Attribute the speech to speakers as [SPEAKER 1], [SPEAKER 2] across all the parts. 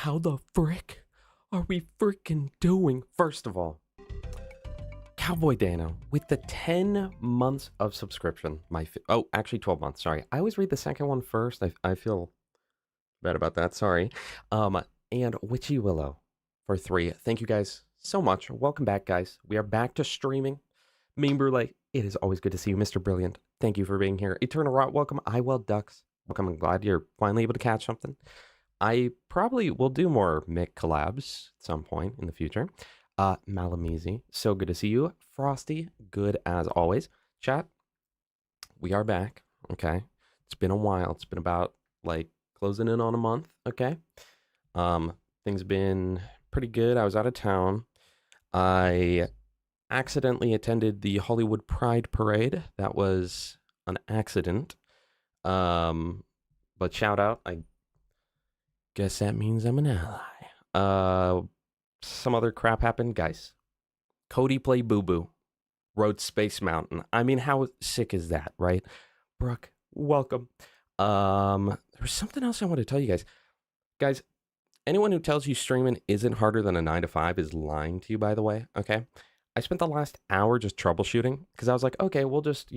[SPEAKER 1] how the frick are we freaking doing? First of all, Cowboy Dano with the 10 months of subscription. Actually 12 months. Sorry. I always read the second one first. I feel bad about that. Sorry. And Witchy Willow for 3. Thank you guys so much. Welcome back, guys. We are back to streaming. Mean Brulee, it is always good to see you, Mr. Brilliant. Thank you for being here. Eternal Rot, welcome. Ducks, welcome. I'm glad you're finally able to catch something. I probably will do more Mick collabs at some point in the future. Malamizi, so good to see you. Frosty, good as always. Chat, we are back, okay? It's been a while. It's been about, like, closing in on a month, okay? Things have been pretty good. I was out of town. I accidentally attended the Hollywood Pride Parade. That was an accident. But shout out, I guess that means I'm an ally. Some other crap happened, guys. Cody played Boo Boo, rode Space Mountain. I mean, how sick is that, right? Brooke, welcome. There's something else I want to tell you guys. Guys, anyone who tells you streaming isn't harder than a 9 to 5 is lying to you, by the way, okay? I spent the last hour just troubleshooting because I was like, okay, we'll just,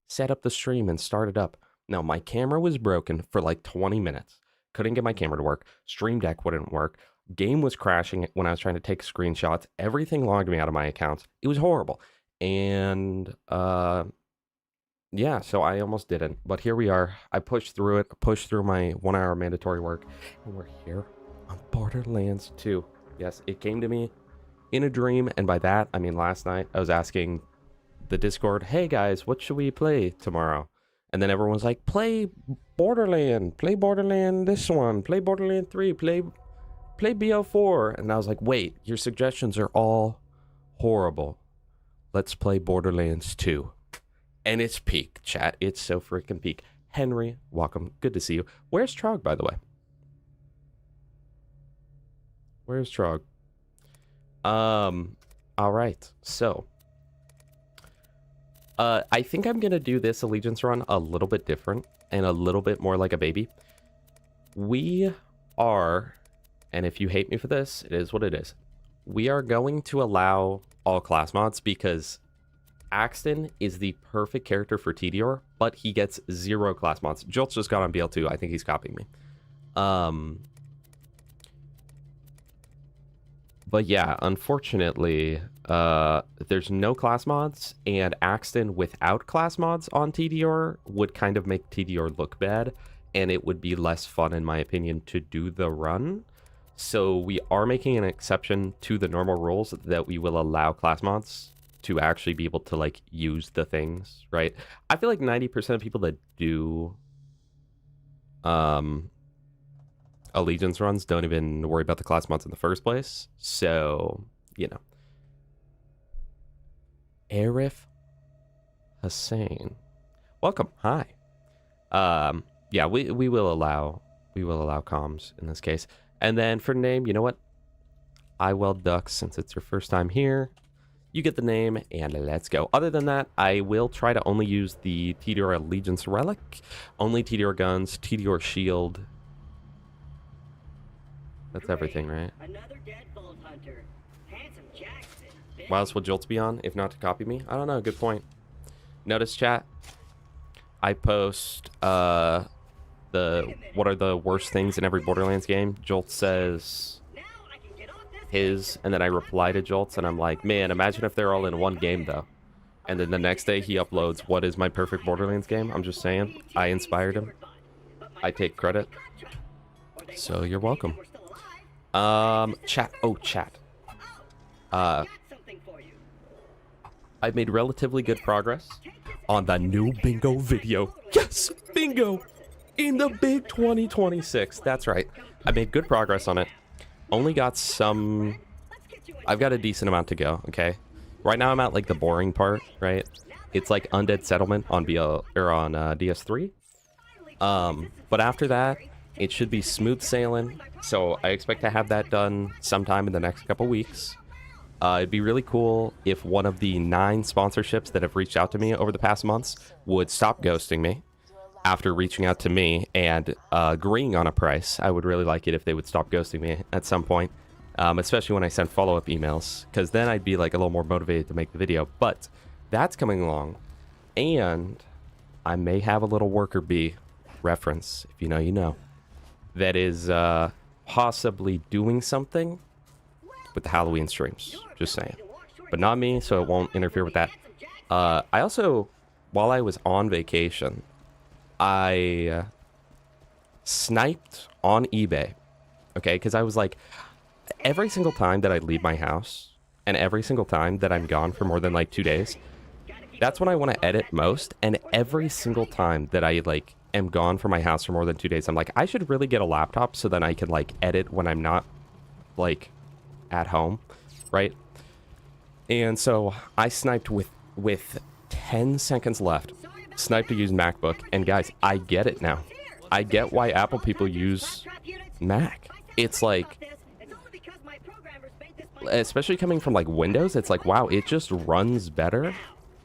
[SPEAKER 1] set up the stream and start it up. No, my camera was broken for like 20 minutes. Couldn't get my camera to work. Stream Deck wouldn't work. Game was crashing when I was trying to take screenshots. Everything logged me out of my accounts. It was horrible. And yeah, so I almost didn't. But here we are. I pushed through it, pushed through my 1 hour mandatory work. And we're here on Borderlands 2. Yes, it came to me in a dream. And by that, I mean last night, I was asking the Discord, hey guys, what should we play tomorrow? And then everyone was like, play Borderland this one, play Borderland 3, play BL4. And I was like, wait, your suggestions are all horrible. Let's play Borderlands 2. And it's peak, chat. It's so freaking peak. Henry, welcome. Good to see you. Where's Trog, by the way? Where's Trog? All right. So, I think I'm going to do this Allegiance run a little bit different and a little bit more like a baby. We are, and if you hate me for this, it is what it is. We are going to allow all class mods because Axton is the perfect character for Tediore, but he gets 0 class mods. Jolt's just got on BL2. I think he's copying me. But yeah, unfortunately, there's no class mods, and Axton without class mods on Tediore would kind of make Tediore look bad, and it would be less fun, in my opinion, to do the run. So we are making an exception to the normal rules that we will allow class mods to actually be able to, like, use the things, right? I feel like 90% of people that do Allegiance runs don't even worry about the class mods in the first place. So, Arif Hussein, welcome. Hi. Yeah, we will allow comms in this case. And then for name, you know what? Ducks, since it's your first time here, you get the name, and let's go. Other than that, I will try to only use the Tediore Allegiance Relic, only Tediore guns, Tediore Shield. That's everything, right?
[SPEAKER 2] Another deadbolt hunter. Handsome Jackson.
[SPEAKER 1] Why else would Jolts be on, if not to copy me? I don't know, good point. Notice, chat, I post what are the worst things in every Borderlands game. Jolt says his, and then I reply to Jolts, and I'm like, man, imagine if they're all in one game, though. And then the next day, he uploads, what is my perfect Borderlands game? I'm just saying, I inspired him. I take credit. So you're welcome. Chat. I made relatively good progress on the new bingo video. Yes, bingo! In the big 2026. That's right. I made good progress on it. Only got some... I've got a decent amount to go, okay? Right now I'm at, like, the boring part, right? It's like Undead Settlement on DS3. But after that, it should be smooth sailing. So I expect to have that done sometime in the next couple weeks. It'd be really cool if one of the 9 sponsorships that have reached out to me over the past months would stop ghosting me. after reaching out to me and agreeing on a price. I would really like it if they would stop ghosting me at some point, especially when I send follow-up emails, because then I'd be like a little more motivated to make the video. But that's coming along, and I may have a little worker bee reference, if you know, you know, that is possibly doing something with the Halloween streams. Just saying. But not me, so it won't interfere with that. I also, while I was on vacation, I sniped on eBay, okay? Because I was like, every single time that I leave my house, and every single time that I'm gone for more than like 2 days, that's when I want to edit most. And every single time that I like am gone from my house for more than 2 days, I'm like, I should really get a laptop so then I can like edit when I'm not like at home, right? And so I sniped with 10 seconds left, sniped to use MacBook, and guys, I get it now. I get why Apple people use Mac. It's like, especially coming from like Windows, it's like, wow, it just runs better,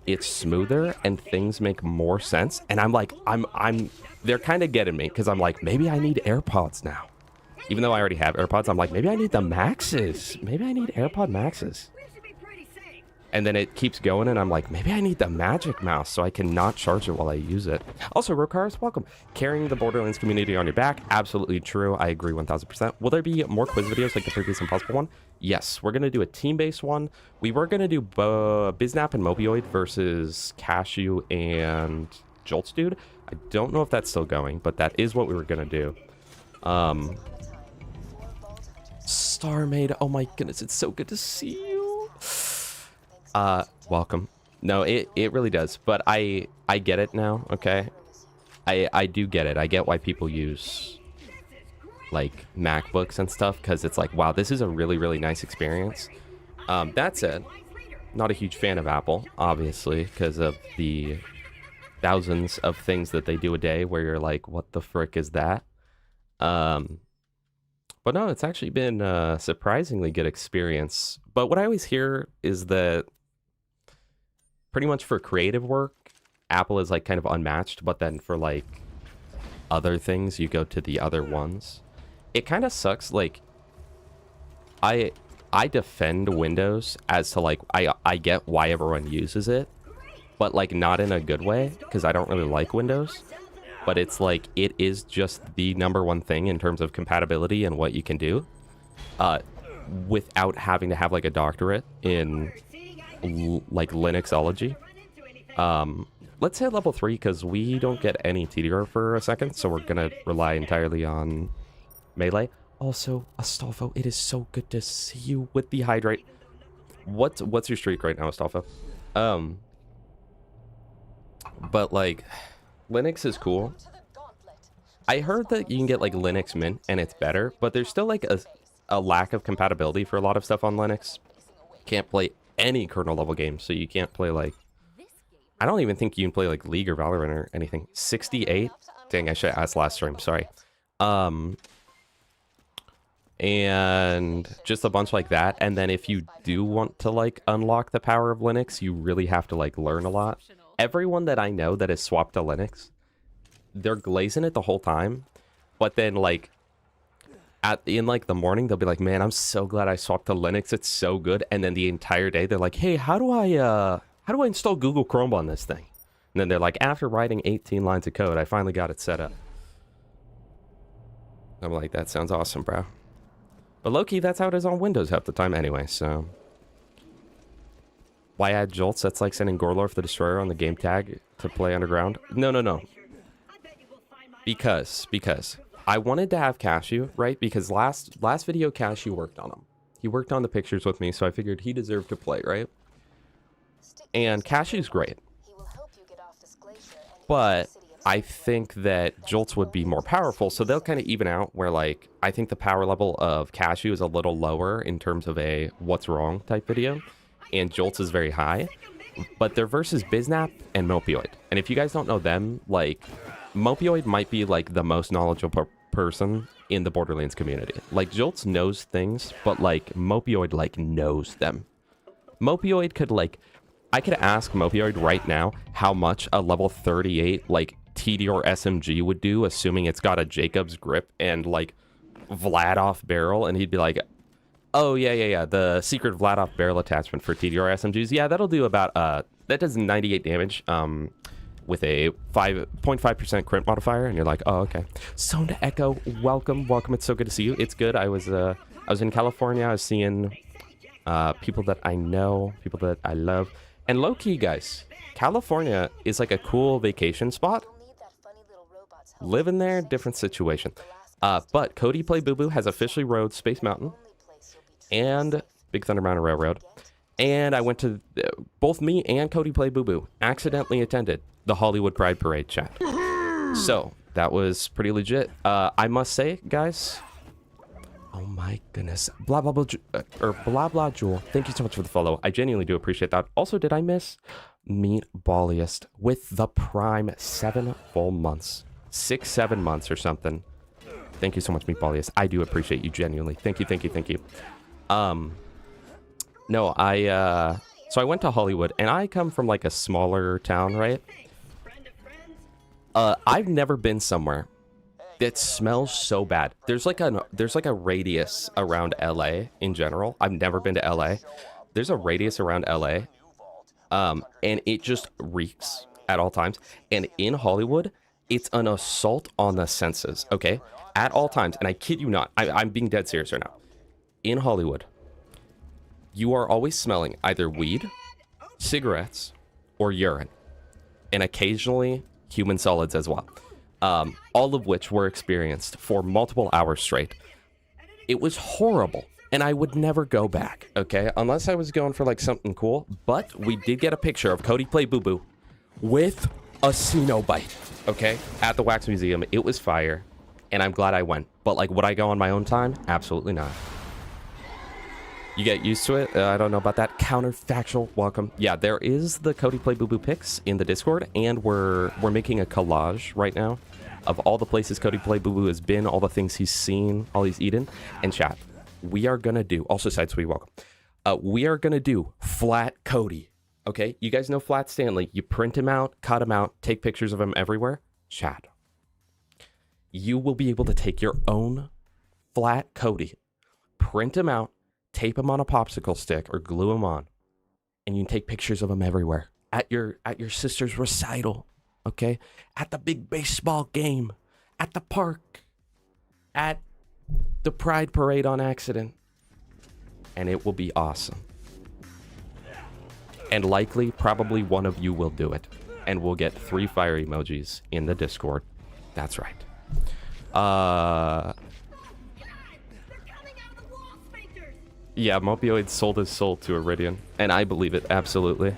[SPEAKER 1] it's smoother, and things make more sense. And I'm like, they're kind of getting me, because I'm like, maybe I need AirPods now. Even though I already have AirPods, I'm like, maybe I need the Maxes. Maybe I need AirPod Maxes. And then it keeps going, and I'm like, maybe I need the Magic Mouse so I can not charge it while I use it. Also, Rokars, welcome. Carrying the Borderlands community on your back. Absolutely true. I agree 1000%. Will there be more quiz videos like the previous Impossible one? Yes, we're going to do a team-based one. We were going to do Biznap and Mopioid versus Cashew and Jolts Dude. I don't know if that's still going, but that is what we were going to do. Starmaid, oh my goodness, it's so good to see you. Welcome. No, it really does, but I get it now, okay? I do get it. I get why people use like MacBooks and stuff, because it's like, wow, this is a really, really nice experience. That said, not a huge fan of Apple, obviously, because of the thousands of things that they do a day where you're like, what the frick is that? But no, it's actually been a surprisingly good experience. But what I always hear is that pretty much for creative work, Apple is like kind of unmatched, but then for like other things, you go to the other ones. It kind of sucks. Like, I defend Windows as to like, I get why everyone uses it, but like not in a good way, because I don't really like Windows. But it's like, it is just the #1 thing in terms of compatibility and what you can do, without having to have like a doctorate in like Linuxology. Let's hit level 3, because we don't get any Tediore for a second, so we're gonna rely entirely on melee. Also, Astolfo, it is so good to see you with the hydrate. What's your streak right now, Astolfo? But like, Linux is cool. I heard that you can get like Linux Mint and it's better, but there's still like a lack of compatibility for a lot of stuff on Linux. Can't play any kernel level games, so you can't play like, I don't even think you can play like League or Valorant or anything. 68? Dang, I should ask last stream, sorry. And just a bunch like that. And then if you do want to like unlock the power of Linux, you really have to like learn a lot. Everyone that I know that has swapped to Linux, they're glazing it the whole time, but then like in like the morning they'll be like, man, I'm so glad I swapped to Linux, it's so good. And then the entire day they're like, hey, how do I install Google Chrome on this thing? And then they're like, after writing 18 lines of code, I finally got it set up. I'm like, that sounds awesome, bro. But low-key, that's how it is on Windows half the time anyway, so why add Jolts? That's like sending Gorlorf the Destroyer on the game tag to play Underground. No. Because I wanted to have Cashew, right? Because last video, Cashew worked on him. He worked on the pictures with me, so I figured he deserved to play, right? And Cashew's great. But I think that Jolts would be more powerful, so they'll kind of even out where, like, I think the power level of Cashew is a little lower in terms of a what's wrong type video, and Jolts is very high. But they're versus Biznap and Mopioid. And if you guys don't know them, like, Mopioid might be, like, the most knowledgeable person in the Borderlands community. Like, Jolts knows things, but, like, Mopioid, like, knows them. Mopioid could, like, I could ask Mopioid right now how much a level 38, like, Tediore SMG would do, assuming it's got a Jacob's grip and like Vlad-off barrel, and he'd be like, oh yeah, the secret Vlad-off barrel attachment for Tediore SMGs. Yeah, that'll do about that does 98 damage with a 5.5% crit modifier, and you're like, oh okay. Sound Echo, welcome. It's so good to see you. It's good. I was in California. I was seeing people that I know, people that I love, and low key, guys, California is like a cool vacation spot. Living there, different situation. But Cody Play Boo Boo has officially rode Space Mountain and Big Thunder Mountain Railroad. And I went to, both me and Cody Play Boo Boo accidentally attended the Hollywood Pride Parade, chat. So that was pretty legit. I must say, guys, oh my goodness, blah blah Jewel, thank you so much for the follow. I genuinely do appreciate that. Also, did I miss Meet Balliest with the Prime 7 full months, 6-7 months or something? Thank you so much, Meet Balliest. I do appreciate you genuinely. Thank you. No, so I went to Hollywood, and I come from like a smaller town, right? I've never been somewhere that smells so bad. There's like a radius around LA in general. I've never been to LA. There's a radius around LA, and it just reeks at all times. And in Hollywood, it's an assault on the senses. Okay, at all times, and I kid you not, I'm being dead serious right now. In Hollywood, you are always smelling either weed, cigarettes, or urine, and occasionally human solids as well. All of which were experienced for multiple hours straight. It was horrible, and I would never go back, okay? Unless I was going for like something cool, but we did get a picture of Cody Play Boo Boo with a Cenobite, okay? At the Wax Museum. It was fire, and I'm glad I went. But like, would I go on my own time? Absolutely not. You get used to it. I don't know about that. Counterfactual, welcome. Yeah, there is the Cody Play Boo Boo pics in the Discord, and we're making a collage right now of all the places Cody Play Boo Boo has been, all the things he's seen, all he's eaten. And chat, we are gonna do, also Side Sweet, welcome. We are gonna do Flat Cody, okay? You guys know Flat Stanley. You print him out, cut him out, take pictures of him everywhere. Chat, you will be able to take your own Flat Cody, print him out, tape him on a popsicle stick or glue him on, and you can take pictures of him everywhere. At your sister's recital, okay? At the big baseball game, at the park, at the Pride Parade on accident. And it will be awesome. And likely, probably one of you will do it. And we'll get 3 fire emojis in the Discord. That's right. Yeah, Mopioid sold his soul to Iridian, and I believe it, absolutely.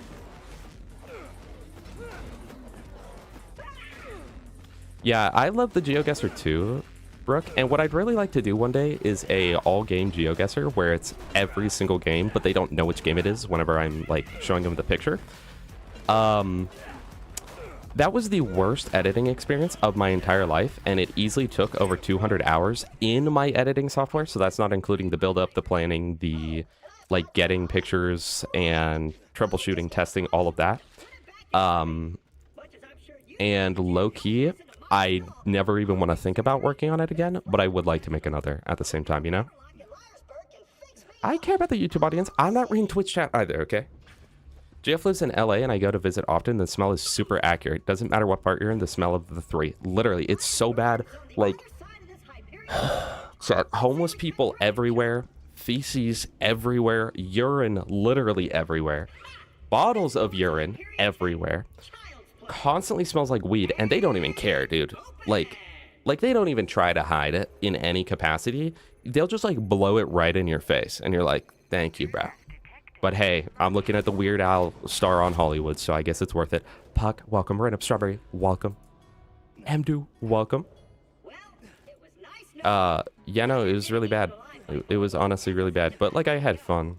[SPEAKER 1] Yeah, I love the GeoGuessr too, Brooke, and what I'd really like to do one day is a all-game GeoGuessr where it's every single game, but they don't know which game it is whenever I'm, like, showing them the picture. That was the worst editing experience of my entire life, and it easily took over 200 hours in my editing software, so that's not including the build-up, the planning, the, like, getting pictures and troubleshooting, testing, all of that. And low-key, I never even want to think about working on it again, but I would like to make another at the same time, you know? I care about the YouTube audience. I'm not reading Twitch chat either, okay? JF lives in LA, and I go to visit often. The smell is super accurate. Doesn't matter what part you're in, the smell of the 3. Literally, it's so bad. Like, so homeless people everywhere, feces everywhere, urine literally everywhere, bottles of urine everywhere. Constantly smells like weed, and they don't even care, dude. Like they don't even try to hide it in any capacity. They'll just, like, blow it right in your face, and you're like, thank you, bro. But hey, I'm looking at the Weird Al star on Hollywood, so I guess it's worth it. Puck, welcome. Right up, Strawberry, welcome. Mdu, welcome. Yeah, no, it was really bad. It was honestly really bad, but, like, I had fun.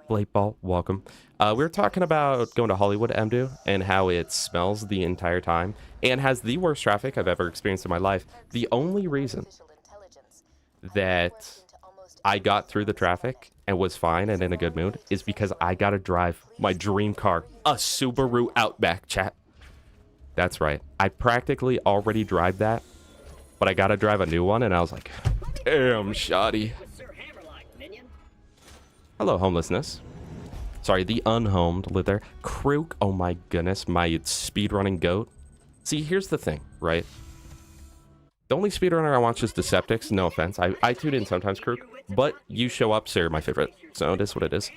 [SPEAKER 1] Blake Ball, welcome. We were talking about going to Hollywood, Mdu, and how it smells the entire time, and has the worst traffic I've ever experienced in my life. The only reason that I got through the traffic and was fine and in a good mood is because I got to drive my dream car, a Subaru Outback, chat. That's right. I practically already drive that, but I gotta drive a new one, and I was like, damn, shoddy.
[SPEAKER 2] With Sir Hammerlock, minion.
[SPEAKER 1] Hello, homelessness. Sorry, the unhomed live there. Krook, oh my goodness, my speedrunning goat. See, here's the thing, right? The only speedrunner I watch is Deceptics, no offense. I tune in sometimes, Krook, but you show up, so you're my favorite. So it is what it is.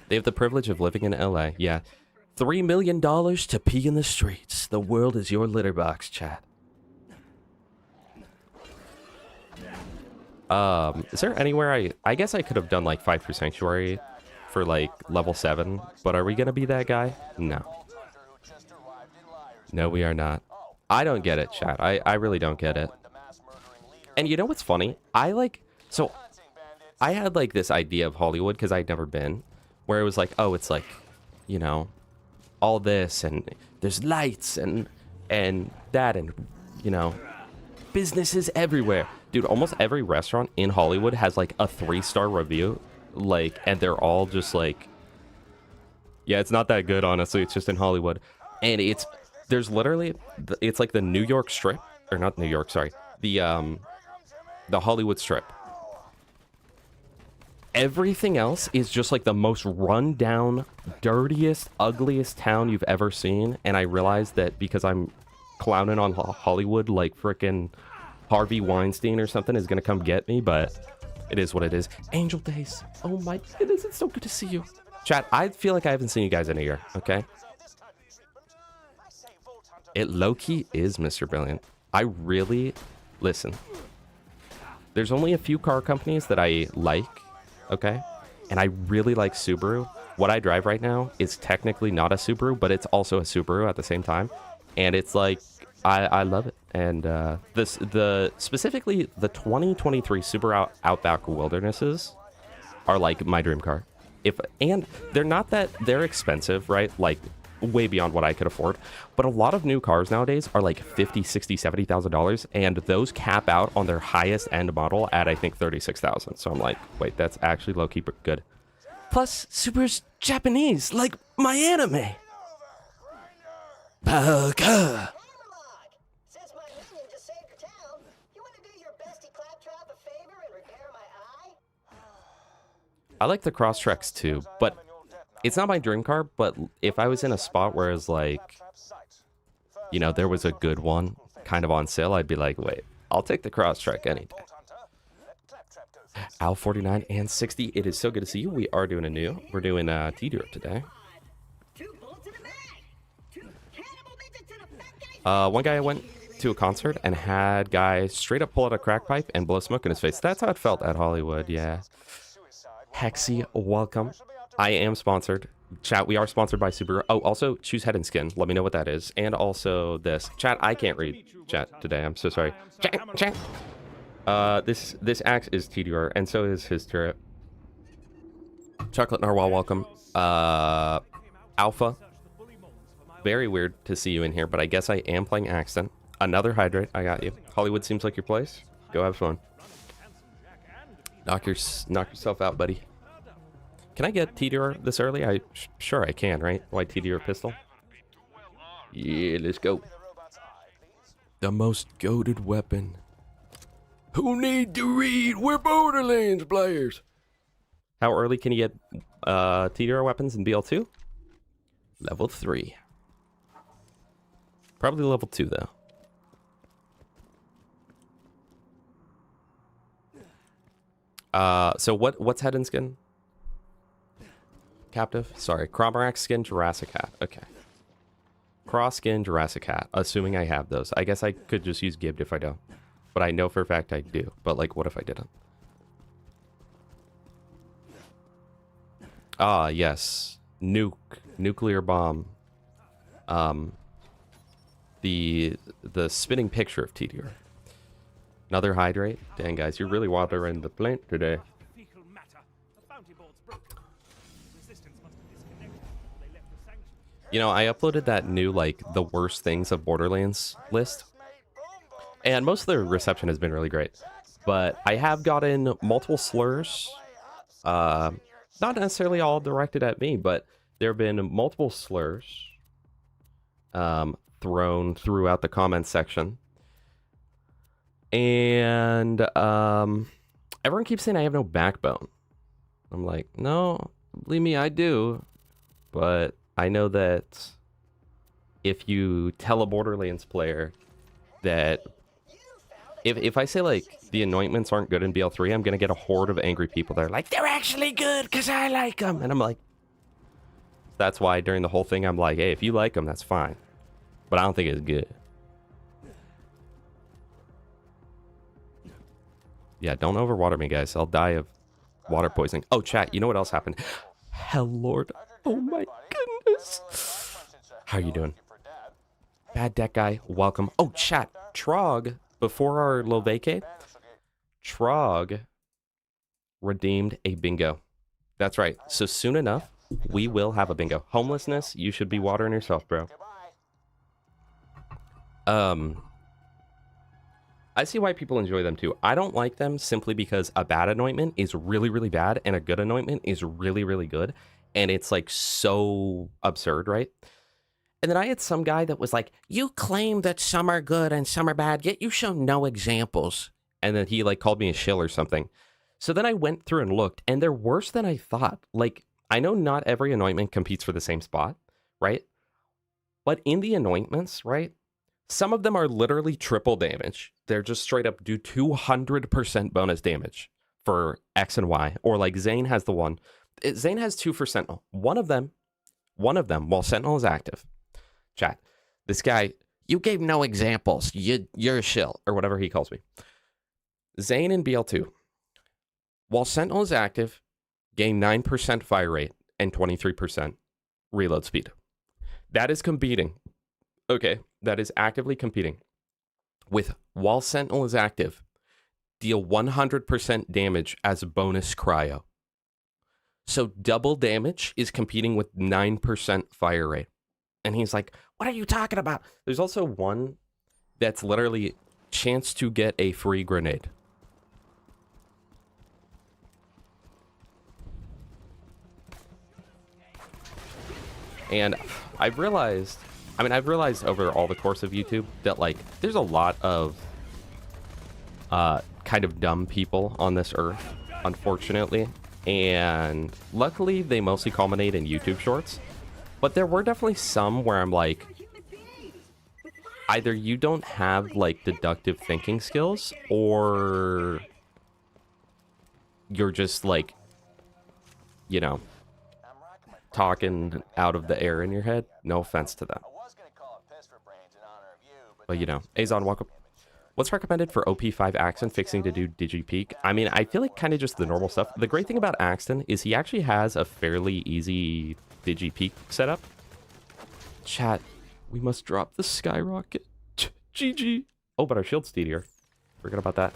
[SPEAKER 1] They have the privilege of living in LA, yeah. $3 million to pee in the streets. The world is your litter box, chat. Is there anywhere I guess I could have done like 5 for Sanctuary for like level 7, but are we gonna be that guy? No. No, we are not. I don't get it, chat. I really don't get it. And you know what's funny? I had like this idea of Hollywood because I'd never been, where it was like, oh, it's like, you know, all this and there's lights and that and, you know, businesses everywhere. Dude, almost every restaurant in Hollywood has like a 3-star review, like, and they're all just like, yeah, it's not that good, honestly. It's just in Hollywood. And there's literally, it's like the New York Strip, or not New York, sorry, the Hollywood Strip. Everything else is just like the most run-down, dirtiest, ugliest town you've ever seen. And I realized that because I'm clowning on Hollywood like frickin' Harvey Weinstein or something is going to come get me, but it is what it is. Angel Days. Oh my goodness, it's so good to see you. Chat, I feel like I haven't seen you guys in a year, okay? It low-key is Mr. Brilliant. I really... Listen. There's only a few car companies that I like, okay? And I really like Subaru. What I drive right now is technically not a Subaru, but it's also a Subaru at the same time. And it's like, I love it. And specifically the 2023 Subaru Outback Wildernesses are like my dream car. And they're not that, they're expensive, right? Like way beyond what I could afford. But a lot of new cars nowadays are like $50,000, $60,000, $70,000, and those cap out on their highest end model at I think $36,000. So I'm like, wait, that's actually low key but good. Plus, Subaru's Japanese, like my anime. Baka.
[SPEAKER 2] Since my minion just saved your town, you want to do your bestie Claptrap a favor and repair my eye?
[SPEAKER 1] I like the Crosstreks too, but it's not my dream car. But if I was in a spot where it's like, you know, there was a good one kind of on sale, I'd be like, wait, I'll take the Crosstrek any day. Al 49 and 60, it is so good to see you. We are doing we're doing Tediore today.
[SPEAKER 2] 2 bullets in a mag. 2 cannibal midgets in a fat guy's
[SPEAKER 1] One guy I went to a concert and had guys straight up pull out a crack pipe and blow smoke in his face. That's how it felt at Hollywood, yeah. Hexy, welcome. I am sponsored. Chat, we are sponsored by Subaru. Oh, also, choose head and skin. Let me know what that is. And also this. Chat, I can't read chat today. I'm so sorry. Chat. This axe is Tediore, and so is his turret. Chocolate Narwhal, welcome. Alpha. Very weird to see you in here, but I guess I am playing Axton. Another hydrate, I got you. Hollywood seems like your place. Go have fun. Knock yourself out, buddy. Can I get Tediore this early? Sure I can, right? White Tediore pistol. Yeah, let's go. The most goated weapon. Who need to read? We're Borderlands players. How early can you get Tediore weapons in BL2? Level 3. Probably level 2 though. So what's head and skin? Captive? Sorry. Cromarak skin, Jurassic hat. Okay. Cross skin, Jurassic hat. Assuming I have those. I guess I could just use Gibbed if I don't. But I know for a fact I do. But like, what if I didn't? Ah, yes. Nuclear bomb. The spinning picture of Tediore. Another hydrate. Dang, guys, you're really watering the plant today. You know, I uploaded that new, like, the worst things of Borderlands list. And most of the reception has been really great. But I have gotten multiple slurs. Not necessarily all directed at me, but there have been multiple slurs. thrown throughout the comments section. And everyone keeps saying I have no backbone. I'm like, no, believe me, I do. But I know that if you tell a Borderlands player that if I say, like, the anointments aren't good in BL3, I'm going to get a horde of angry people that are like, they're actually good because I like them. And I'm like, that's why during the whole thing, I'm like, hey, if you like them, that's fine. But I don't think it's good. Yeah, don't overwater me, guys. I'll die of water poisoning. Oh, chat, you know what else happened? Hell Lord. Oh my goodness. How are you doing? Bad deck guy, welcome. Oh, chat, Trog, before our low vacate, Trog redeemed a bingo. That's right. So soon enough, we will have a bingo. Homelessness, you should be watering yourself, bro. I see why people enjoy them too. I don't like them simply because a bad anointment is really, really bad and a good anointment is really, really good. And it's like so absurd, right? And then I had some guy that was like, you claim that some are good and some are bad, yet you show no examples. And then he like called me a shill or something. So then I went through and looked, and they're worse than I thought. Like, I know not every anointment competes for the same spot, right? But in the anointments, right? Some of them are literally triple damage. They're just straight up do 200% bonus damage for X and Y. Or like Zane has the one. Zane has 2 for Sentinel. One of them, while Sentinel is active. Chat, this guy, you gave no examples. You're a shill, or whatever he calls me. Zane in BL2, while Sentinel is active, gain 9% fire rate and 23% reload speed. That is competing. Okay, that is actively competing with, while Sentinel is active, deal 100% damage as a bonus cryo. So double damage is competing with 9% fire rate. And he's like, what are you talking about? There's also one that's literally chance to get a free grenade. And I've realized over all the course of YouTube that, like, there's a lot of kind of dumb people on this earth, unfortunately. And luckily, they mostly culminate in YouTube shorts. But there were definitely some where I'm like, either you don't have, like, deductive thinking skills, or you're just, like, you know, talking out of the air in your head. No offense to them. But, you know, Azon, welcome. What's recommended for OP5 Axton fixing to do DigiPeak? I mean, I feel like kind of just the normal stuff. The great thing about Axton is he actually has a fairly easy DigiPeak setup. Chat, we must drop the skyrocket. GG. Oh, but our shield's Tediore. Forget about that.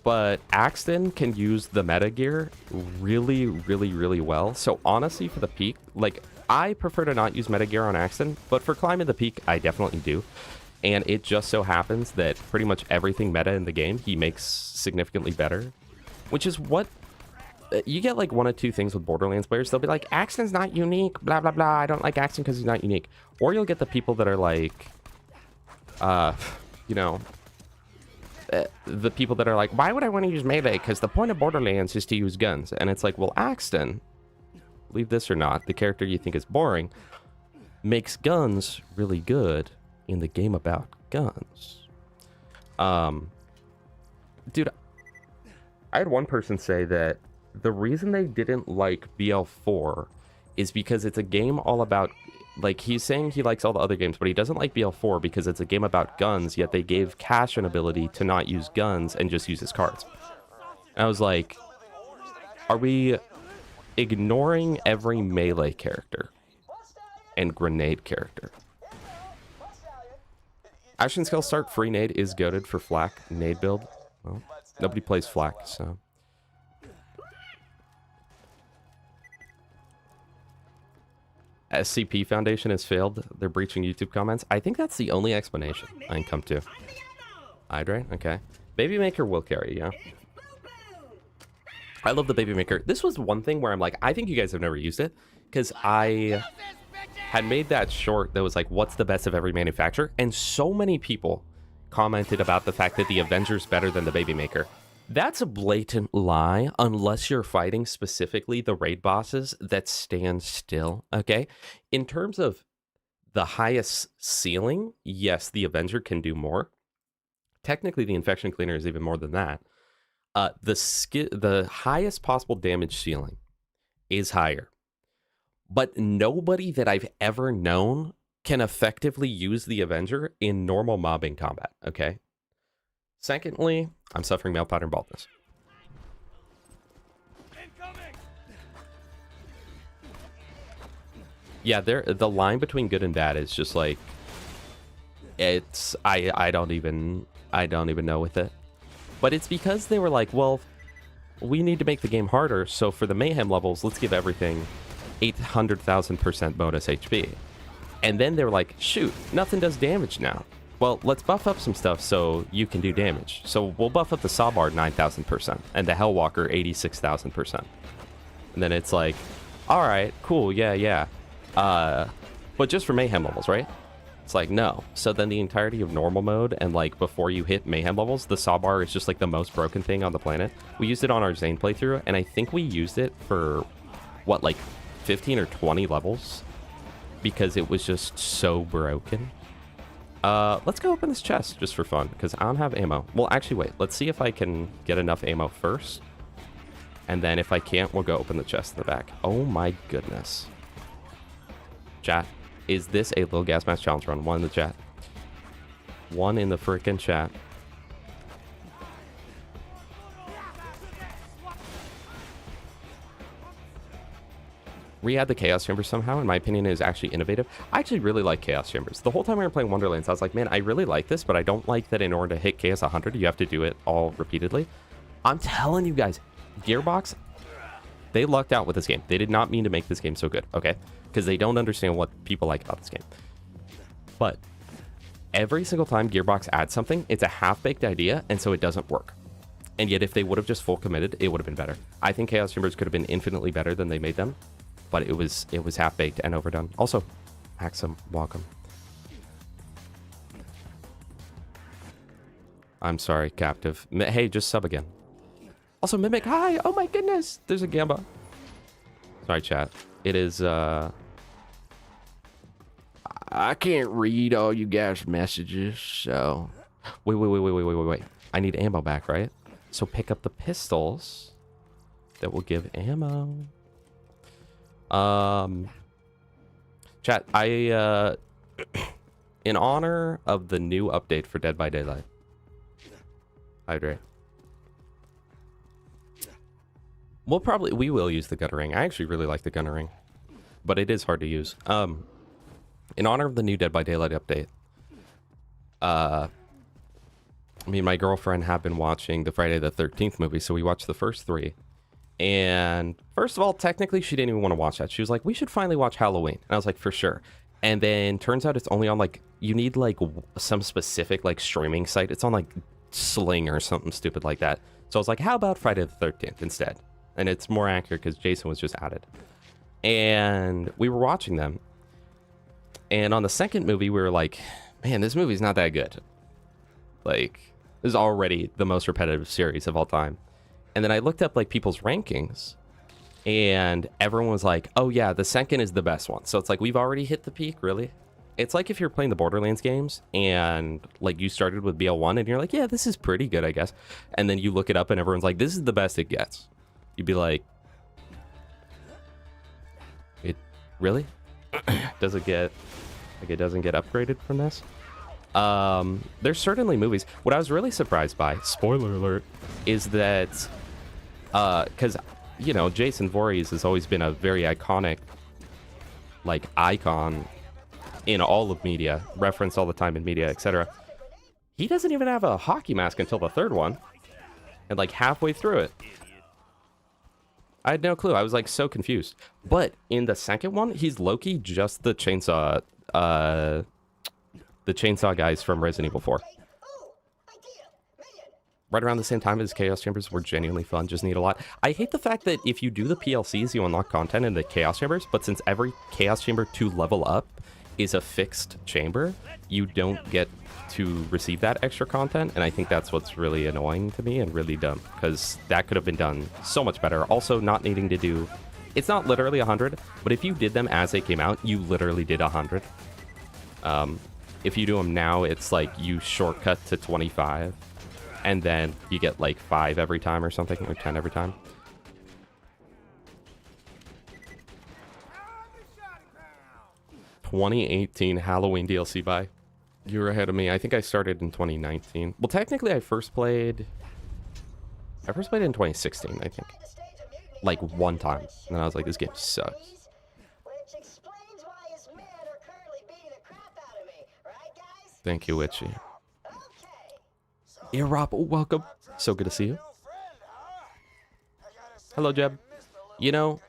[SPEAKER 1] But Axton can use the meta gear really, really, really well. So honestly, for the peak, like, I prefer to not use meta gear on Axton, but for climbing the peak, I definitely do. And it just so happens that pretty much everything meta in the game, he makes significantly better. Which is what... You get, like, one of two things with Borderlands players. They'll be like, Axton's not unique, blah, blah, blah. I don't like Axton because he's not unique. Or you'll get the people that are like... you know... the people that are like, why would I want to use melee? Because the point of Borderlands is to use guns. And it's like, well, Axton, believe this or not, the character you think is boring, makes guns really good in the game about guns. Dude, I had one person say that the reason they didn't like BL4 is because it's a game all about, like, he's saying he likes all the other games, but he doesn't like BL4 because it's a game about guns, yet they gave Cash an ability to not use guns and just use his cards. And I was like, are we ignoring every melee character and grenade character? Action skill start free nade is goated for flak nade build. Well, nobody plays flak, so... SCP Foundation has failed. They're breaching YouTube comments. I think that's the only explanation I can come to. Hydrate? Okay. Baby Maker will carry, yeah. I love the Baby Maker. This was one thing where I'm like, I think you guys have never used it, because I had made that short that was like, what's the best of every manufacturer? And so many people commented about the fact that the Avenger's better than the Baby Maker. That's a blatant lie unless you're fighting specifically the raid bosses that stand still, okay? In terms of the highest ceiling, yes, the Avenger can do more. Technically, the Infection Cleaner is even more than that. The highest possible damage ceiling is higher. But nobody that I've ever known can effectively use the Avenger in normal mobbing combat, okay? Secondly, I'm suffering male pattern baldness. Yeah, the line between good and bad is just like, it's I don't even know with it. But it's because they were like, well, we need to make the game harder, so for the mayhem levels, let's give everything 800,000% bonus HP. And then they were like, shoot, nothing does damage now. Well, let's buff up some stuff so you can do damage. So we'll buff up the Sawbar 9,000% and the Hellwalker 86,000%. And then it's like, all right, cool, yeah. But just for mayhem levels, right? It's like, no. So then the entirety of normal mode and like before you hit mayhem levels, the Sawbar is just like the most broken thing on the planet. We used it on our Zane playthrough, and I think we used it for, what, like 15 or 20 levels? Because it was just so broken. Let's go open this chest just for fun, because I don't have ammo. Well, actually, wait. Let's see if I can get enough ammo first. And then if I can't, we'll go open the chest in the back. Oh my goodness. Chat, is this a little gas mask challenge run? One in the chat. One in the frickin' chat. Re-add the Chaos Chambers somehow, in my opinion, is actually innovative. I actually really like Chaos Chambers. The whole time we were playing Wonderlands, I was like, man, I really like this, but I don't like that in order to hit Chaos 100, you have to do it all repeatedly. I'm telling you guys, Gearbox, they lucked out with this game. They did not mean to make this game so good, okay? Because they don't understand what people like about this game. But every single time Gearbox adds something, it's a half-baked idea, and so it doesn't work. And yet, if they would have just full committed, it would have been better. I think Chaos Chambers could have been infinitely better than they made them. But it was half-baked and overdone. Also, Axton, welcome. I'm sorry, Captive. Hey, just sub again. Also, Mimic, hi! Oh my goodness! There's a Gamba. Sorry, chat. It is, I can't read all you guys' messages, so... Wait. I need ammo back, right? So pick up the pistols that will give ammo. Chat, I in honor of the new update for Dead by Daylight, hydrate. We will use the gunner ring. I actually really like the gunner ring, but it is hard to use. In honor of the new Dead by Daylight update, me and my girlfriend have been watching the Friday the 13th movie, so we watched the first 3. And first of all, technically, she didn't even want to watch that. She was like, we should finally watch Halloween. And I was like, for sure. And then turns out it's only on like, you need like some specific like streaming site. It's on like Sling or something stupid like that. So I was like, how about Friday the 13th instead? And it's more accurate because Jason was just added. And we were watching them. And on the second movie, we were like, man, this movie's not that good. Like, this is already the most repetitive series of all time. And then I looked up like people's rankings, and everyone was like, oh yeah, the second is the best one. So it's like, we've already hit the peak, really? It's like if you're playing the Borderlands games and like you started with BL1 and you're like, yeah, this is pretty good, I guess. And then you look it up and everyone's like, this is the best it gets. You'd be like, it really? Does it get, like it doesn't get upgraded from this? There's certainly movies. What I was really surprised by, spoiler alert, is that because you know, Jason Voorhees has always been a very iconic like icon in all of media, referenced all the time in media, etc. He doesn't even have a hockey mask until the third one, and like halfway through it. I had no clue. I was like so confused. But in the second one, he's low-key just the chainsaw guys from Resident Evil 4.
[SPEAKER 2] Oh, idea. Man,
[SPEAKER 1] right around the same time as Chaos Chambers were genuinely fun, just need a lot. I hate the fact that if you do the PLCs, you unlock content in the Chaos Chambers, but since every Chaos Chamber to level up is a fixed chamber, you don't get to receive that extra content, and I think that's what's really annoying to me and really dumb, because that could have been done so much better. Also, not needing to do... It's not literally 100, but if you did them as they came out, you literally did 100. If you do them now, it's like you shortcut to 25, and then you get like 5 every time or something, or 10 every time. ...2018 Halloween DLC buy. You were ahead of me. I think I started in 2019. Well, technically, I first played in 2016, I think. Like, one time. And then I was like, this game sucks.
[SPEAKER 2] Which explains why his men are currently beating the crap out of me. Right, guys?
[SPEAKER 1] Thank you, Witchy.
[SPEAKER 2] Okay.
[SPEAKER 1] Rob, welcome. So good to see you. Hello, Jeb. You know,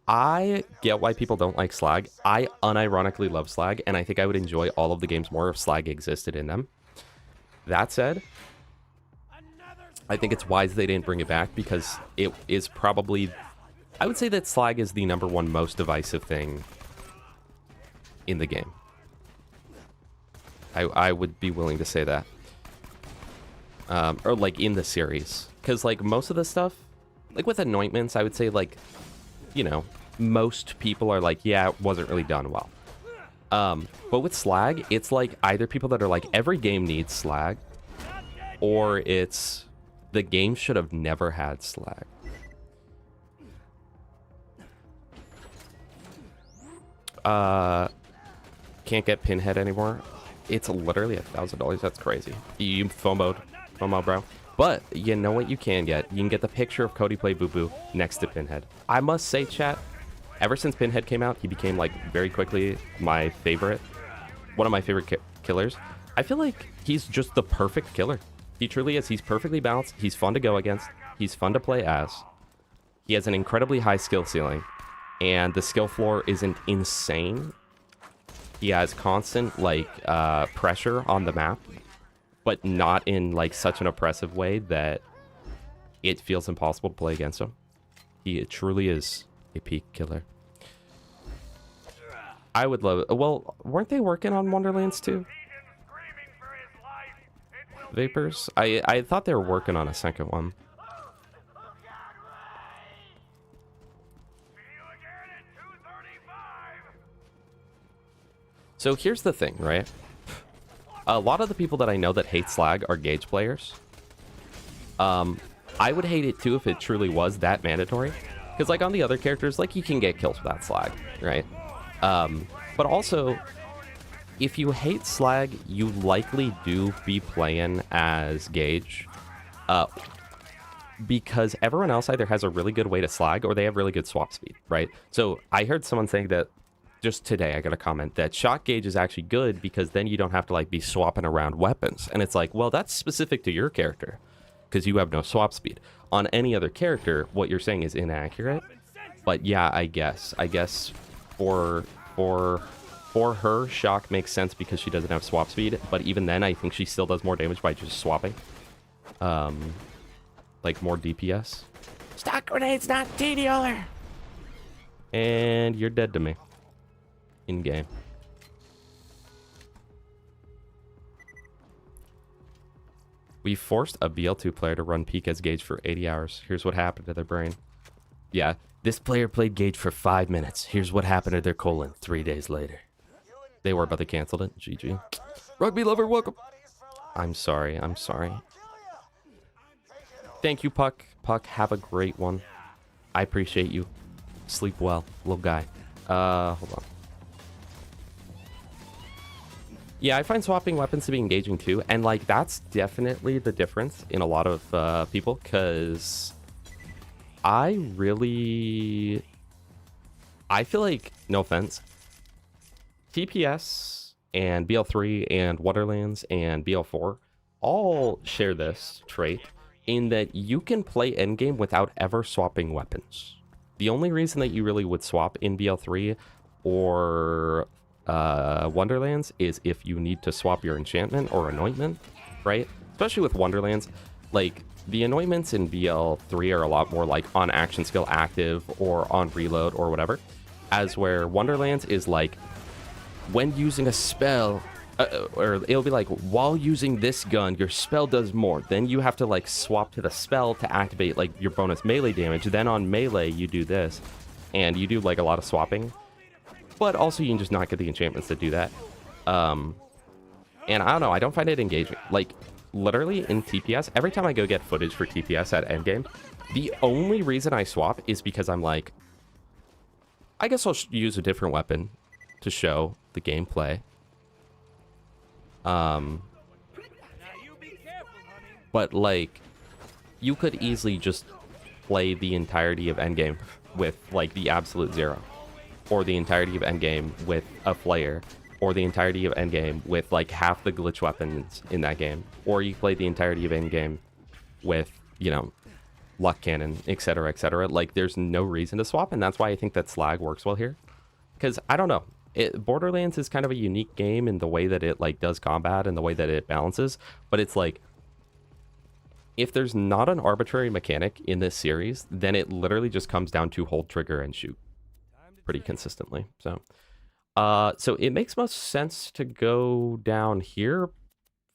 [SPEAKER 1] I get why people don't like Slag. I unironically love Slag, and I think I would enjoy all of the games more if Slag existed in them. That said, I think it's wise they didn't bring it back, because it is probably... I would say that Slag is the #1 most divisive thing in the game. I would be willing to say that. Or, like, in the series. Because, like, most of the stuff... Like, with Anointments, I would say, like... You know, most people are like, yeah, it wasn't really done well. But with Slag, it's like either people that are like, every game needs Slag, or it's the game should have never had Slag. Can't get Pinhead anymore. It's literally $1,000. That's crazy. You FOMO, bro. But you know what you can get? You can get the picture of Cody Play Boo Boo next to Pinhead. I must say, chat, ever since Pinhead came out, he became, like, very quickly my favorite. One of my favorite killers. I feel like he's just the perfect killer. He truly is. He's perfectly balanced. He's fun to go against. He's fun to play as. He has an incredibly high skill ceiling. And the skill floor isn't insane. He has constant, like, pressure on the map, but not in, like, such an oppressive way that it feels impossible to play against him. He truly is a peak killer. I would love it. Well, weren't they working on Borderlands 2? Vapors? I thought they were working on a second one. So here's the thing, right? A lot of the people that I know that hate Slag are Gauge players. I would hate it too if it truly was that mandatory. Because, like, on the other characters, like, you can get kills without Slag, right? But also, if you hate Slag, you likely do be playing as Gauge. Because everyone else either has a really good way to Slag or they have really good swap speed, right? So I heard someone saying that just today, I got a comment that Shock Gauge is actually good because then you don't have to, like, be swapping around weapons. And it's like, well, that's specific to your character because you have no swap speed. On any other character, what you're saying is inaccurate. But yeah, I guess for her, Shock makes sense because she doesn't have swap speed. But even then, I think she still does more damage by just swapping. Like more DPS. Stock grenades, not Tediore! And you're dead to me. In-game. We forced a BL2 player to run peak as Gauge for 80 hours. Here's what happened to their brain. Yeah, this player played Gauge for 5 minutes. Here's what happened to their colon 3 days later. They were about to cancel it. GG. Rugby lover, welcome. I'm sorry. Thank you, Puck. Puck, have a great one. I appreciate you. Sleep well, little guy. Hold on. Yeah, I find swapping weapons to be engaging too, and like that's definitely the difference in a lot of people, because I feel like, no offense, TPS and BL3 and Borderlands and BL4 all share this trait in that you can play endgame without ever swapping weapons. The only reason that you really would swap in BL3 or Wonderlands is if you need to swap your enchantment or anointment, right? Especially with Wonderlands. like the anointments in BL3 are a lot more like on action skill active or on reload or whatever, as where Wonderlands is like when using a spell, or it'll be like while using this gun your spell does more, then you have to like swap to the spell to activate like your bonus melee damage, then on melee you do this, and you do like a lot of swapping, but also you can just not get the enchantments to do that. And I don't know, I don't find it engaging. Like literally in TPS, every time I go get footage for TPS at endgame, the only reason I swap is because I'm like, I guess I'll use a different weapon to show the gameplay. But like, you could easily just play the entirety of endgame with like the absolute zero, or the entirety of endgame with a flare, or the entirety of endgame with like half the glitch weapons in that game, or you play the entirety of endgame with, you know, luck cannon, etc., etc. Like, there's no reason to swap, and that's why I think that slag works well here. Because I don't know, Borderlands is kind of a unique game in the way that it like does combat and the way that it balances, but it's like, if there's not an arbitrary mechanic in this series, then it literally just comes down to hold trigger and shoot pretty consistently. So so it makes most sense to go down here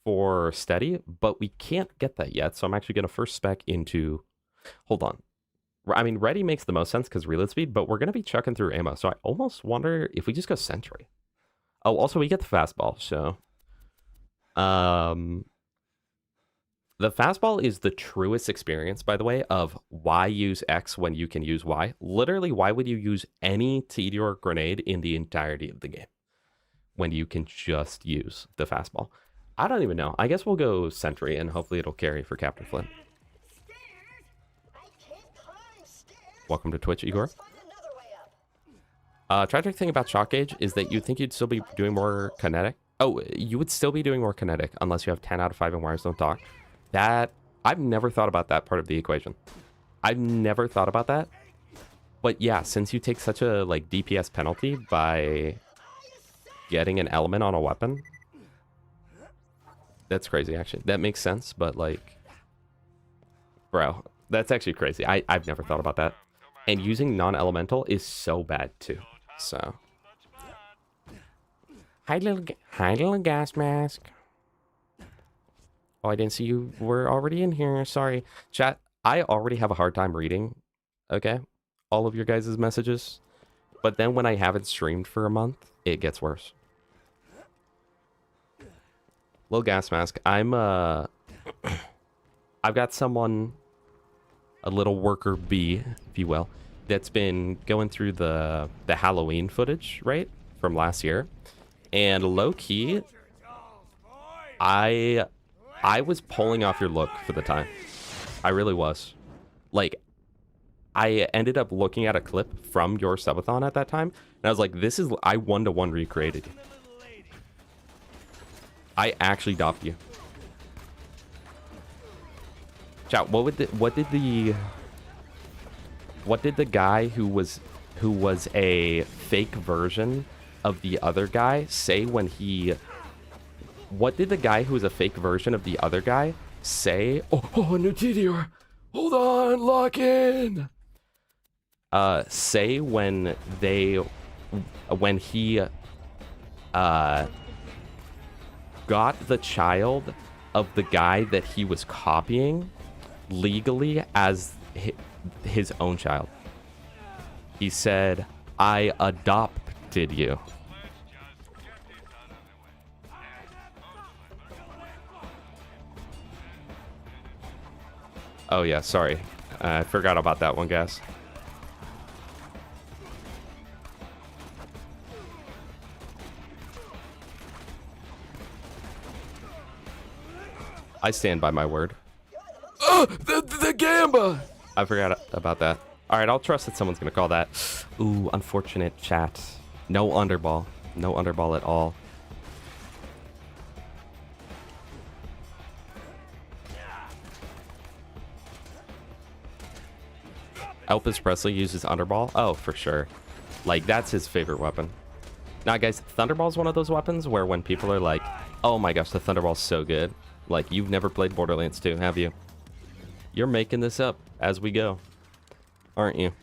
[SPEAKER 1] for steady, but we can't get that yet. So I'm actually going to first spec into, hold on. I mean, ready makes the most sense because reload speed, but we're going to be chucking through ammo. So I almost wonder if we just go sentry. Oh, also we get the fastball. So the fastball is the truest experience, by the way, of why use X when you can use Y. Literally, why would you use any Tediore grenade in the entirety of the game when you can just use the fastball? I don't even know. I guess we'll go sentry, and hopefully it'll carry for Captain Flint. Welcome to Twitch, Igor. Tragic thing about shock gauge is that you'd think you'd still be doing more kinetic. Oh, you would still be doing more kinetic unless you have 10 out of 5 and wires don't talk. That, I've never thought about that part of the equation. I've never thought about that. But yeah, since you take such a like DPS penalty by getting an element on a weapon, that's crazy actually. That makes sense, but like, bro, that's actually crazy. I've never thought about that. And using non-elemental is so bad too. So, hi little gas mask. Oh, I didn't see you were already in here. Sorry. Chat, I already have a hard time reading, okay, all of your guys' messages. But then when I haven't streamed for a month, it gets worse. Little gas mask. I've got someone, a little worker bee, if you will, that's been going through the Halloween footage, right, from last year. And low-key, I was pulling off your look for the time. I really was. Like, I ended up looking at a clip from your subathon at that time, and I was like, this is, I one-to-one recreated you. I actually dopped you. Chat, what did the guy who was a fake version of the other guy say when he... What did the guy who was a fake version of the other guy say? Oh, a new Tediore. Hold on, lock in. Say when he got the child of the guy that he was copying legally as his own child. He said, I adopted you. Oh yeah, sorry. I forgot about that one, guys. I stand by my word. Oh, the Gamba! I forgot about that. Alright, I'll trust that someone's gonna call that. Ooh, unfortunate chat. No underball. No underball at all. Elvis Presley uses Underball? Oh, for sure. Like, that's his favorite weapon. Now, guys, Thunderball's one of those weapons where when people are like, oh my gosh, the Thunderball's so good. Like, you've never played Borderlands 2, have you? You're making this up as we go, aren't you?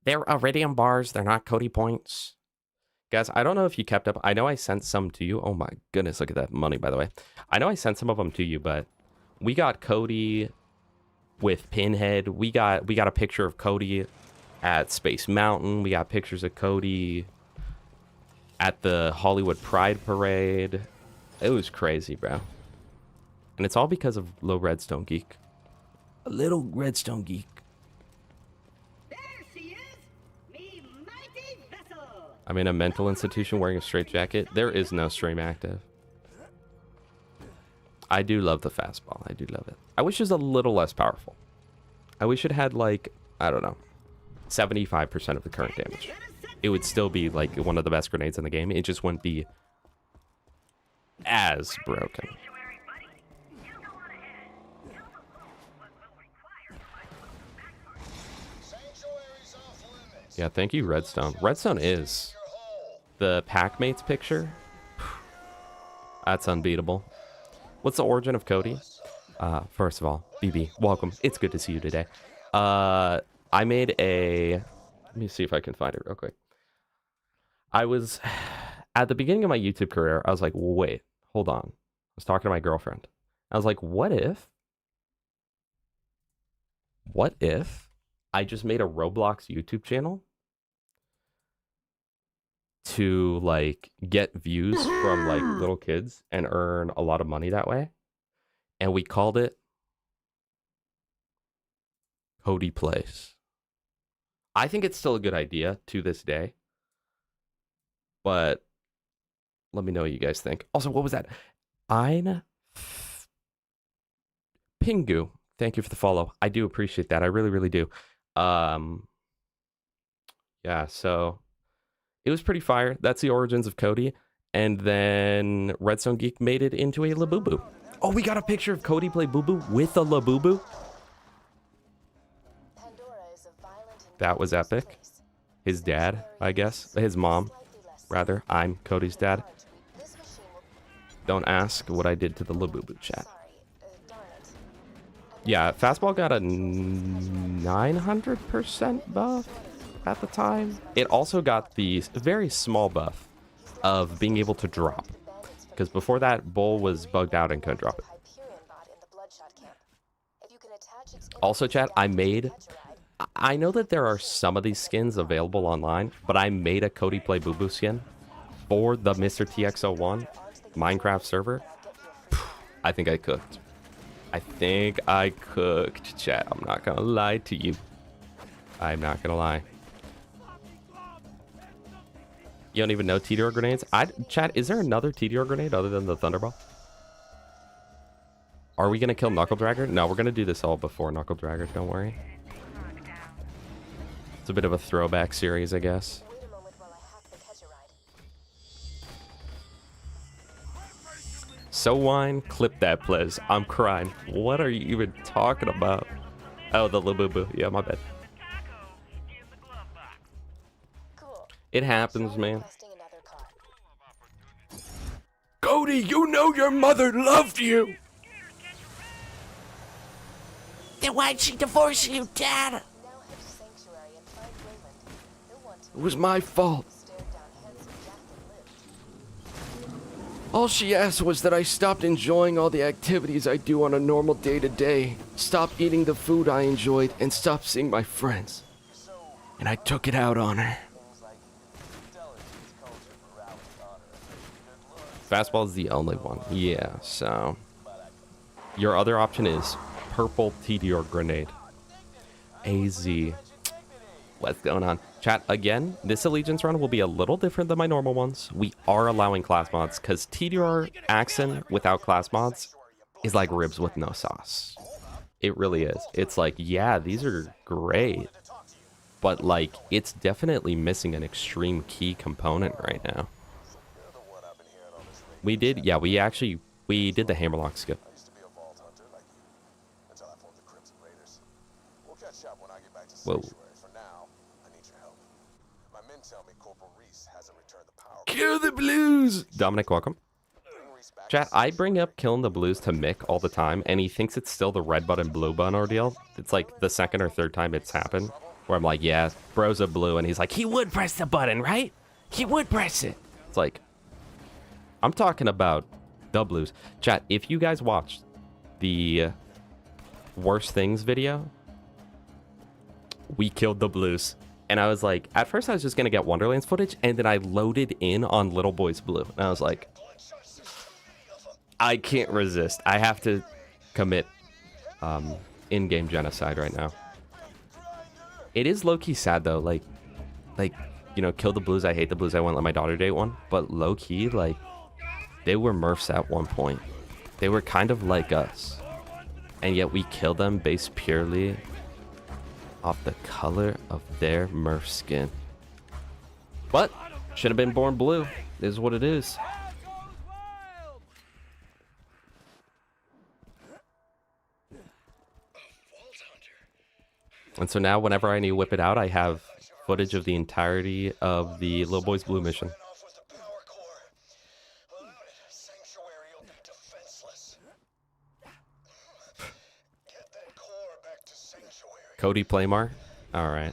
[SPEAKER 1] They're Iridium bars. They're not Cody points. Guys, I don't know if you kept up. I know I sent some to you. Oh my goodness, look at that money, by the way. I know I sent some of them to you, but we got Cody with Pinhead. We got a picture of Cody at Space Mountain. We got pictures of Cody at the Hollywood Pride Parade. It was crazy, bro. And it's all because of Low Redstone Geek. A little Redstone Geek.
[SPEAKER 2] There she is, me mighty vessel.
[SPEAKER 1] I'm in a mental institution wearing a straitjacket. There is no stream active. I do love the fastball. I do love it. I wish it was a little less powerful. I wish it had, like, I don't know, 75% of the current damage. It would still be, like, one of the best grenades in the game. It just wouldn't be as broken. Yeah, thank you, Redstone. Redstone is the Packmates picture. That's unbeatable. What's the origin of Cody? First of all, BB, welcome. It's good to see you today. I made a... Let me see if I can find it real quick. I was... At the beginning of my YouTube career, I was like, wait, hold on. I was talking to my girlfriend. I was like, what if I just made a Roblox YouTube channel to, like, get views from, like, little kids and earn a lot of money that way? And we called it Cody Plays. I think it's still a good idea to this day. But let me know what you guys think. Also, what was that? Ein Pingu. Thank you for the follow. I do appreciate that. I really, really do. Yeah, so it was pretty fire. That's the origins of Cody. And then Redstone Geek made it into a Labubu. Oh, we got a picture of Cody play Boo Boo with a Labubu. That was epic. His dad, I guess. His mom, rather. I'm Cody's dad. Don't ask what I did to the Labubu chat. Yeah, Fastball got a 900% buff at the time. It also got the very small buff of being able to drop. Because before that, Bull was bugged out and couldn't drop it. Also, chat, I know that there are some of these skins available online, but I made a Cody Play Boo Boo skin for the Mr. TX01 Minecraft server. I think I cooked. Chat. I'm not gonna lie to you. I'm not gonna lie. You don't even know Tediore grenades? Chat, is there another Tediore grenade other than the Thunderball? Are we gonna kill Knuckle Dragger? No, we're gonna do this all before Knuckle Dragger, don't worry. It's a bit of a throwback series, I guess. So wine, clip that, please. I'm crying. What are you even talking about? Oh, the Labubu. Yeah, my bad. It happens, man. Cody, you know your mother loved you.
[SPEAKER 3] Then why'd she divorce you, Dad?
[SPEAKER 1] It was my fault. All she asked was that I stopped enjoying all the activities I do on a normal day-to-day, stop eating the food I enjoyed, and stop seeing my friends. And I took it out on her. Fastball is the only one. Yeah, so... Your other option is purple Tediore grenade. AZ. What's going on? Chat, again, this Allegiance run will be a little different than my normal ones. We are allowing class mods, because Tediore Axton without class mods is like ribs with no sauce. It really is. It's like, yeah, these are great, but like, it's definitely missing an extreme key component right now. We did, yeah, we did the Hammerlock skip. Whoa. Cure the blues! Dominic, welcome. Chat, I bring up killing the blues to Mick all the time, and he thinks it's still the red button, blue button ordeal. It's like the second or third time it's happened, where I'm like, yeah, bro's a blue, and he's like,
[SPEAKER 3] He would press the button, right? He would press it.
[SPEAKER 1] it's like, I'm talking about the blues. Chat, if you guys watched the worst things video, we killed the blues. And I was like, at first I was just going to get Wonderlands footage, and then I loaded in on Little Boy's Blue. And I was like, I can't resist. I have to commit in-game genocide right now. It is low-key sad, though. Like, you know, kill the blues. I hate the blues. I won't let my daughter date one. But low-key, like, they were Murphs at one point. They were kind of like us. And yet we killed them based purely off the color of their Murph skin. But should have been born blue. Is what it is. And so now whenever I need to whip it out, I have footage of the entirety of the Little Boy's Blue mission. Cody Playmar. All right.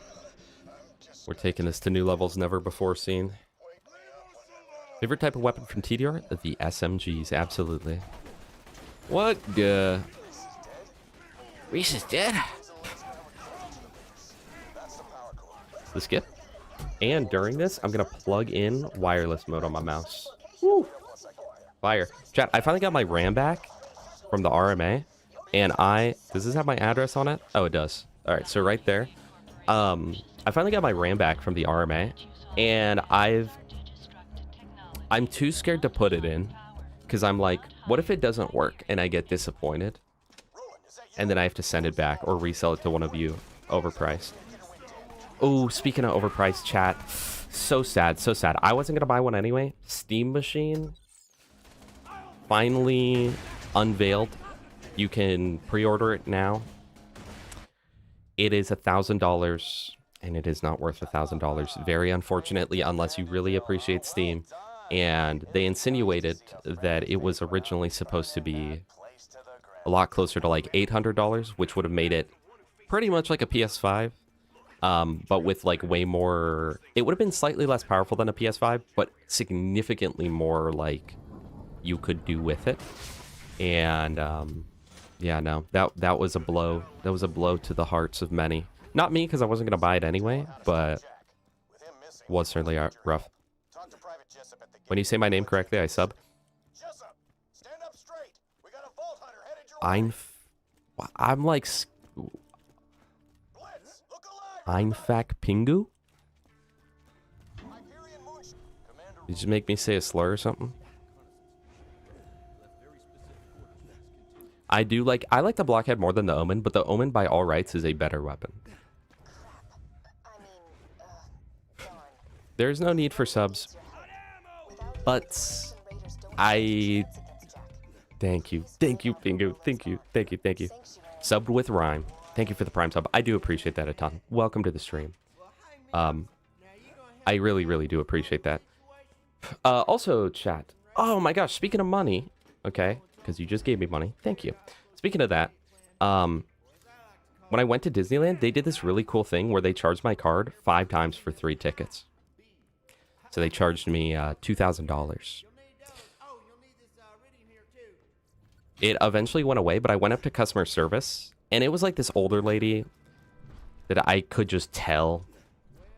[SPEAKER 1] We're taking this to new levels never before seen. Favorite type of weapon from Tediore? The SMGs, absolutely. What?
[SPEAKER 3] Reese is dead.
[SPEAKER 1] The skip. And during this, I'm going to plug in wireless mode on my mouse. Woo. Fire. Chat, I finally got my RAM back from the RMA. And does this have my address on it? Oh, it does. All right, so right there. I finally got my RAM back from the RMA. And I'm too scared to put it in. Because I'm like, what if it doesn't work and I get disappointed? And then I have to send it back or resell it to one of you overpriced. Oh, speaking of overpriced, chat. So sad, so sad. I wasn't going to buy one anyway. Steam Machine finally unveiled. You can pre-order it now. It is $1,000, and it is not worth $1,000. Very unfortunately, unless you really appreciate Steam. And they insinuated that it was originally supposed to be a lot closer to like $800, which would have made it pretty much like a PS5. But with like way more, it would have been slightly less powerful than a PS5, but significantly more like you could do with it. And yeah, no, that was a blow. That was a blow to the hearts of many. Not me, because I wasn't gonna buy it anyway, but was certainly rough. When you say my name correctly, I sub. I'm like Einfach Pingu? Did you make me say a slur or something? I like the Blockhead more than the Omen, but the Omen by all rights is a better weapon. There's no need for subs. But thank you, Pingu. Thank you. Subbed with rhyme. Thank you for the Prime sub. I do appreciate that a ton. Welcome to the stream. I really, really do appreciate that. Also, chat. Oh my gosh, speaking of money. Okay, because you just gave me money. Thank you. Speaking of that, when I went to Disneyland, they did this really cool thing where they charged my card 5 times for 3 tickets. So they charged me $2,000. It eventually went away, but I went up to customer service. And it was like this older lady that I could just tell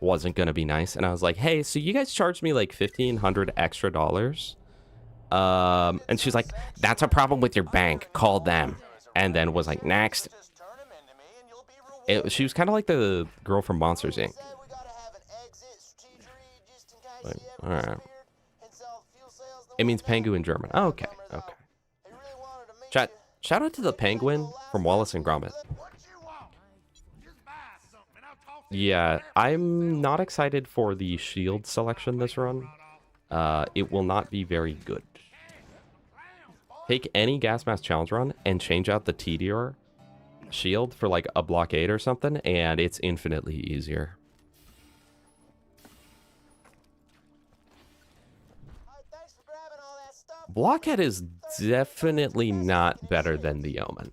[SPEAKER 1] wasn't going to be nice. And I was like, hey, so you guys charged me like $1,500 extra dollars. And she's like, that's a problem with your bank. Call them. And then was like, next. She was kind of like the girl from Monsters, Inc. Like, all right. It means penguin in German. Oh, okay. Okay. Chat. Shout out to the penguin from Wallace and Gromit. Yeah, I'm not excited for the shield selection this run. It will not be very good. Take any gas mask challenge run and change out the Tediore shield for like a blockade or something, and it's infinitely easier. Blockhead is definitely not better than the Omen.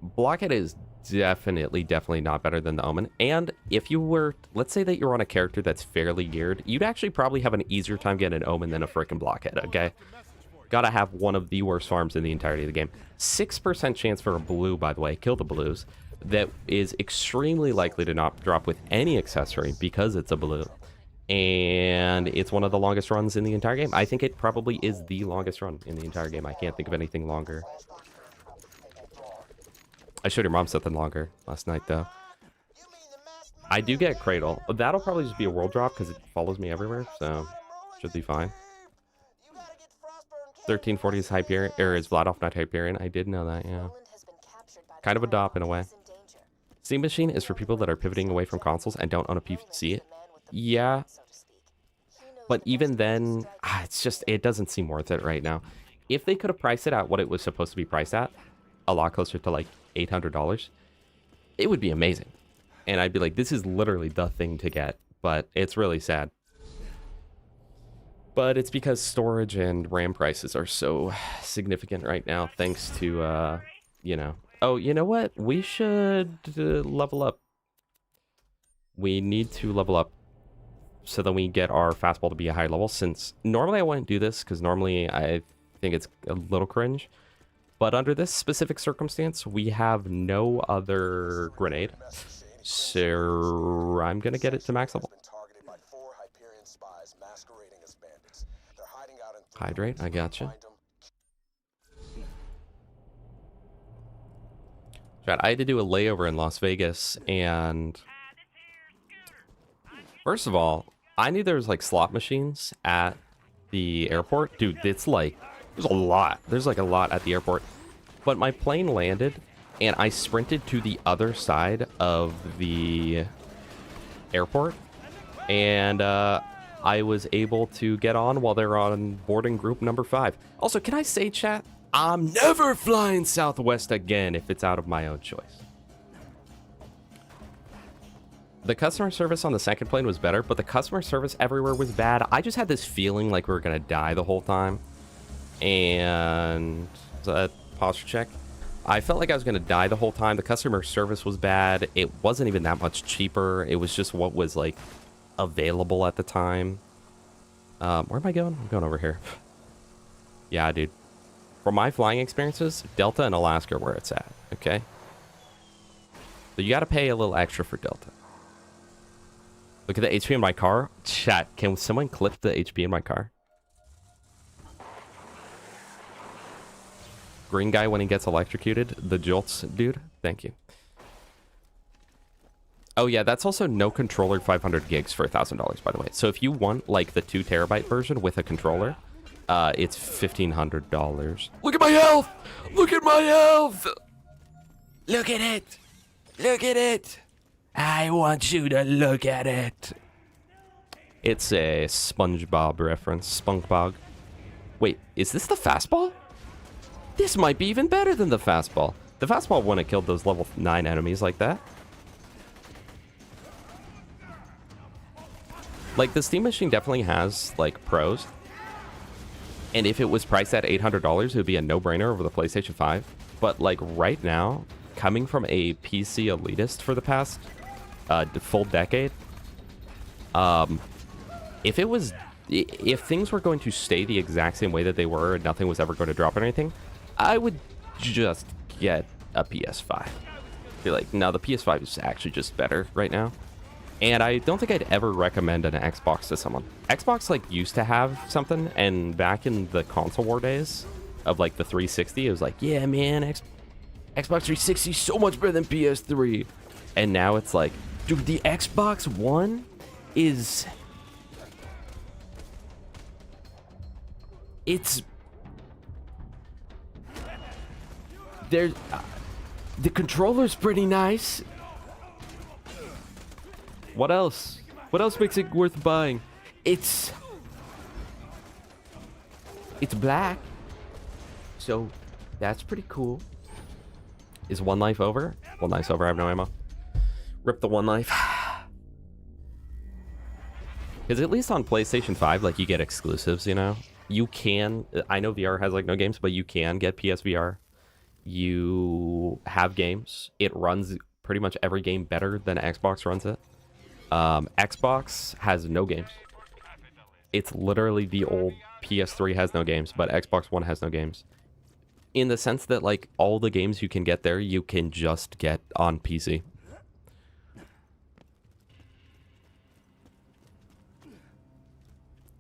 [SPEAKER 1] Blockhead is definitely not better than the Omen. And if you were, let's say that you're on a character that's fairly geared, you'd actually probably have an easier time getting an Omen than a freaking Blockhead, okay? Gotta have one of the worst farms in the entirety of the game. 6% chance for a blue, by the way, kill the blues. That is extremely likely to not drop with any accessory because it's a blue. And it's one of the longest runs in the entire game. I think it probably is the longest run in the entire game. I can't think of anything longer. I showed your mom something longer last night, though. I do get Cradle. That'll probably just be a world drop because it follows me everywhere, so should be fine. 1340 is Hyperion, or is Vladoff not Hyperion? I did know that, yeah. Kind of a dop in a way. Steam Machine is for people that are pivoting away from consoles and don't own a PC. Yeah. But even then, it's just, it doesn't seem worth it right now. If they could have priced it at what it was supposed to be priced at, a lot closer to like $800, it would be amazing. And I'd be like, this is literally the thing to get. But it's really sad. But it's because storage and RAM prices are so significant right now, thanks to, you know. Oh, you know what? We should level up. We need to level up so that we get our fastball to be a high level, since normally I wouldn't do this, because normally I think it's a little cringe. But under this specific circumstance, we have no other grenade. So I'm going to get it to max level. Hydrate, I gotcha. I had to do a layover in Las Vegas, and first of all, I knew there was like slot machines at the airport. Dude, it's like, there's a lot. There's like a lot at the airport. But my plane landed, and I sprinted to the other side of the airport, and I was able to get on while they're on boarding group number 5. Also, can I say, chat, I'm never flying Southwest again if it's out of my own choice. The customer service on the second plane was better, but the customer service everywhere was bad. I just had this feeling like we were going to die the whole time. And posture check. I felt like I was going to die the whole time. The customer service was bad. It wasn't even that much cheaper. It was just what was like available at the time. Where am I going? I'm going over here. Yeah, dude. For my flying experiences, Delta and Alaska are where it's at, okay? So you got to pay a little extra for Delta. Look at the HP in my car. Chat, can someone clip the HP in my car? Green guy when he gets electrocuted. The jolts, dude. Thank you. Oh, yeah, that's also no controller 500 gigs for $1,000, by the way. So if you want, like, the 2 terabyte version with a controller, it's $1,500. Look at my health! Look at my health!
[SPEAKER 3] Look at it. Look at it. I want you to look at it.
[SPEAKER 1] It's a SpongeBob reference. SpongeBob. Wait, is this the fastball? This might be even better than the fastball. The fastball wouldn't have killed those level 9 enemies like that. Like, the Steam Machine definitely has, like, pros. And if it was priced at $800, it would be a no-brainer over the PlayStation 5. But, like, right now, coming from a PC elitist for the past full decade, if things were going to stay the exact same way that they were and nothing was ever going to drop or anything, I would just get a PS5. Be like, no, the PS5 is actually just better right now. And I don't think I'd ever recommend an Xbox to someone. Xbox, like, used to have something, and back in the console war days of, like, the 360, it was like, yeah, man, Xbox 360 is so much better than PS3. And now it's like, dude, the Xbox One is... It's... There's... the controller's pretty nice. What else? What else makes it worth buying? It's black. So that's pretty cool. Is one life over? One life's over. I have no ammo. Rip the one life. Because at least on PlayStation 5, like, you get exclusives, you know? You can... I know VR has, like, no games, but you can get PSVR. You have games. It runs pretty much every game better than Xbox runs it. Xbox has no games. It's literally the old PS3 has no games, but Xbox One has no games. In the sense that, like, all the games you can get there, you can just get on PC.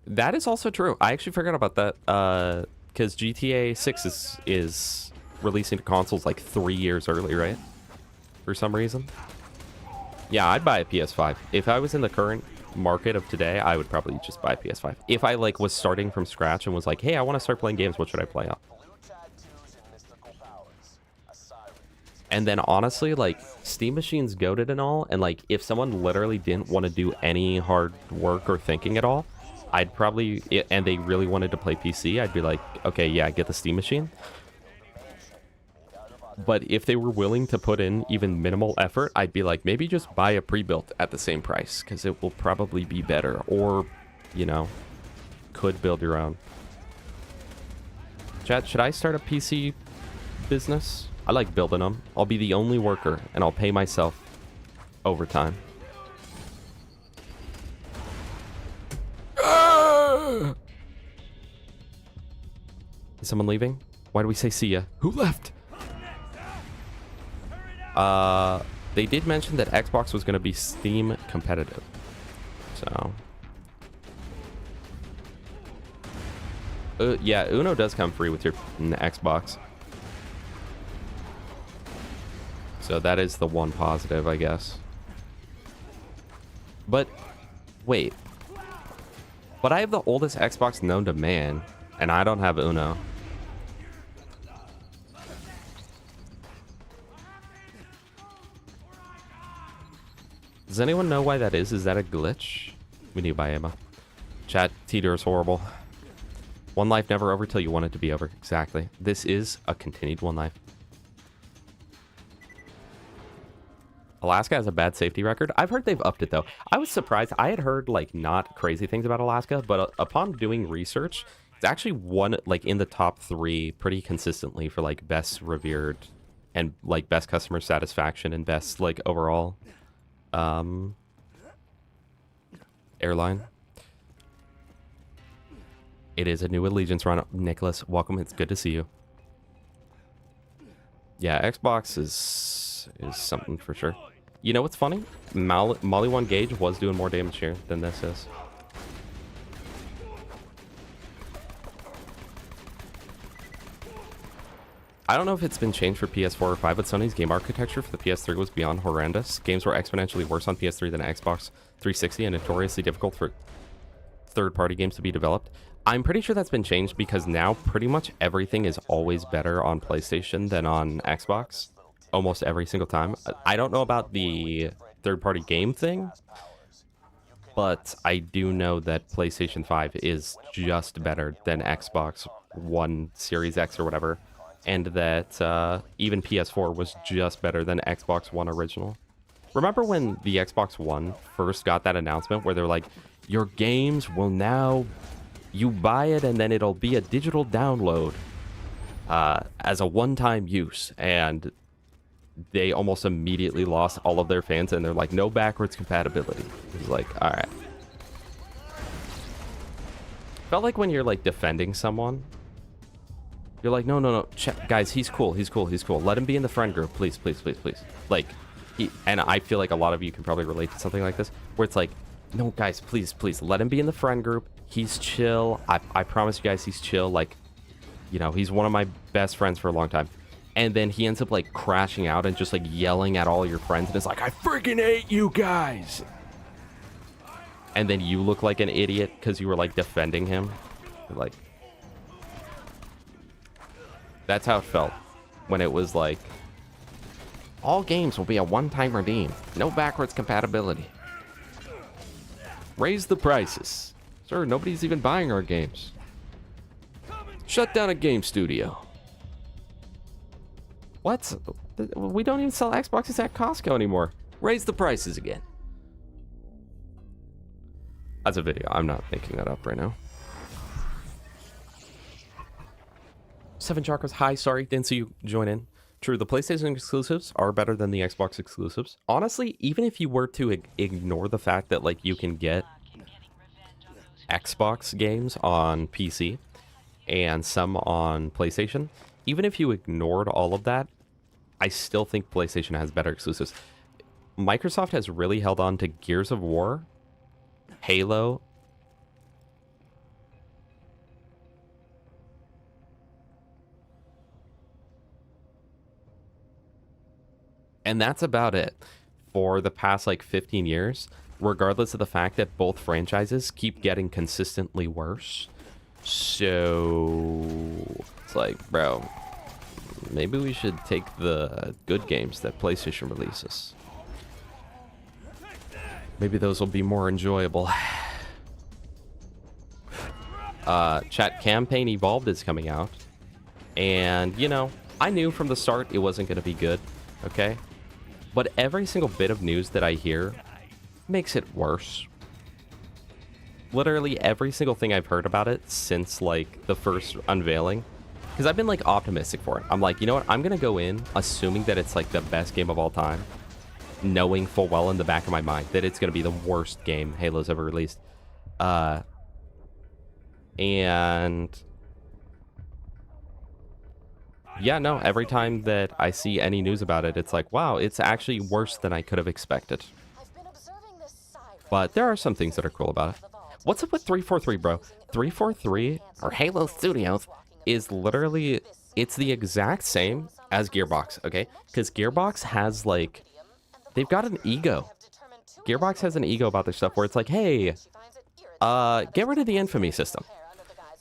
[SPEAKER 1] That is also true. I actually forgot about that, because GTA 6 is releasing to consoles like 3 years early, right? For some reason. Yeah, I'd buy a PS5. If I was in the current market of today, I would probably just buy a PS5. If I, like, was starting from scratch and was like, hey, I want to start playing games, what should I play on? And then, honestly, like, Steam Machine's goated and all, and, like, if someone literally didn't want to do any hard work or thinking at all, I'd probably, and they really wanted to play PC, I'd be like, okay, yeah, get the Steam Machine. But if they were willing to put in even minimal effort, I'd be like, maybe just buy a pre-built at the same price, because it will probably be better. Or, you know, could build your own. Chat, should I start a PC business? I like building them. I'll be the only worker, and I'll pay myself overtime. Is someone leaving? Why do we say see ya? Who left? They did mention that Xbox was going to be Steam competitive. So. Yeah, Uno does come free with your Xbox. So that is the one positive, I guess. But, wait. But I have the oldest Xbox known to man, and I don't have Uno. Does anyone know why that is? Is that a glitch? We need to buy ammo. Chat, Tediore is horrible. One life never over till you want it to be over. Exactly. This is a continued one life. Alaska has a bad safety record. I've heard they've upped it, though. I was surprised. I had heard, like, not crazy things about Alaska, but upon doing research, it's actually one, like, in the top 3 pretty consistently for, like, best revered and, like, best customer satisfaction and best, like, overall airline. It is a new Allegiance run. Nicholas, welcome. It's good to see you. Yeah, Xbox is something for sure. You know what's funny? Molly 1 Gauge was doing more damage here than this is. I don't know if it's been changed for PS4 or 5, but Sony's game architecture for the PS3 was beyond horrendous. Games were exponentially worse on PS3 than Xbox 360 and notoriously difficult for third-party games to be developed. I'm pretty sure that's been changed because now pretty much everything is always better on PlayStation than on Xbox. Almost every single time. I don't know about the third-party game thing, but I do know that PlayStation 5 is just better than Xbox One Series X or whatever, and that even PS4 was just better than Xbox One original. Remember when the Xbox One first got that announcement where they're like, your games will now, you buy it and then it'll be a digital download as a one-time use, and they almost immediately lost all of their fans, and they're like, no backwards compatibility. It's like, all right. Felt like when you're like defending someone, you're like, no, guys, he's cool. Let him be in the friend group, please. Like, and I feel like a lot of you can probably relate to something like this, where it's like, no, guys, please, let him be in the friend group. He's chill. I promise you guys, he's chill. Like, you know, he's one of my best friends for a long time. And then he ends up, like, crashing out and just, like, yelling at all your friends. And it's like, I freaking hate you guys. And then you look like an idiot because you were, like, defending him. You're like, that's how it felt when it was like, all games will be a one-time redeem. No backwards compatibility. Raise the prices. Sir, nobody's even buying our games. Shut down a game studio. What? We don't even sell Xboxes at Costco anymore. Raise the prices again. That's a video. I'm not making that up right now. Seven Chakras. Hi, sorry, didn't see you join in. True, the PlayStation exclusives are better than the Xbox exclusives. Honestly, even if you were to ignore the fact that like you can get Xbox games on PC and some on PlayStation, even if you ignored all of that, I still think PlayStation has better exclusives. Microsoft has really held on to Gears of War, Halo, and that's about it for the past like 15 years, regardless of the fact that both franchises keep getting consistently worse. So it's like, bro, maybe we should take the good games that PlayStation releases. Maybe those will be more enjoyable. Chat Campaign Evolved is coming out. And, you know, I knew from the start it wasn't going to be good, okay? But every single bit of news that I hear makes it worse. Literally every single thing I've heard about it since, like, the first unveiling. Because I've been, like, optimistic for it. I'm like, you know what? I'm going to go in assuming that it's, like, the best game of all time. Knowing full well in the back of my mind that it's going to be the worst game Halo's ever released. And yeah, no, every time that I see any news about it, it's like, wow, it's actually worse than I could have expected. But there are some things that are cool about it. What's up with 343, bro? 343, or Halo Studios, is literally, it's the exact same as Gearbox, okay? Because Gearbox has, like, they've got an ego. Gearbox has an ego about their stuff where it's like, hey, get rid of the infamy system.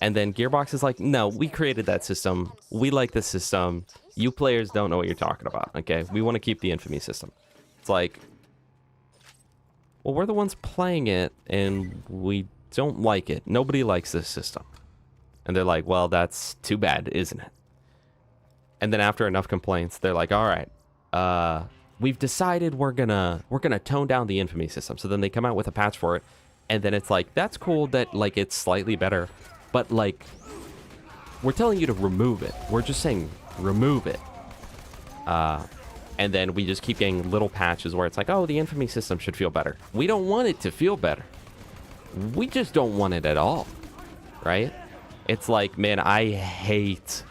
[SPEAKER 1] And then Gearbox is like, no, we created that system. We like the system. You players don't know what you're talking about, okay? We want to keep the infamy system. It's like, well, we're the ones playing it, and we don't like it. Nobody likes this system. And they're like, well, that's too bad, isn't it? And then after enough complaints, they're like, all right, we've decided we're gonna tone down the infamy system. So then they come out with a patch for it, and then it's like, that's cool that like it's slightly better, but like we're telling you to remove it. We're just saying remove it. And then we just keep getting little patches where it's like, oh, the infamy system should feel better. We don't want it to feel better. We just don't want it at all, right? It's like, man, I hate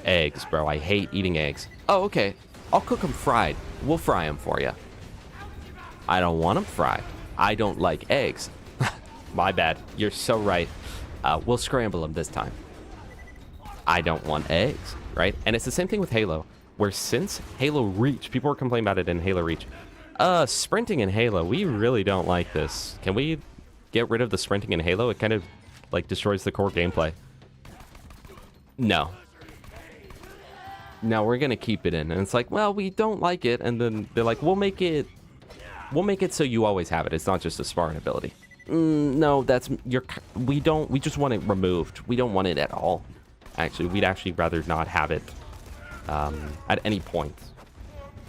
[SPEAKER 1] eggs, bro. I hate eating eggs. Oh, okay. I'll cook them fried. We'll fry them for you. I don't want them fried. I don't like eggs. My bad. You're so right. We'll scramble them this time. I don't want eggs, right? And it's the same thing with Halo, where since Halo Reach, people were complaining about it in Halo Reach. Sprinting in Halo, we really don't like this. Can we get rid of the sprinting in Halo? It kind of like destroys the core gameplay. No. No, we're gonna keep it in. And it's like, well, we don't like it. And then they're like, we'll make it so you always have it. It's not just a sparring ability. No, we just want it removed. We don't want it at all. Actually, we'd actually rather not have it at any point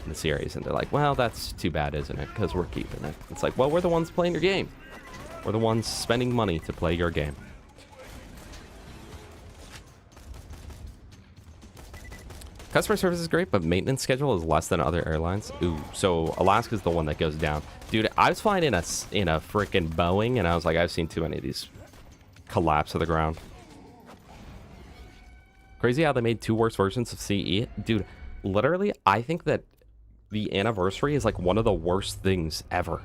[SPEAKER 1] in the series. And they're like, well, that's too bad, isn't it? Because we're keeping it. It's like, well, we're the ones playing your game. We're the ones spending money to play your game. Customer service is great, but maintenance schedule is less than other airlines. Ooh, so Alaska's the one that goes down. Dude, I was flying in a freaking Boeing, and I was like, I've seen too many of these collapse to the ground. Crazy how they made two worse versions of CE. Dude, literally, I think that the Anniversary is like one of the worst things ever.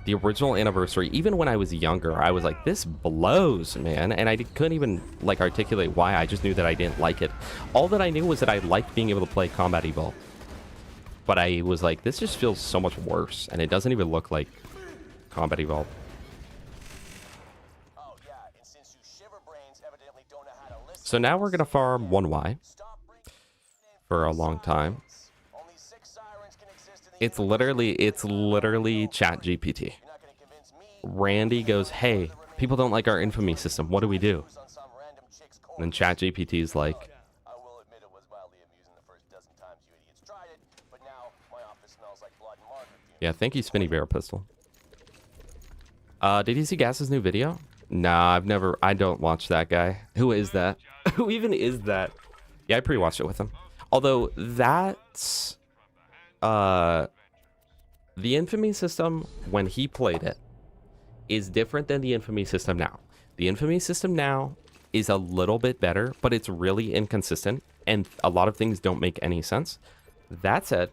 [SPEAKER 1] The original Anniversary, even when I was younger, I was like, this blows, man. And I couldn't even like articulate why. I just knew that I didn't like it. All that I knew was that I liked being able to play Combat Evolved. But I was like, this just feels so much worse. And it doesn't even look like Combat Evolved. So now we're going to farm 1Y for a long time. It's literally ChatGPT. Randy goes, hey, people don't like our infamy system. What do we do? And then ChatGPT is like, yeah, thank you, Spinny Bear Pistol. Did you see Gas's new video? Nah, I don't watch that guy. Who is that? Who even is that? Yeah, I pre-watched it with him. Although that's the infamy system when he played it is different than the infamy system now. The infamy system now is a little bit better, but it's really inconsistent and a lot of things don't make any sense. That said,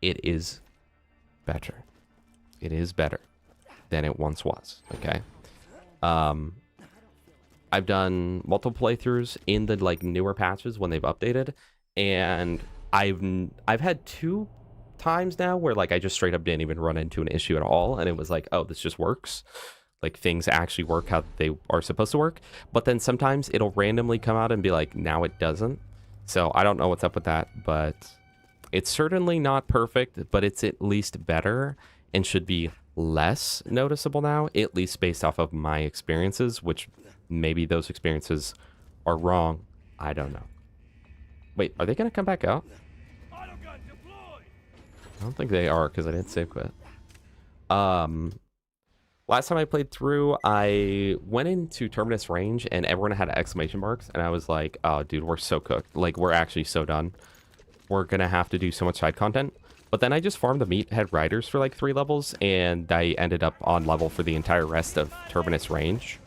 [SPEAKER 1] it is better. It is better than it once was, okay? I've done multiple playthroughs in the like newer patches when they've updated, and I've had 2 times now where like I just straight up didn't even run into an issue at all, and it was like, oh, this just works. Like things actually work how they are supposed to work. But then sometimes it'll randomly come out and be like, now it doesn't. So I don't know what's up with that, but it's certainly not perfect, but it's at least better and should be less noticeable now, at least based off of my experiences, which maybe those experiences are wrong. I don't know. Wait, are they going to come back out? I don't think they are because I didn't save quit. Last time I played through, I went into Terminus range and everyone had exclamation marks, and I was like, oh, dude, we're so cooked. Like, we're actually so done. We're going to have to do so much side content. But then I just farmed the Meathead Riders for like 3 levels, and I ended up on level for the entire rest of Terminus range.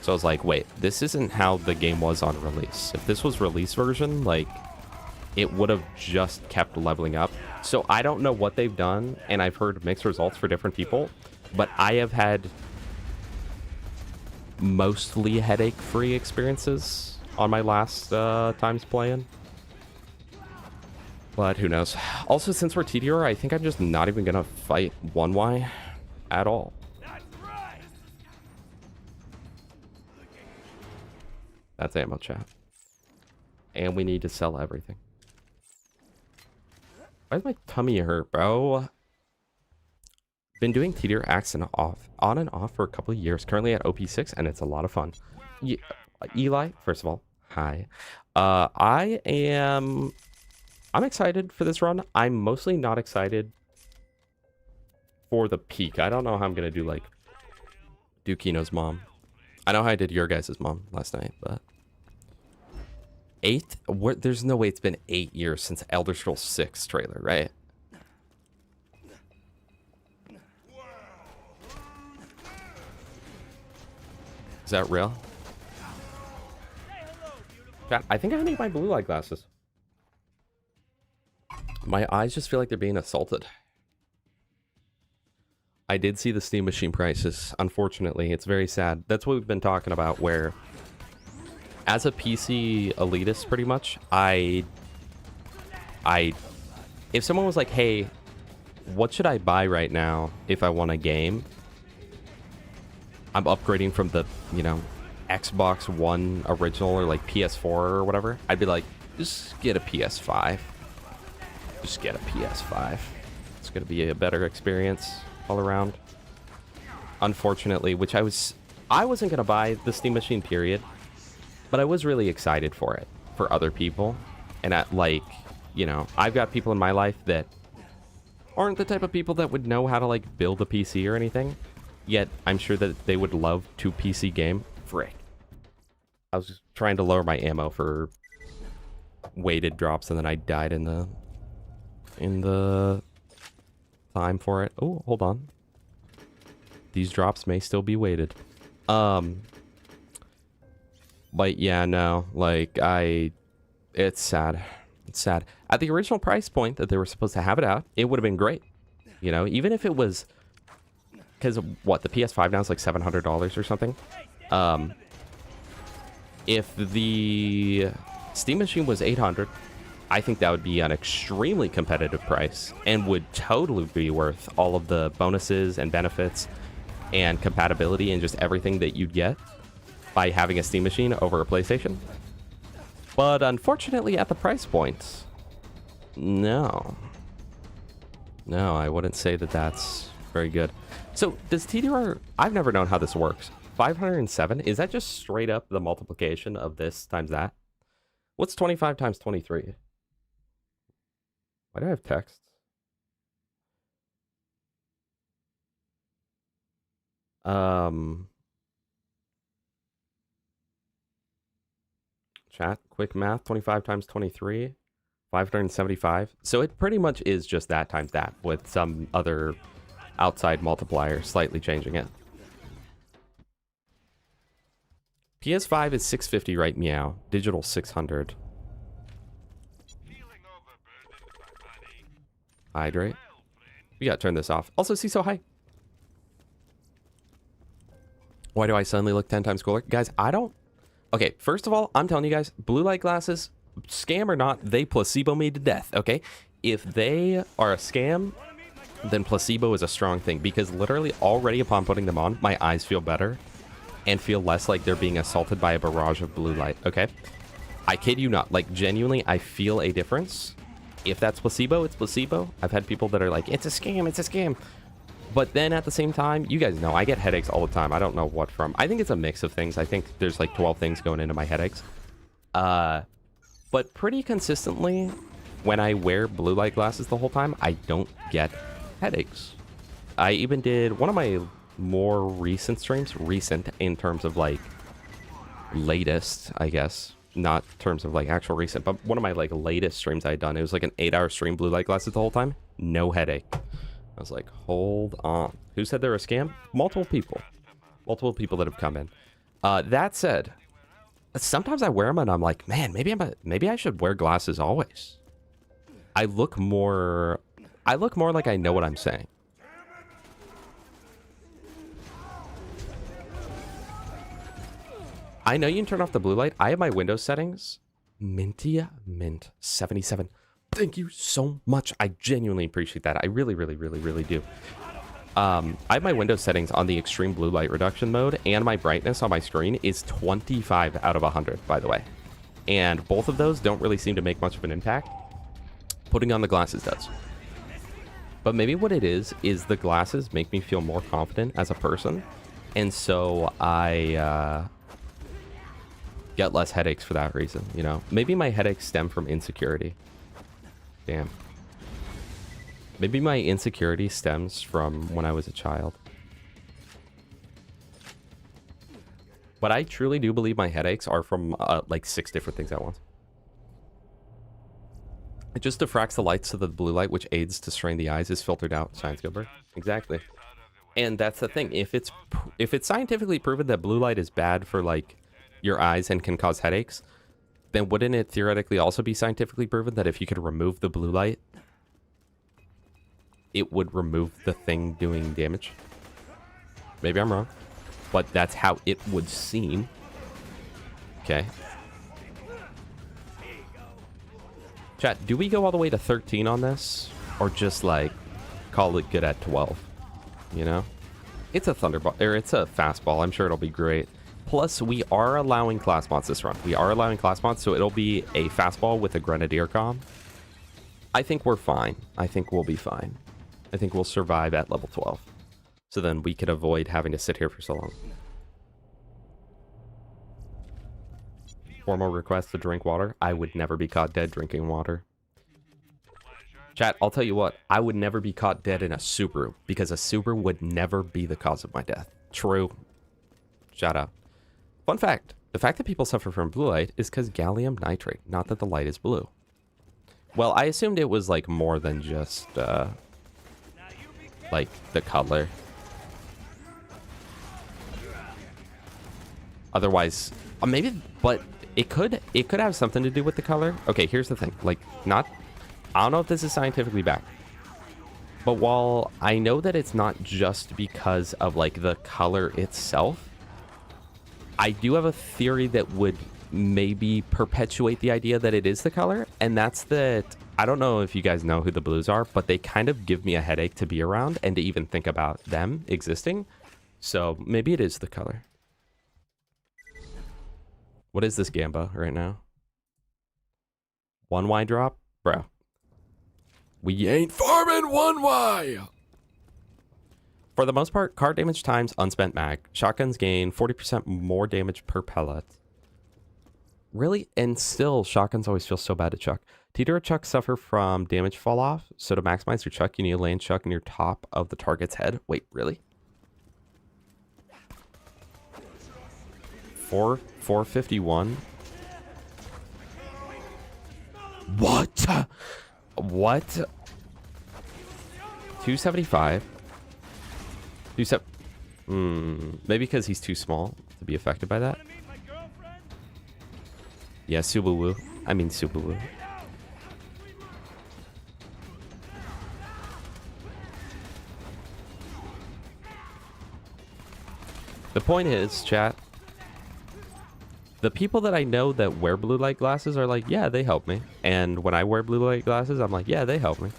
[SPEAKER 1] So I was like, wait, this isn't how the game was on release. If this was release version, like, it would have just kept leveling up. So I don't know what they've done, and I've heard mixed results for different people. But I have had mostly headache-free experiences on my last times playing. But who knows. Also, since we're Tediore, I think I'm just not even going to fight 1Y at all. That's ammo, chat. And we need to sell everything. Why does my tummy hurt, bro? Been doing Tediore Axton on and off for a couple of years. Currently at OP6, and it's a lot of fun. Eli, first of all, hi. I'm excited for this run. I'm mostly not excited for the peak. I don't know how I'm gonna do like Dukino's mom. I know how I did your guys' mom last night, but 8? There's no way it's been 8 years since Elder Scrolls 6 trailer, right? Is that real? God, I think I need my blue light glasses. My eyes just feel like they're being assaulted. I did see the Steam Machine prices. Unfortunately, it's very sad. That's what we've been talking about, where as a PC elitist, pretty much, if someone was like, hey, what should I buy right now if I want a game? I'm upgrading from the, you know, Xbox One original or like PS4 or whatever. I'd be like, just get a PS5. Just get a PS5. It's going to be a better experience all around. Unfortunately, which I wasn't going to buy the Steam Machine, period. But I was really excited for it, for other people. And like, you know, I've got people in my life that aren't the type of people that would know how to like build a PC or anything. Yet, I'm sure that they would love to PC game. Frick. I was just trying to lower my ammo for weighted drops, and then I died in the time for it. Oh, hold on. These drops may still be weighted. But yeah, no. Like, it's sad. It's sad. At the original price point that they were supposed to have it out, it would have been great. You know, even if it was... Because what, the PS5 now is like $700 or something. If the Steam Machine was $800, I think that would be an extremely competitive price and would totally be worth all of the bonuses and benefits and compatibility and just everything that you'd get by having a Steam Machine over a PlayStation. But unfortunately, at the price point, no. No, I wouldn't say that that's very good. So, does Tediore... I've never known how this works. 507? Is that just straight up the multiplication of this times that? What's 25 times 23? Why do I have text? Chat, quick math, 25 times 23, 575. So it pretty much is just that times that with some other outside multiplier slightly changing it. PS5 is 650, right? Meow. Digital 600. Hydrate. We gotta turn this off. Also, CISO, hi. Why do I suddenly look 10 times cooler? Guys, I don't... Okay, first of all, I'm telling you guys, blue light glasses, scam or not, they placebo me to death, okay? If they are a scam, then placebo is a strong thing, because literally already upon putting them on, my eyes feel better and feel less like they're being assaulted by a barrage of blue light, okay? I kid you not, like genuinely, I feel a difference. If that's placebo, it's placebo. I've had people that are like, it's a scam, it's a scam. But then at the same time, you guys know, I get headaches all the time. I don't know what from. I think it's a mix of things. I think there's like 12 things going into my headaches. But pretty consistently, when I wear blue light glasses the whole time, I don't get headaches. I even did one of my more recent streams, recent in terms of like latest, I guess. Not in terms of like actual recent, but one of my like latest streams I had done, it was like an 8-hour stream, blue light glasses the whole time. No headache. I was like, hold on. Who said they're a scam? Multiple people. Multiple people that have come in. That said, sometimes I wear them and I'm like, man, maybe I should wear glasses always. I look more like I know what I'm saying. I know you can turn off the blue light. I have my Windows settings. Mintia Mint 77. Thank you so much. I genuinely appreciate that. I really, really, really, really do. I have my Windows settings on the extreme blue light reduction mode, and my brightness on my screen is 25 out of 100, by the way. And both of those don't really seem to make much of an impact. Putting on the glasses does. But maybe what it is the glasses make me feel more confident as a person. And so I get less headaches for that reason, you know? Maybe my headaches stem from insecurity. Damn. Maybe my insecurity stems from when I was a child. But I truly do believe my headaches are from like 6 different things at once. It just diffracts the light so that the blue light, which aids to strain the eyes, is filtered out. Science Gilbert. Exactly. And that's the thing. If it's scientifically proven that blue light is bad for like your eyes and can cause headaches, then wouldn't it theoretically also be scientifically proven that if you could remove the blue light, it would remove the thing doing damage? Maybe I'm wrong, but that's how it would seem. Okay. Chat, do we go all the way to 13 on this? Or just like call it good at 12? You know? It's a thunderball, or it's a fastball. I'm sure it'll be great. Plus, we are allowing class mods this run. We are allowing class mods, so it'll be a fastball with a grenadier comm. I think we're fine. I think we'll be fine. I think we'll survive at level 12. So then we could avoid having to sit here for so long. Formal request to drink water. I would never be caught dead drinking water. Chat, I'll tell you what. I would never be caught dead in a Subaru, because a Subaru would never be the cause of my death. True. Shout out. Fun fact, the fact that people suffer from blue light is because gallium nitrate, not that the light is blue. Well, I assumed it was like more than just like the color. Otherwise, maybe, but it could have something to do with the color. Okay, here's the thing. Like, I don't know if this is scientifically backed, but while I know that it's not just because of like the color itself, I do have a theory that would maybe perpetuate the idea that it is the color, and that's that, I don't know if you guys know who the blues are, but they kind of give me a headache to be around and to even think about them existing. So maybe it is the color. What is this Gamba right now? 1Y drop? Bro. We ain't farming 1Y! For the most part, card damage times unspent mag. Shotguns gain 40% more damage per pellet. Really? And still, shotguns always feel so bad to chuck. Tediore chucks suffer from damage fall off, so to maximize your chuck, you need to land chuck near top of the target's head. Wait, really? 451. What? What? 275. Maybe because he's too small to be affected by that. Yeah, Subaru. I mean Subaru. The point is, chat, the people that I know that wear blue light glasses are like, yeah, they help me. And when I wear blue light glasses, I'm like, yeah, they help me.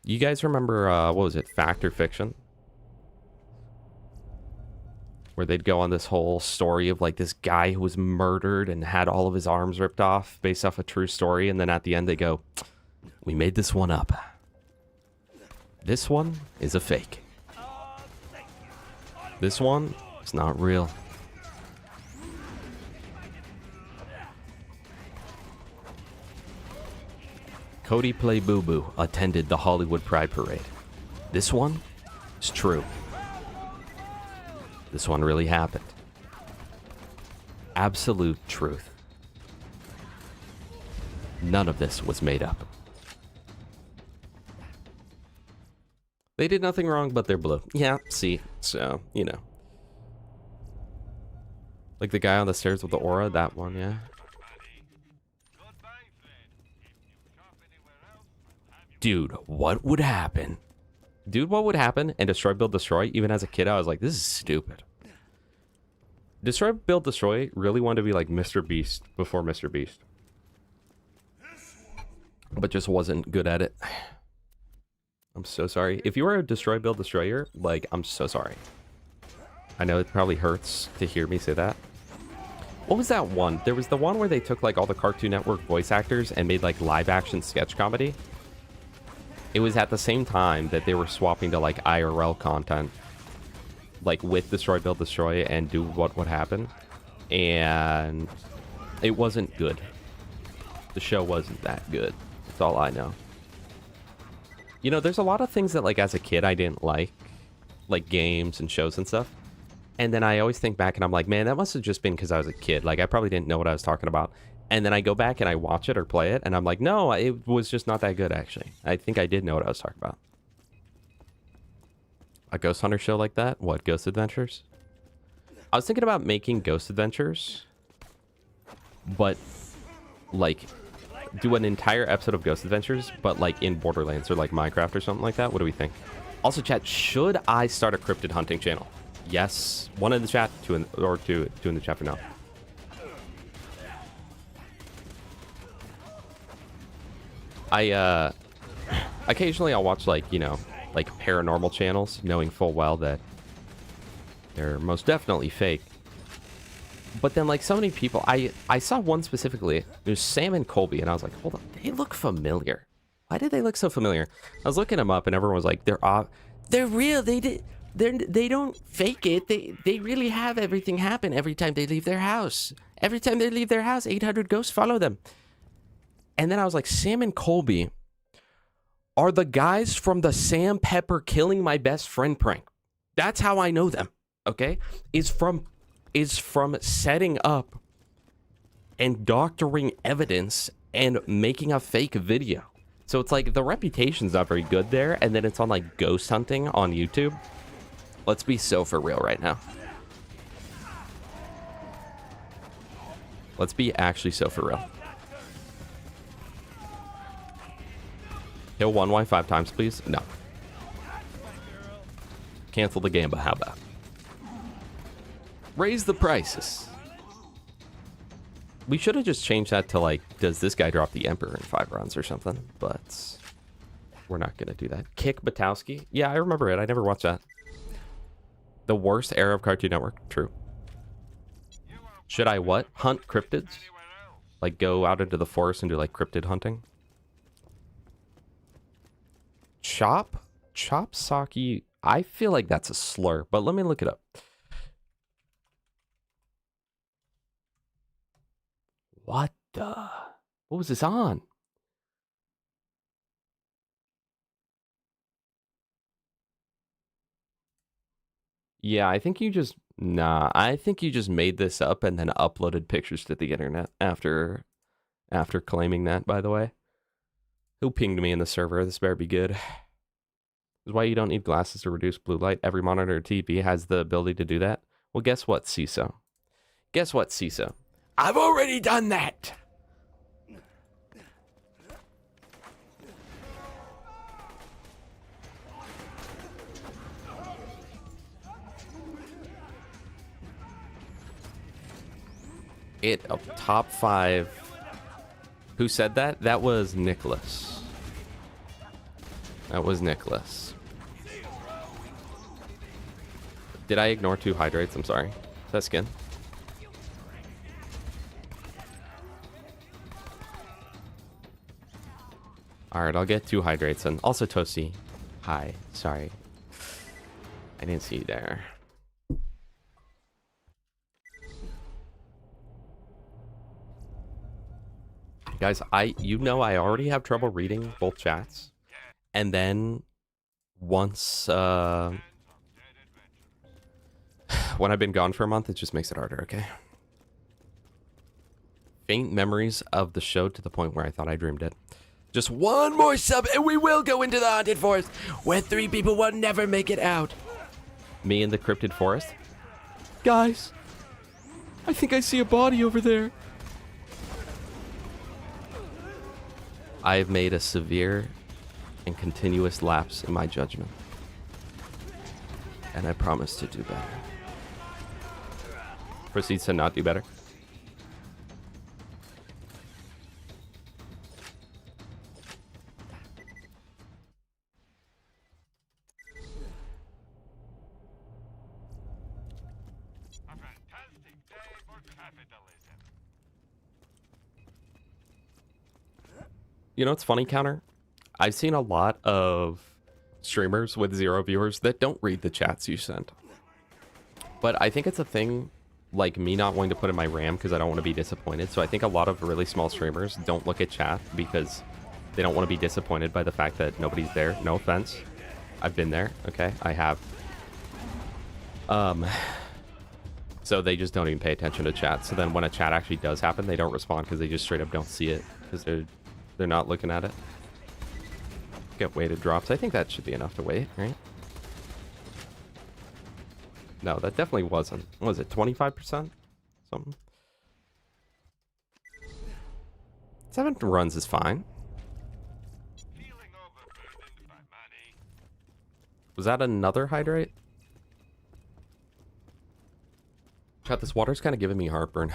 [SPEAKER 1] You guys remember, what was it, Fact or Fiction? Where they'd go on this whole story of like this guy who was murdered and had all of his arms ripped off based off a true story. And then at the end they go, we made this one up. This one is a fake. This one is not real. Cody Play Boo Boo attended the Hollywood Pride Parade. This one is true. This one really happened. Absolute truth. None of this was made up. They did nothing wrong, but they're blue. Yeah, see, so, you know. Like the guy on the stairs with the aura, that one, yeah. Dude, what would happen? Dude, what would happen? And Destroy, Build, Destroy, even as a kid, I was like, this is stupid. Destroy, Build, Destroy really wanted to be like Mr. Beast before Mr. Beast. But just wasn't good at it. I'm so sorry. If you were a Destroy, Build, Destroyer, like, I'm so sorry. I know it probably hurts to hear me say that. What was that one? There was the one where they took, like, all the Cartoon Network voice actors and made, like, live-action sketch comedy. It was at the same time that they were swapping to, like, IRL content. Like, with Destroy, Build, Destroy, and do what would happen. And it wasn't good. The show wasn't that good. That's all I know. You know, there's a lot of things that, like, as a kid I didn't like games and shows and stuff. And then I always think back and I'm like, man, that must have just been because I was a kid. Like, I probably didn't know what I was talking about. And then I go back and I watch it or play it, and I'm like, no, it was just not that good, actually. I think I did know what I was talking about. A Ghost Hunter show like that? What, Ghost Adventures? I was thinking about making Ghost Adventures, but, like, do an entire episode of Ghost Adventures, but like in Borderlands or like Minecraft or something like that. What do we think? Also, chat, should I start a cryptid hunting channel? Yes. One in the chat, two in the chat for now. Occasionally I'll watch, like, you know, like paranormal channels, knowing full well that they're most definitely fake. But then, like, so many people, I saw one specifically. It was Sam and Colby, and I was like, hold on, they look familiar. Why did they look so familiar? I was looking them up, and everyone was like, they're real. They don't fake it. They really have everything happen every time they leave their house. Every time they leave their house, 800 ghosts follow them. And then I was like, Sam and Colby are the guys from the Sam Pepper killing my best friend prank. That's how I know them. Okay, is from setting up and doctoring evidence and making a fake video. So it's like the reputation's not very good there, and then it's on like ghost hunting on YouTube. Let's be so for real right now. Let's be actually so for real. Kill one Y 5 times, please. No. Cancel the game, but how about? Raise the prices. We should have just changed that to, like, does this guy drop the Emperor in 5 rounds or something? But we're not going to do that. Kick Batowski? Yeah, I remember it. I never watched that. The worst era of Cartoon Network? True. Should I what? Hunt cryptids? Like, go out into the forest and do, like, cryptid hunting? Chop? Chop Saki? I feel like that's a slur, but let me look it up. What the? What was this on? Yeah, I think you just nah. I think you just made this up and then uploaded pictures to the internet after claiming that. By the way, who pinged me in the server? This better be good. This is why you don't need glasses to reduce blue light. Every monitor or TV has the ability to do that. Well, guess what, CISO? Guess what, CISO?
[SPEAKER 3] I've already done that.
[SPEAKER 1] Top 5. Who said that? That was Nicholas. That was Nicholas. Did I ignore 2 hydrates? I'm sorry. Is that skin? Alright, I'll get 2 hydrates and also Toasty. Hi, sorry. I didn't see you there. Guys, I already have trouble reading both chats. And then once when I've been gone for a month, it just makes it harder, okay? Faint memories of the show to the point where I thought I dreamed it.
[SPEAKER 3] Just one more sub and we will go into the haunted forest where 3 people will never make it out.
[SPEAKER 1] Me in the cryptid forest? Guys, I think I see a body over there. I have made a severe and continuous lapse in my judgment. And I promise to do better. Proceeds to not do better.
[SPEAKER 4] A fantastic day for capitalism.
[SPEAKER 1] You know what's funny, Counter? I've seen a lot of streamers with 0 viewers that don't read the chats you send. But I think it's a thing, like me not wanting to put in my RAM because I don't want to be disappointed. So I think a lot of really small streamers don't look at chat because they don't want to be disappointed by the fact that nobody's there. No offense. I've been there, okay? I have. So they just don't even pay attention to chat. So then when a chat actually does happen, they don't respond because they just straight up don't see it because they're not looking at it. Get weighted drops. I think that should be enough to wait, right? No, that definitely wasn't. What was it, 25%? Something. 7 runs is fine.
[SPEAKER 4] Feeling overburdened by money.
[SPEAKER 1] Was that another hydrate? God, this water's kind of giving me heartburn.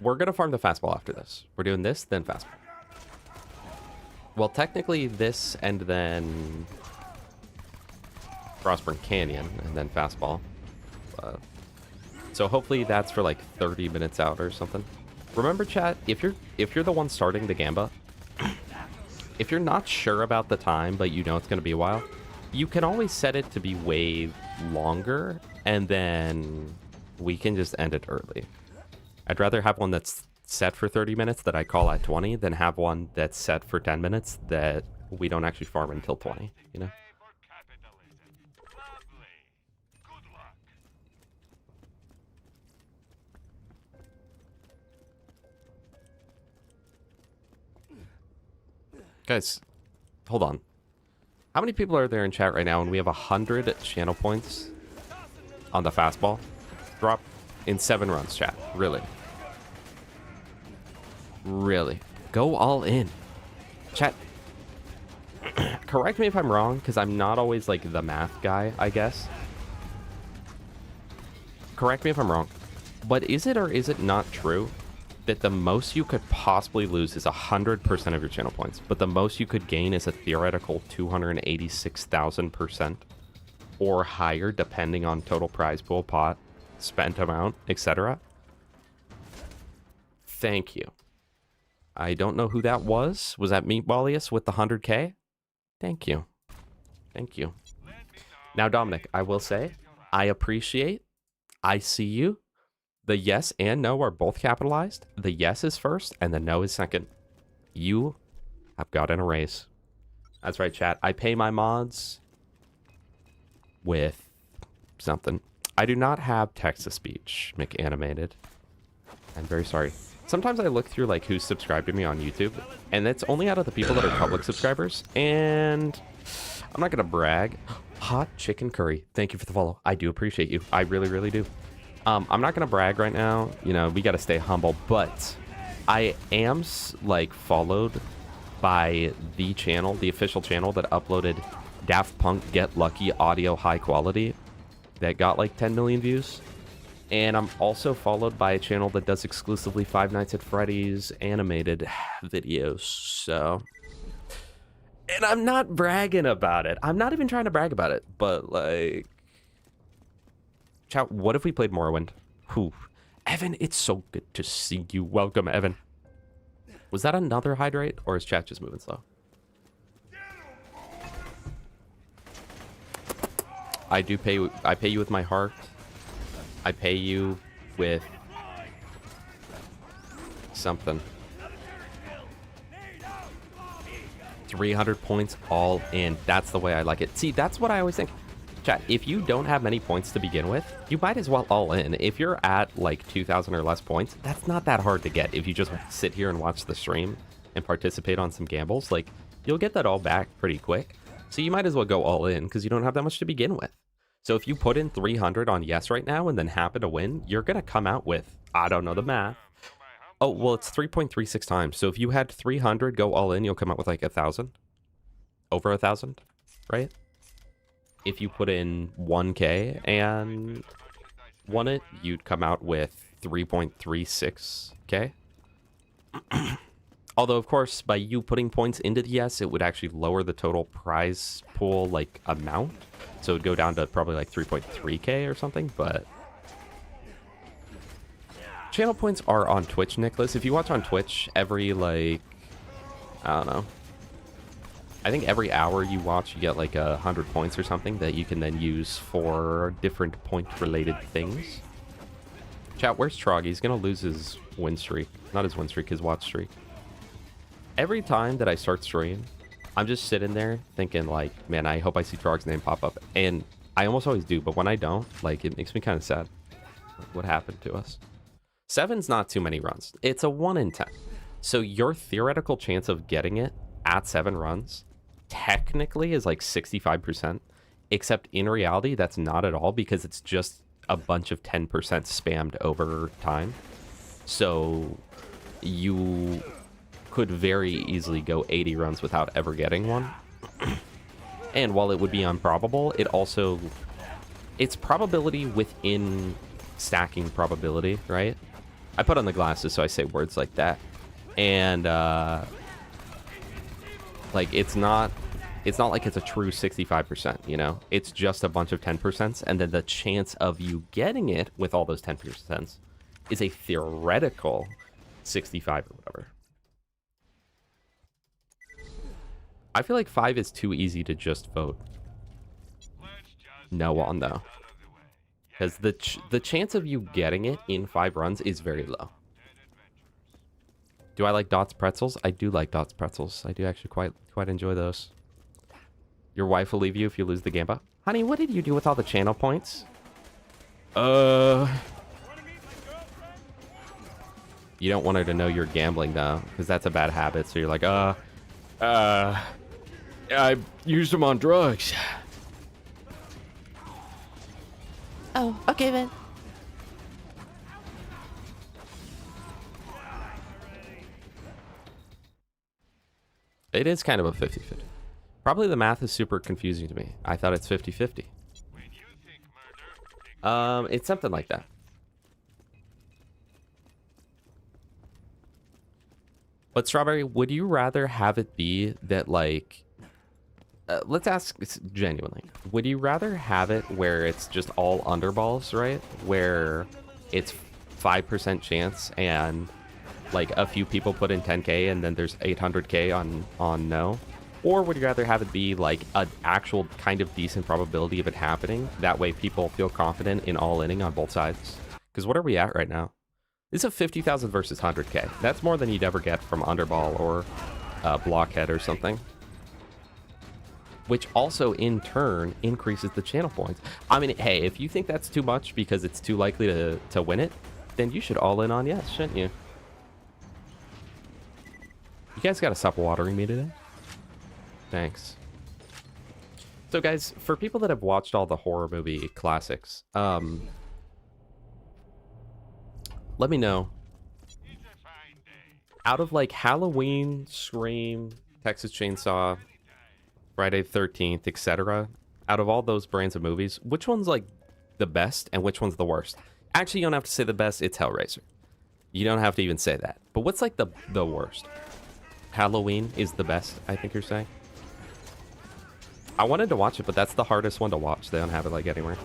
[SPEAKER 1] We're going to farm the fastball after this. We're doing this, then fastball. Well, technically this and then Frostburn Canyon and then fastball. So hopefully that's for like 30 minutes out or something. Remember, chat, if you're the one starting the Gamba, if you're not sure about the time but you know it's going to be a while, you can always set it to be way longer and then we can just end it early. I'd rather have one that's set for 30 minutes that I call at 20 than have one that's set for 10 minutes that we don't actually farm until 20, you know?
[SPEAKER 4] Day for capitalism. Lovely. Good luck.
[SPEAKER 1] Guys, hold on. How many people are there in chat right now and we have 100 channel points on the fastball drop in 7 runs, chat? Really? Really? Go all in. Chat, correct me if I'm wrong, because I'm not always like the math guy, I guess. Correct me if I'm wrong. But is it or is it not true that the most you could possibly lose is 100% of your channel points, but the most you could gain is a theoretical 286,000% or higher, depending on total prize pool, pot, spent amount, etc.? Thank you. I don't know who that was. Was that Meatballius with the 100K? Thank you. Thank you. Now, Dominic, I will say, I appreciate, I see you. The yes and no are both capitalized. The yes is first, and the no is second. You have gotten a raise. That's right, chat. I pay my mods with something. I do not have text-to-speech McAnimated. I'm very sorry. Sometimes I look through like who's subscribed to me on YouTube, and it's only out of the people that are public subscribers. And I'm not gonna brag. Hot chicken curry. Thank you for the follow. I do appreciate you. I really, really do. I'm not gonna brag right now. You know, we gotta stay humble, but I am like followed by the channel, the official channel that uploaded Daft Punk Get Lucky audio high quality that got like 10 million views. And I'm also followed by a channel that does exclusively Five Nights at Freddy's animated videos. So, and I'm not bragging about it. I'm not even trying to brag about it, but like, chat, what if we played Morrowind? Whew. Evan, it's so good to see you. Welcome, Evan. Was that another hydrate, or is chat just moving slow? I pay you with my heart. I pay you with something. 300 points all in. That's the way I like it. See, that's what I always think. Chat, if you don't have many points to begin with, you might as well all in. If you're at like 2,000 or less points, that's not that hard to get. If you just sit here and watch the stream and participate on some gambles, like you'll get that all back pretty quick. So you might as well go all in because you don't have that much to begin with. So if you put in 300 on yes right now and then happen to win, you're going to come out with, I don't know the math. Oh, well, it's 3.36 times. So if you had 300 go all in, you'll come out with like 1,000. Over 1,000, right? If you put in 1K and won it, you'd come out with 3.36K. Although, of course, by you putting points into the yes, it would actually lower the total prize pool, like, amount. So it would go down to probably, like, 3.3K or something, but... Channel points are on Twitch, Nicholas. If you watch on Twitch, every, like... I don't know. I think every hour you watch, you get, like, 100 points or something that you can then use for different point-related things. Chat, where's Trog? He's gonna lose his win streak. Not his win streak, his watch streak. Every time that I start stream, I'm just sitting there thinking like, man, I hope I see Trog's name pop up. And I almost always do, but when I don't, like, it makes me kind of sad. Like, what happened to us? 7's not too many runs. It's a 1 in 10. So your theoretical chance of getting it at 7 runs technically is like 65%. Except in reality, that's not at all because it's just a bunch of 10% spammed over time. So you could very easily go 80 runs without ever getting one. And while it would be improbable, it's probability within stacking probability, right? I put on the glasses so I say words like that. And like it's not like it's a true 65%, you know? It's just a bunch of 10%, and then the chance of you getting it with all those 10% is a theoretical 65 or whatever. I feel like 5 is too easy to just vote no on, though. Because the chance of you getting it in 5 runs is very low. Do I like Dots pretzels? I do like Dots pretzels. I do actually quite enjoy those. Your wife will leave you if you lose the gamba. Honey, what did you do with all the channel points? You don't want her to know you're gambling, though, because that's a bad habit. So you're like, I used them on drugs.
[SPEAKER 3] Oh, okay then.
[SPEAKER 1] It is kind of a 50-50. Probably the math is super confusing to me. I thought it's 50-50. It's something like that. But Strawberry, would you rather have it be that, like... let's ask genuinely. Would you rather have it where it's just all underballs, right? Where it's 5% chance and, like, a few people put in 10K and then there's 800K on no? Or would you rather have it be, like, an actual kind of decent probability of it happening? That way people feel confident in all-inning on both sides. Because what are we at right now? This is a 50,000 versus 100K. That's more than you'd ever get from Underball or Blockhead or something. which also in turn increases the channel points. I mean, hey, if you think that's too much because it's too likely to win it, then you should all in on yes, shouldn't you? You guys gotta stop watering me today. Thanks. So guys, for people that have watched all the horror movie classics, let me know. Out of like Halloween, Scream, Texas Chainsaw, Friday the 13th, etc., out of all those brands of movies, which one's like the best and which one's the worst? Actually, you don't have to say the best, it's Hellraiser. You don't have to even say that. But what's like the worst? Halloween is the best, I think you're saying. I wanted to watch it, but that's the hardest one to watch. They don't have it like anywhere.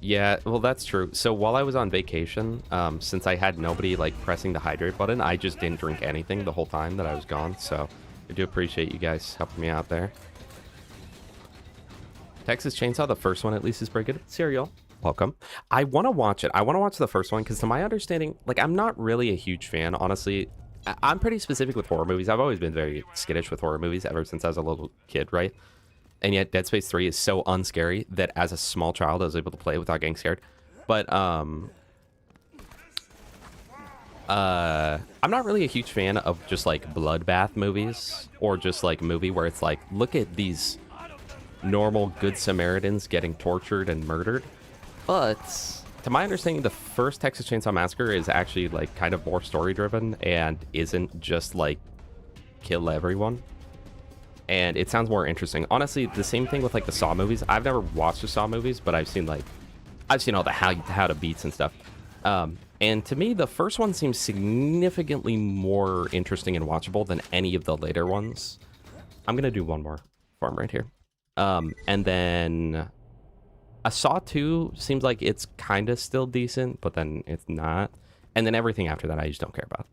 [SPEAKER 1] Yeah, well, that's true. So while I was on vacation, since I had nobody like pressing the hydrate button, I just didn't drink anything the whole time that I was gone. So I do appreciate you guys helping me out there. Texas Chainsaw, the first one at least, is pretty good. Cereal, welcome. I want to watch it. I want to watch the first one because to my understanding, like, I'm not really a huge fan, honestly. I'm pretty specific with horror movies. I've always been very skittish with horror movies ever since I was a little kid, right? And yet Dead Space 3 is so unscary that as a small child I was able to play without getting scared. But I'm not really a huge fan of just like bloodbath movies or just like a movie where it's like, look at these normal good Samaritans getting tortured and murdered. But to my understanding, the first Texas Chainsaw Massacre is actually like kind of more story driven and isn't just like kill everyone. And it sounds more interesting. Honestly, the same thing with like the Saw movies. I've never watched the Saw movies, but I've seen all the how to beats and stuff. And to me, the first one seems significantly more interesting and watchable than any of the later ones. I'm gonna do one more farm right here. And then a Saw 2 seems like it's kind of still decent, but then it's not. And then everything after that, I just don't care about.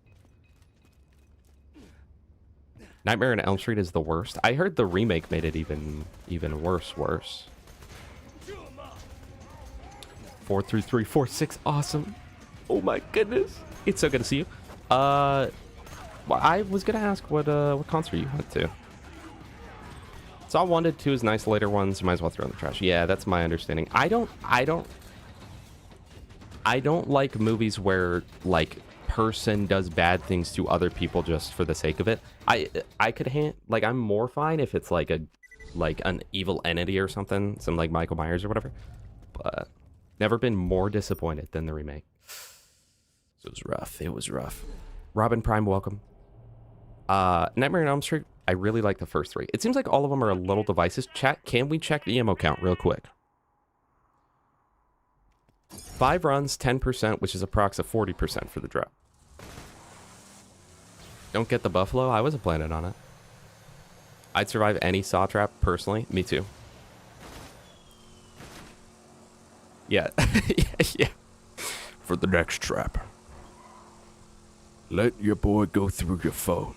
[SPEAKER 1] Nightmare on Elm Street is the worst. I heard the remake made it even worse. 4 through 3, 4, 6, awesome. Oh my goodness, it's so good to see you. Well, I was gonna ask what concert you went to. Saw 1 to 2 is nice. Later ones, you might as well throw in the trash. Yeah, that's my understanding. I don't like movies where like person does bad things to other people just for the sake of it. I could like, I'm more fine if it's like an evil entity or something, some like Michael Myers or whatever. But never been more disappointed than the remake. It was rough. It was rough. Robin Prime, welcome. Nightmare on Elm Street, I really like the first 3. It seems like all of them are a little devices. Chat, can we check the ammo count real quick? 5 runs, 10%, which is approx of 40% for the drop. Don't get the buffalo. I wasn't planning on it. I'd survive any saw trap personally. Me too. Yeah. Yeah.
[SPEAKER 3] For the next trap, let your boy go through your phone.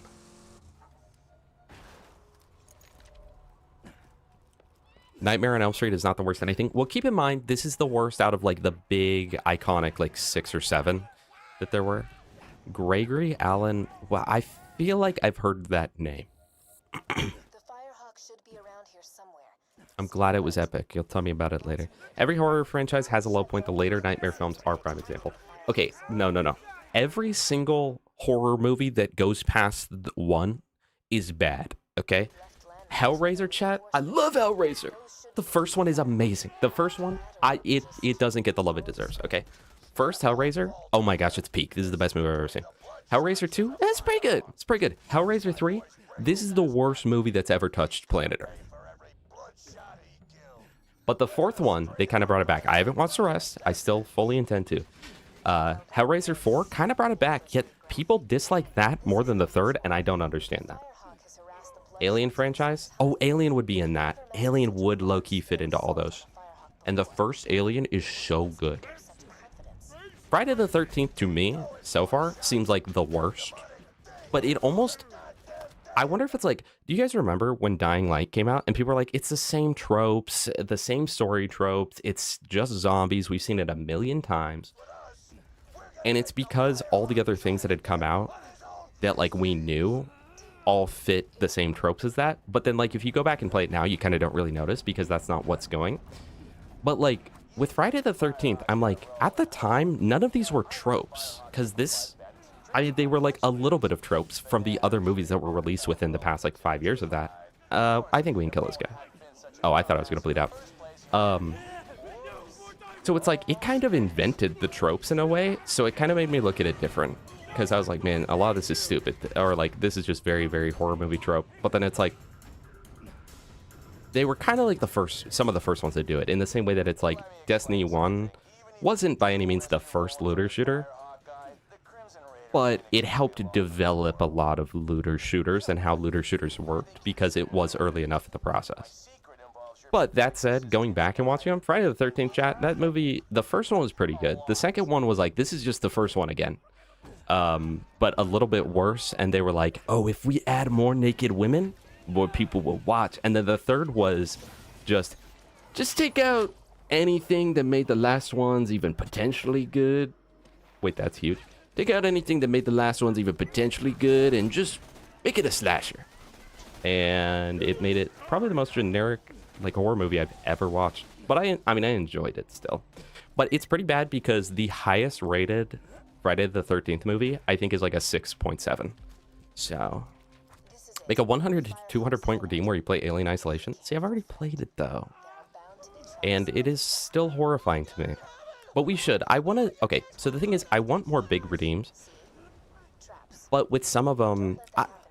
[SPEAKER 1] Nightmare on Elm Street is not the worst anything. Well, keep in mind, this is the worst out of like the big iconic like 6 or 7 that there were. Gregory Allen. Well, I feel like I've heard that name. I'm glad it was epic. You'll tell me about it later. Every horror franchise has a low point. The later Nightmare films are a prime example. Okay, no. Every single horror movie that goes past 1 is bad, okay? Hellraiser, chat, I love Hellraiser. The first one is amazing. The first one, it doesn't get the love it deserves, okay? First Hellraiser, oh my gosh, it's peak. This is the best movie I've ever seen. Hellraiser 2, it's pretty good. It's pretty good. Hellraiser 3, this is the worst movie that's ever touched planet Earth. But the 4th one, they kind of brought it back. I haven't watched the rest. I still fully intend to. Hellraiser 4 kind of brought it back, yet people dislike that more than the 3rd, and I don't understand that. Alien franchise? Oh, Alien would be in that. Alien would low-key fit into all those. And the first Alien is so good. Friday the 13th, to me, so far, seems like the worst. But it almost... I wonder if it's like... Do you guys remember when Dying Light came out? And people were like, it's the same tropes, the same story tropes. It's just zombies. We've seen it a million times. And it's because all the other things that had come out that, like, we knew all fit the same tropes as that. But then, like, if you go back and play it now, you kind of don't really notice because that's not what's going. But, like, with Friday the 13th, I'm like, at the time, none of these were tropes. Because they were, like, a little bit of tropes from the other movies that were released within the past, like, 5 years of that. I think we can kill this guy. Oh, I thought I was going to bleed out. So it's like, it kind of invented the tropes in a way, so it kind of made me look at it different. Because I was like, man, a lot of this is stupid. Or, like, this is just very, very horror movie trope. But then it's like, they were kind of like some of the first ones to do it. In the same way that it's like, Destiny 1 wasn't by any means the first looter shooter. But it helped develop a lot of looter shooters and how looter shooters worked. Because it was early enough in the process. But that said, going back and watching them, Friday the 13th chat, that movie, the first one was pretty good. The second one was like, this is just the first one again. But a little bit worse. And they were like, oh, if we add more naked women, more people will watch. And then the third was just take out anything that made the last ones even potentially good. Wait, that's huge. Take out anything that made the last ones even potentially good and just make it a slasher. And it made it probably the most generic, like, horror movie I've ever watched. But I mean, I enjoyed it still. But it's pretty bad because the highest rated Friday the 13th movie, I think, is like a 6.7. So, like a 100 to 200 point redeem where you play Alien Isolation. See, I've already played it, though. And it is still horrifying to me. But we should. Okay, so the thing is, I want more big redeems. But with some of them,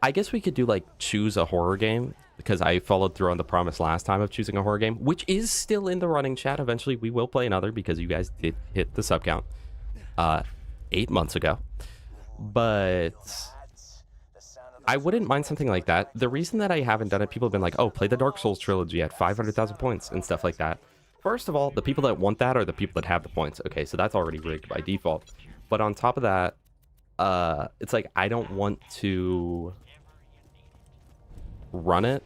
[SPEAKER 1] I guess we could do, like, choose a horror game. Because I followed through on the promise last time of choosing a horror game, which is still in the running, chat. Eventually, we will play another because you guys did hit the sub count 8 months ago. But I wouldn't mind something like that. The reason that I haven't done it, people have been like, oh, play the Dark Souls trilogy at 500,000 points and stuff like that. First of all, the people that want that are the people that have the points. Okay, so that's already rigged by default. But on top of that, it's like, I don't want to run it.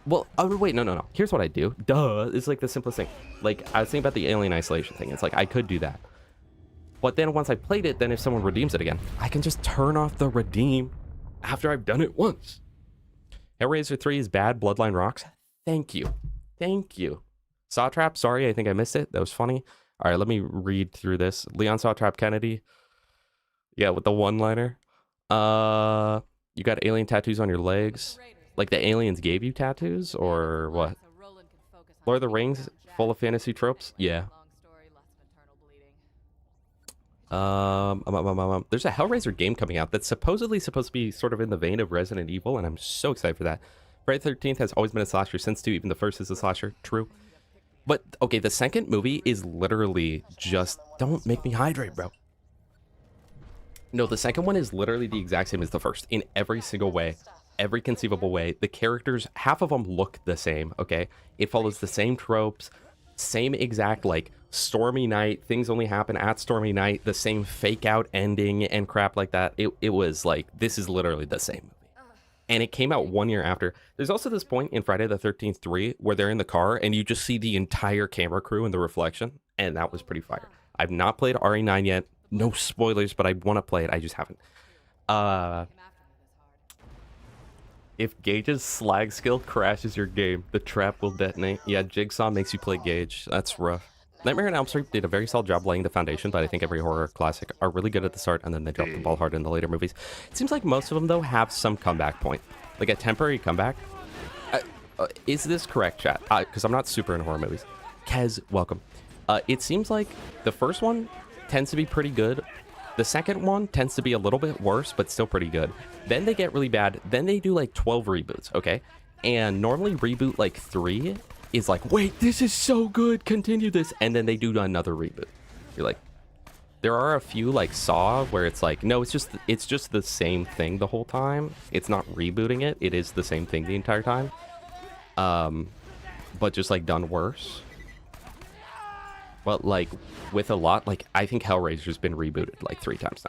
[SPEAKER 1] Well, oh wait, no. Here's what I do. Duh, it's like the simplest thing. Like, I was thinking about the Alien Isolation thing. It's like, I could do that. But then once I played it, then if someone redeems it again, I can just turn off the redeem after I've done it once. Hellraiser 3 is bad. Bloodline rocks. Thank you. Sawtrap, sorry, I think I missed it. That was funny. All right, let me read through this. Leon Sawtrap Kennedy. Yeah, with the one-liner. You got alien tattoos on your legs. Like the aliens gave you tattoos, or what? Lord of the Rings, full of fantasy tropes? Yeah. There's a Hellraiser game coming out that's supposedly supposed to be sort of in the vein of Resident Evil, and I'm so excited for that. Friday the 13th has always been a slasher since, too. Even the first is a slasher. True. But, okay, the second movie is literally just... Don't make me hydrate, bro. No, the second one is literally the exact same as the first in every single way. Every conceivable way. The characters, half of them look the same, okay? It follows the same tropes, same exact, like, stormy night, things only happen at stormy night, the same fake out ending and crap like that. It was like, this is literally the same movie. And it came out 1 year after. There's also this point in Friday the 13th 3 where they're in the car and you just see the entire camera crew in the reflection, and that was pretty fire. I've not played RE9 yet. No spoilers, but I want to play it. I just haven't. If Gage's slag skill crashes your game, the trap will detonate. Yeah, Jigsaw makes you play Gage. That's rough. Nightmare on Elm Street did a very solid job laying the foundation, but I think every horror classic are really good at the start, and then they drop the ball hard in the later movies. It seems like most of them, though, have some comeback point. Like a temporary comeback. Is this correct, chat? Because I'm not super in horror movies. Kez, welcome. It seems like the first one tends to be pretty good. The second one tends to be a little bit worse, but still pretty good. Then they get really bad. Then they do like 12 reboots, okay? And normally reboot like 3 is like, wait, this is so good, continue this. And then they do another reboot. You're like, there are a few like Saw where it's like, no, it's just the same thing the whole time. It's not rebooting it. It is the same thing the entire time. But just like done worse. But, like, with a lot, like, I think Hellraiser's been rebooted, like, 3 times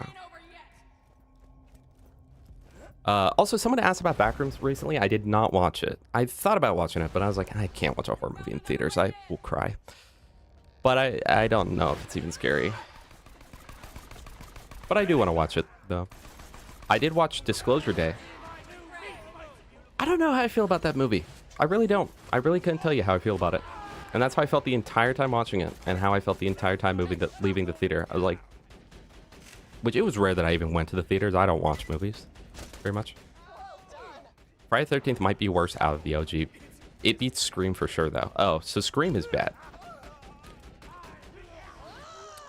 [SPEAKER 1] now. Also, someone asked about Backrooms recently. I did not watch it. I thought about watching it, but I was like, I can't watch a horror movie in theaters. I will cry. But I don't know if it's even scary. But I do want to watch it, though. I did watch Disclosure Day. I don't know how I feel about that movie. I really don't. I really couldn't tell you how I feel about it. And that's how I felt the entire time watching it, and how I felt the entire time leaving the theater. I was like... Which, it was rare that I even went to the theaters. I don't watch movies very much. Friday the 13th might be worse out of the OG. It beats Scream for sure, though. Oh, so Scream is bad.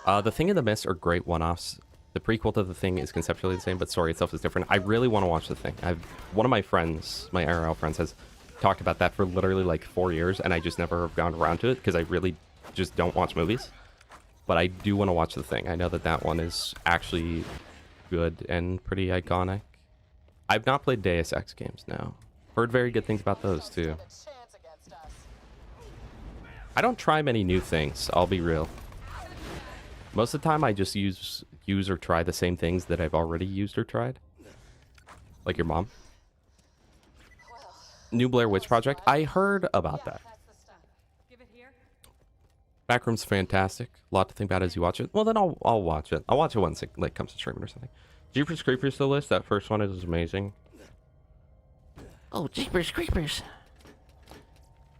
[SPEAKER 1] The Thing and the Mist are great one-offs. The prequel to The Thing is conceptually the same, but story itself is different. I really want to watch The Thing. One of my friends, my IRL friends, has talked about that for literally like 4 years, and I just never have gone around to it because I really just don't watch movies. But I do want to watch The Thing. I know that that one is actually good and pretty iconic. I've not played Deus Ex games, no. Heard very good things about those, too. I don't try many new things, I'll be real. Most of the time, I just use or try the same things that I've already used or tried. Like your mom. New Blair Witch Project. I heard about that. Backroom's fantastic. A lot to think about as you watch it. Well, then I'll watch it. I'll watch it once it like comes to streaming or something. Jeepers Creepers the list. That first one is amazing.
[SPEAKER 3] Oh, Jeepers Creepers.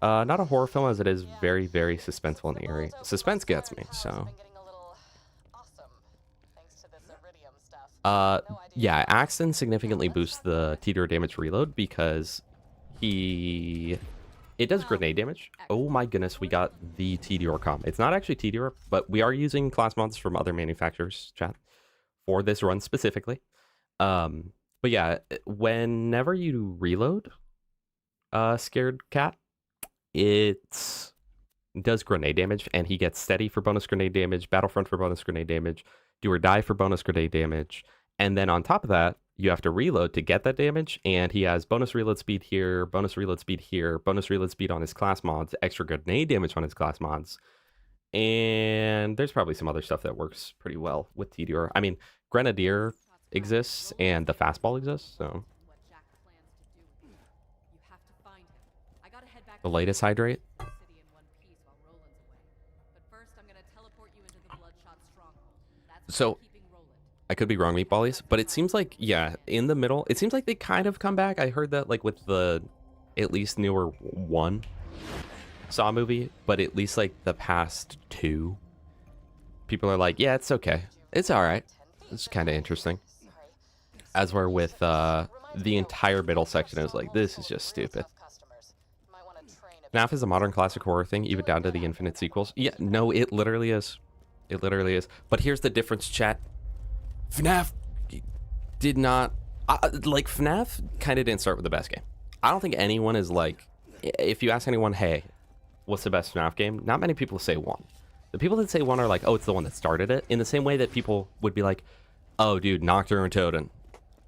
[SPEAKER 1] Not a horror film as it is very, very suspenseful and eerie. Suspense gets me, so. Yeah, Axton significantly boosts the Tediore damage reload because it does grenade damage. Oh my goodness, we got the Tediore comp. It's not actually Tediore, but we are using class mods from other manufacturers, chat, for this run specifically. But yeah, whenever you reload Scared Cat, it does grenade damage, and he gets Steady for bonus grenade damage, Battlefront for bonus grenade damage, Do or Die for bonus grenade damage, and then on top of that, you have to reload to get that damage, and he has bonus reload speed here, bonus reload speed here, bonus reload speed on his class mods, extra grenade damage on his class mods, and there's probably some other stuff that works pretty well with Tediore. I mean, Grenadier exists, and the fastball exists, so... The latest Hydrate. So, I could be wrong, Meatballies, but it seems like, yeah, in the middle, it seems like they kind of come back. I heard that, like, with the at least newer one Saw movie, but at least, like, the past two, people are like, yeah, it's okay. It's alright. It's kind of interesting. As where with the entire middle section, it was like, this is just stupid. FNAF is a modern classic horror thing, even down to the infinite sequels. Yeah, no, it literally is. It literally is. But here's the difference, chat. FNAF did not... like, FNAF kind of didn't start with the best game. I don't think anyone is like... If you ask anyone, hey, what's the best FNAF game? Not many people say 1. The people that say 1 are like, oh, it's the one that started it. In the same way that people would be like, oh, dude, Nocturne and Totem.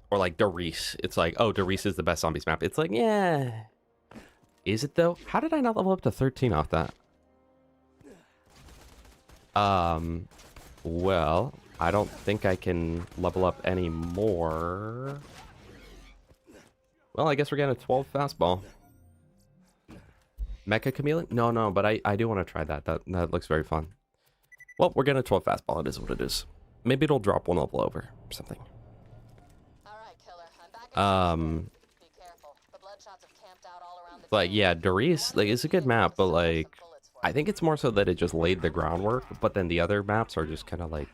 [SPEAKER 1] Or like Darice. It's like, oh, Darice is the best zombies map. It's like, yeah... Is it, though? How did I not level up to 13 off that? Well, I don't think I can level up any more. Well, I guess we're getting a 12 fastball. Mecha Chameleon? No, but I do want to try that. That looks very fun. Well, we're getting a 12 fastball. It is what it is. Maybe it'll drop 1 level over or something. Like, yeah, Darice, like, it's a good map, but, like, I think it's more so that it just laid the groundwork, but then the other maps are just kind of, like,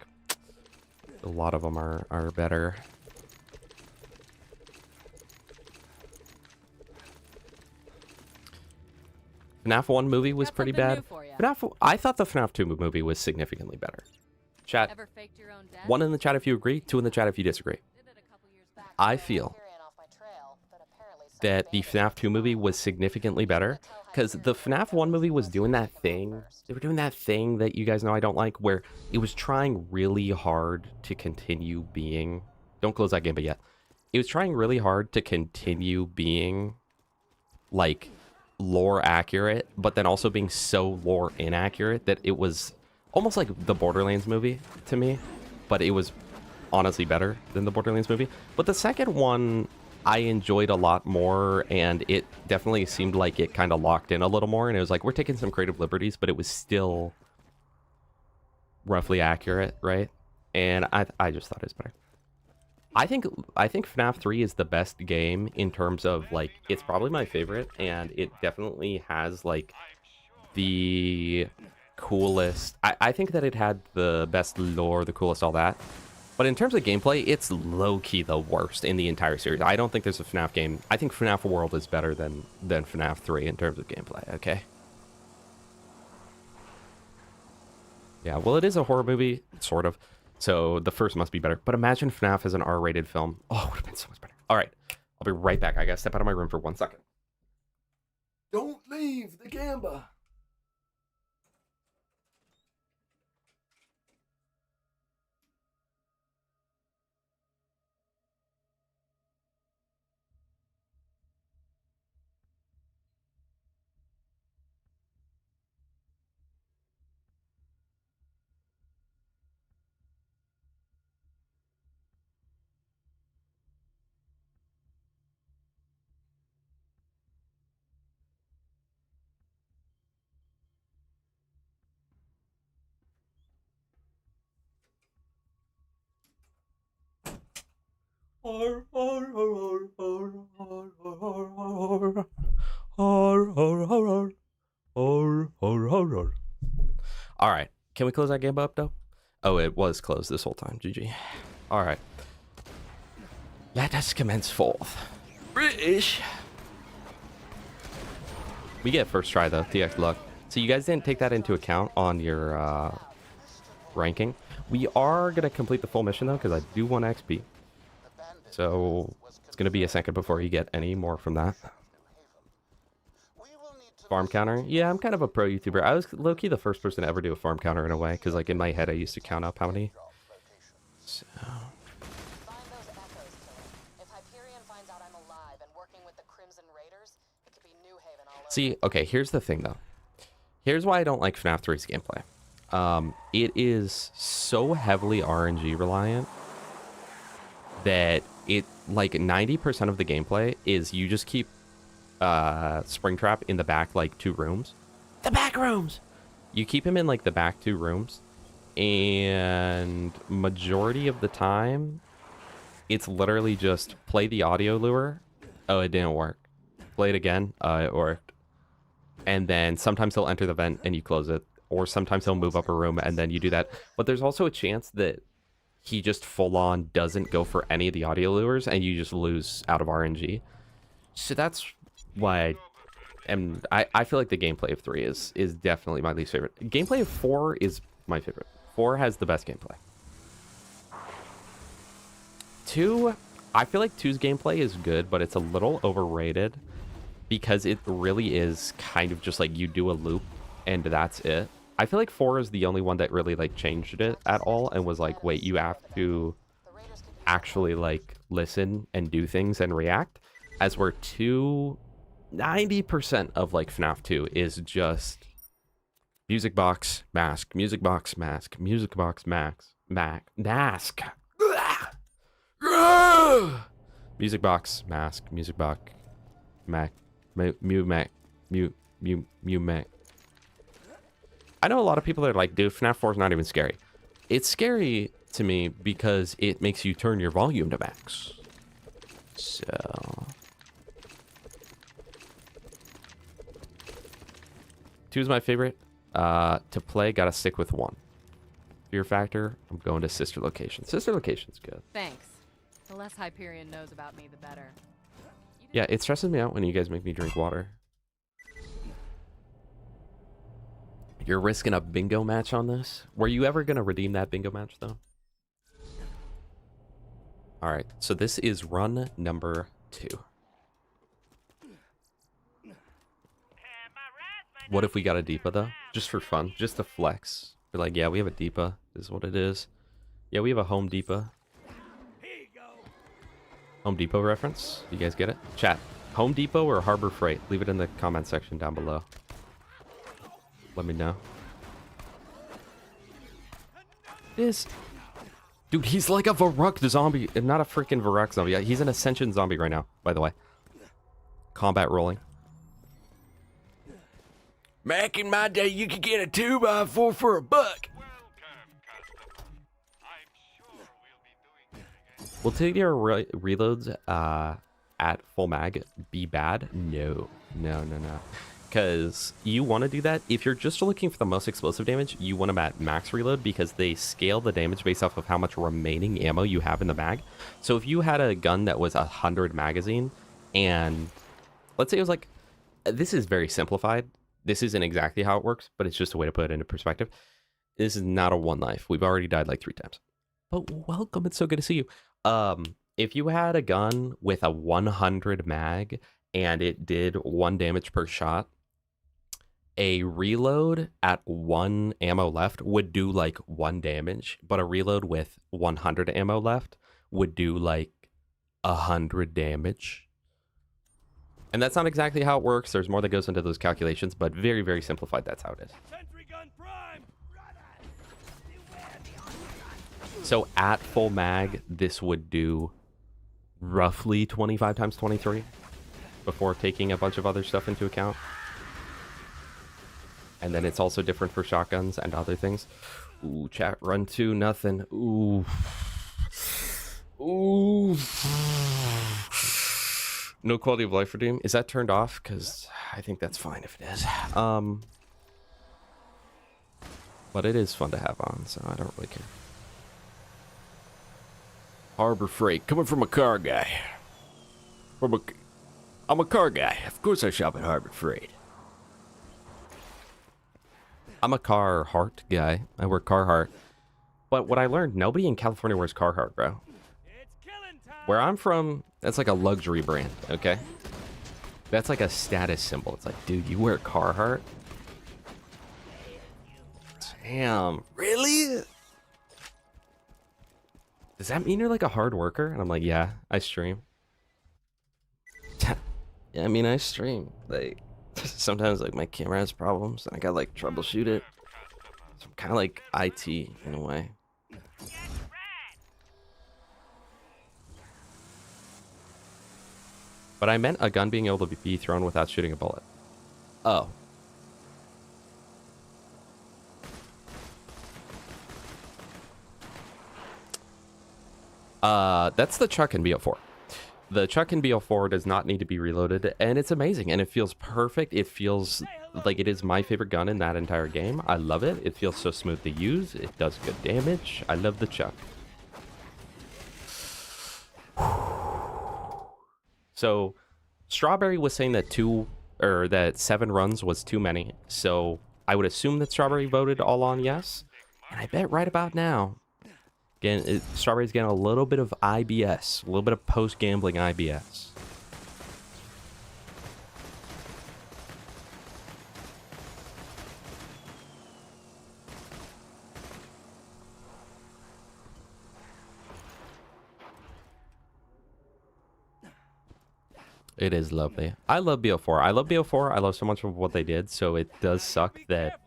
[SPEAKER 1] a lot of them are better. FNAF 1 movie was pretty bad. I thought the FNAF 2 movie was significantly better. Chat, 1 in the chat if you agree, 2 in the chat if you disagree. I feel that the FNAF 2 movie was significantly better because the FNAF 1 movie was doing that thing. They were doing that thing that you guys know I don't like, where it was trying really hard to continue being... Don't close that game, but yet. It was trying really hard to continue being, like, lore accurate, but then also being so lore inaccurate that it was almost like the Borderlands movie to me, but it was honestly better than the Borderlands movie. But the second one... I enjoyed a lot more, and it definitely seemed like it kind of locked in a little more, and it was like, we're taking some creative liberties, but it was still roughly accurate, right? and I just thought it was better. I think FNAF 3 is the best game in terms of like it's probably my favorite, and it definitely has like the coolest. I think that it had the best lore, the coolest, all that. But in terms of gameplay, it's low-key the worst in the entire series. I don't think there's a FNAF game. I think FNAF World is better than FNAF 3 in terms of gameplay, okay? Yeah, well, it is a horror movie, sort of. So the first must be better. But imagine FNAF as an R-rated film. Oh, it would have been so much better. All right, I'll be right back. I gotta step out of my room for 1 second. Don't leave the Gamba. All right, can we close that game up though? Oh, it was closed this whole time. GG. All right, let us commence forth. British. We get first try though. TX luck. So you guys didn't take that into account on your ranking. We are gonna complete the full mission though, because I do want XP. So it's gonna be a second before you get any more from that. Farm counter? Yeah, I'm kind of a pro YouTuber. I was low-key the first person to ever do a farm counter in a way, because like in my head I used to count up how many. So...
[SPEAKER 5] Find those echoes, killer. If Hyperion finds out I'm alive and working with the Crimson Raiders, it could be New Haven all over.
[SPEAKER 1] See, okay, here's the thing though. Here's why I don't like FNAF 3's gameplay. It is so heavily RNG reliant that it, like 90% of the gameplay is you just keep Springtrap in the back like 2 rooms. The back rooms! You keep him in like the back 2 rooms, and majority of the time it's literally just play the audio lure. Oh, it didn't work. Play it again. It worked. And then sometimes he'll enter the vent and you close it, or sometimes he'll move up a room and then you do that. But there's also a chance that he just full on doesn't go for any of the audio lures and you just lose out of RNG. So that's why I feel like the gameplay of 3 is definitely my least favorite. Gameplay of 4 is my favorite. 4 has the best gameplay. 2, I feel like 2's gameplay is good, but it's a little overrated because it really is kind of just like you do a loop and that's it. I feel like 4 is the only one that really like changed it at all and was like, wait, you have to actually like listen and do things and react. As where 2, 90% of like FNAF 2 is just music box, mask, music box, mask, music box, mask, mask. Music box, mask, music box, mac, mew, mac, mew, mac. I know a lot of people that are like, dude, FNAF 4 is not even scary. It's scary to me because it makes you turn your volume to max. So... 2 is my favorite. To play, gotta stick with 1. Fear factor, I'm going to Sister Location. Sister Location's good.
[SPEAKER 5] Thanks. The less Hyperion knows about me, the better.
[SPEAKER 1] Yeah, it stresses me out when you guys make me drink water. You're risking a bingo match on this? Were you ever going to redeem that bingo match, though? Alright, so this is run number 2. What if we got a Deepa, though? Just for fun, just to flex. We're like, yeah, we have a Deepa. This is what it is. Yeah, we have a Home Deepa. Home Depot reference? You guys get it? Chat. Home Depot or Harbor Freight? Leave it in the comment section down below. Let me know. This... Dude, he's like a Varrock zombie. Not a freaking Varrock zombie. He's an Ascension zombie right now, by the way. Combat rolling.
[SPEAKER 3] Back in my day, you could get a 2x4 for $1.
[SPEAKER 4] Welcome, customer. I'm
[SPEAKER 1] Will Tediore reloads at full mag be bad? No. Because you want to do that. If you're just looking for the most explosive damage, you want them at max reload because they scale the damage based off of how much remaining ammo you have in the mag. So if you had a gun that was 100 magazine and let's say it was like, this is very simplified. This isn't exactly how it works, but it's just a way to put it into perspective. This is not a one life. We've already died like 3 times. But welcome. It's so good to see you. If you had a gun with a 100 mag and it did 1 damage per shot, a reload at 1 ammo left would do like 1 damage, but a reload with 100 ammo left would do like 100 damage. And that's not exactly how it works. There's more that goes into those calculations, but very, very simplified. That's how it is.
[SPEAKER 4] Sentry gun prime.
[SPEAKER 1] So at full mag, this would do roughly 25 times 23 before taking a bunch of other stuff into account. And then it's also different for shotguns and other things. Ooh, chat, run 2, nothing. Ooh. No quality of life redeem. Is that turned off? Because I think that's fine if it is. But it is fun to have on, so I don't really care.
[SPEAKER 3] Harbor Freight, coming from a car guy. I'm a car guy. Of course I shop at Harbor Freight.
[SPEAKER 1] I'm a Carhartt guy. I wear Carhartt. But what I learned, nobody in California wears Carhartt, bro.
[SPEAKER 4] It's killing time.
[SPEAKER 1] Where I'm from, that's like a luxury brand, okay? That's like a status symbol. It's like, dude, you wear Carhartt? Damn, really? Does that mean you're like a hard worker? And I'm like, yeah, I stream. Yeah, I mean, I stream. Like, sometimes like my camera has problems and I gotta like troubleshoot it. So I'm kind of like IT in a way. But I meant a gun being able to be thrown without shooting a bullet. Oh. That's the Chuck in BL4. The Chuck in BL4 does not need to be reloaded, and it's amazing, and it feels perfect. It feels like it is my favorite gun in that entire game. I love it. It feels so smooth to use. It does good damage. I love the Chuck. So, Strawberry was saying that 7 runs was too many, so I would assume that Strawberry voted all on yes, and I bet right about now, again, Strawberry's getting a little bit of IBS, a little bit of post-gambling IBS. It is lovely. I love BL4. I love BL4. I love so much of what they did, so it does suck that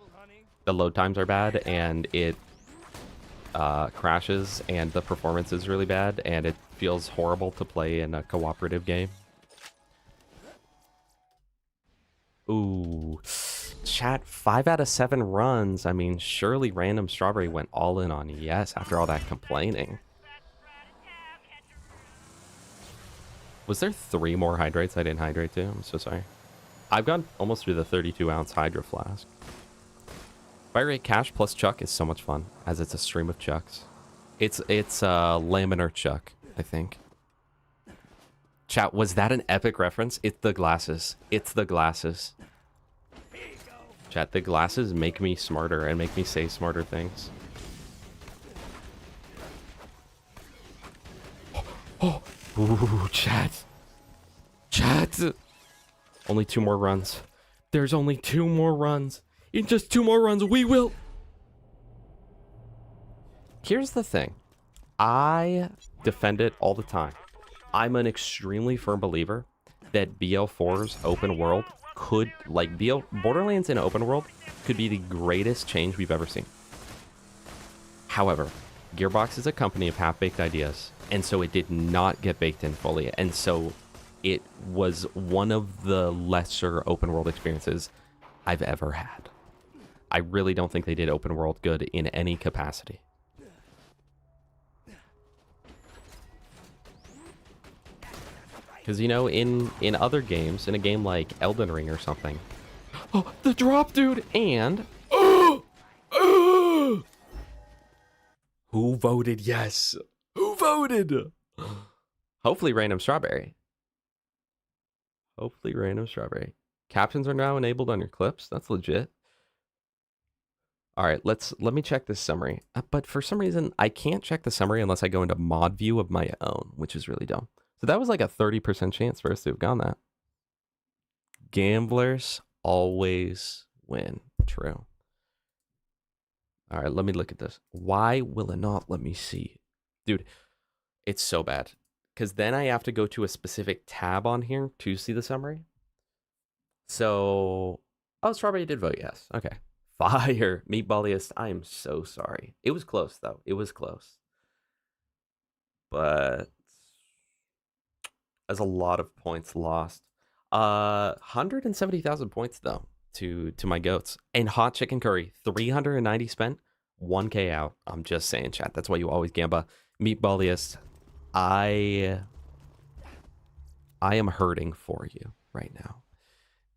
[SPEAKER 1] the load times are bad and it crashes and the performance is really bad and it feels horrible to play in a cooperative game. Ooh. Chat, 5 out of 7 runs. I mean, surely Random Strawberry went all in on yes after all that complaining. Was there 3 more hydrates I didn't hydrate to? I'm so sorry. I've gone almost through the 32-ounce Hydro Flask. Fire rate cash plus Chuck is so much fun, as it's a stream of Chucks. It's laminar Chuck, I think. Chat, was that an epic reference? It's the glasses. It's the glasses. Chat, the glasses make me smarter and make me say smarter things. Oh. Ooh, chat. Chat. Only 2 more runs. There's only 2 more runs. In just 2 more runs, we will. Here's the thing. I defend it all the time. I'm an extremely firm believer that BL4's open world could, like Borderlands in open world, could be the greatest change we've ever seen. However, Gearbox is a company of half-baked ideas, and so it did not get baked in fully, and so it was one of the lesser open world experiences I've ever had. I really don't think they did open world good in any capacity. Because, you know, in other games, in a game like Elden Ring or something. Oh, the drop, dude! And... Who voted yes? Who voted? Hopefully random strawberry. Hopefully random strawberry. Captions are now enabled on your clips. That's legit. All right, let me check this summary. But for some reason, I can't check the summary unless I go into mod view of my own, which is really dumb. So that was like a 30% chance for us to have gone that. Gamblers always win. True. All right, let me look at this. Why will it not let me see? Dude, it's so bad. Because then I have to go to a specific tab on here to see the summary. So, oh, Strawberry did vote yes. Okay. Fire. Meatballiest. I am so sorry. It was close, though. It was close. But that's a lot of points lost. 170,000 points, though, to my goats. And hot chicken curry. 390 spent. 1K out. I'm just saying, chat. That's why you always gamba. Meatballiest. I am hurting for you right now.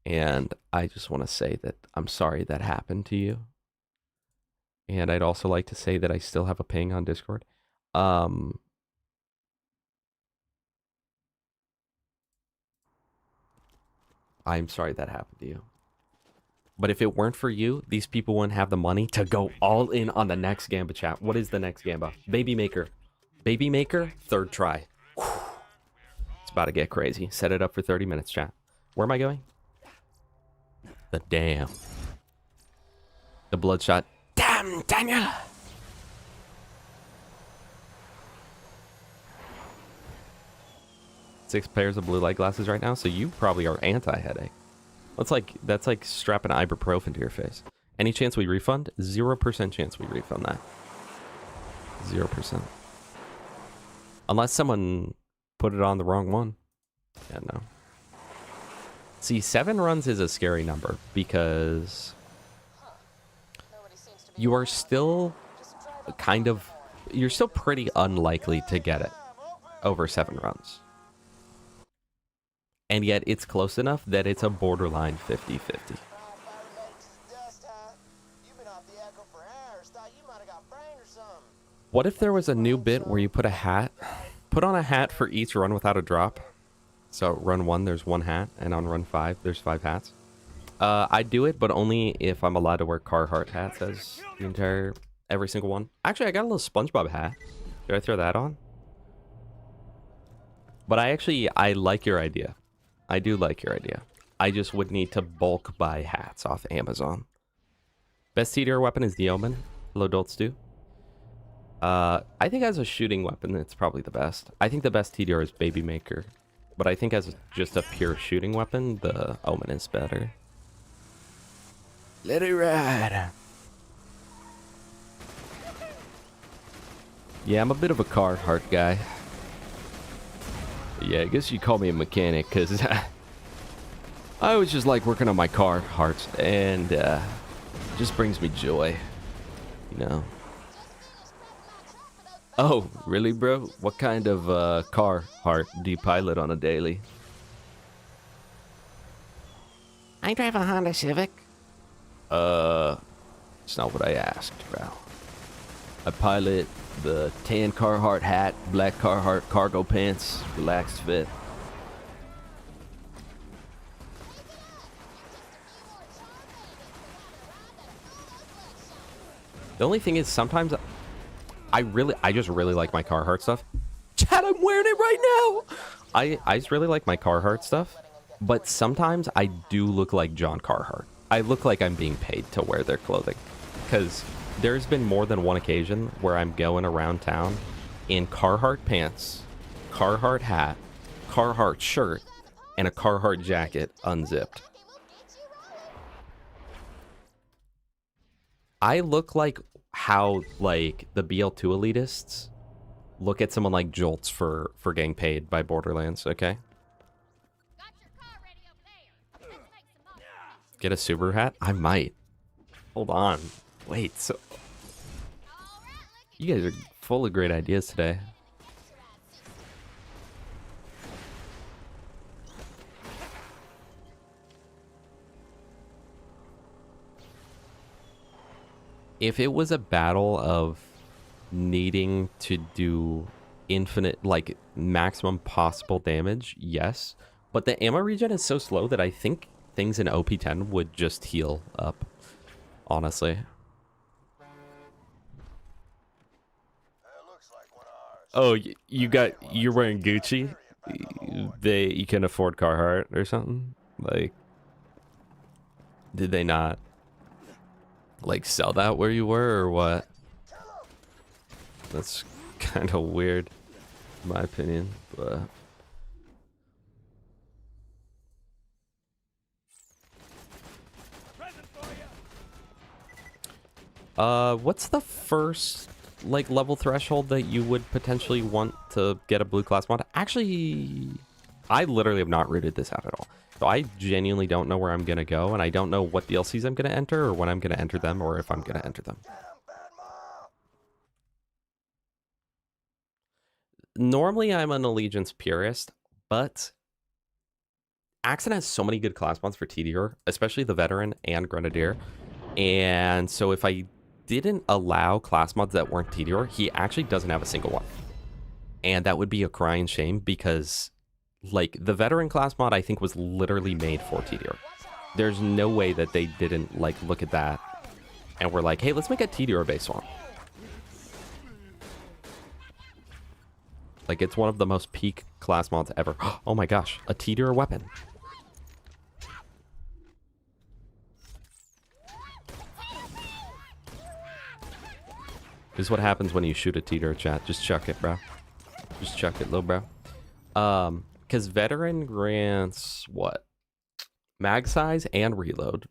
[SPEAKER 1] And I just want to say that I'm sorry that happened to you. And I'd also like to say that I still have a ping on Discord. I'm sorry that happened to you. But if it weren't for you, these people wouldn't have the money to go all in on the next Gamba, chat. What is the next Gamba? Baby Maker. Baby Maker, third try. Whew. It's about to get crazy. Set it up for 30 minutes, chat. Where am I going? The damn. The bloodshot.
[SPEAKER 3] Damn, Daniel!
[SPEAKER 1] Six pairs of blue light glasses right now, so you probably are anti-headache. That's like strapping ibuprofen to your face. Any chance we refund? 0% chance we refund that. 0%. Unless someone put it on the wrong one. Yeah, no. See, 7 runs is a scary number because you are still you're still pretty unlikely to get it over 7 runs. And yet it's close enough that it's a borderline 50-50. What if there was a new bit where you put on a hat for each run without a drop? So run 1, there's 1 hat, and on run 5, there's 5 hats. I do it, but only if I'm allowed to wear Carhartt hats as every single one. Actually, I got a little SpongeBob hat. Should I throw that on? But I like your idea. I do like your idea. I just would need to bulk buy hats off Amazon. Best Tediore weapon is the Omen. Hello, Dolts do. I think as a shooting weapon, it's probably the best. I think the best Tediore is Baby Maker. But I think as just a pure shooting weapon, the Omen is better.
[SPEAKER 3] Let it ride.
[SPEAKER 1] Yeah, I'm a bit of a Carhartt guy. Yeah, I guess you call me a mechanic, because I always just like working on my Carhartts, and it just brings me joy, you know. Oh, really, bro? What kind of Carhartt do you pilot on a daily?
[SPEAKER 3] I drive a Honda Civic.
[SPEAKER 1] It's not what I asked, bro. I pilot the tan Carhartt hat, black Carhartt cargo pants, relaxed fit. The only thing is sometimes I just really like my Carhartt stuff. Chad, I'm wearing it right now. I just really like my Carhartt stuff, but sometimes I do look like John Carhartt. I look like I'm being paid to wear their clothing, because there's been more than one occasion where I'm going around town in Carhartt pants, Carhartt hat, Carhartt shirt, and a Carhartt jacket unzipped. I look like how like the BL2 elitists look at someone like Jolts for getting paid by Borderlands, okay? Get a Subaru hat? I might. Hold on. Wait, so you guys are full of great ideas today. if it was a battle of needing to do infinite, like maximum possible damage, yes. But the ammo regen is so slow that I think things in OP10 would just heal up, honestly. Oh, you're wearing Gucci? You can afford Carhartt or something? Like, did they not, like, sell that where you were or what? That's kind of weird, in my opinion, but... What's the first, like, level threshold that you would potentially want to get a blue class mod? Actually, I literally have not rooted this out at all. So I genuinely don't know where I'm going to go, and I don't know what DLCs I'm going to enter, or when I'm going to enter them, or if I'm going to enter them. Normally, I'm an Allegiance purist, but Axton has so many good class mods for Tediore, especially the Veteran and Grenadier. And so if I didn't allow class mods that weren't Tediore, he actually doesn't have a single one. And that would be a crying shame because, like, the Veteran class mod, I think, was literally made for Tediore. There's no way that they didn't, like, look at that and were like, hey, let's make a Tediore-based one. Like, it's one of the most peak class mods ever. Oh my gosh, a Tediore weapon. This is what happens when you shoot a Tediore, chat. Just chuck it, bro. Just chuck it, little bro. Because Veteran grants, what? Mag size and reload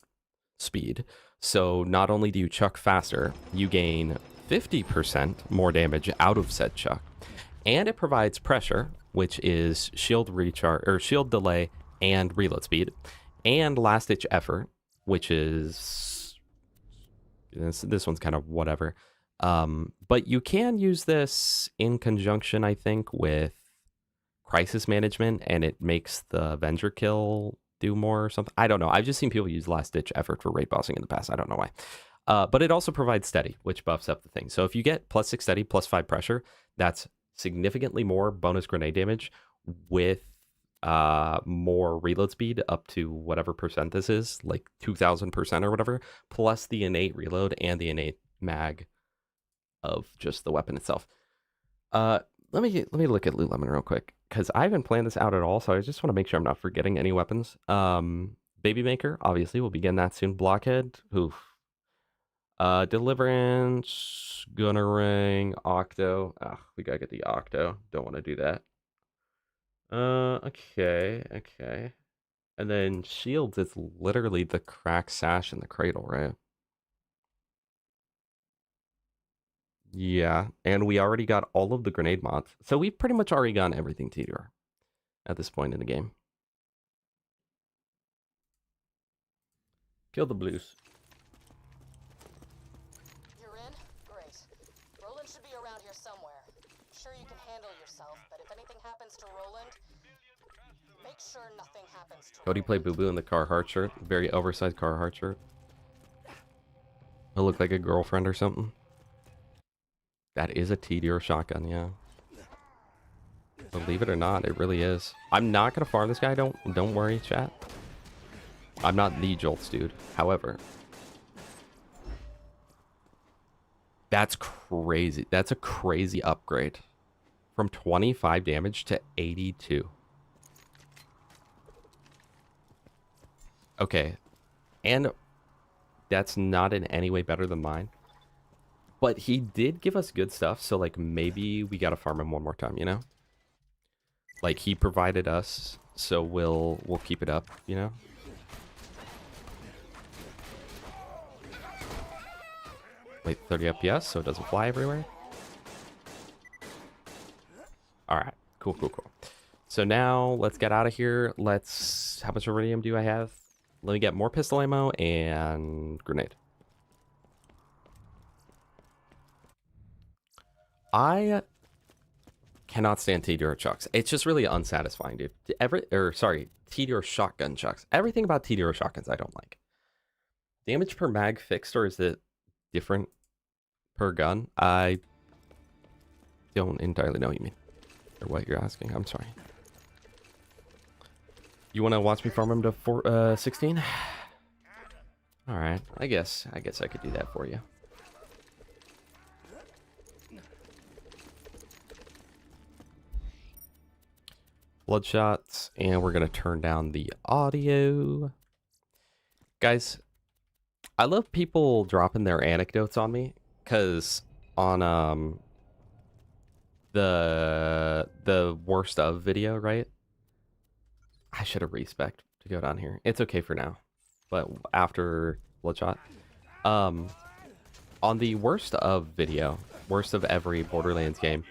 [SPEAKER 1] speed. So not only do you chuck faster, you gain 50% more damage out of said chuck. And it provides pressure, which is shield recharge, or shield delay and reload speed. And last ditch effort, which is... This one's kind of whatever. But you can use this in conjunction, I think, with crisis management, and it makes the Avenger kill do more or something. I don't know. I've just seen people use last ditch effort for raid bossing in the past. I don't know why. But it also provides steady, which buffs up the thing. So if you get +6 steady, +5 pressure, that's significantly more bonus grenade damage with more reload speed up to whatever percent this is, like 2000% or whatever, plus the innate reload and the innate mag of just the weapon itself. Let me look at Lululemon real quick, because I haven't planned this out at all, so I just want to make sure I'm not forgetting any weapons. Baby Maker, obviously, we'll be getting that soon. Blockhead, oof. Deliverance, Gunner Ring, Octo. We gotta get the Octo. Don't want to do that. Okay. And then Shields is literally the crack sash in the cradle, right? Yeah, and we already got all of the grenade mods. So we've pretty much already gotten everything Tediore at this point in the game. Kill the blues.
[SPEAKER 5] You're in? Great. Roland should be around here somewhere. I'm sure you can handle yourself, but if anything happens to Roland, make sure nothing happens to
[SPEAKER 1] Cody played Boo Boo in the Carhartt shirt. Very oversized Carhartt shirt. He'll look like a girlfriend or something. That is a Tediore shotgun, yeah. Believe it or not, it really is. I'm not gonna farm this guy, don't worry, chat. I'm not the Jolts dude. However, that's crazy. That's a crazy upgrade. From 25 damage to 82. Okay. And that's not in any way better than mine. But he did give us good stuff, so, like, maybe we gotta farm him one more time, you know? Like, he provided us, so we'll keep it up, you know? Wait, 30 FPS, so it doesn't fly everywhere? Alright, cool. So now, let's get out of here. How much iridium do I have? Let me get more pistol ammo and grenade. I cannot stand Tediore chucks. It's just really unsatisfying, dude. Tediore shotgun chucks. Everything about Tediore shotguns I don't like. Damage per mag fixed, or is it different per gun. I don't entirely know what you mean or what you're asking. I'm sorry. You want to watch me farm him to 16? All right. I guess I could do that for you. Bloodshots, and we're gonna turn down the audio. Guys, I love people dropping their anecdotes on me, because on the worst of video, right? I should have respect to go down here. It's okay for now, but after Bloodshot, on the worst of video, worst of every Borderlands game,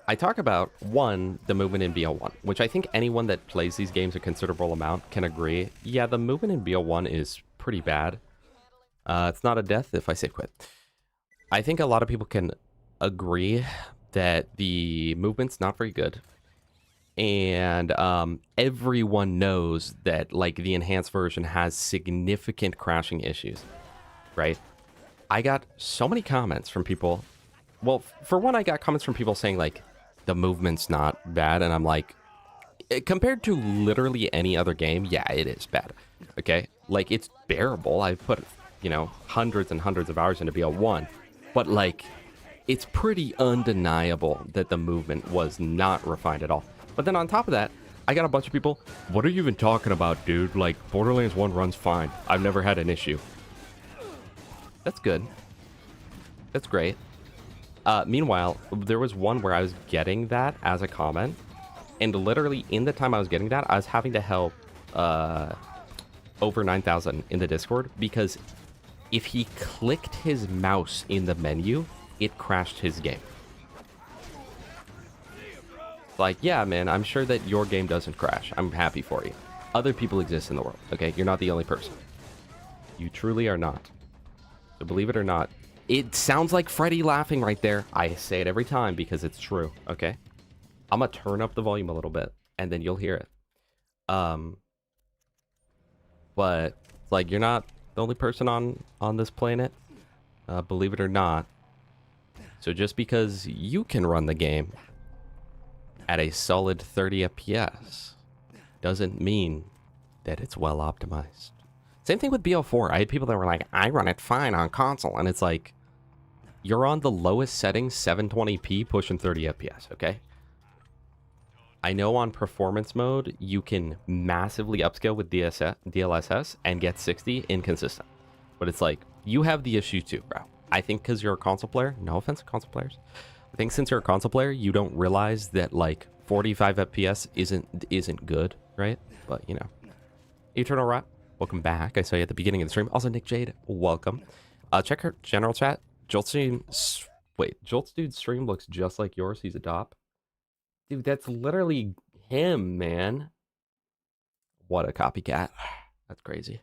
[SPEAKER 1] I talk about, one, the movement in BL1, which I think anyone that plays these games a considerable amount can agree. Yeah, the movement in BL1 is pretty bad. It's not a death if I say quit. I think a lot of people can agree that the movement's not very good. And everyone knows that, like, the enhanced version has significant crashing issues, right? I got so many comments from people. Well, for one, I got comments from people saying, like, the movement's not bad. And I'm like, compared to literally any other game, yeah, it is bad. Okay? Like, it's bearable. I've put, you know, hundreds and hundreds of hours into BL1. But, like, it's pretty undeniable that the movement was not refined at all. But then on top of that, I got a bunch of people, what are you even talking about, dude? Like, Borderlands 1 runs fine. I've never had an issue. That's good. That's great. Meanwhile, there was one where I was getting that as a comment, and literally in the time I was getting that, I was having to help over 9,000 in the Discord, because if he clicked his mouse in the menu, it crashed his game. Like, yeah, man, I'm sure that your game doesn't crash. I'm happy for you. Other people exist in the world, okay? You're not the only person. You truly are not. So believe it or not, it sounds like Freddy laughing right there. I say it every time because it's true, okay? I'm gonna turn up the volume a little bit, and then you'll hear it. But, like, you're not the only person on this planet, believe it or not. So just because you can run the game at a solid 30 FPS doesn't mean that it's well optimized. Same thing with BL4. I had people that were like, I run it fine on console, and it's like, you're on the lowest settings, 720p, pushing 30 FPS, okay? I know on performance mode, you can massively upscale with DLSS and get 60 inconsistent. But it's like, you have the issue too, bro. I think because you're a console player, no offense to console players, I think since you're a console player, you don't realize that, like, 45 FPS isn't good, right? But, you know. Eternal Rot, welcome back. I saw you at the beginning of the stream. Also, Nick Jade, welcome. Check her general chat. Jolt's dude's stream looks just like yours. He's a dop. Dude, that's literally him, man. What a copycat. That's crazy.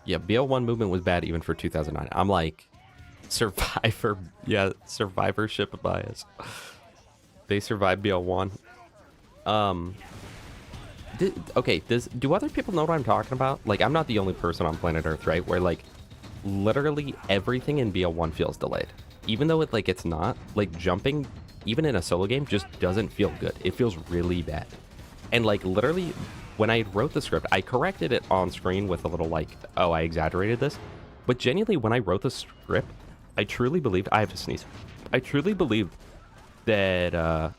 [SPEAKER 1] Yeah, BL1 movement was bad even for 2009. I'm like, survivorship bias. They survived BL1. Do other people know what I'm talking about? Like, I'm not the only person on planet Earth, right? Where, like, literally everything in BL1 feels delayed. Even though it's not. Like, jumping, even in a solo game, just doesn't feel good. It feels really bad. And, like, literally, when I wrote the script, I corrected it on screen with a little, like, oh, I exaggerated this. But genuinely, when I wrote the script, I truly believed... I have to sneeze. I truly believed that,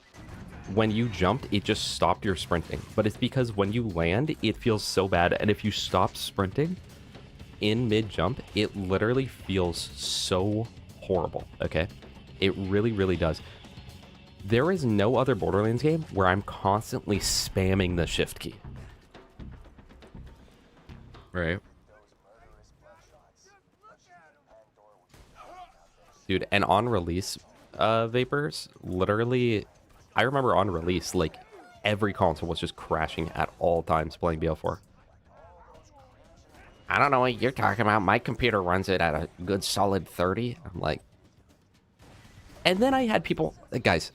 [SPEAKER 1] when you jumped, it just stopped your sprinting. But it's because when you land, it feels so bad. And if you stop sprinting in mid-jump, it literally feels so horrible, okay? It really, really does. There is no other Borderlands game where I'm constantly spamming the shift key. Right? Dude, and on release, Vapors, literally... I remember on release, like, every console was just crashing at all times playing BL4. I don't know what you're talking about. My computer runs it at a good solid 30. I'm like... And then I had people... Guys,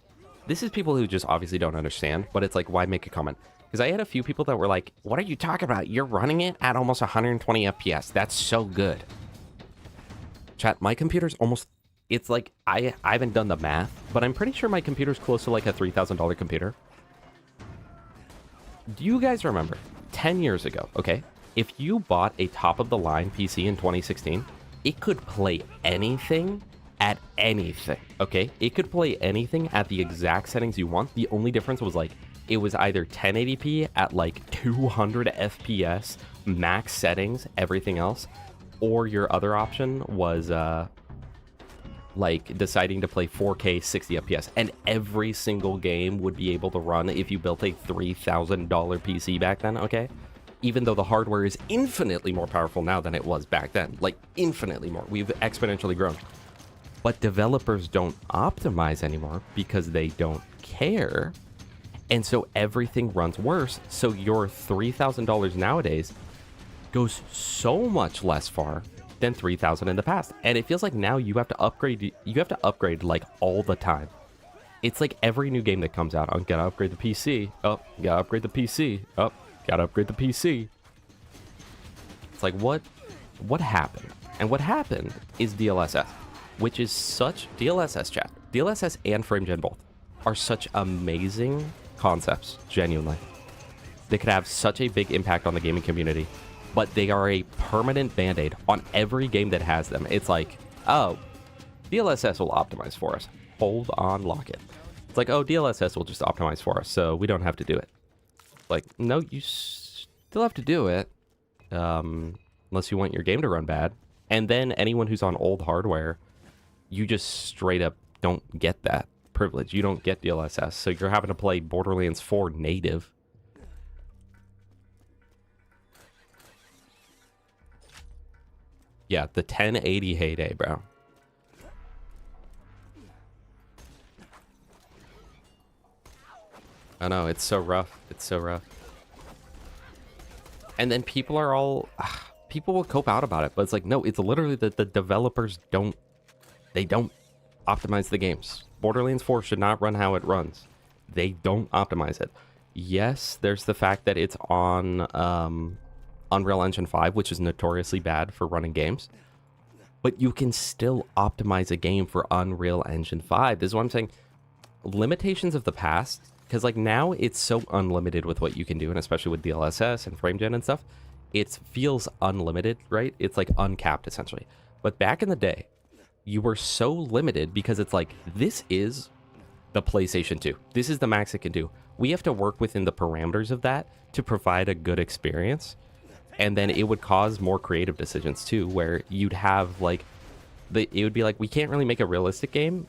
[SPEAKER 1] this is people who just obviously don't understand, but it's like, why make a comment? Because Because I had a few people that were like, what are you talking about? You're running it at almost 120 FPS. That's so good. Chat, my computer's almost... It's like, I haven't done the math, but I'm pretty sure my computer's close to like a $3,000 computer. Do you guys remember 10 years ago, okay? If you bought a top-of-the-line PC in 2016, it could play anything at anything, okay? It could play anything at the exact settings you want. The only difference was like, it was either 1080p at like 200 FPS, max settings, everything else, or your other option was like deciding to play 4K 60 FPS, and every single game would be able to run if you built a $3,000 PC back then, okay? Even though the hardware is infinitely more powerful now than it was back then, like infinitely more. We've exponentially grown. But developers don't optimize anymore because they don't care. And so everything runs worse. So your $3,000 nowadays goes so much less far than 3,000 in the past. And it feels like now you have to upgrade like all the time. It's like every new game that comes out, oh, gotta upgrade the PC. Oh, gotta upgrade the PC. Oh, gotta upgrade the PC. It's like, what happened? And what happened is DLSS, which is such... DLSS, chat. DLSS and FrameGen both are such amazing concepts, genuinely. They could have such a big impact on the gaming community, but they are a permanent band-aid on every game that has them. It's like, oh, DLSS will optimize for us. Hold on, lock it. It's like, oh, DLSS will just optimize for us, so we don't have to do it. Like, no, you still have to do it, unless you want your game to run bad. And then anyone who's on old hardware, you just straight up don't get that privilege. You don't get DLSS, so you're having to play Borderlands 4 native. Yeah, the 1080 heyday, bro. I know, it's so rough. It's so rough. And then people are all... people will cope out about it, but it's like, no, it's literally that the developers don't... They don't optimize the games. Borderlands 4 should not run how it runs. They don't optimize it. Yes, there's the fact that it's on Unreal Engine 5, which is notoriously bad for running games. But you can still optimize a game for Unreal Engine 5. This is what I'm saying. Limitations of the past, because like now it's so unlimited with what you can do, and especially with DLSS and FrameGen and stuff, it feels unlimited, right? It's like uncapped essentially. But back in the day, you were so limited because it's like, this is the PlayStation 2. This is the max it can do. We have to work within the parameters of that to provide a good experience. And then it would cause more creative decisions too, where you'd have like, it would be like, we can't really make a realistic game,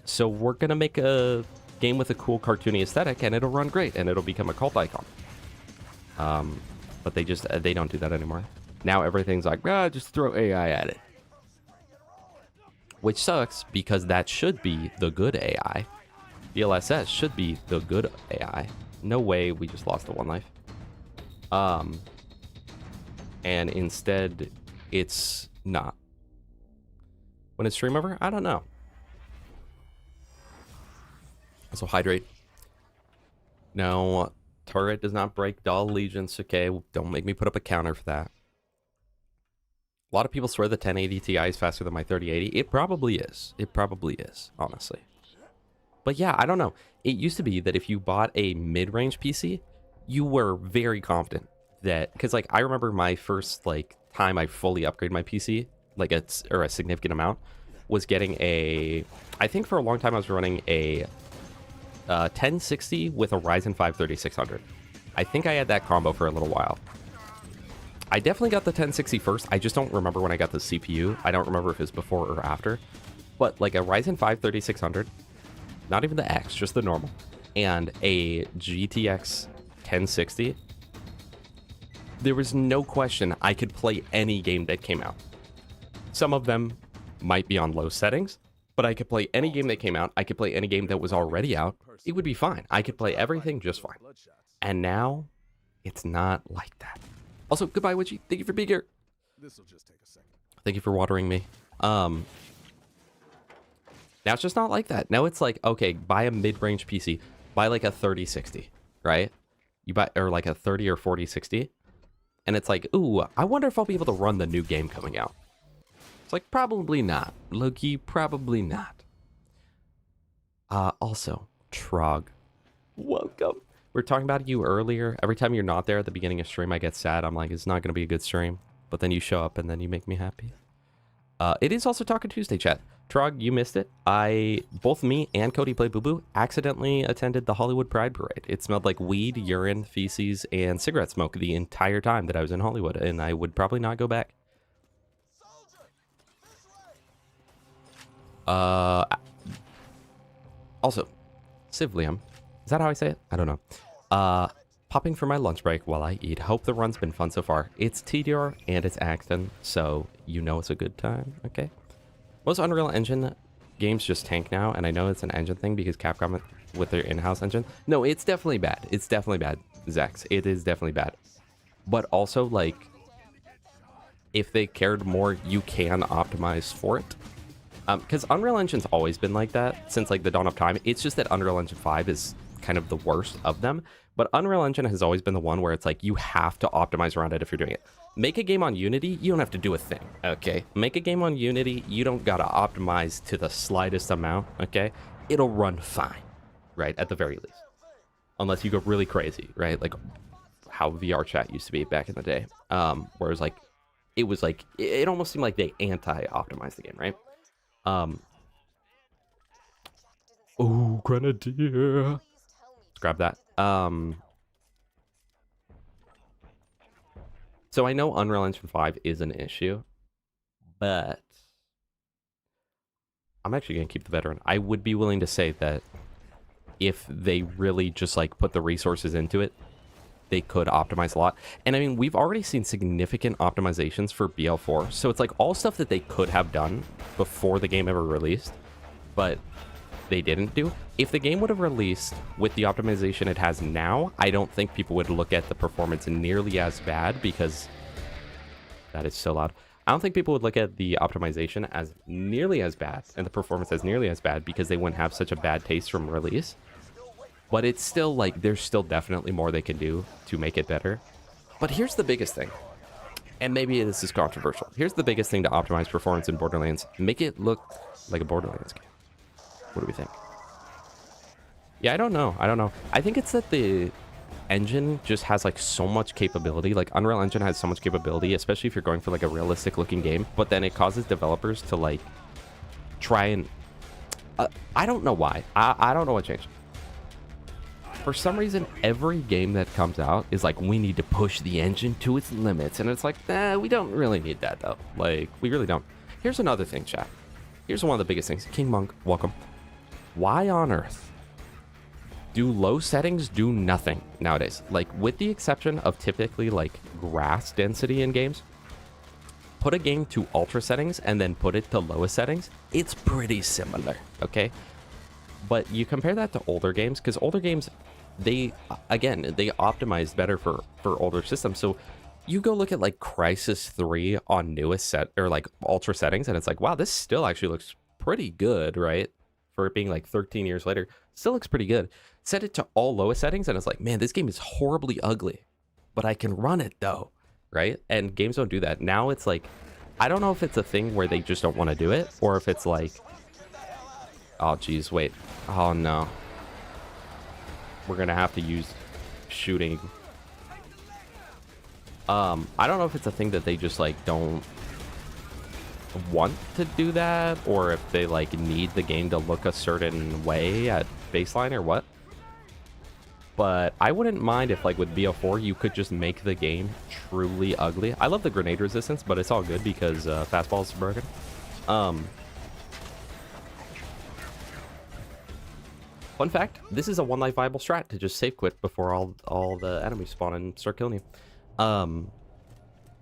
[SPEAKER 1] so we're gonna make a game with a cool cartoony aesthetic and it'll run great and it'll become a cult icon. But they don't do that anymore. Now everything's like, just throw AI at it. Which sucks, because that should be the good AI. DLSS should be the good AI. No way, we just lost the one life. And instead, it's not. When it's stream over? I don't know. Also, hydrate. No, turret does not break dull allegiance. Okay, don't make me put up a counter for that. A lot of people swear the 1080 Ti is faster than my 3080. It probably is. It probably is, honestly. But yeah, I don't know. It used to be that if you bought a mid-range PC, you were very confident that... Because, like, I remember my first, like, time I fully upgraded my PC, like, a significant amount, was getting a... I think for a long time I was running a 1060 with a Ryzen 5 3600. I think I had that combo for a little while. I definitely got the 1060 first. I just don't remember when I got the CPU. I don't remember if it was before or after. But like a Ryzen 5 3600, not even the X, just the normal, and a GTX 1060, there was no question I could play any game that came out. Some of them might be on low settings, but I could play any game that came out. I could play any game that was already out. It would be fine. I could play everything just fine. And now, it's not like that. Also, goodbye, Witchy. Thank you for being here.
[SPEAKER 6] This'll just take a second.
[SPEAKER 1] Thank you for watering me. Now it's just not like that. Now it's like, okay, buy a mid-range PC. Buy like a 3060, right? You buy, or like a 30 or 4060, and it's like, ooh, I wonder if I'll be able to run the new game coming out. It's like, probably not. Loki, probably not. Also, Trog, welcome. We were talking about you earlier. Every time you're not there at the beginning of stream, I get sad. I'm like, it's not going to be a good stream. But then you show up and then you make me happy. It is also Taco Tuesday, chat. Trog, you missed it. Both me and Cody Play Boo Boo accidentally attended the Hollywood Pride Parade. It smelled like weed, urine, feces, and cigarette smoke the entire time that I was in Hollywood, and I would probably not go back. Also, Civlium. Is that how I say it? I don't know. Popping for my lunch break while I eat. Hope the run's been fun so far. It's Tediore and it's Axton, so you know it's a good time, okay? Most Unreal Engine games just tank now, and I know it's an engine thing because Capcom with their in-house engine. No, it's definitely bad. It's definitely bad, Zex. It is definitely bad. But also, like, if they cared more, you can optimize for it. Because Unreal Engine's always been like that since, like, the dawn of time. It's just that Unreal Engine 5 is kind of the worst of them. But Unreal Engine has always been the one where it's like, you have to optimize around it if you're doing it. Make a game on Unity, you don't have to do a thing, okay? Make a game on Unity, you don't gotta optimize to the slightest amount, okay? It'll run fine, right? At the very least. Unless you go really crazy, right? Like how VR chat used to be back in the day. Where it was like, it almost seemed like they anti-optimized the game, right? Oh, Grenadier. Let's grab that. So I know Unreal Engine 5 is an issue, but I'm actually going to keep the veteran. I would be willing to say that if they really just like put the resources into it, they could optimize a lot. And I mean, we've already seen significant optimizations for BL4. So it's like all stuff that they could have done before the game ever released, but they didn't do. If the game would have released with the optimization it has now, I don't think people would look at the performance nearly as bad because that is so loud. I don't think people would look at the optimization as nearly as bad and the performance as nearly as bad because they wouldn't have such a bad taste from release. But it's still like, there's still definitely more they can do to make it better. But here's the biggest thing, and maybe this is controversial. Here's the biggest thing to optimize performance in Borderlands. Make it look like a Borderlands game. What do we think? Yeah, I don't know. I think it's that the engine just has like so much capability. Like Unreal Engine has so much capability, especially if you're going for like a realistic looking game, but then it causes developers to like try and I don't know why. I don't know what changed. For some reason, every game that comes out is like, we need to push the engine to its limits. And it's like, nah, we don't really need that though. Like, we really don't. Here's another thing, chat. Here's one of the biggest things. King Monk, welcome. Why on earth do low settings do nothing nowadays? Like, with the exception of typically like grass density in games, put a game to ultra settings and then put it to lowest settings, it's pretty similar, okay? But you compare that to older games, because older games, they optimized better for older systems. So you go look at like Crysis 3 on newest set or like ultra settings, and it's like, wow, this still actually looks pretty good, right? For it being like 13 years later, still looks pretty good. Set it to all lowest settings, and it's like, man, this game is horribly ugly, but I can run it though, right? And games don't do that. Now it's like, I don't know if it's a thing where they just don't want to do it, or if it's like, oh geez, wait, oh no, we're gonna have to use shooting. I don't know if it's a thing that they just like don't want to do that, or if they like need the game to look a certain way at baseline or what. But I wouldn't mind if like with BL4 you could just make the game truly ugly. I love the grenade resistance, but it's all good because fastball's broken. Fun fact, this is a one life viable strat to just save quit before all the enemies spawn and start killing you.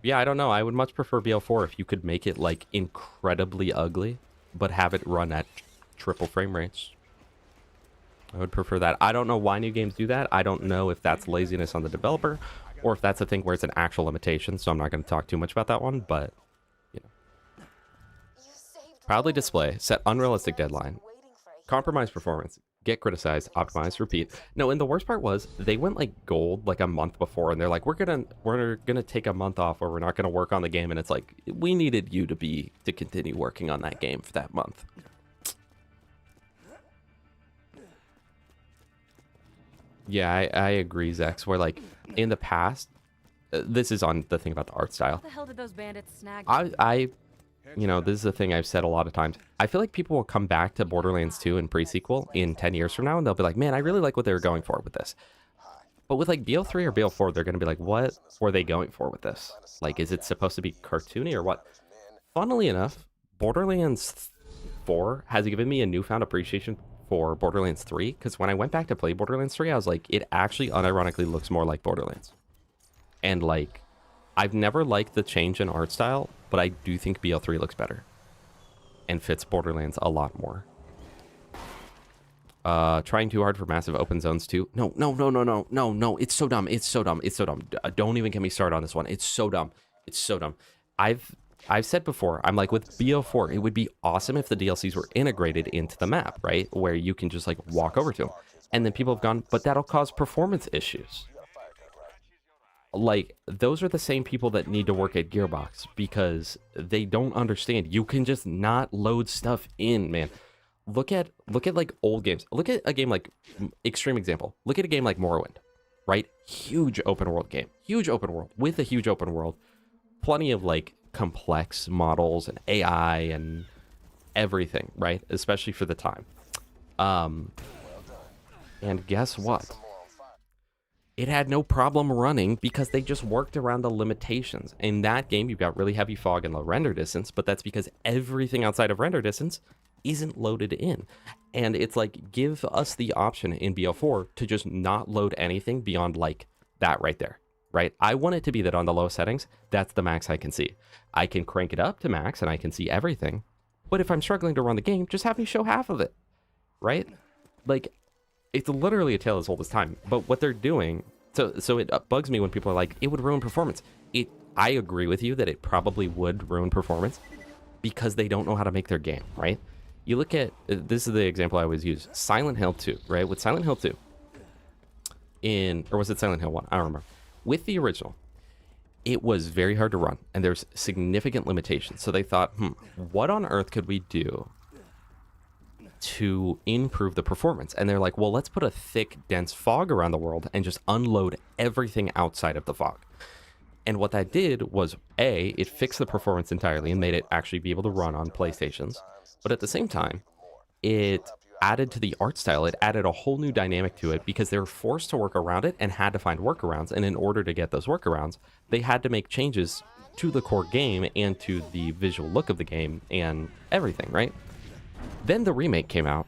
[SPEAKER 1] Yeah, I don't know. I would much prefer BL4 if you could make it like incredibly ugly, but have it run at triple frame rates. I would prefer that. I don't know why new games do that. I don't know if that's laziness on the developer or if that's a thing where it's an actual limitation. So I'm not going to talk too much about that one, but you know. Proudly display, set unrealistic deadline, compromise performance. get criticized, optimize, repeat. No, and the worst part was they went like gold like a month before, and they're like, we're gonna take a month off, or we're not gonna work on the game, and it's like we needed you to continue working on that game for that month. Yeah, I agree, Zex. Where like in the past, this is on the thing about the art style.
[SPEAKER 6] What the hell did those bandits snag?
[SPEAKER 1] You know, this is the thing I've said a lot of times. I feel like people will come back to Borderlands 2 and pre-sequel in 10 years from now, and they'll be like, man, I really like what they were going for with this. But with like BL3 or BL4, they're going to be like, what were they going for with this? Like, is it supposed to be cartoony or what? Funnily enough, Borderlands 4 has given me a newfound appreciation for Borderlands 3, because when I went back to play Borderlands 3, I was like, it actually unironically looks more like Borderlands. And like, I've never liked the change in art style, but I do think BL3 looks better and fits Borderlands a lot more. Trying too hard for massive open zones too. No, it's so dumb. It's so dumb. It's so dumb. Don't even get me started on this one. It's so dumb. It's so dumb. I've said before, I'm like, with BO4, it would be awesome if the DLCs were integrated into the map, right? Where you can just like walk over to them. And then people have gone, but that'll cause performance issues. Like, those are the same people that need to work at Gearbox, because they don't understand. You can just not load stuff in, man. Look at like old games. Look at a game like, extreme example. Look at a game like Morrowind, right? Huge open world game. Huge open world with a huge open world. Plenty of like complex models and AI and everything, right? Especially for the time. And guess what? It had no problem running because they just worked around the limitations. In that game, you've got really heavy fog and low render distance, but that's because everything outside of render distance isn't loaded in. And it's like, give us the option in BL4 to just not load anything beyond like that right there, right? I want it to be that on the low settings, that's the max I can see. I can crank it up to max and I can see everything. But if I'm struggling to run the game, just have me show half of it, right? Like, it's literally a tale as old as time. But what they're doing, so it bugs me when people are like, it would ruin performance. I agree with you that it probably would ruin performance because they don't know how to make their game, right? You look at, this is the example I always use, Silent Hill 2, right? With Silent Hill 2, or was it Silent Hill 1? I don't remember. With the original, it was very hard to run, and there's significant limitations. So they thought, what on earth could we do to improve the performance? And they're like, well, let's put a thick, dense fog around the world and just unload everything outside of the fog. And what that did was, A, it fixed the performance entirely and made it actually be able to run on PlayStations. But at the same time, it added to the art style. It added a whole new dynamic to it because they were forced to work around it and had to find workarounds. And in order to get those workarounds, they had to make changes to the core game and to the visual look of the game and everything, right? Then the remake came out,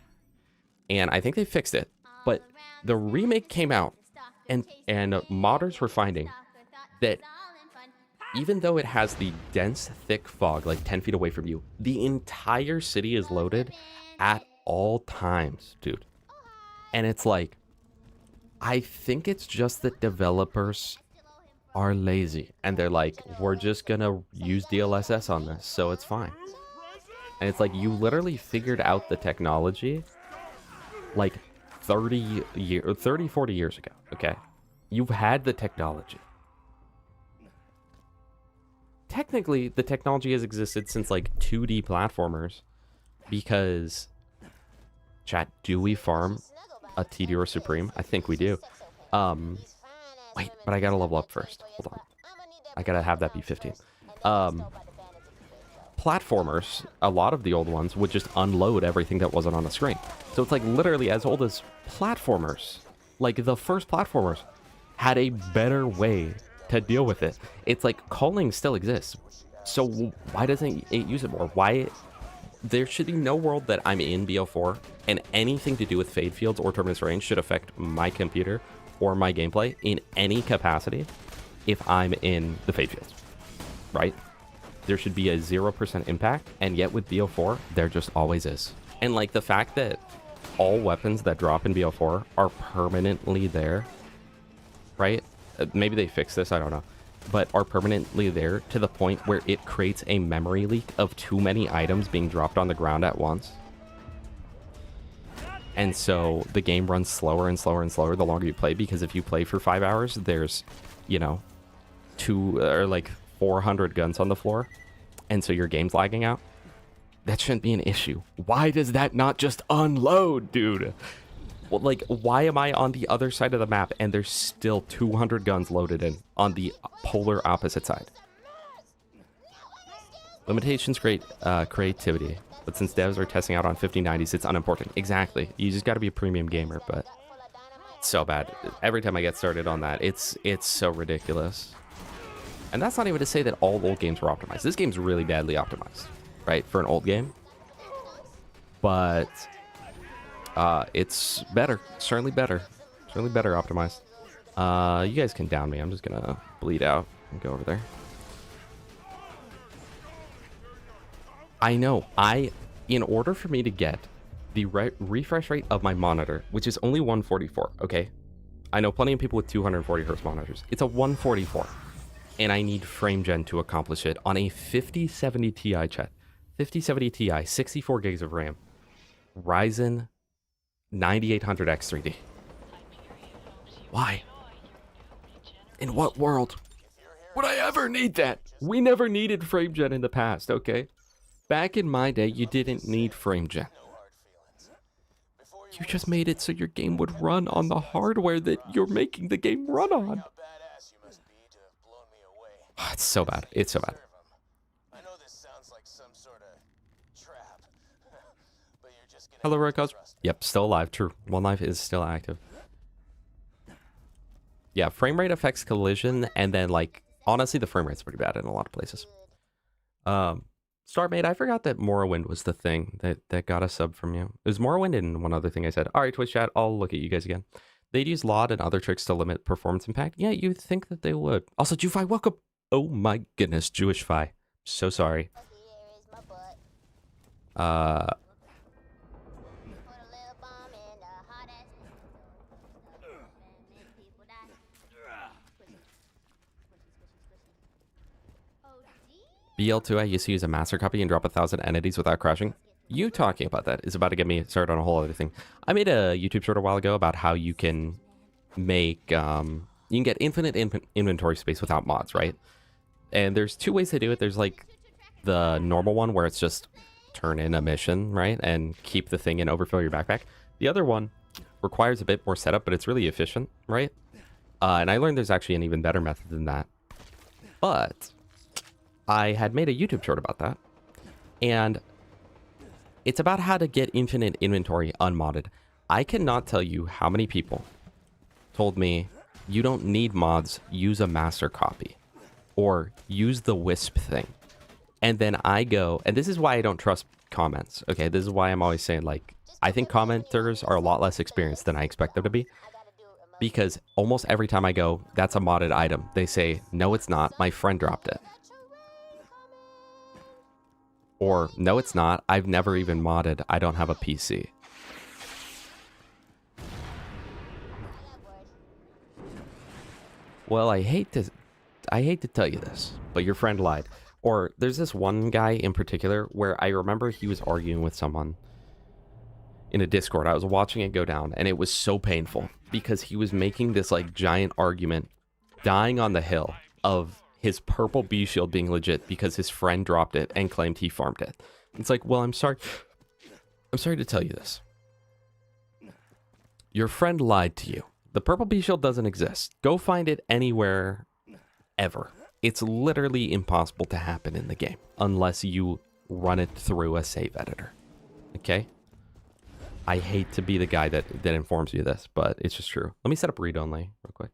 [SPEAKER 1] and I think they fixed it. But the remake came out, and modders were finding that even though it has the dense, thick fog, like 10 feet away from you, the entire city is loaded at all times, dude. And it's like, I think it's just that developers are lazy, and they're like, we're just gonna use DLSS on this, so it's fine. And it's like, you literally figured out the technology like 40 years ago, okay? You've had the technology. Technically, the technology has existed since like 2D platformers, because, chat, do we farm a Tediore Supreme? I think we do. Wait, but I gotta level up first. Hold on. I gotta have that be 15. Platformers, a lot of the old ones, would just unload everything that wasn't on the screen. So it's like literally as old as platformers. Like the first platformers had a better way to deal with it. It's like calling still exists. So why doesn't it use it more? Why? There should be no world that I'm in BL4 and anything to do with fade fields or terminus range should affect my computer or my gameplay in any capacity if I'm in the fade fields, right? There should be a 0% impact, and yet with BO4, there just always is. And like the fact that all weapons that drop in BO4 are permanently there, right? Maybe they fix this, I don't know, but are permanently there to the point where it creates a memory leak of too many items being dropped on the ground at once. And so the game runs slower and slower and slower the longer you play, because if you play for 5 hours, there's, you know, 400 guns on the floor, and so your game's lagging out. That shouldn't be an issue. Why does that not just unload, dude? Well, like, why am I on the other side of the map and there's still 200 guns loaded in on the polar opposite side? Limitations create creativity, but since devs are testing out on 5090s, it's unimportant. Exactly. You just got to be a premium gamer, but it's so bad. Every time I get started on that, it's so ridiculous. And that's not even to say that all old games were optimized. This game's really badly optimized, right, for an old game. But it's better. Certainly better. Certainly better optimized. You guys can down me. I'm just going to bleed out and go over there. I know. In order for me to get the refresh rate of my monitor, which is only 144, okay? I know plenty of people with 240 hertz monitors. It's a 144. And I need frame gen to accomplish it on a 5070 Ti, chat. 5070 Ti, 64 gigs of RAM. Ryzen 9800X 3D. Why? In what world would I ever need that? We never needed frame gen in the past, okay? Back in my day, you didn't need frame gen. You just made it so your game would run on the hardware that you're making the game run on. It's so bad. It's so bad. Hello, Red Cos. Yep, still alive. True. One Life is still active. Yeah, frame rate affects collision, and then, like, honestly, the frame rate's pretty bad in a lot of places. Starmate, I forgot that Morrowind was the thing that got a sub from you. It was Morrowind and one other thing I said. All right, Twitch chat, I'll look at you guys again. They'd use LOD and other tricks to limit performance impact. Yeah, you'd think that they would. Also, Jewfi, welcome. Oh my goodness, Jewish Fi. So sorry. BL2, I used to use a master copy and drop 1,000 entities without crashing. You talking about that is about to get me started on a whole other thing. I made a YouTube short a while ago about how you can make, you can get infinite inventory space without mods, right? And there's two ways to do it. There's like the normal one where it's just turn in a mission, right? And keep the thing and overfill your backpack. The other one requires a bit more setup, but it's really efficient, right? And I learned there's actually an even better method than that. But I had made a YouTube short about that. And it's about how to get infinite inventory unmodded. I cannot tell you how many people told me, you don't need mods, use a master copy. Or use the Wisp thing. And then I go, and this is why I don't trust comments, okay? This is why I'm always saying, like, I think commenters are a lot less experienced than I expect them to be. Because almost every time I go, that's a modded item, they say, no, it's not, my friend dropped it. Or, no, it's not, I've never even modded, I don't have a PC. Well, I hate to tell you this, but your friend lied. Or there's this one guy in particular where I remember he was arguing with someone in a Discord. I was watching it go down, and it was so painful because he was making this like giant argument, dying on the hill of his purple B shield being legit because his friend dropped it and claimed he farmed it. It's like, well, I'm sorry to tell you this. Your friend lied to you. The purple B shield doesn't exist. Go find it anywhere ever. It's literally impossible to happen in the game unless you run it through a save editor. Okay? I hate to be the guy that informs you this, but it's just true. Let me set up read only real quick.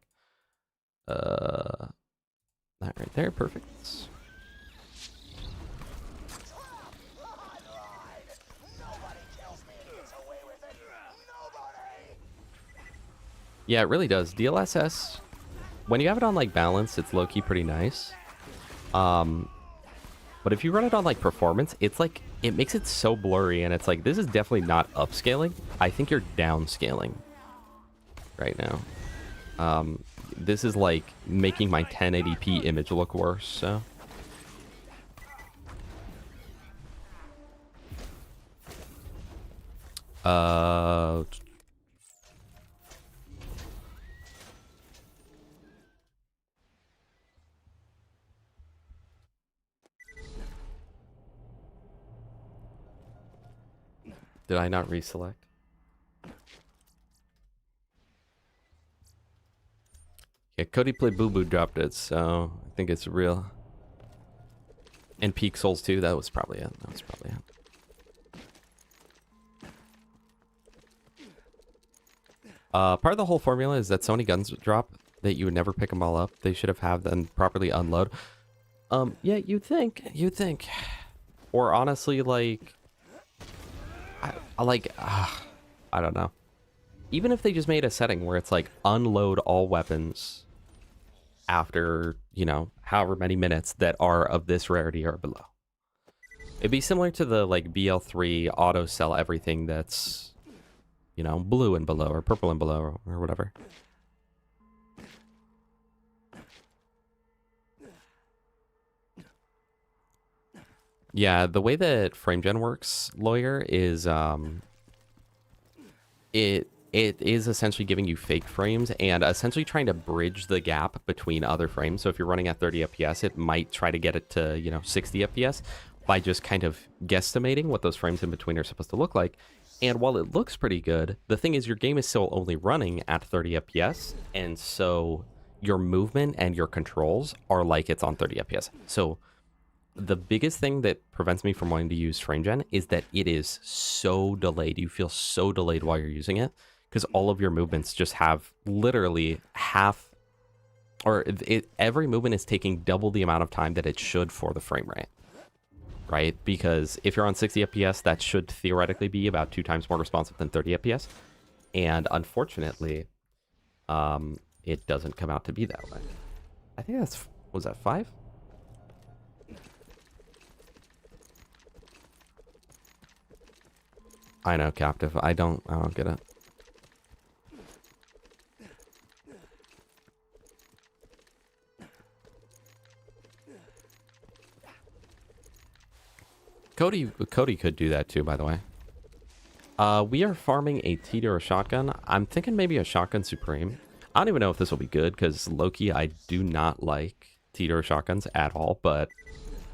[SPEAKER 1] That right there, perfect. Yeah, it really does. DLSS, when you have it on like balance, it's low-key pretty nice. But if you run it on like performance, it's like, it makes it so blurry, and it's like, this is definitely not upscaling. I think you're downscaling right now. This is like making my 1080p image look worse, so. Did I not reselect? Yeah, Cody played Boo Boo dropped it, so I think it's real. And Peak Souls 2, that was probably it. That was probably it. Part of the whole formula is that so many guns drop that you would never pick them all up. They should have them properly unload. Yeah, you'd think. Or honestly, like, I don't know. Even if they just made a setting where it's like unload all weapons after, you know, however many minutes that are of this rarity or below. It'd be similar to the like BL3 auto sell everything that's, you know, blue and below or purple and below or whatever. Yeah, the way that FrameGen works, Lawyer, is it is essentially giving you fake frames and essentially trying to bridge the gap between other frames. So if you're running at 30 FPS, it might try to get it to, you know, 60 FPS by just kind of guesstimating what those frames in between are supposed to look like. And while it looks pretty good, the thing is your game is still only running at 30 FPS. And so your movement and your controls are like it's on 30 FPS. So the biggest thing that prevents me from wanting to use FrameGen is that it is so delayed. You feel so delayed while you're using it because all of your movements just have literally half, or every movement is taking double the amount of time that it should for the frame rate, right? Because if you're on 60 FPS, that should theoretically be about 2 times more responsive than 30 FPS. And unfortunately, it doesn't come out to be that way. I think that's, was that 5? I know, Captive. I don't get it. Cody could do that too, by the way. We are farming a Tediore shotgun. I'm thinking maybe a Shotgun Supreme. I don't even know if this will be good because low-key, I do not like Tediore shotguns at all, but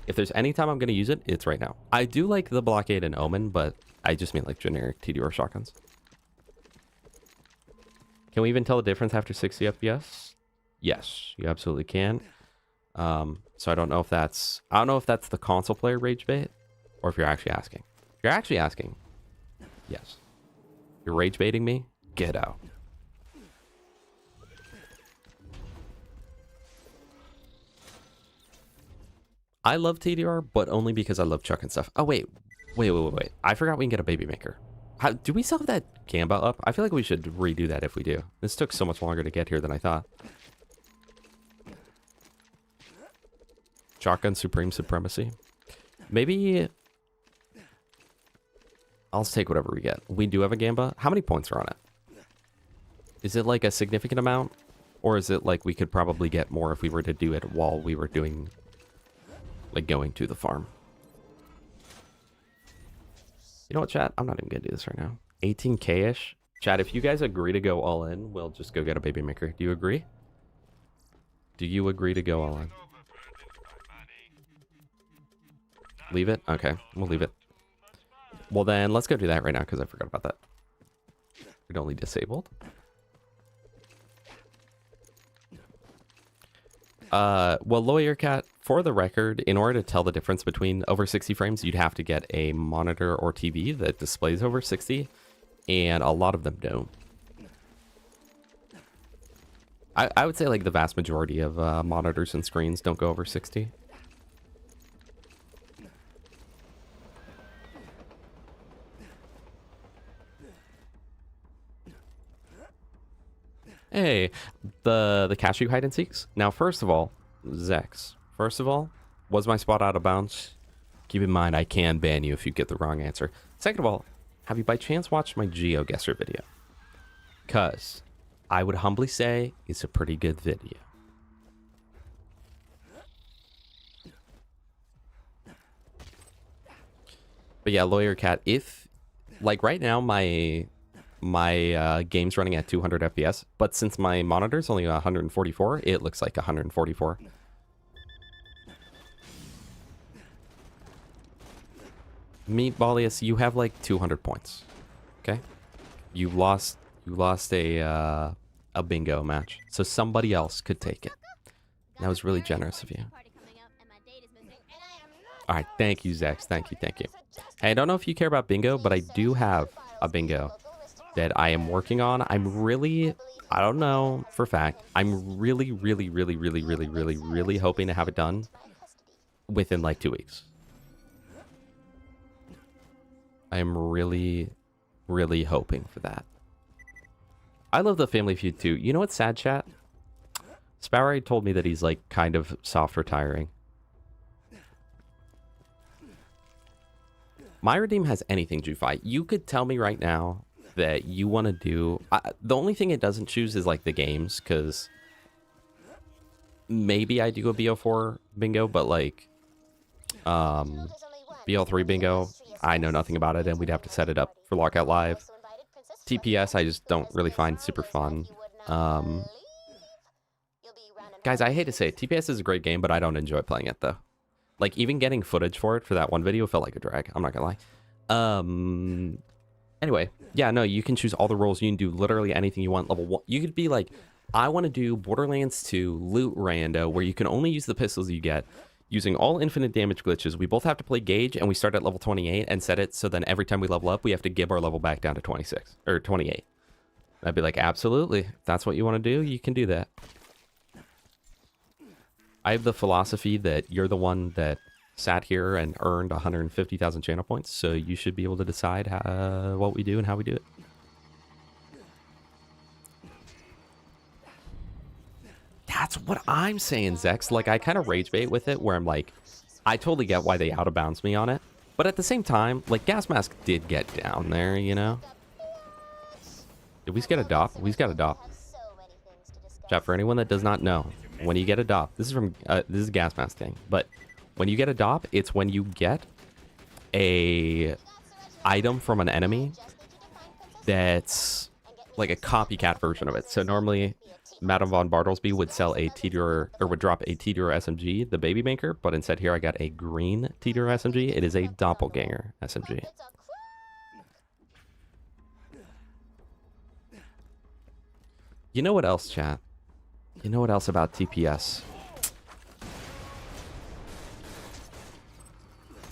[SPEAKER 1] if there's any time I'm going to use it, it's right now. I do like the Blockade and Omen, but I just mean like generic Tediore shotguns. Can we even tell the difference after 60 FPS? Yes, you absolutely can. So I don't know if that's the console player rage bait or if you're actually asking. If you're actually asking, yes. You're rage baiting me? Get out. I love TDR, but only because I love chucking stuff. Oh, wait. I forgot we can get a baby maker. Do we still have that Gamba up? I feel like we should redo that if we do. This took so much longer to get here than I thought. Shotgun Supreme Supremacy. Maybe I'll take whatever we get. We do have a Gamba. How many points are on it? Is it like a significant amount? Or is it like we could probably get more if we were to do it while we were doing, like, going to the farm? You know what, chat? I'm not even gonna do this right now. 18K-ish. Chat, if you guys agree to go all in, we'll just go get a baby maker. Do you agree? Do you agree to go all in? Leave it? Okay, we'll leave it. Well then, let's go do that right now because I forgot about that. Read only disabled. Well, Lawyer Cat, for the record, in order to tell the difference between over 60 frames, you'd have to get a monitor or TV that displays over 60, and a lot of them don't. I would say like the vast majority of monitors and screens don't go over 60. Hey, the cashew hide and seeks. Now, first of all, Zex. First of all, was my spot out of bounds? Keep in mind, I can ban you if you get the wrong answer. Second of all, have you by chance watched my GeoGuessr video? Because I would humbly say it's a pretty good video. But yeah, Lawyer Cat, if, like right now, my my game's running at 200 FPS, but since my monitor's only 144, it looks like 144. Meatballius, you have like 200 points. Okay, you lost a bingo match, so somebody else could take it. That was really generous of you. All right, thank you, Zex. Thank you. Hey, I don't know if you care about bingo, but I do have a bingo that I am working on. I don't know for a fact. I'm really hoping to have it done within like 2 weeks. I am really hoping for that. I love the Family Feud too. You know what's sad, chat? Sparrow told me that he's like kind of soft retiring. My Redeem has anything, Jufi. You could tell me right now that you want to do... the only thing it doesn't choose is like the games, because maybe I do a BL4 bingo, but like BL3 bingo, I know nothing about it, and we'd have to set it up for Lockout Live. TPS, I just don't really find super fun. Guys, I hate to say it, TPS is a great game, but I don't enjoy playing it, though. Like, even getting footage for it for that one video felt like a drag. I'm not gonna lie. Anyway, yeah, no, you can choose all the roles. You can do literally anything you want. Level 1. You could be like, I want to do Borderlands 2 loot rando, where you can only use the pistols you get, using all infinite damage glitches. We both have to play Gauge, and we start at level 28 and set it so then every time we level up, we have to give our level back down to 26 or 28. I'd be like, absolutely. If that's what you want to do, you can do that. I have the philosophy that you're the one that sat here and earned 150,000 channel points, so you should be able to decide what we do and how we do it. That's what I'm saying, Zex. Like, I kind of rage bait with it, where I'm like, I totally get why they out of bounds me on it, but at the same time, like, Gas Mask did get down there, you know? Did we just get a DOP? We just got a DOP. Chat, for anyone that does not know, when you get a DOP, this is from this is a Gas Mask thing, but when you get a DOP, it's when you get a item from an enemy that's like a copycat version of it. So normally, Madame von Bartlesby would sell a Tediore, or would drop a Tediore SMG, the baby maker, but instead here I got a green Tediore SMG. It is a doppelganger SMG. You know what else, chat? You know what else about TPS?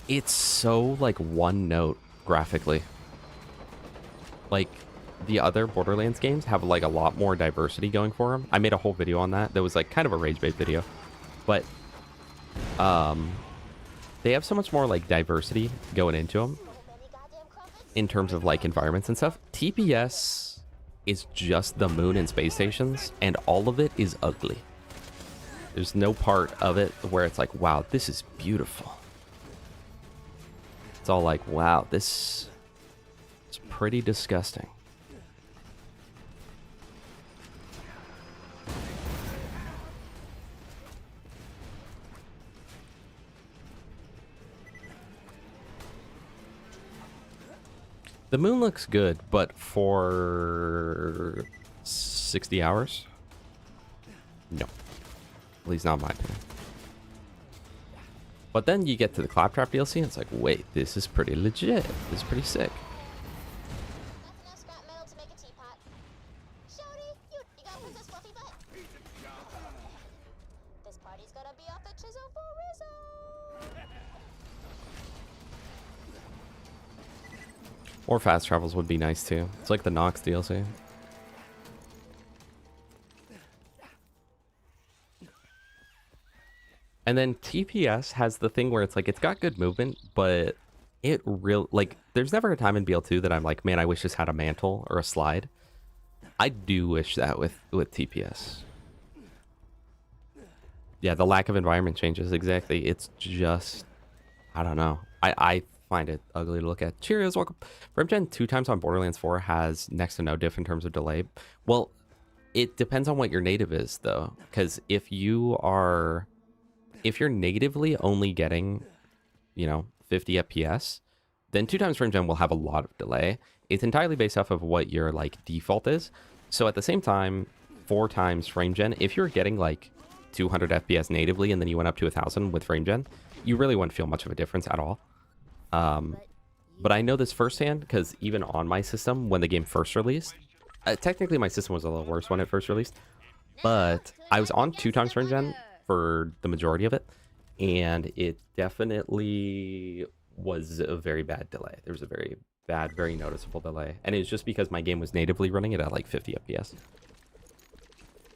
[SPEAKER 1] It's so, like, one note graphically. Like, the other Borderlands games have, like, a lot more diversity going for them. I made a whole video on that. That was, like, kind of a rage bait video. But, they have so much more, like, diversity going into them in terms of, like, environments and stuff. TPS is just the moon and space stations, and all of it is ugly. There's no part of it where it's like, wow, this is beautiful. It's all like, wow, this is pretty disgusting. The moon looks good, but for 60 hours? No. At least not in my opinion. But then you get to the Claptrap DLC and it's like, wait, this is pretty legit. This is pretty sick.
[SPEAKER 5] That's enough scrap metal to make a teapot. Shorty, you got Princess Fluffy butt. This party's gonna be off the chisel for Rizzo.
[SPEAKER 1] Or fast travels would be nice too. It's like the Nox DLC. And then TPS has the thing where it's like, it's got good movement, but it like, there's never a time in BL2 that I'm like, man, I wish this had a mantle or a slide. I do wish that with TPS. Yeah, the lack of environment changes, exactly. It's just, I don't know. I find it ugly to look at. Cheerios, welcome. Rimgen 2 times on Borderlands 4 has next to no diff in terms of delay. Well, it depends on what your native is, though. Because if you're natively only getting, 50 FPS, then 2 times Rimgen will have a lot of delay. it's entirely based off of what your like default is. So at the same time, 4 times frame gen, if you're getting like 200 FPS natively and then you went up to 1000 with frame gen, you really wouldn't feel much of a difference at all. But I know this firsthand because even on my system, when the game first released, technically my system was a little worse when it first released, but I was on 2 times frame gen for the majority of it, and it definitely was a very bad delay. There was a very bad, very noticeable delay, and it was just because my game was natively running it at like 50 FPS,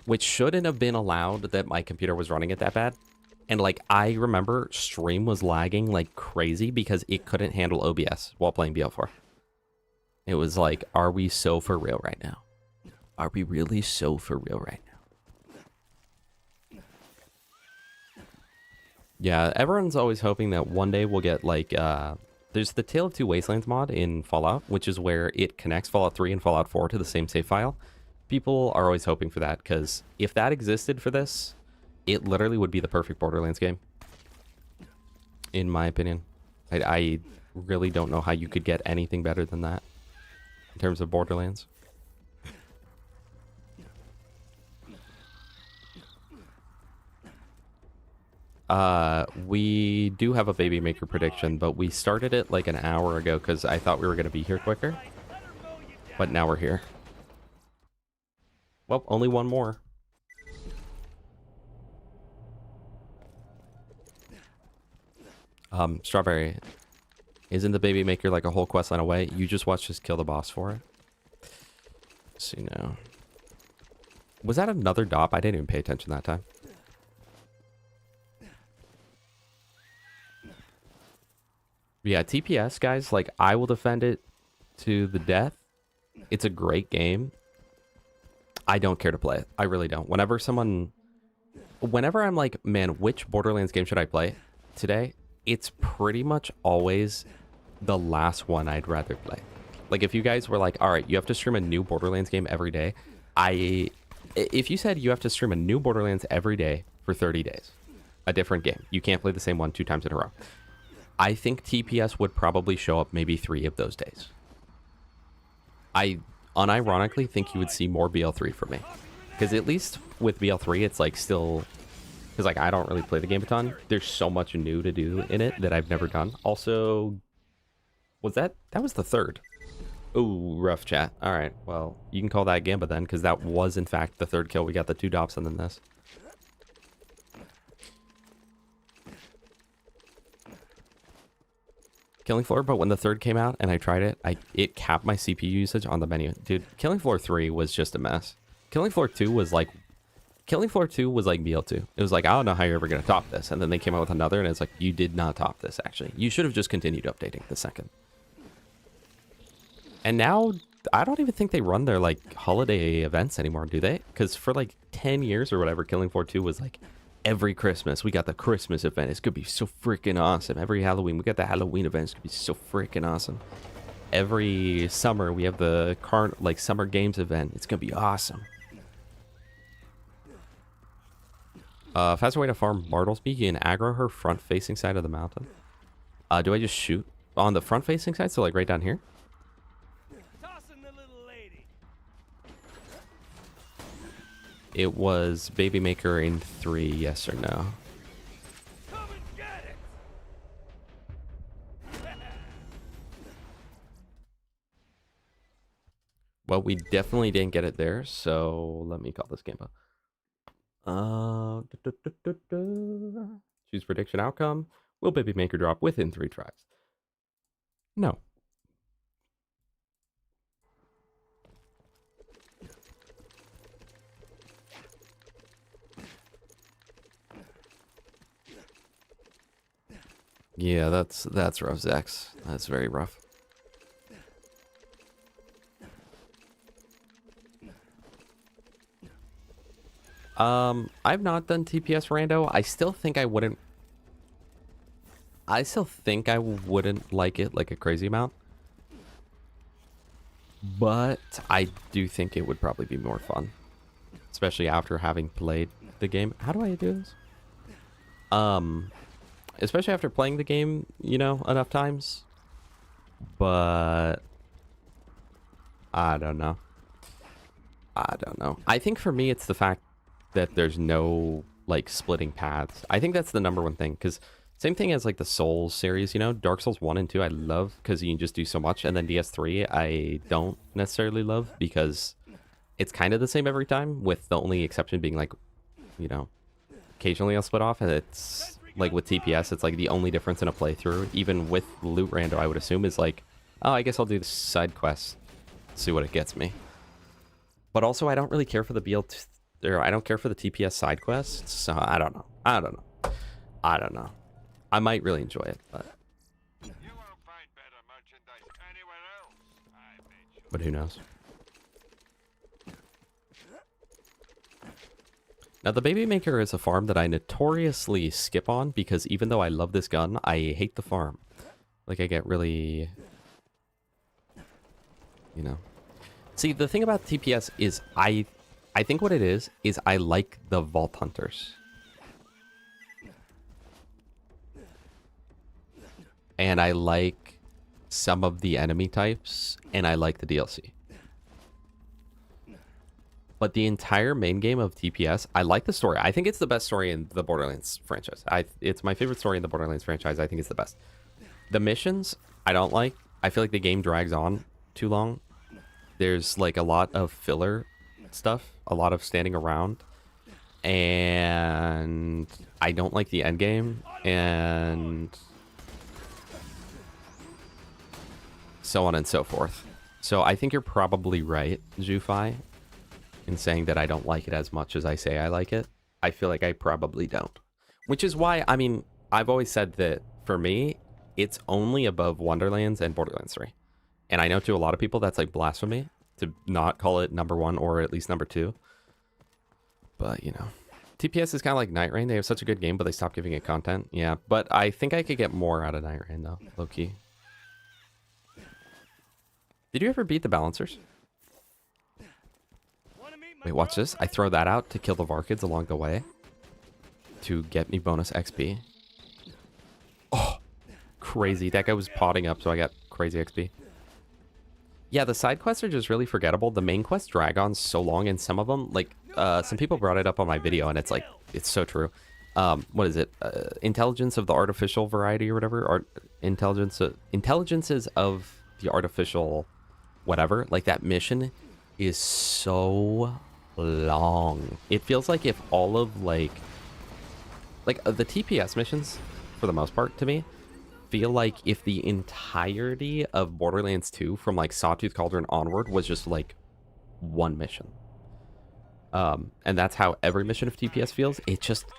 [SPEAKER 1] which shouldn't have been allowed that my computer was running it that bad. And like, I remember stream was lagging like crazy because it couldn't handle OBS while playing BL4. It was like, are we so for real right now? Are we really so for real right now? Yeah, everyone's always hoping that one day we'll get like, there's the Tale of Two Wastelands mod in Fallout, which is where it connects Fallout 3 and Fallout 4 to the same save file. People are always hoping for that, because if that existed for this, it literally would be the perfect Borderlands game, in my opinion. I really don't know how you could get anything better than that in terms of Borderlands. We do have a Baby Maker prediction, but we started it like an hour ago because I thought we were going to be here quicker. But now we're here. Well, only one more. Strawberry, isn't the Baby Maker like a whole quest line away? You just watch us kill the boss for it. Let's see now. Was that another DOP? I didn't even pay attention that time. Yeah, TPS, guys, like, I will defend it to the death. It's a great game. I don't care to play it. I really don't. Whenever I'm like, man, which Borderlands game should I play today? It's pretty much always the last one I'd rather play. Like, if you guys were like, all right, you have to stream a new Borderlands game every day. If you said you have to stream a new Borderlands every day for 30 days, a different game, you can't play the same one 2 times in a row, I think TPS would probably show up maybe 3 of those days. I unironically think you would see more BL3 from me. Because at least with BL3, it's like still... Because like, I don't really play the game a ton. There's so much new to do in it that I've never done. Also, was that was the 3rd. Ooh, rough chat. All right, well, you can call that Gamba then, because that was in fact the 3rd kill. We got the 2 DOPs and then this. Killing Floor, but when the 3rd came out and I tried it, it capped my CPU usage on the menu. Dude, Killing Floor 3 was just a mess. Killing Floor 2 was like BL2. It was like, I don't know how you're ever going to top this. And then they came out with another, and it's like, you did not top this, actually. You should have just continued updating the 2nd. And now, I don't even think they run their, like, holiday events anymore, do they? Because for, like, 10 years or whatever, Killing Floor 2 was, like, every Christmas, we got the Christmas event. It's going to be so freaking awesome. Every Halloween, we got the Halloween event. It's going to be so freaking awesome. Every summer, we have the, Summer Games event. It's going to be awesome. Faster way to farm Bartlesby, you can aggro her front-facing side of the mountain. Do I just shoot on the front-facing side? So, like, right down here?
[SPEAKER 4] Tossing the little lady.
[SPEAKER 1] It was Baby Maker in 3, yes or no?
[SPEAKER 4] Come and get it.
[SPEAKER 1] Well, we definitely didn't get it there, so let me call this game up. Choose prediction outcome. Will Baby Maker drop within 3 tries? No. Yeah, that's rough, Zex. That's very rough. I've not done TPS rando. I still think I wouldn't like it like a crazy amount. But I do think it would probably be more fun. Especially after having played the game. How do I do this? Especially after playing the game, you know, enough times. But I don't know. I don't know. I think for me, it's the fact that there's no, like, splitting paths. I think that's the number one thing, because same thing as, like, the Souls series, you know? Dark Souls 1 and 2 I love because you can just do so much, and then DS3 I don't necessarily love because it's kind of the same every time, with the only exception being, like, you know, occasionally I'll split off, and it's, like, with TPS, it's, like, the only difference in a playthrough, even with loot rando, I would assume, is, like, oh, I guess I'll do the side quest, see what it gets me. But also, I don't really care for the BL2, or I don't care for the TPS side quests, so I don't know. I don't know. I don't know. I might really enjoy it, but...
[SPEAKER 4] You won't find better merchandise anywhere else, I bet you.
[SPEAKER 1] But who knows? Now, the Baby Maker is a farm that I notoriously skip on because even though I love this gun, I hate the farm. Like, I get really... You know... See, the thing about TPS is I think what it is I like the Vault Hunters. And I like some of the enemy types, and I like the DLC. But the entire main game of TPS, I like the story. I think it's the best story in the Borderlands franchise. It's my favorite story in the Borderlands franchise. I think it's the best. The missions, I don't like. I feel like the game drags on too long. There's like a lot of filler stuff, a lot of standing around, and I don't like the end game, and so on and so forth. So I think you're probably right, Zufai, in saying that I don't like it as much as I say I like it. I feel like I probably don't. Which is why, I mean, I've always said that for me, it's only above Wonderlands and Borderlands 3. And I know to a lot of people that's like blasphemy to not call it number 1 or at least number 2. But, you know, TPS is kind of like Night Rain. They have such a good game, but they stopped giving it content. Yeah, but I think I could get more out of Night Rain, though, low-key. Did you ever beat the Balancers? Wait, watch this. I throw that out to kill the Varkids along the way to get me bonus XP. Oh, crazy. That guy was potting up, so I got crazy XP. Yeah, the side quests are just really forgettable. The main quests drag on so long, and some of them, like, some people brought it up on my video, and it's like, it's so true. What is it? Intelligence of the artificial variety or whatever? Intelligences of the artificial whatever. Like, that mission is so long. It feels like if all of, like the TPS missions, for the most part, to me, feel like if the entirety of Borderlands 2 from like Sawtooth Cauldron onward was just like one mission. And that's how every mission of TPS feels.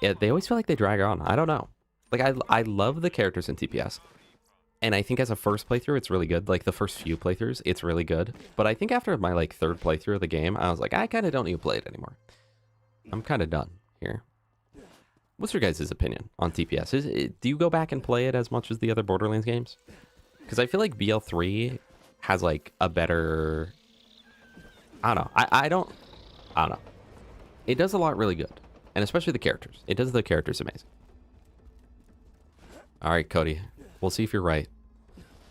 [SPEAKER 1] They always feel like they drag on. I don't know. Like, I love the characters in TPS. And I think as a first playthrough, it's really good. Like, the first few playthroughs, it's really good. But I think after my, like, third playthrough of the game, I was like, I kind of don't need to play it anymore. I'm kind of done here. What's your guys' opinion on TPS? Do you go back and play it as much as the other Borderlands games? Because I feel like BL3 has, like, a better... I don't know. I don't know. It does a lot really good. And especially the characters. It does the characters amazing. All right, Cody. We'll see if you're right.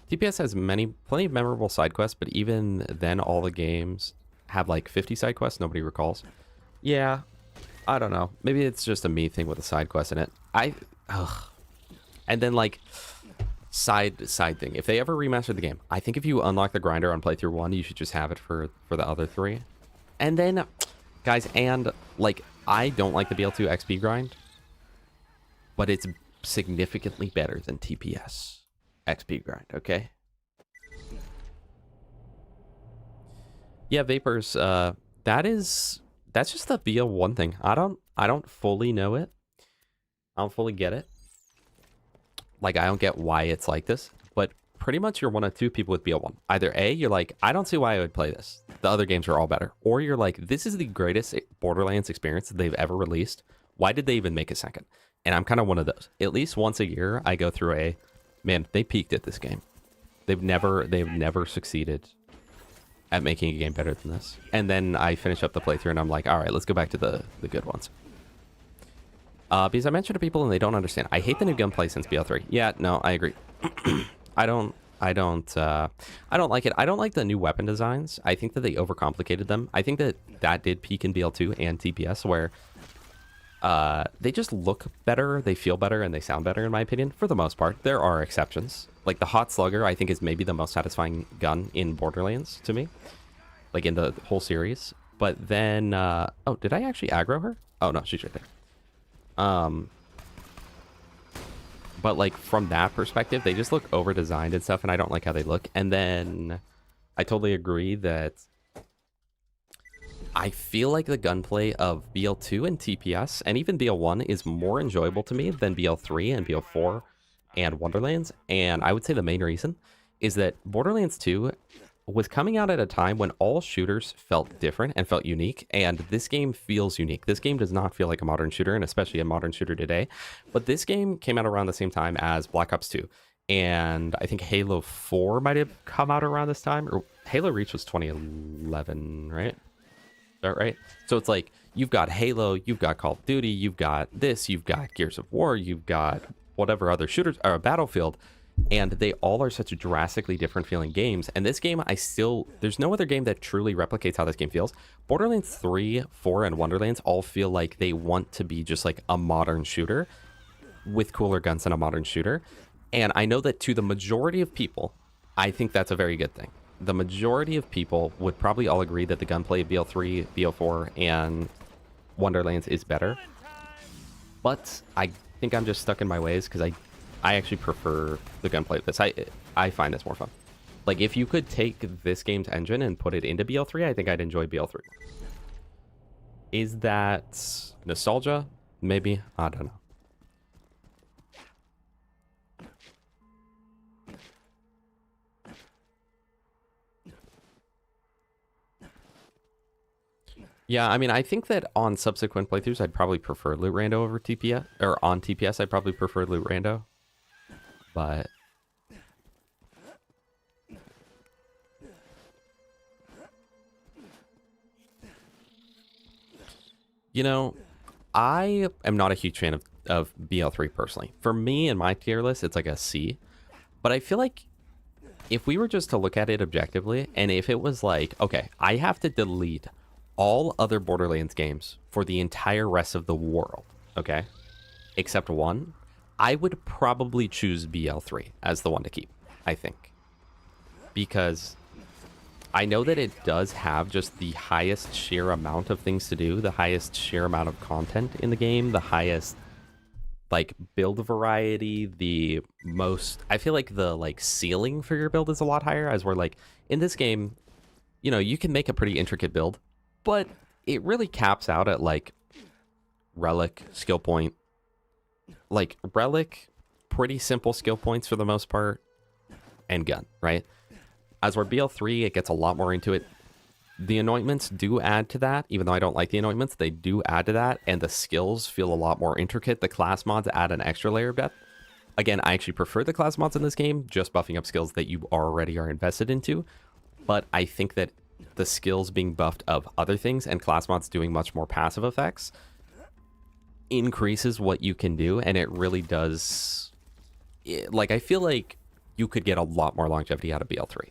[SPEAKER 1] TPS has plenty of memorable side quests, but even then, all the games have like 50 side quests. Nobody recalls. Yeah, I don't know. Maybe it's just a me thing with the side quests in it. And then like side thing. If they ever remastered the game, I think if you unlock the grinder on playthrough 1, you should just have it for the other 3. And then, guys, and like I don't like the BL2 XP grind, but it's significantly better than TPS XP grind, okay? Yeah, Vapors, that's just the BL1 thing. I don't fully know it. I don't fully get it. Like, I don't get why it's like this, but pretty much you're one of two people with BL1. Either A, you're like, I don't see why I would play this. The other games are all better. Or you're like, this is the greatest Borderlands experience that they've ever released. Why did they even make a second? And I'm kind of one of those. At least once a year, I go through man, they peaked at this game. They've never succeeded at making a game better than this. And then I finish up the playthrough and I'm like, all right, let's go back to the good ones. Because I mentioned to people and they don't understand. I hate the new gunplay since BL3. Yeah, no, I agree. I don't I don't like it. I don't like the new weapon designs. I think that they overcomplicated them. I think that did peak in BL2 and TPS, where they just look better, they feel better, and they sound better, in my opinion, for the most part. There are exceptions. Like the Hot Slugger, I think, is maybe the most satisfying gun in Borderlands to me, like in the whole series. But then, oh, did I actually aggro her? Oh, no, she's right there. But like from that perspective, they just look over-designed and stuff, and I don't like how they look. And then I totally agree that I feel like the gunplay of BL2 and TPS, and even BL1, is more enjoyable to me than BL3 and BL4 and Wonderlands. And I would say the main reason is that Borderlands 2 was coming out at a time when all shooters felt different and felt unique, and this game feels unique. This game does not feel like a modern shooter, and especially a modern shooter today. But this game came out around the same time as Black Ops 2, and I think Halo 4 might have come out around this time, or Halo Reach was 2011, right? Is that right? So it's like, you've got Halo, you've got Call of Duty, you've got this, you've got Gears of War, you've got whatever other shooters, or Battlefield, and they all are such drastically different feeling games. And this game, there's no other game that truly replicates how this game feels. Borderlands 3, 4, and Wonderlands all feel like they want to be just like a modern shooter with cooler guns than a modern shooter. And I know that to the majority of people, I think that's a very good thing. The majority of people would probably all agree that the gunplay of BL3, BL4, and Wonderlands is better. But I think I'm just stuck in my ways because I actually prefer the gunplay of this. I find this more fun. Like, if you could take this game's engine and put it into BL3, I think I'd enjoy BL3. Is that nostalgia? Maybe. I don't know. Yeah, I mean, I think that on subsequent playthroughs, I'd probably prefer Loot Rando over TPS, or on TPS, I'd probably prefer Loot Rando. But you know, I am not a huge fan of BL3 personally. For me, in my tier list, it's like a C. But I feel like if we were just to look at it objectively, and if it was like, okay, I have to delete all other Borderlands games for the entire rest of the world, okay, except one, I would probably choose BL3 as the one to keep, I think. Because I know that it does have just the highest sheer amount of things to do, the highest sheer amount of content in the game, the highest like build variety, the most, I feel like the like ceiling for your build is a lot higher, as we're like in this game, you know, you can make a pretty intricate build, but it really caps out at like relic, skill point. Like relic, pretty simple skill points for the most part, and gun, right? As we're BL3, it gets a lot more into it. The anointments do add to that, even though I don't like the anointments, they do add to that, and the skills feel a lot more intricate. The class mods add an extra layer of depth. Again, I actually prefer the class mods in this game, just buffing up skills that you already are invested into, but I think that the skills being buffed of other things and class mods doing much more passive effects increases what you can do, and it really does. Like, I feel like you could get a lot more longevity out of BL3,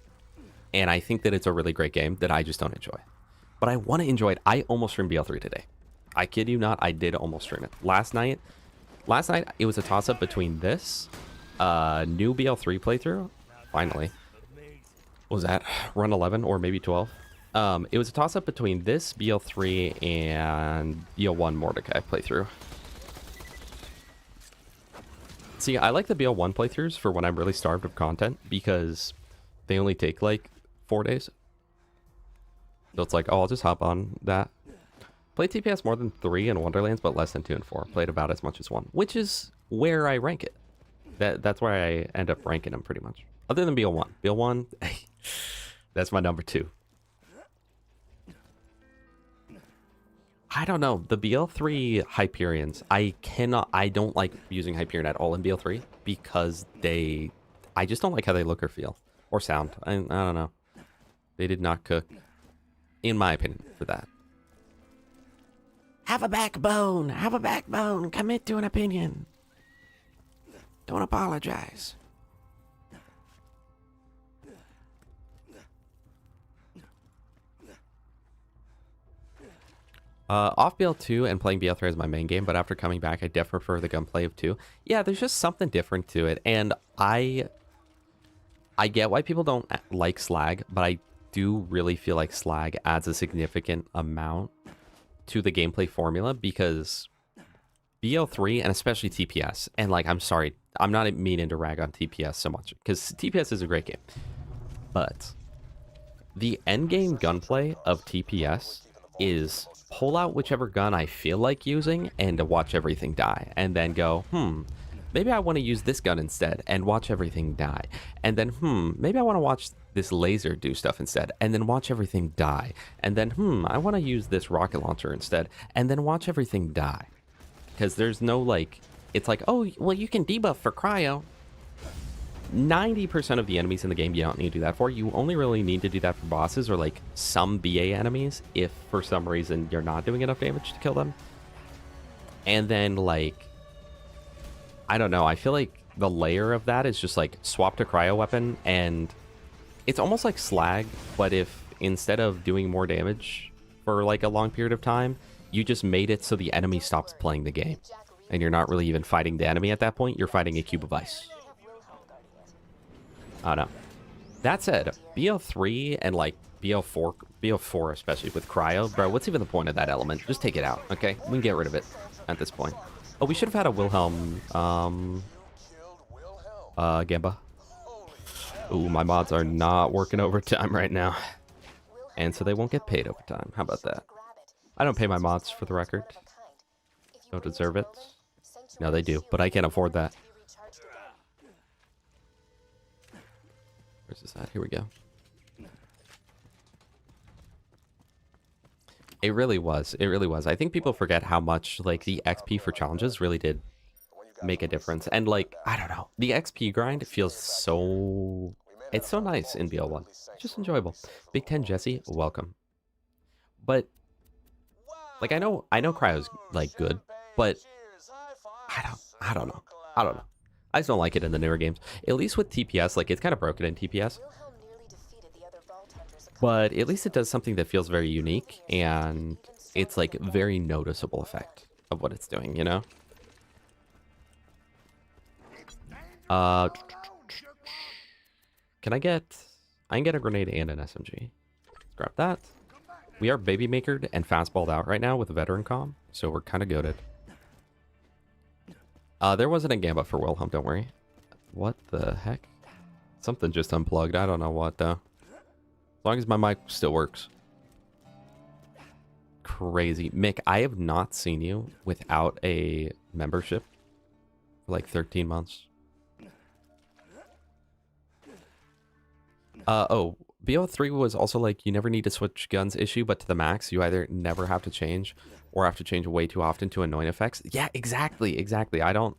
[SPEAKER 1] and I think that it's a really great game that I just don't enjoy, but I want to enjoy it. I almost streamed BL3 today. I kid you not, I did almost stream it last night. It was a toss-up between this new BL3 playthrough, finally. What was that, run 11 or maybe 12? It was a toss-up between this BL3 and BL1 Mordecai playthrough. See, I like the BL1 playthroughs for when I'm really starved of content, because they only take like 4 days. So it's like, oh, I'll just hop on that. Played TPS more than 3 in Wonderlands, but less than 2 and 4. Played about as much as 1, which is where I rank it. That's where I end up ranking them pretty much. Other than BL1. BL1, that's my number 2. I don't know. The BL3 Hyperions, I don't like using Hyperion at all in BL3 because I just don't like how they look or feel or sound. I don't know. They did not cook, in my opinion, for that.
[SPEAKER 3] Have a backbone. Have a backbone. Commit to an opinion. Don't apologize.
[SPEAKER 1] Off BL2 and playing BL3 is my main game, but after coming back, I definitely prefer the gunplay of 2. Yeah, there's just something different to it, and I get why people don't like Slag, but I do really feel like Slag adds a significant amount to the gameplay formula, because BL3 and especially TPS, and like, I'm sorry, I'm not meaning to rag on TPS so much, because TPS is a great game, but the endgame gunplay of TPS is pull out whichever gun I feel like using and to watch everything die, and then go, maybe I want to use this gun instead and watch everything die, and then maybe I want to watch this laser do stuff instead and then watch everything die, and then I want to use this rocket launcher instead and then watch everything die. Because there's no, like, it's like, oh, well, you can debuff for cryo. 90% of the enemies in the game you don't need to do that for. You only really need to do that for bosses or like some BA enemies if for some reason you're not doing enough damage to kill them. And then, like, I don't know, I feel like the layer of that is just like swap to cryo weapon, and it's almost like Slag, but if instead of doing more damage for like a long period of time, you just made it so the enemy stops playing the game and you're not really even fighting the enemy at that point, you're fighting a cube of ice. I don't know. That said, BL3 and like BL4 especially with cryo, bro, what's even the point of that element? Just take it out, okay? We can get rid of it at this point. Oh, we should have had a Wilhelm, Gamba. Ooh, my mods are not working overtime right now. And so they won't get paid overtime. How about that? I don't pay my mods, for the record. Don't deserve it. No, they do, but I can't afford that. Where's this at? Here we go. It really was. It really was. I think people forget how much, like, the XP for challenges really did make a difference. And, like, I don't know. The XP grind feels so... It's so nice in BL1. It's just enjoyable. Big 10 Jesse, welcome. But, like, I know cryo's, like, good, but I don't know. I just don't like it in the newer games. At least with TPS, like, it's kind of broken in TPS. But at least it does something that feels very unique, and it's, like, very noticeable effect of what it's doing, you know? I can get a grenade and an SMG. Let's grab that. We are baby makered and fastballed out right now with a veteran comm, so we're kind of goated. There wasn't a gamba for Wilhelm, don't worry. What the heck? Something just unplugged. I don't know what, though. As long as my mic still works. Crazy. Mick, I have not seen you without a membership for like 13 months. Oh, BL3 was also like, you never need to switch guns issue, but to the max, you either never have to change or have to change way too often to annoying effects. Yeah, exactly. I don't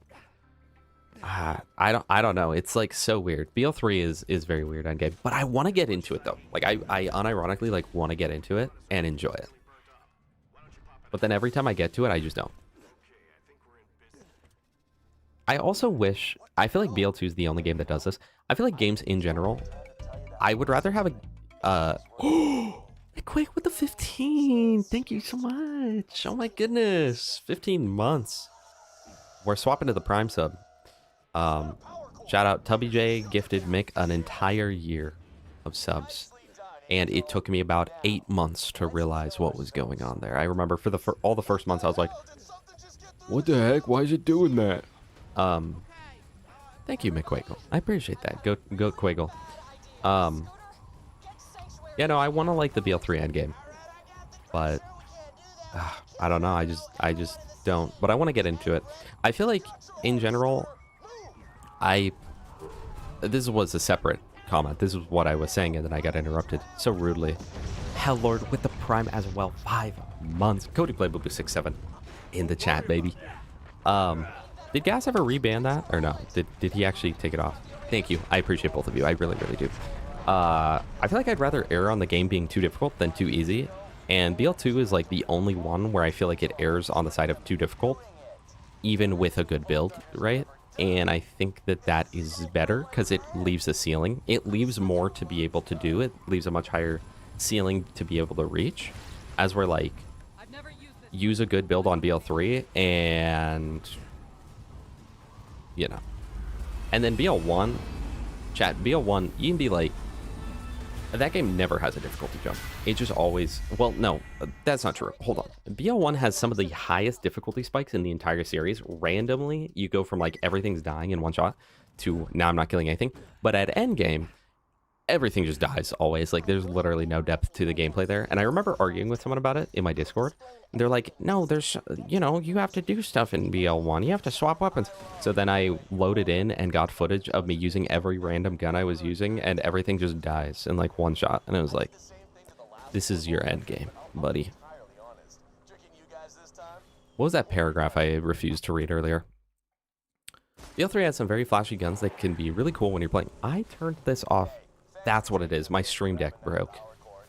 [SPEAKER 1] know. It's like so weird. BL3 is very weird on game, but I want to get into it though. Like I unironically like want to get into it and enjoy it. But then every time I get to it, I just don't. I also wish, I feel like BL2 is the only game that does this. I feel like games in general, I would rather have a Quake with the 15. Thank you so much. Oh my goodness. 15 months. We're swapping to the Prime sub. Shout out Tubby J gifted Mick an entire year of subs. And it took me about 8 months to realize what was going on there. I remember for all the first months I was like, what the heck? Why is it doing that? Thank you, McQuagle. I appreciate that. Go Quagle. Yeah, no, I want to like the BL3 endgame, but I don't know. I just don't. But I want to get into it. I feel like in general, this was a separate comment. This is what I was saying, and then I got interrupted so rudely. Hell Lord with the Prime as well. 5 months. Cody played Boo 6-7 in the chat, baby. Did Gas ever reban that or no? Did he actually take it off? Thank you. I appreciate both of you. I really, really do. I feel like I'd rather err on the game being too difficult than too easy. And BL2 is like the only one where I feel like it errs on the side of too difficult, even with a good build, right? And I think that is better because it leaves a ceiling. It leaves more to be able to do. It leaves a much higher ceiling to be able to reach. As we're like, use a good build on BL3 and, you know. And then BL1, chat, BL1, you can be like, that game never has a difficulty jump. It just always, well, no, that's not true. Hold on. BL1 has some of the highest difficulty spikes in the entire series. Randomly, you go from like everything's dying in one shot to now I'm not killing anything. But at endgame, everything just dies always. Like there's literally no depth to the gameplay there. And I remember arguing with someone about it in my Discord. And they're like, no, there's, you know, you have to do stuff in BL1. You have to swap weapons. So then I loaded in and got footage of me using every random gun I was using, and everything just dies in like one shot. And I was like, this is your end game, buddy. What was that paragraph I refused to read earlier? BL3 has some very flashy guns that can be really cool when you're playing. I turned this off. That's what it is. My stream deck broke.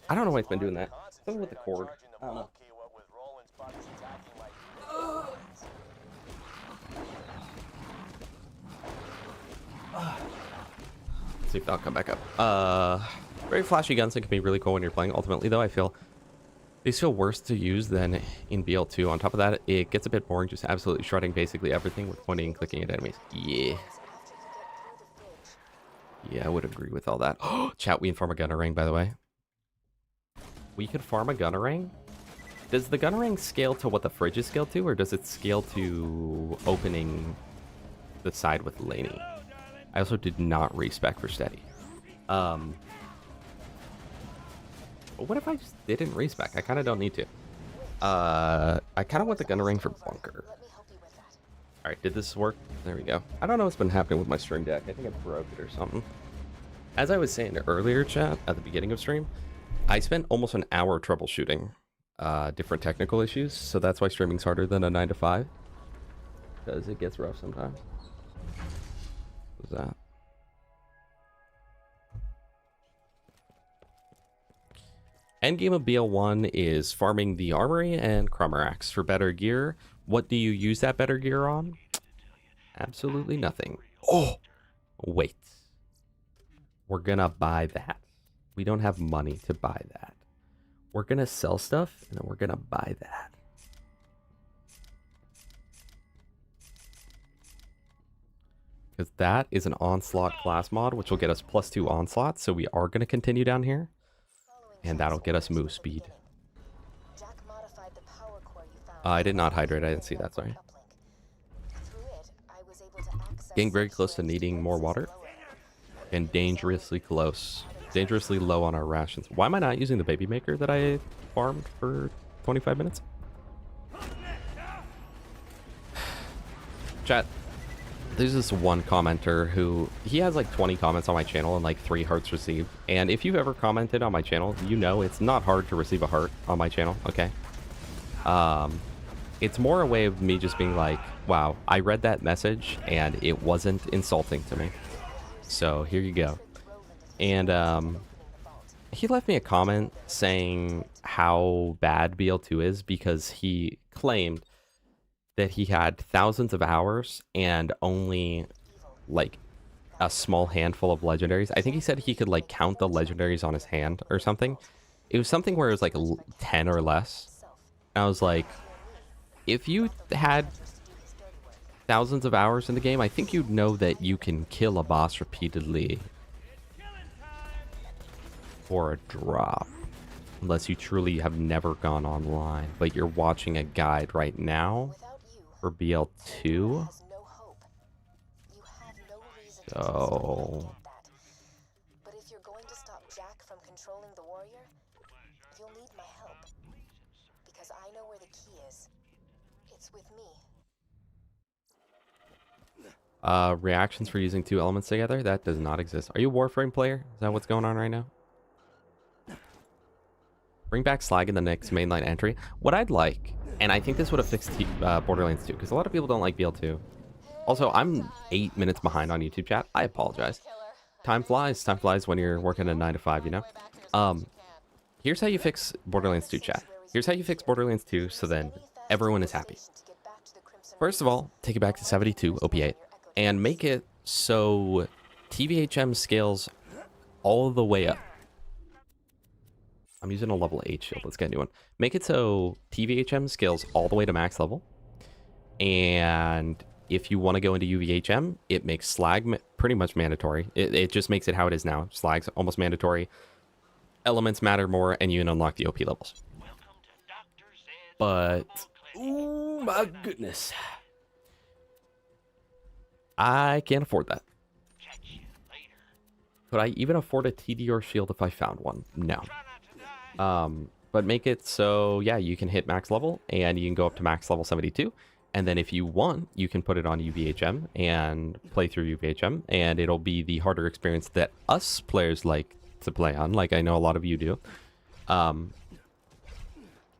[SPEAKER 1] I don't know why it's been doing that. Something with the cord. I don't know. Let's see if that'll come back up. Very flashy guns that can be really cool when you're playing. Ultimately, though, I feel these feel worse to use than in BL2. On top of that, it gets a bit boring just absolutely shredding basically everything with pointing and clicking at enemies. Yeah. Yeah, I would agree with all that. Chat, we can farm a gunner ring, by the way. We could farm a gunner ring? Does the gunner ring scale to what the fridge is scaled to, or does it scale to opening the side with Laney? I also did not respec for steady. But what if I just didn't respec? I kind of don't need to. I kind of want the gunner ring for bunker. Alright, did this work? There we go. I don't know what's been happening with my stream deck. I think I broke it or something. As I was saying earlier, chat, at the beginning of stream, I spent almost an hour troubleshooting different technical issues, so that's why streaming's harder than a 9 to 5. Because it gets rough sometimes. What's that? Endgame of BL1 is farming the armory and Crummer Axe for better gear. What do you use that better gear on? Absolutely nothing. Oh, wait. We're gonna buy that. We don't have money to buy that. We're gonna sell stuff and then we're gonna buy that. Because that is an onslaught class mod, which will get us +2 onslaught. So we are gonna continue down here. And that'll get us move speed. I did not hydrate. I didn't see that. Sorry. Getting very close to needing more water. And dangerously close. Dangerously low on our rations. Why am I not using the baby maker that I farmed for 25 minutes? Chat. There's this one commenter who, he has like 20 comments on my channel and like 3 hearts received. And if you've ever commented on my channel, you know it's not hard to receive a heart on my channel, okay? It's more a way of me just being like, wow, I read that message and it wasn't insulting to me. So here you go. And he left me a comment saying how bad BL2 is because he claimed that he had thousands of hours and only like a small handful of legendaries. I think he said he could like count the legendaries on his hand or something. It was something where it was like 10 or less. And I was like, if you had thousands of hours in the game, I think you'd know that you can kill a boss repeatedly for a drop. Unless you truly have never gone online. But you're watching a guide right now for BL2. So
[SPEAKER 5] But if you're going to stop Jack from controlling the warrior, you'll need my help. Because I know where the key is. It's with me.
[SPEAKER 1] Reactions for using 2 elements together? That does not exist. Are you a Warframe player? Is that what's going on right now? Bring back slag in the next mainline entry. What I'd like, and I think this would have fixed Borderlands 2, because a lot of people don't like BL2. Also, I'm 8 minutes behind on YouTube chat. I apologize. Time flies. Time flies when you're working a 9 to 5, you know? Here's how you fix Borderlands 2, chat. Here's how you fix Borderlands 2 so then everyone is happy. First of all, take it back to 72 OP8 and make it so TVHM scales all the way up. I'm using a level 8 shield. Let's get a new one. Make it so TVHM scales all the way to max level. And if you want to go into UVHM, it makes slag pretty much mandatory. It just makes it how it is now. Slag's almost mandatory. Elements matter more, and you can unlock the OP levels. But, oh my goodness. I can't afford that. Could I even afford a Tediore shield if I found one? No. But make it so, yeah, you can hit max level, and you can go up to max level 72. And then if you want, you can put it on UVHM and play through UVHM, and it'll be the harder experience that us players like to play on, like I know a lot of you do.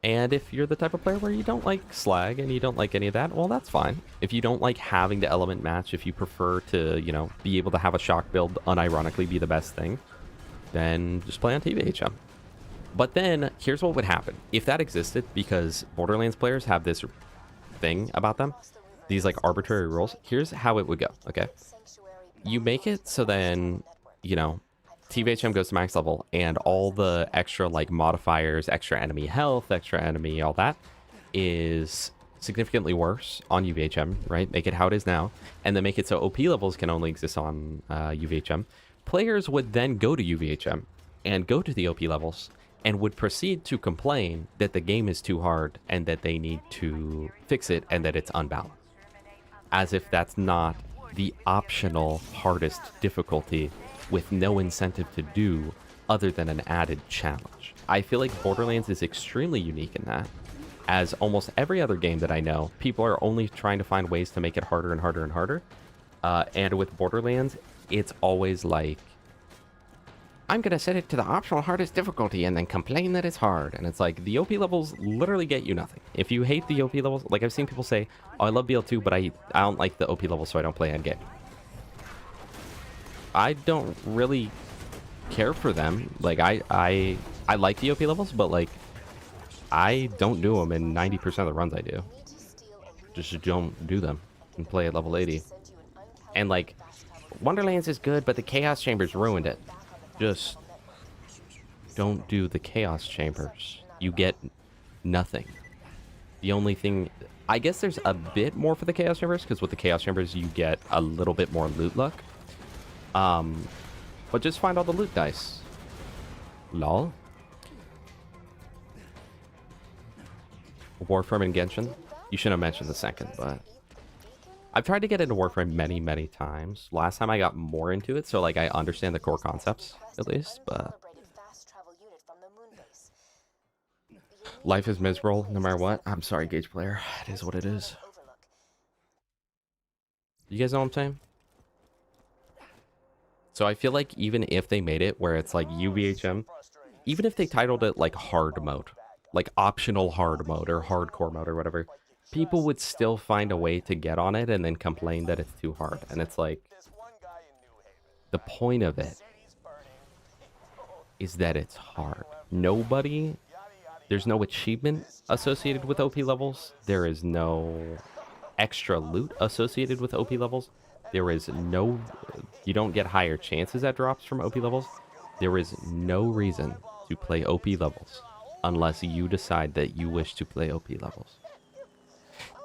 [SPEAKER 1] And if you're the type of player where you don't like slag and you don't like any of that, well, that's fine. If you don't like having the element match, if you prefer to, you know, be able to have a shock build unironically be the best thing, then just play on TVHM. But then, here's what would happen. If that existed, because Borderlands players have this thing about them, these like arbitrary rules, here's how it would go, okay? You make it so then, you know, TVHM goes to max level, and all the extra like modifiers, extra enemy health, extra enemy, all that is significantly worse on UVHM, right? Make it how it is now, and then make it so OP levels can only exist on UVHM. Players would then go to UVHM and go to the OP levels and would proceed to complain that the game is too hard and that they need to fix it and that it's unbalanced. As if that's not the optional hardest difficulty with no incentive to do other than an added challenge. I feel like Borderlands is extremely unique in that. As almost every other game that I know, people are only trying to find ways to make it harder and harder and harder. And with Borderlands, it's always like, I'm going to set it to the optional hardest difficulty and then complain that it's hard. And it's like, the OP levels literally get you nothing. If you hate the OP levels, like I've seen people say, oh, I love BL2, but I don't like the OP levels, so I don't play endgame. I don't really care for them. Like, I like the OP levels, but like, I don't do them in 90% of the runs I do. Just don't do them and play at level 80. And like, Wonderlands is good, but the Chaos Chambers ruined it. Just don't do the Chaos Chambers. You get nothing. The only thing, I guess there's a bit more for the Chaos Chambers, because with the Chaos Chambers you get a little bit more loot luck. But just find all the loot dice. Lol. Warframe and Genshin. You shouldn't have mentioned the second, but I've tried to get into Warframe many, many times. Last time I got more into it, so like I understand the core concepts at least, but life is miserable no matter what. I'm sorry, Gauge player. It is what it is. You guys know what I'm saying? So I feel like even if they made it where it's like UVHM, even if they titled it like hard mode, like optional hard mode or hardcore mode or whatever, people would still find a way to get on it and then complain that it's too hard. And it's like, the point of it is that it's hard. There's no achievement associated with OP levels. There is no extra loot associated with OP levels. There is no, you don't get higher chances at drops from OP levels. There is no reason to play OP levels unless you decide that you wish to play OP levels.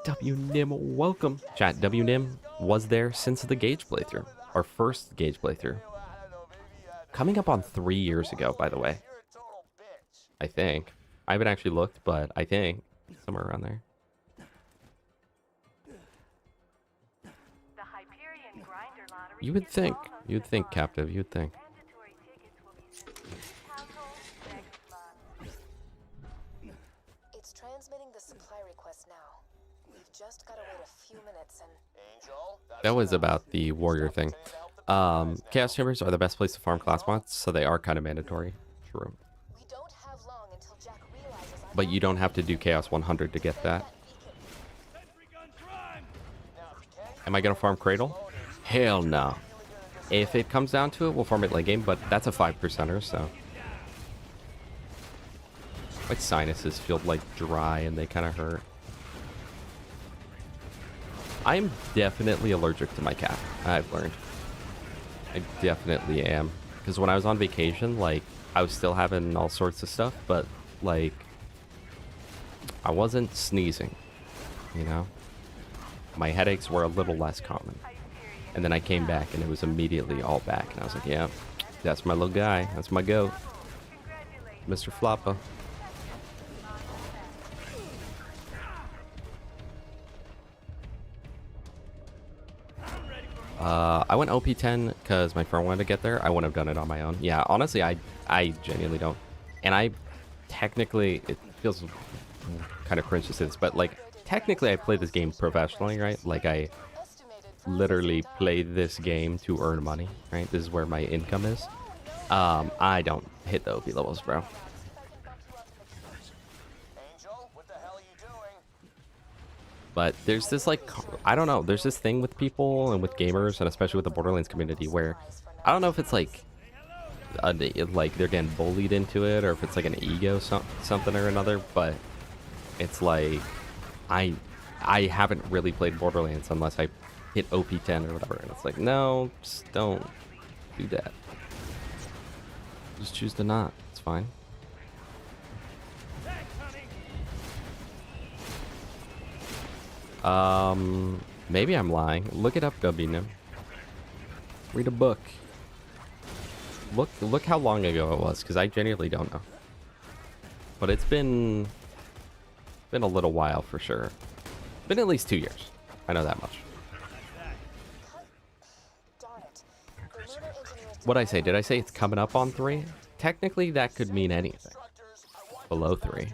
[SPEAKER 1] WNIM, welcome. Chat, WNIM was there since the Gauge playthrough. Our first Gauge playthrough. Coming up on 3 years ago, by the way. I think. I haven't actually looked, but I think. Somewhere around there. You would think. You'd think, Captive. You'd think.
[SPEAKER 5] It's transmitting the supply request now. We've just got to wait a few minutes and...
[SPEAKER 1] That was about the warrior thing. Chaos Chambers are the best place to farm class mods, so they are kind of mandatory. True.
[SPEAKER 5] We don't have long until Jack realizes
[SPEAKER 1] But you don't have to do Chaos 100 to get that. Am I going to farm Cradle? Hell no. If it comes down to it, we'll farm it late game, but that's a 5%er, so... My sinuses feel like dry and they kind of hurt. I'm definitely allergic to my cat, I've learned. I definitely am. Because when I was on vacation, like, I was still having all sorts of stuff, but, like, I wasn't sneezing, you know? My headaches were a little less common. And then I came back and it was immediately all back. And I was like, yeah, that's my little guy. That's my goat. Mr. Floppa. I went OP10 because my friend wanted to get there. I wouldn't have done it on my own. Yeah, honestly, I genuinely don't. And I technically, it feels kind of cringe to say this, but like, technically I play this game professionally, right? Like, I literally play this game to earn money, right? This is where my income is. I don't hit the OP levels, bro. But there's this, like, I don't know, there's this thing with people and with gamers, and especially with the Borderlands community, where I don't know if it's like they're getting bullied into it, or if it's like an ego something or another, but it's like I haven't really played Borderlands unless I hit OP10 or whatever, and it's like, no, just don't do that. Just choose to not. It's fine. Maybe I'm lying. Look it up, Gubinum. Read a book. Look how long ago it was, because I genuinely don't know. But it's been a little while for sure. Been at least 2 years. I know that much. What'd I say? Did I say it's coming up on 3? Technically, that could mean anything. Below 3.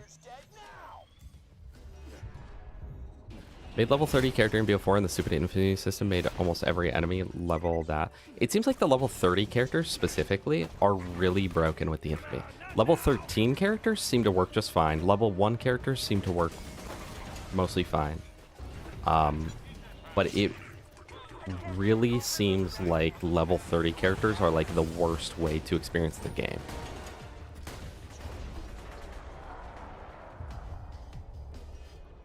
[SPEAKER 1] Made level 30 character in BL4 and the stupid infinity system made almost every enemy level that. It seems like the level 30 characters specifically are really broken with the infamy. Level 13 characters seem to work just fine. Level 1 characters seem to work mostly fine. But it really seems like level 30 characters are like the worst way to experience the game.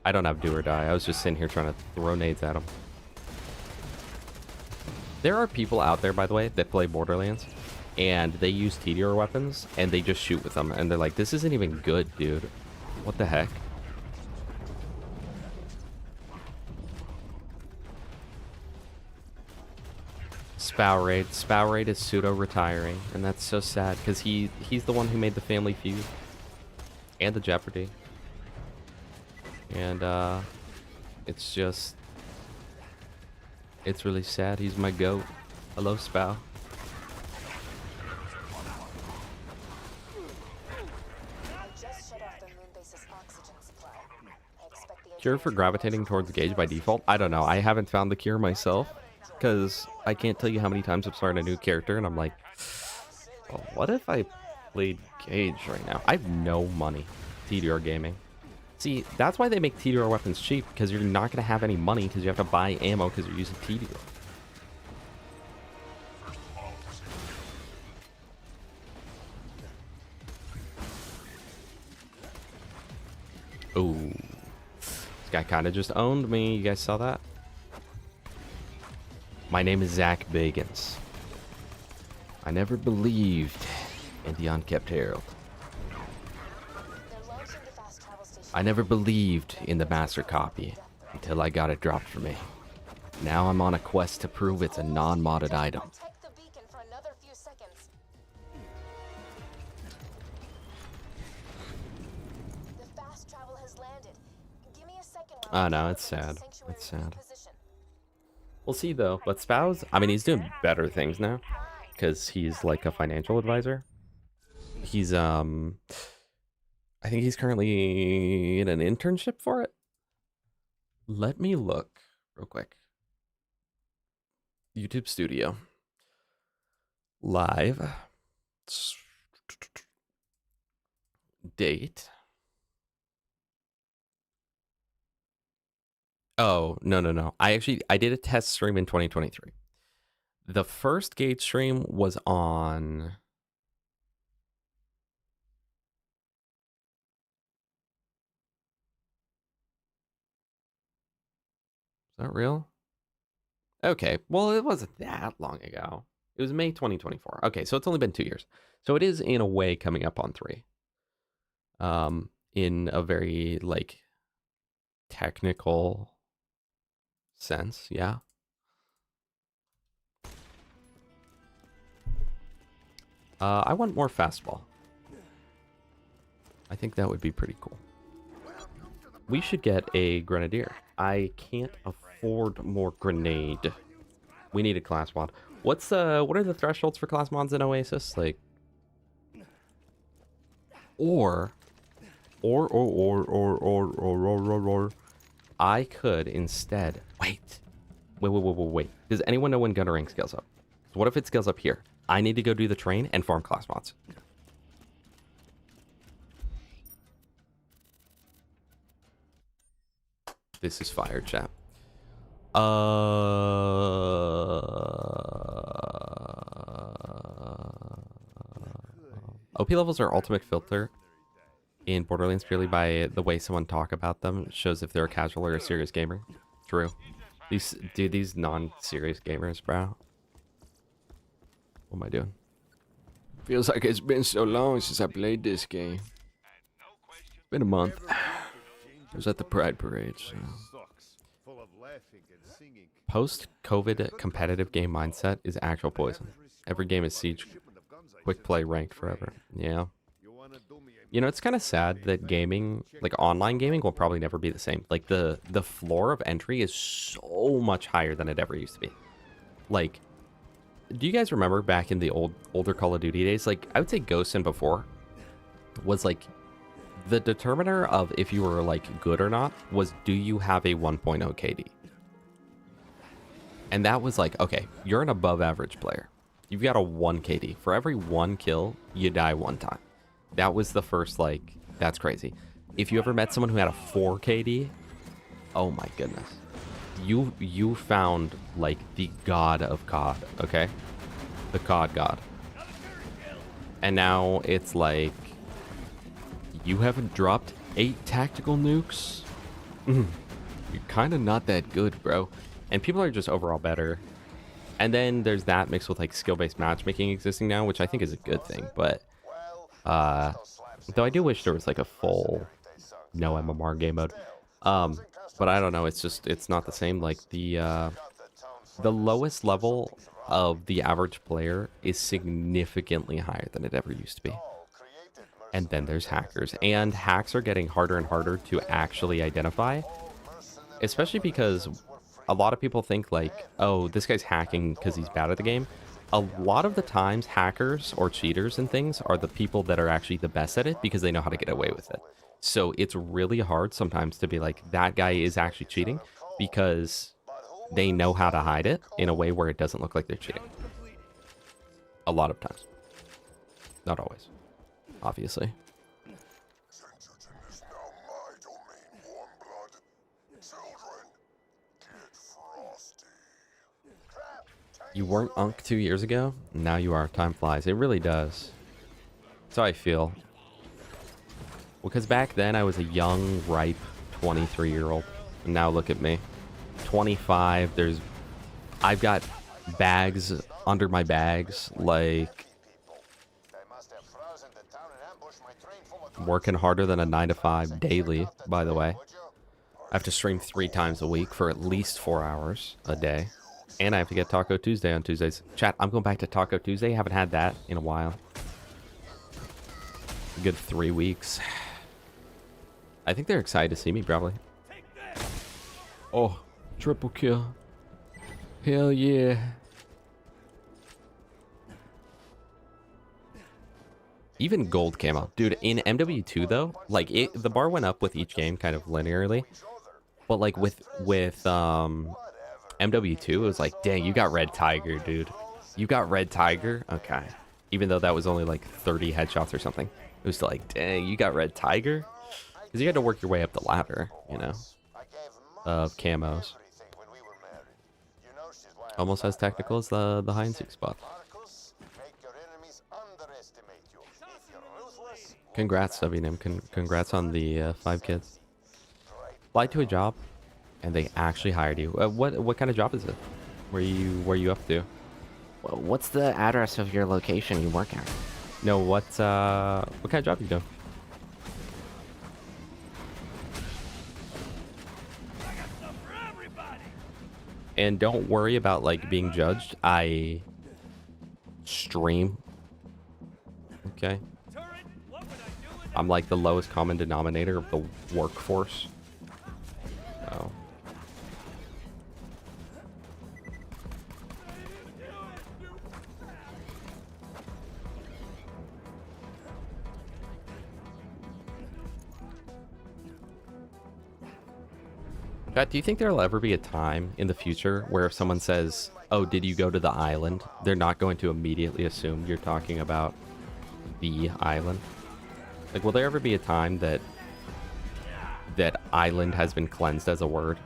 [SPEAKER 1] I don't have do or die. I was just sitting here trying to throw nades at him. There are people out there, by the way, that play Borderlands, and they use Tediore weapons, and they just shoot with them, and they're like, this isn't even good, dude. What the heck? Spow Raid. Spow Raid is pseudo-retiring, and that's so sad, because he's the one who made the Family Feud. And the Jeopardy. And, it's just... It's really sad. He's my goat. I love Spow. Cure for gravitating towards the gauge by default? I don't know. I haven't found the cure myself, because I can't tell you how many times I've started a new character, and I'm like, well, what if I played Gage right now? I have no money. Tediore Gaming. See, that's why they make Tediore weapons cheap, because you're not going to have any money because you have to buy ammo because you're using Tediore. Ooh. This guy kind of just owned me. You guys saw that? My name is Zach Bagans. I never believed in the Unkept Herald. I never believed in the master copy until I got it dropped for me. Now I'm on a quest to prove it's a non-modded item. Oh no, it's sad. It's sad. We'll see though, but Spow's, I mean, he's doing better things now because he's like a financial advisor. He's I think he's currently in an internship for it. Let me look real quick. YouTube Studio. Live. Date. Oh, no. I did a test stream in 2023. The first Gate stream was on... Is that real? Okay, well, it wasn't that long ago. It was May 2024. Okay, so it's only been 2 years. So it is in a way coming up on 3. In a very like technical sense, yeah. I want more fastball. I think that would be pretty cool. We should get a grenadier. I can't afford more grenade. We need a class mod. What are the thresholds for class mods in Oasis? Like, or I could instead wait. Does anyone know when gunner rank scales up? So what if it scales up here? I need to go do the train and farm class mods. This is fire, chat. OP levels are ultimate filter in Borderlands purely by the way someone talk about them. It shows if they're a casual or a serious gamer. True. These non-serious gamers, bro. What am I doing?
[SPEAKER 3] Feels like it's been so long since I played this game. It's been a month. I was at the Pride Parade, so...
[SPEAKER 1] Post-COVID competitive game mindset is actual poison. Every game is siege. Quick play ranked forever. Yeah. You know, it's kind of sad that gaming, like online gaming, will probably never be the same. Like the floor of entry is so much higher than it ever used to be. Like, do you guys remember back in the older Call of Duty days? Like, I would say Ghosts and before was like the determiner of if you were like good or not was, do you have a 1.0 KD? And that was like, okay, you're an above average player. You've got a 1 KD. For every 1 kill, you die 1 time. That was the first, like, that's crazy. If you ever met someone who had a 4 KD, oh my goodness. You found, like, the god of COD, okay? The COD god. And now it's like, you haven't dropped 8 tactical nukes? You're kind of not that good, bro. And people are just overall better. And then there's that mixed with like skill-based matchmaking existing now, which I think is a good thing. But though I do wish there was like a full no MMR game mode. But I don't know, it's not the same. Like the lowest level of the average player is significantly higher than it ever used to be. And then there's hackers, and hacks are getting harder and harder to actually identify, especially because a lot of people think like, oh, this guy's hacking because he's bad at the game. A lot of the times hackers or cheaters and things are the people that are actually the best at it because they know how to get away with it. So it's really hard sometimes to be like, that guy is actually cheating because they know how to hide it in a way where it doesn't look like they're cheating. A lot of times. Not always, obviously. You weren't Unk 2 years ago? Now you are. Time flies. It really does. That's how I feel. Because back then I was a young, ripe 23-year-old. And now look at me. 25. I've got bags under my bags. Like, I'm working harder than a 9 to 5 daily, by the way. I have to stream 3 times a week for at least 4 hours a day. And I have to get Taco Tuesday on Tuesdays. Chat, I'm going back to Taco Tuesday. Haven't had that in a while. A good 3 weeks. I think they're excited to see me, probably. Oh, triple kill. Hell yeah. Even gold camo. Dude, in MW2, though, like, the bar went up with each game kind of linearly. But, like, with MW2, it was like, dang, you got Red Tiger, dude. You got Red Tiger? Okay. Even though that was only like 30 headshots or something. It was still like, dang, you got Red Tiger? Because you had to work your way up the ladder, you know, of camos. Almost as technical as the hide and seek spot. Congrats, WNM. Congrats on the 5 kids. Applied to a job. And they actually hired you. What kind of job is it? Where you up to?
[SPEAKER 6] What's the address of your location you work at?
[SPEAKER 1] No, what kind of job you doing? And don't worry about like being judged. I stream. Okay. I'm like the lowest common denominator of the workforce. So. Chat, do you think there'll ever be a time in the future where if someone says, "Oh, did you go to the island?" they're not going to immediately assume you're talking about the island? Like, will there ever be a time that island has been cleansed as a word?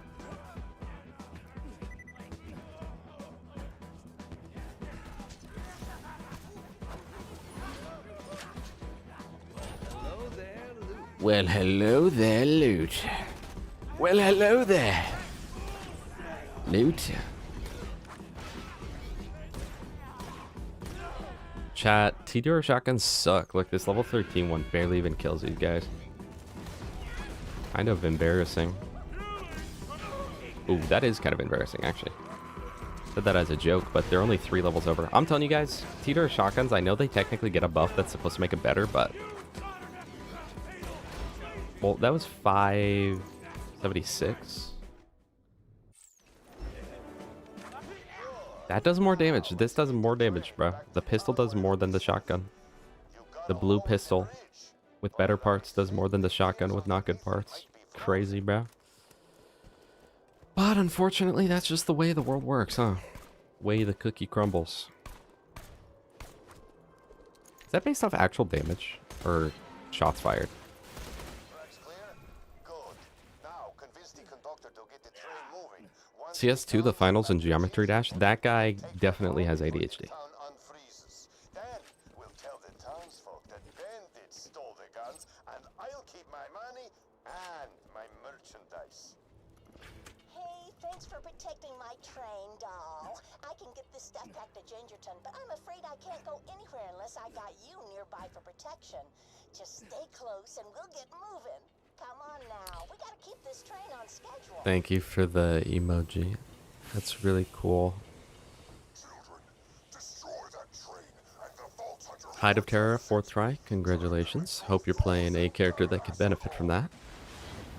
[SPEAKER 6] Well, hello there, Loot. Well, hello there, Loot.
[SPEAKER 1] Chat, Tediore shotguns suck. Look, this level 13 one barely even kills these guys. Kind of embarrassing. Ooh, that is kind of embarrassing, actually. Said that as a joke, but they're only 3 levels over. I'm telling you guys, Tediore shotguns, I know they technically get a buff that's supposed to make it better, but... Well, that was 576. That does more damage. This does more damage, bro. The pistol does more than the shotgun. The blue pistol with better parts does more than the shotgun with not good parts. Crazy, bro. But unfortunately, that's just the way the world works, huh? Way the cookie crumbles. Is that based off actual damage or shots fired? CS2, the finals in Geometry Dash, that guy definitely has ADHD.
[SPEAKER 2] Hey, thanks for protecting my train, doll. I can get this stuff back to Gingerton, but I'm afraid I can't go anywhere unless I got you nearby for protection. Just stay close and we'll get moving. Come on now, we gotta keep this train on schedule.
[SPEAKER 1] Thank you for the emoji. That's really cool. Hide of Terror, 4th try. Congratulations. Hope you're playing a character that could benefit from that.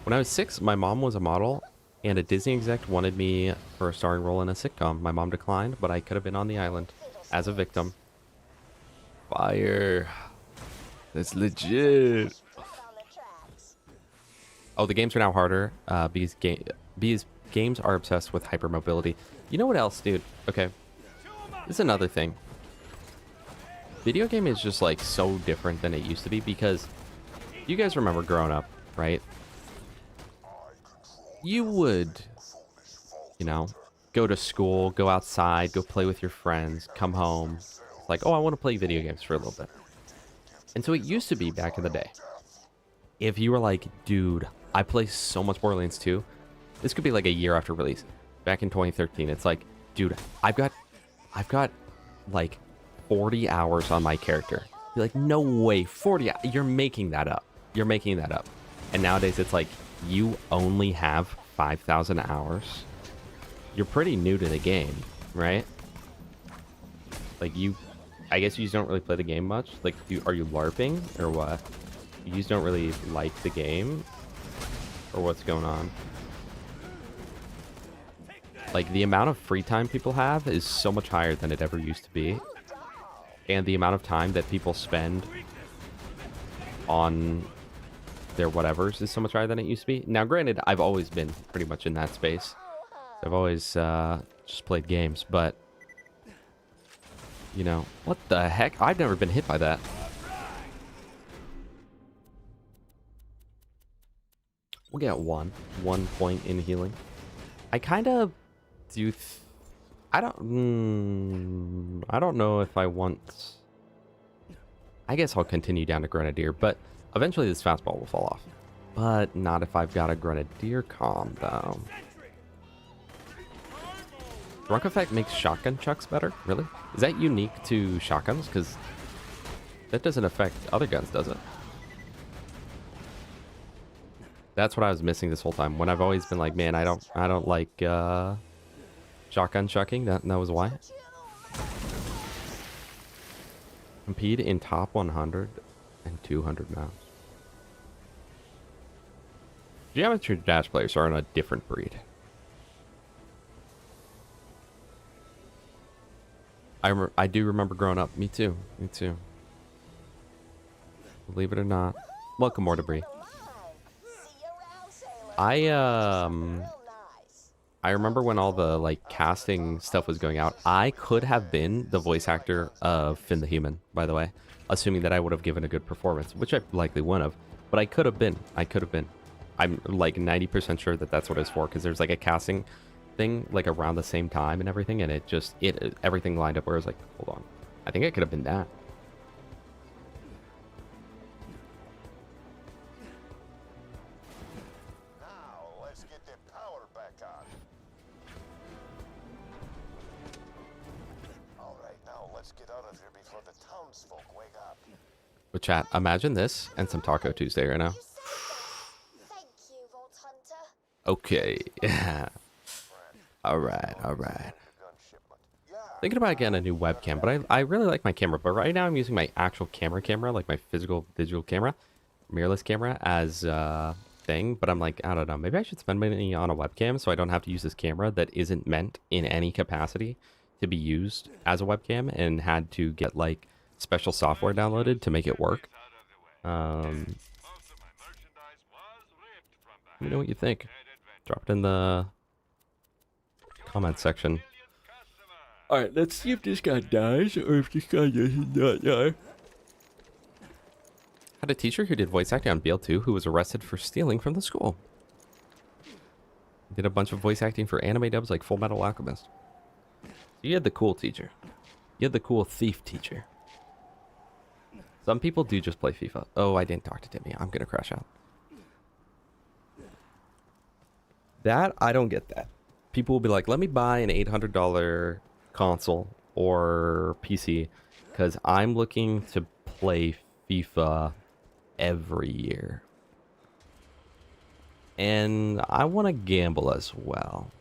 [SPEAKER 1] When I was 6, my mom was a model, and a Disney exec wanted me for a starring role in a sitcom. My mom declined, but I could have been on the island as a victim. Fire. That's legit. Oh, the games are now harder because games are obsessed with hypermobility. You know what else, dude? Okay. This is another thing. Video game is just like so different than it used to be because you guys remember growing up, right? You would, you know, go to school, go outside, go play with your friends, come home. It's like, oh, I want to play video games for a little bit. And so it used to be back in the day. If you were like, dude, I play so much Borderlands 2. This could be like a year after release. Back in 2013, it's like, dude, I've got like 40 hours on my character. You're like, no way, 40 hours. You're making that up. You're making that up. And nowadays it's like, you only have 5,000 hours. You're pretty new to the game, right? Like I guess you just don't really play the game much. Like, are you LARPing or what? You just don't really like the game? Or what's going on? Like, the amount of free time people have is so much higher than it ever used to be. And the amount of time that people spend on their whatevers is so much higher than it used to be. Now, granted, I've always been pretty much in that space. I've always just played games, but... You know, what the heck? I've never been hit by that. We'll get 1 point in healing. I kind of do... I don't know if I want... I guess I'll continue down to Grenadier, but eventually this fastball will fall off. But not if I've got a Grenadier combo. Drunk effect makes shotgun chucks better? Really? Is that unique to shotguns? Because that doesn't affect other guns, does it? That's what I was missing this whole time. When I've always been like, man, I don't like shotgun chucking. That was why. Compete in top 100 and 200 maps. Geometry Dash players are on a different breed. I do remember growing up. Me too. Me too. Believe it or not. Welcome, more debris. I remember when all the like casting stuff was going out. I could have been the voice actor of Finn the Human, by the way, assuming that I would have given a good performance, which I likely wouldn't have. But I could have been. I could have been. I'm like 90% sure that that's what it's for, because there's like a casting thing like around the same time and everything, and everything lined up where I was like, hold on, I think I could have been that.
[SPEAKER 4] Now, let's get the power back on. All right, now let's get out of here before the townsfolk wake up.
[SPEAKER 1] But chat, imagine this and some Taco Tuesday right now.
[SPEAKER 2] Thank you, Vault Hunter.
[SPEAKER 1] Okay. Yeah. All right. Thinking about getting a new webcam, but I really like my camera. But right now I'm using my actual camera, like my physical digital camera, mirrorless camera as a thing. But I'm like, I don't know. Maybe I should spend money on a webcam so I don't have to use this camera that isn't meant in any capacity to be used as a webcam, and had to get like special software downloaded to make it work. Let me know what you think. Drop it in the comment section.
[SPEAKER 3] Alright, let's see if this guy dies or if this guy doesn't not die.
[SPEAKER 1] Had a teacher who did voice acting on BL2 who was arrested for stealing from the school. Did a bunch of voice acting for anime dubs like Full Metal Alchemist. You had the cool teacher. You had the cool thief teacher. Some people do just play FIFA. Oh, I didn't talk to Timmy. I'm gonna crash out. That, I don't get that. People will be like, let me buy an $800 console or PC because I'm looking to play FIFA every year. And I want to gamble as well.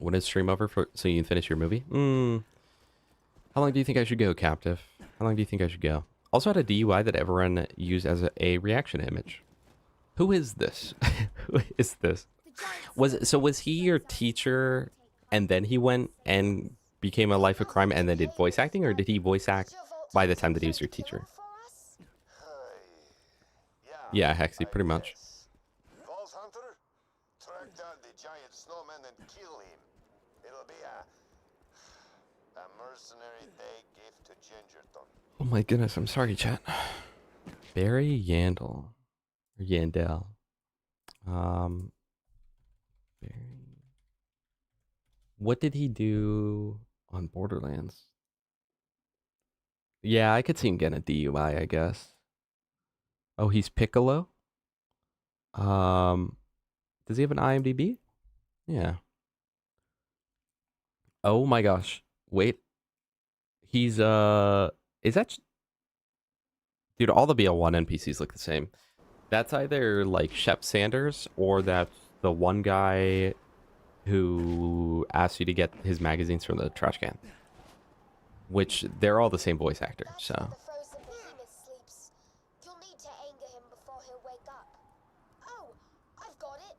[SPEAKER 1] When is stream over so you can finish your movie? How long do you think I should go, Captive? How long do you think I should go? Also had a DUI that everyone used as a reaction image. Who is this? Who is this? Was he your teacher and then he went and became a life of crime and then did voice acting, or did he voice act by the time that he was your teacher? Yeah, Hexy, pretty much.
[SPEAKER 4] Vault Hunter, track down the giant snowman and kill him. It'll be a mercenary day gift to Gingerton.
[SPEAKER 1] Oh my goodness, I'm sorry, chat. Barry Yandel. Or Yandel. Barry. What did he do on Borderlands? Yeah, I could see him getting a DUI, I guess. Oh, he's Piccolo? Does he have an IMDb? Yeah. Oh my gosh. Wait. He's is that dude, all the BL1 NPCs look the same. That's either like Shep Sanders or that's the one guy who asked you to get his magazines from the trash can. Which they're all the same voice actor, so.
[SPEAKER 2] The frozen behemoth sleeps. You'll need to anger him before he'll wake up. Oh, I've got it.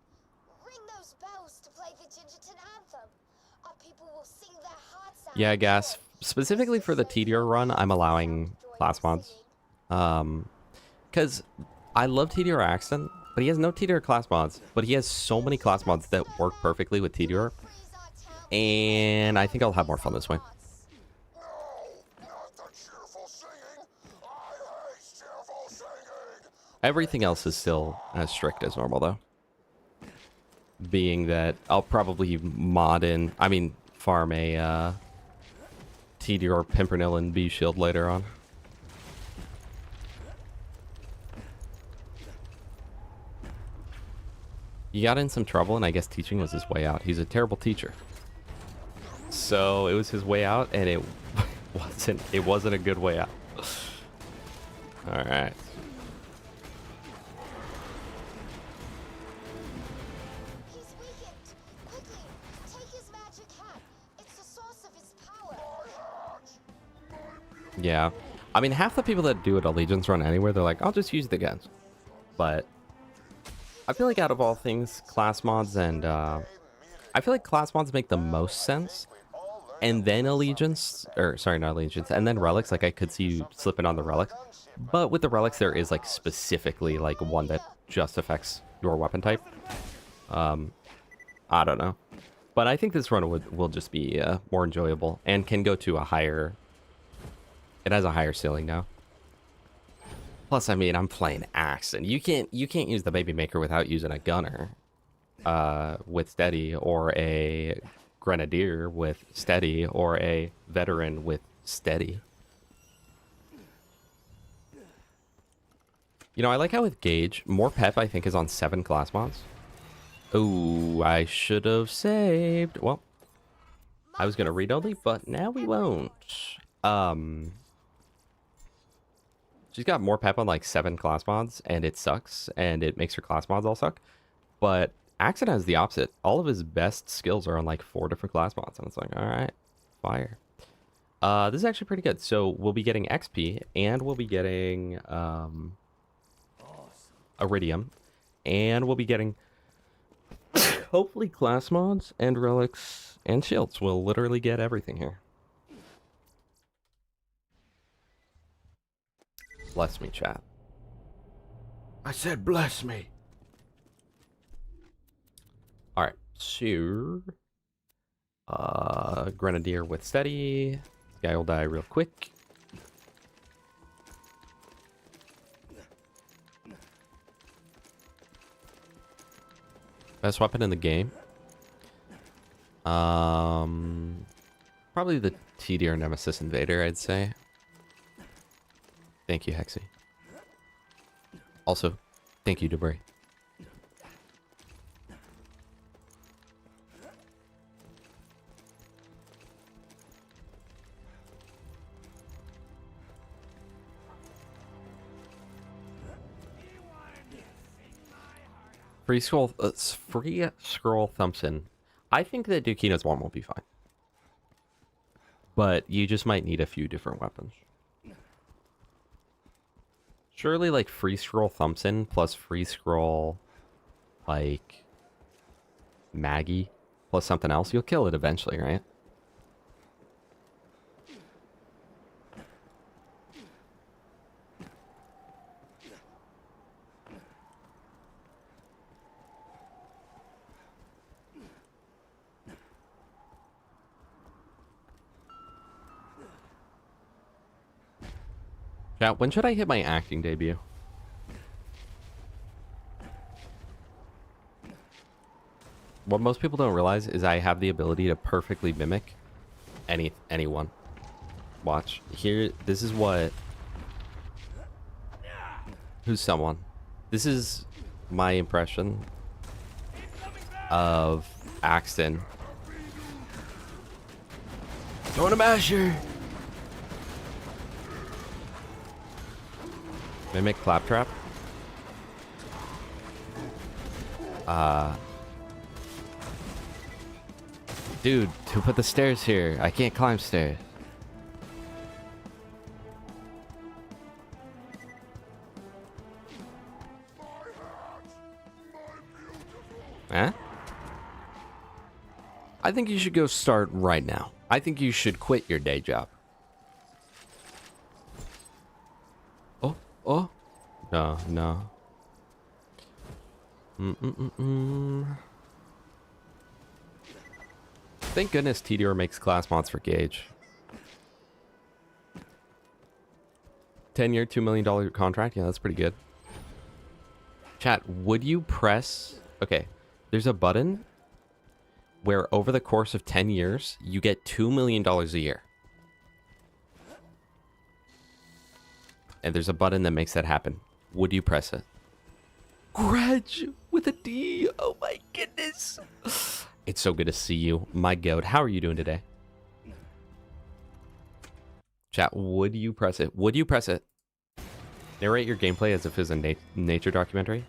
[SPEAKER 2] Ring those bells to play the Gingerton anthem. Our people will sing their hearts out.
[SPEAKER 1] Yeah, I guess specifically for the Tediore run, I'm allowing class mods. Because I love Tediore Axton, but he has no Tediore class mods. But he has so many class mods that work perfectly with Tediore. And I think I'll have more fun this way. Everything else is still as strict as normal, though. Being that I'll probably farm a Tediore Pimpernel and B shield later on. He got in some trouble, and I guess teaching was his way out. He's a terrible teacher. So it was his way out, and it wasn't a good way out. All right.
[SPEAKER 2] He's weakened. Quickly, take his magic hat. It's the source of his power.
[SPEAKER 1] Yeah. I mean, half the people that do an Allegiance run anywhere, they're like, I'll just use the guns. But I feel like out of all things, class mods and I feel like class mods make the most sense. And then Allegiance, or sorry, not Allegiance, and then Relics, like I could see you slipping on the Relics. But with the Relics, there is like specifically like one that just affects your weapon type. I don't know. But I think this run will just be more enjoyable and can go to a higher... It has a higher ceiling now. Plus, I mean, I'm playing Axton. You can't use the Baby Maker without using a Gunner with Steady, or a Grenadier with Steady, or a Veteran with Steady. You know, I like how with Gauge, more Pep I think is on 7 class mods. Oh, I should have saved. Well, I was gonna read only, but now we won't. She's got more Pep on like 7 class mods, and it sucks, and it makes her class mods all suck. But Axton has the opposite. All of his best skills are on like 4 different class mods, and it's like, all right, fire. This is actually pretty good. So we'll be getting XP, and we'll be getting Iridium, and we'll be getting hopefully class mods and relics and shields. We'll literally get everything here. Bless me, chat.
[SPEAKER 3] I said bless me.
[SPEAKER 1] All right, so Grenadier with Steady. This guy will die real quick. Best weapon in the game. Probably the Tediore Nemesis Invader, I'd say. Thank you, Hexy. Also, thank you, Debris. Free scroll Thumpson. I think that Dukino's one will be fine. But you just might need a few different weapons. Surely, like, free scroll Thumpson plus free scroll, like, Maggie plus something else, you'll kill it eventually, right? Yeah, when should I hit my acting debut? What most people don't realize is I have the ability to perfectly mimic anyone. Watch. Here, this is what... Who's someone? This is my impression of Axton.
[SPEAKER 3] Throwing a masher.
[SPEAKER 1] Mimic Claptrap.
[SPEAKER 6] Dude, who put the stairs here? I can't climb stairs.
[SPEAKER 1] Eh? I think you should go start right now. I think you should quit your day job. Oh. No. Thank goodness Tediore makes class mods for Gauge. 10-year, $2 million contract? Yeah, that's pretty good. Chat, would you press... Okay, there's a button where over the course of 10 years, you get $2 million a year. And there's a button that makes that happen. Would you press it? Grudge with a D. Oh my goodness. It's so good to see you. My goat. How are you doing today? Chat, would you press it? Would you press it? Narrate your gameplay as if it was a nature documentary.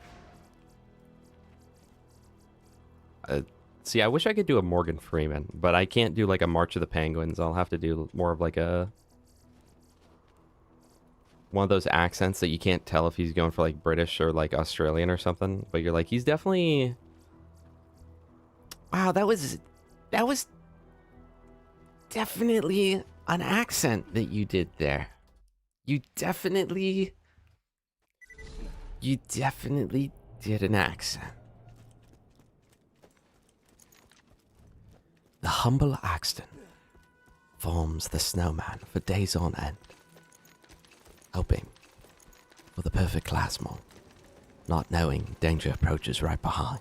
[SPEAKER 1] See, I wish I could do a Morgan Freeman, but I can't do like a March of the Penguins. I'll have to do more of like a... one of those accents that you can't tell if he's going for like British or like Australian or something, but you're like, he's definitely... Wow, that was definitely an accent that you did there. You definitely did an accent. The humble Axton forms the snowman for days on end, hoping for the perfect plasmon, not knowing danger approaches right behind.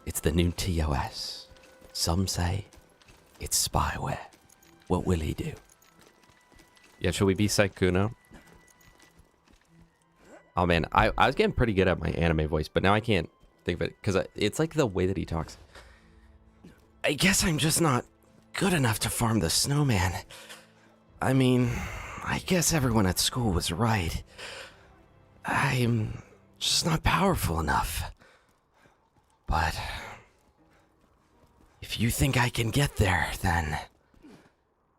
[SPEAKER 1] It's the new TOS. Some say it's spyware. What will he do? Yeah, should we be Saikuno? Oh man, I was getting pretty good at my anime voice, but now I can't think of it because it's like the way that he talks. I guess I'm just not good enough to farm the snowman. I mean, I guess everyone at school was right. I'm just not powerful enough. But if you think I can get there, then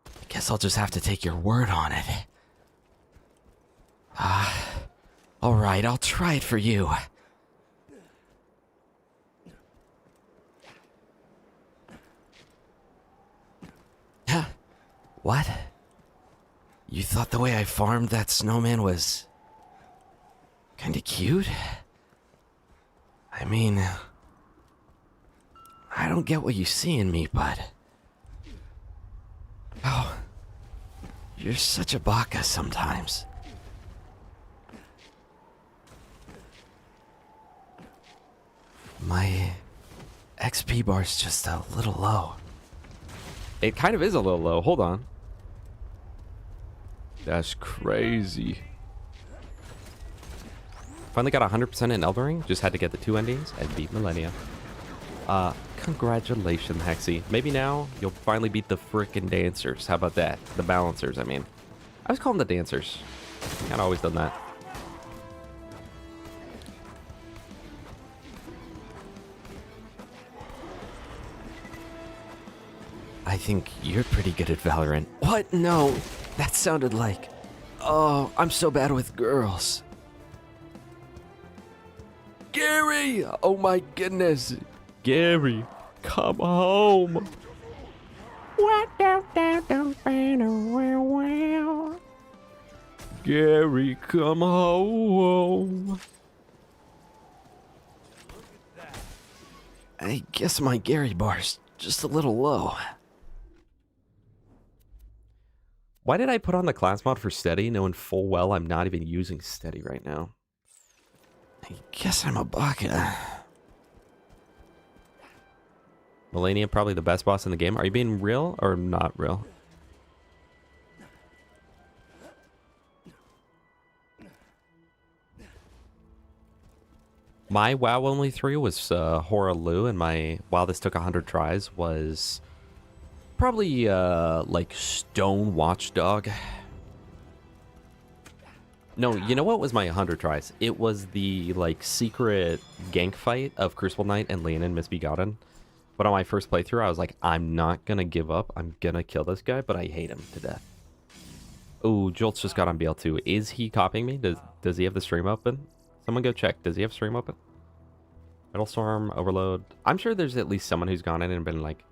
[SPEAKER 1] I guess I'll just have to take your word on it. Alright, I'll try it for you. Huh? What? You thought the way I farmed that snowman was kinda cute? I mean, I don't get what you see in me, but... Oh, you're such a baka sometimes. My XP bar's just a little low. It kind of is a little low. Hold on.
[SPEAKER 3] That's crazy.
[SPEAKER 1] Finally got 100% in Elden Ring. Just had to get the 2 endings and beat Millennia. Congratulations, Hexy. Maybe now you'll finally beat the frickin' dancers. How about that? The balancers, I mean. I always call them the dancers. Kinda always done that. I think you're pretty good at Valorant. What? No. That sounded like... Oh, I'm so bad with girls.
[SPEAKER 3] Gary! Oh my goodness. Gary, come home. Gary, come home.
[SPEAKER 1] I guess my Gary bar's just a little low. Why did I put on the class mod for steady, knowing full well I'm not even using steady right now? I guess I'm a baka. Millennia probably the best boss in the game. Are you being real or not real? My WoW only 3 was Horalu, and my WoW this took 100 tries was probably like Stone Watchdog. No, you know what was my 100 tries? It was the like secret gank fight of Crucible Knight and Leonin Misbegotten. But on my first playthrough, I was like, I'm not gonna give up. I'm gonna kill this guy, but I hate him to death. Oh, Jolt's just got on BL2. Is he copying me? Does he have the stream open? Someone go check. Does he have stream open? Metalstorm, Overload. I'm sure there's at least someone who's gone in and been like,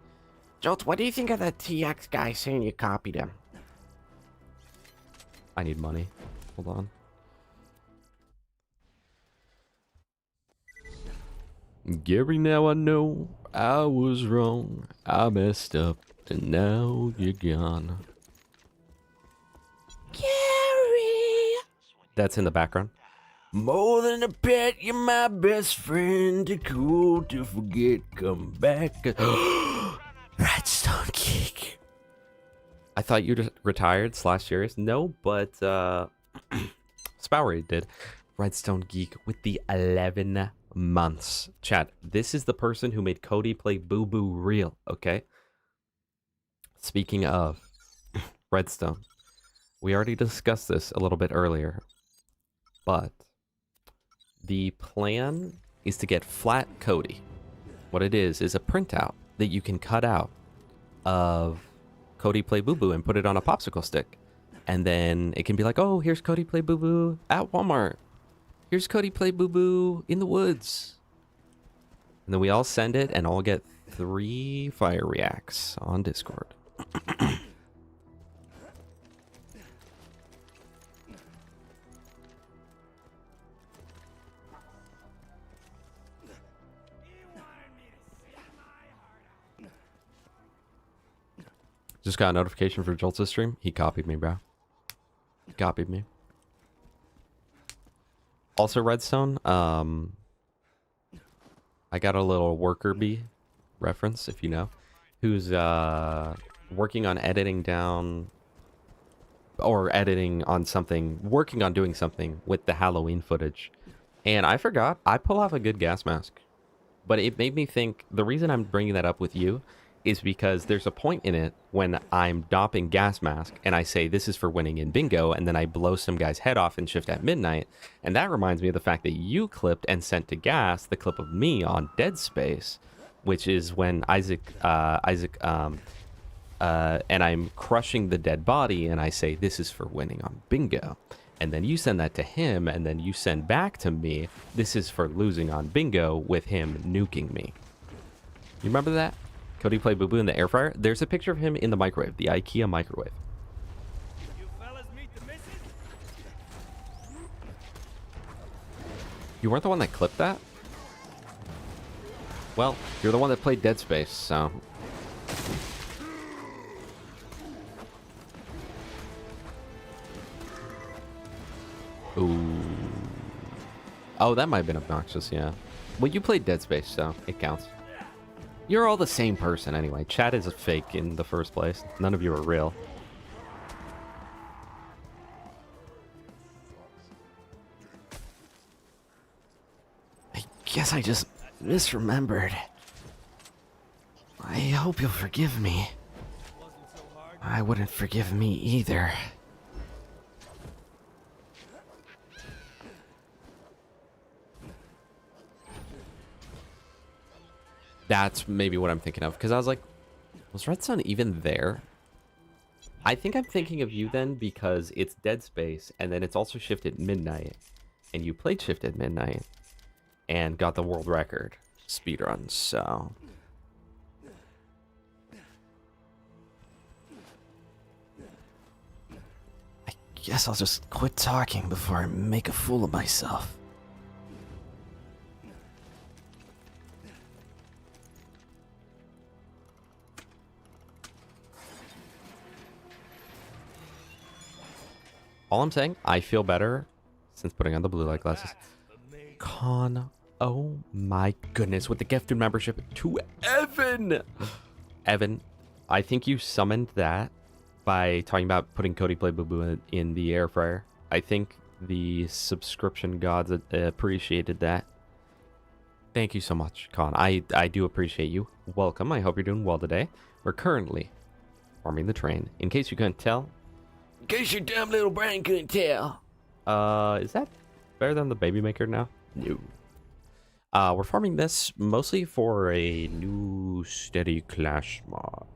[SPEAKER 1] Jolt, what do you think of the TX guy saying you copied him? I need money. Hold on.
[SPEAKER 3] Gary, now I know I was wrong. I messed up, and now you're gone.
[SPEAKER 1] Gary! That's in the background.
[SPEAKER 3] More than a pet, you're my best friend. Too cool to forget. Come back.
[SPEAKER 1] Redstone kick. I thought you retired / serious. No, but Spowery did. Redstone Geek with the 11 months. Chat, this is the person who made Cody play Boo Boo real, okay? Speaking of Redstone, we already discussed this a little bit earlier, but the plan is to get Flat Cody. What it is a printout that you can cut out of Cody Play Boo Boo and put it on a popsicle stick. And then it can be like, oh, here's Cody Play Boo Boo at Walmart. Here's Cody Play Boo Boo in the woods. And then we all send it and all get 3 fire reacts on Discord. Just got a notification for Jolt's stream. He copied me, bro. He copied me. Also, Redstone, I got a little worker bee reference, if you know, who's working on editing down, or editing on something, working on doing something with the Halloween footage. And I forgot, I pull off a good gas mask. But it made me think, the reason I'm bringing that up with you is because there's a point in it when I'm dopping gas mask and I say this is for winning in bingo, and then I blow some guy's head off in Shift at Midnight, and that reminds me of the fact that you clipped and sent to Gas the clip of me on Dead Space, which is when Isaac and I'm crushing the dead body and I say this is for winning on bingo, and then you send that to him, and then you send back to me this is for losing on bingo with him nuking me. You remember that? Cody Play Boo Boo in the air fryer. There's a picture of him in the microwave, the IKEA microwave.
[SPEAKER 7] You fellas meet the missus?
[SPEAKER 1] You weren't the one that clipped that? Well, you're the one that played Dead Space, so... Ooh. Oh, that might have been obnoxious, yeah. Well, you played Dead Space, so it counts. You're all the same person anyway. Chat is a fake in the first place. None of you are real.
[SPEAKER 6] I guess I just misremembered. I hope you'll forgive me. I wouldn't forgive me either.
[SPEAKER 1] That's maybe what I'm thinking of, because I was like, was Redstone even there? I think I'm thinking of you then because it's Dead Space, and then it's also Shift at Midnight, and you played Shift at Midnight and got the world record speedrun, so...
[SPEAKER 6] I guess I'll just quit talking before I make a fool of myself.
[SPEAKER 1] All I'm saying, I feel better since putting on the blue light glasses. Con, oh my goodness, with the gifted membership to Evan. Evan, I think you summoned that by talking about putting Cody Play Boo Boo in the air fryer. I think the subscription gods appreciated that. Thank you so much, Con. I do appreciate you. Welcome. I hope you're doing well today. We're currently farming the train. In case you couldn't tell,
[SPEAKER 6] In case your dumb little brain couldn't tell.
[SPEAKER 1] is that better than the baby maker now? No. We're farming this mostly for a new steady clash mob,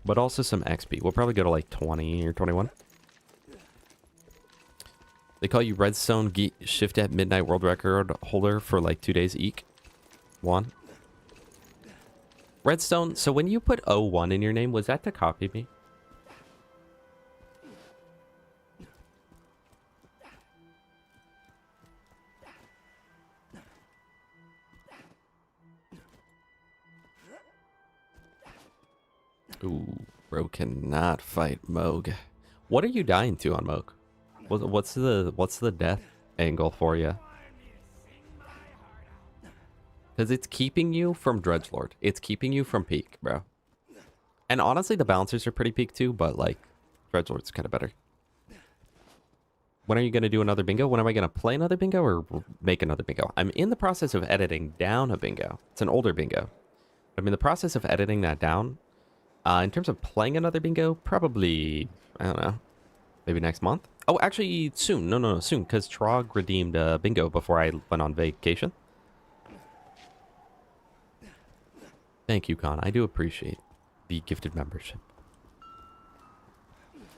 [SPEAKER 1] but also some XP. We'll probably go to like 20 or 21. They call you Redstone Shift at Midnight world record holder for like 2 days eek. 1. Redstone, so when you put 01 in your name, was that to copy me? Ooh, bro cannot fight Moog. What are you dying to on Moog? What's the death angle for you? Because it's keeping you from Dredgelord. It's keeping you from Peak, bro. And honestly, the balancers are pretty peak too, but like, Dredgelord's kind of better. When are you going to do another bingo? When am I going to play another bingo or make another bingo? I'm in the process of editing down a bingo. It's an older bingo. I'm in the process of editing that down. In terms of playing another bingo, probably, I don't know, maybe next month. Oh, actually, soon. No, soon, because Trog redeemed a bingo before I went on vacation. Thank you, Con. I do appreciate the gifted membership.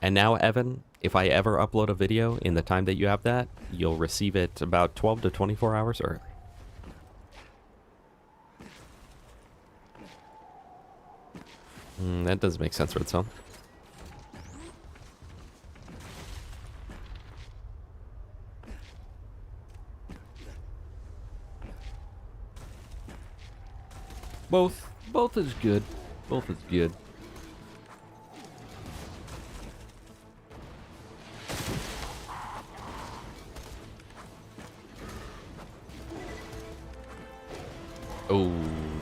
[SPEAKER 1] And now, Evan, if I ever upload a video in the time that you have that, you'll receive it about 12 to 24 hours early. That does make sense, Redstone.
[SPEAKER 3] Both is good. Both is good.
[SPEAKER 1] Oh,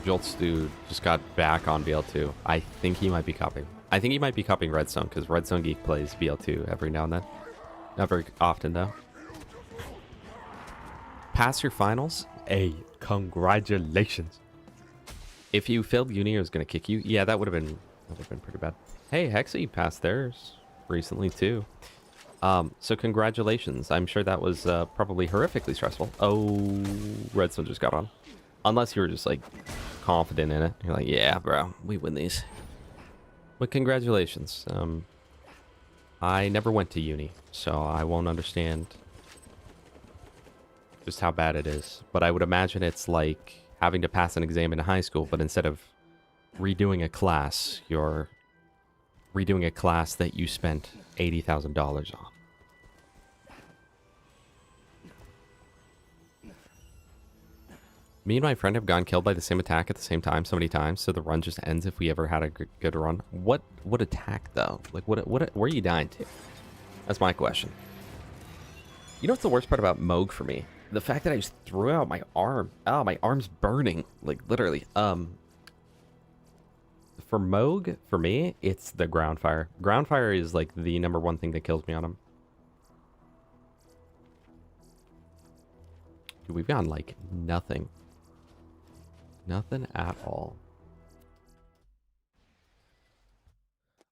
[SPEAKER 1] Jolt's dude just got back on BL2. I think he might be copying. I think he might be copying Redstone because Redstone Geek plays BL2 every now and then. Not very often though. Pass your finals? Hey, congratulations. If you failed uni, I was gonna kick you. Yeah, that would have been pretty bad. Hey, Hexy passed theirs recently too. So congratulations. I'm sure that was probably horrifically stressful. Oh, Redstone just got on. Unless you were just like confident in it. You're like, yeah, bro, we win these. But congratulations. I never went to uni, so I won't understand just how bad it is. But I would imagine it's like having to pass an exam in high school, but instead of redoing a class, you're redoing a class that you spent $80,000 on. Me and my friend have gotten killed by the same attack at the same time so many times, so the run just ends if we ever had a good run. What attack though? Like what where are you dying to? That's my question. You know what's the worst part about Moog for me? The fact that I just threw out my arm. Oh, my arm's burning. Like literally. For Moog, for me, it's the ground fire. Ground fire is like the #1 thing that kills me on him. Dude, we've gotten like nothing. Nothing at all.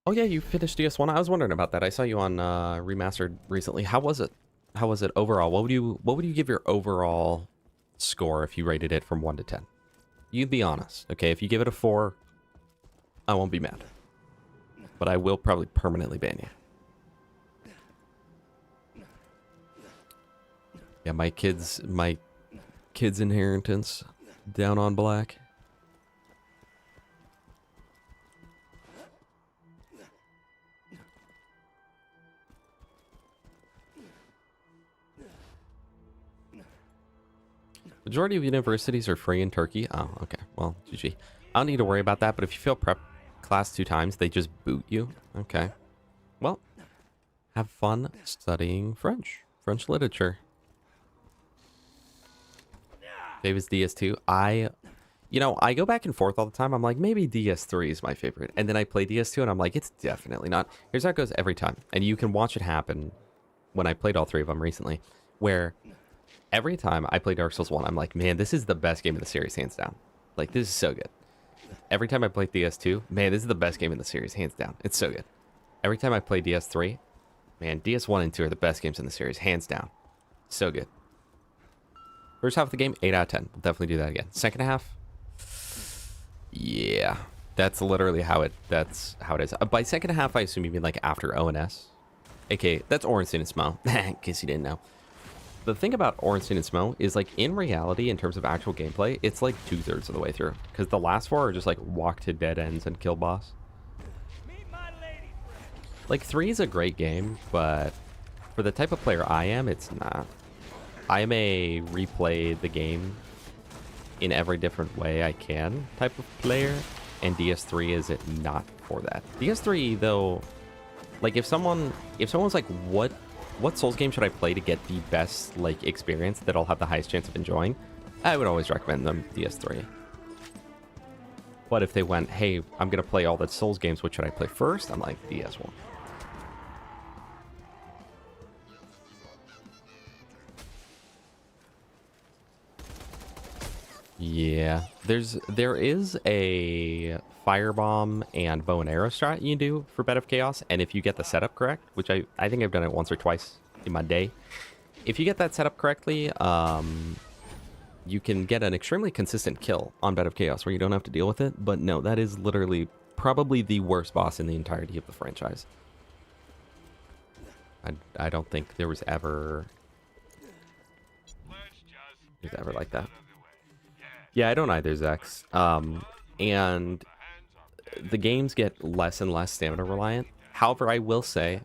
[SPEAKER 1] Oh yeah, you finished DS1. I was wondering about that. I saw you on Remastered recently. How was it? How was it overall? What would you give your overall score if you rated it from 1 to 10? You'd be honest, okay? If you give it a 4, I won't be mad. But I will probably permanently ban you. Yeah, my kid's inheritance down on black. Majority of universities are free in Turkey. Oh, okay. Well, GG. I don't need to worry about that, but if you fail prep class 2 times, they just boot you. Okay. Well, have fun studying French literature. David's DS2. I go back and forth all the time. I'm like, maybe DS3 is my favorite. And then I play DS2 and I'm like, it's definitely not. Here's how it goes every time. And you can watch it happen when I played all 3 of them recently, where every time I play Dark Souls 1, I'm like, man, this is the best game in the series, hands down. Like, this is so good. Every time I play DS2, man, this is the best game in the series, hands down. It's so good. Every time I play DS3, man, DS1 and 2 are the best games in the series, hands down. So good. First half of the game, 8 out of 10. We'll definitely do that again. Second half, yeah, that's literally how it is. By second half, I assume you mean like after ONS, aka that's Orenstein and Smo. In case you didn't know. The thing about Orenstein and Smo is, like, in reality, in terms of actual gameplay, it's like 2/3 of the way through, because the last 4 are just like walk to dead ends and kill boss. Like 3 is a great game, but for the type of player I am, it's not. I am a replay the game in every different way I can type of player, and DS3 is it not for that. DS3 though, like if someone's like, what Souls game should I play to get the best like experience that I'll have the highest chance of enjoying, I would always recommend them DS3. But if they went, hey, I'm gonna play all the Souls games, what should I play first? I'm like, DS1. Yeah, there is a firebomb and bow and arrow strat you can do for Bed of Chaos, and if you get the setup correct, which I think I've done it once or twice in my day, if you get that set up correctly, you can get an extremely consistent kill on Bed of Chaos where you don't have to deal with it. But no, that is literally probably the worst boss in the entirety of the franchise. I don't think there was ever like that. Yeah, I don't either, Zex. And the games get less and less stamina reliant. However, I will say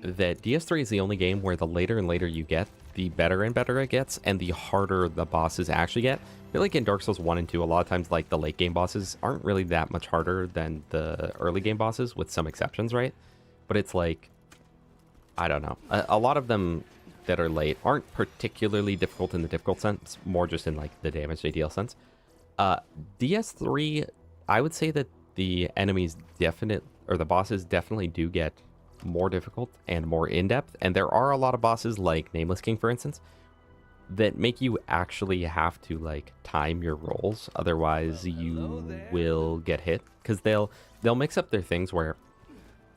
[SPEAKER 1] that DS3 is the only game where the later and later you get, the better and better it gets, and the harder the bosses actually get. I feel like in Dark Souls 1 and 2, a lot of times like the late game bosses aren't really that much harder than the early game bosses, with some exceptions, right? But it's like, I don't know. A lot of them that are late aren't particularly difficult in the difficult sense, more just in like the damage they deal sense. DS3, I would say that the enemies the bosses definitely do get more difficult and more in-depth, and there are a lot of bosses like Nameless King, for instance, that make you actually have to like time your rolls, otherwise you will get hit, because they'll mix up their things where,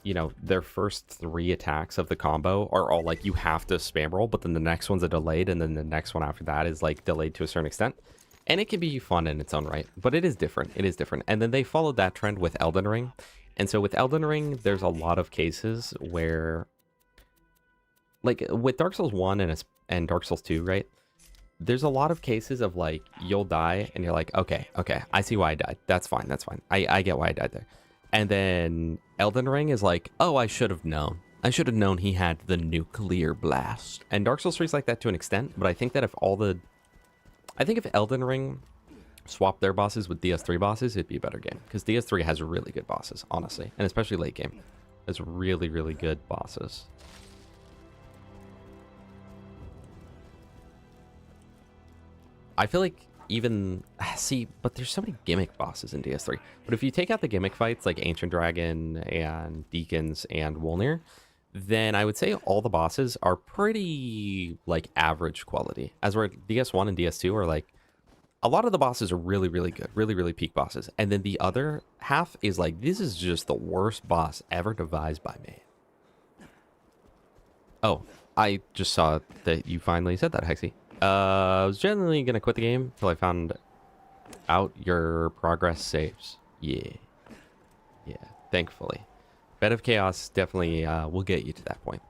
[SPEAKER 1] you know, their first 3 attacks of the combo are all like you have to spam roll, but then the next one's a delayed, and then the next one after that is like delayed to a certain extent. And it can be fun in its own right, but it is different. It is different. And then they followed that trend with Elden Ring. And so with Elden Ring, there's a lot of cases where, like with Dark Souls 1 and Dark Souls 2, right? There's a lot of cases of like, you'll die and you're like, okay, I see why I died. That's fine. I get why I died there. And then Elden Ring is like, oh, I should have known. I should have known he had the nuclear blast. And Dark Souls 3 is like that to an extent, but I think that if Elden Ring swapped their bosses with DS3 bosses, it'd be a better game. Because DS3 has really good bosses, honestly. And especially late game. Has really, really good bosses. I feel like even... See, but there's so many gimmick bosses in DS3. But if you take out the gimmick fights, like Ancient Dragon and Deacons and Wolnir, then I would say all the bosses are pretty, like, average quality. As where DS1 and DS2 are, like, a lot of the bosses are really, really good. Really, really peak bosses. And then the other half is, like, this is just the worst boss ever devised by me. Oh, I just saw that you finally said that, Hexy. I was generally going to quit the game until I found out your progress saves. Yeah, thankfully. Bed of Chaos definitely will get you to that point.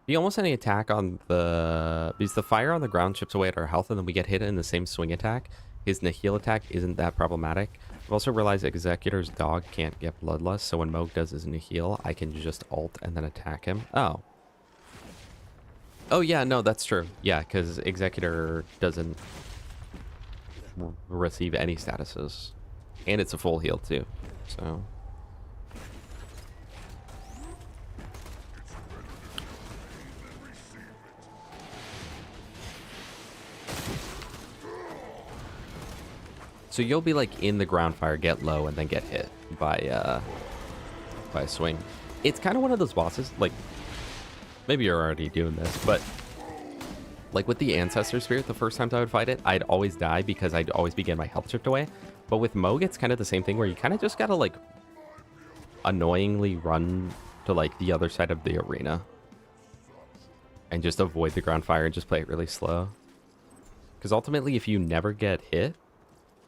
[SPEAKER 1] Be almost any attack on because the fire on the ground chips away at our health, and then we get hit in the same swing attack. His Nihil attack isn't that problematic. I've also realized Executor's dog can't get Bloodlust, so when Moog does his Nihil, I can just ult and then attack him. Oh yeah, no, that's true. Yeah, because Executor doesn't receive any statuses. And it's a full heal too, so... So you'll be like in the ground fire, get low, and then get hit by a swing. It's kind of one of those bosses, like, maybe you're already doing this, but like with the Ancestor Spirit, the first times I would fight it, I'd always die because I'd always be getting my health chipped away. But with Moog, it's kind of the same thing where you kind of just gotta like annoyingly run to like the other side of the arena and just avoid the ground fire and just play it really slow. Because ultimately, if you never get hit,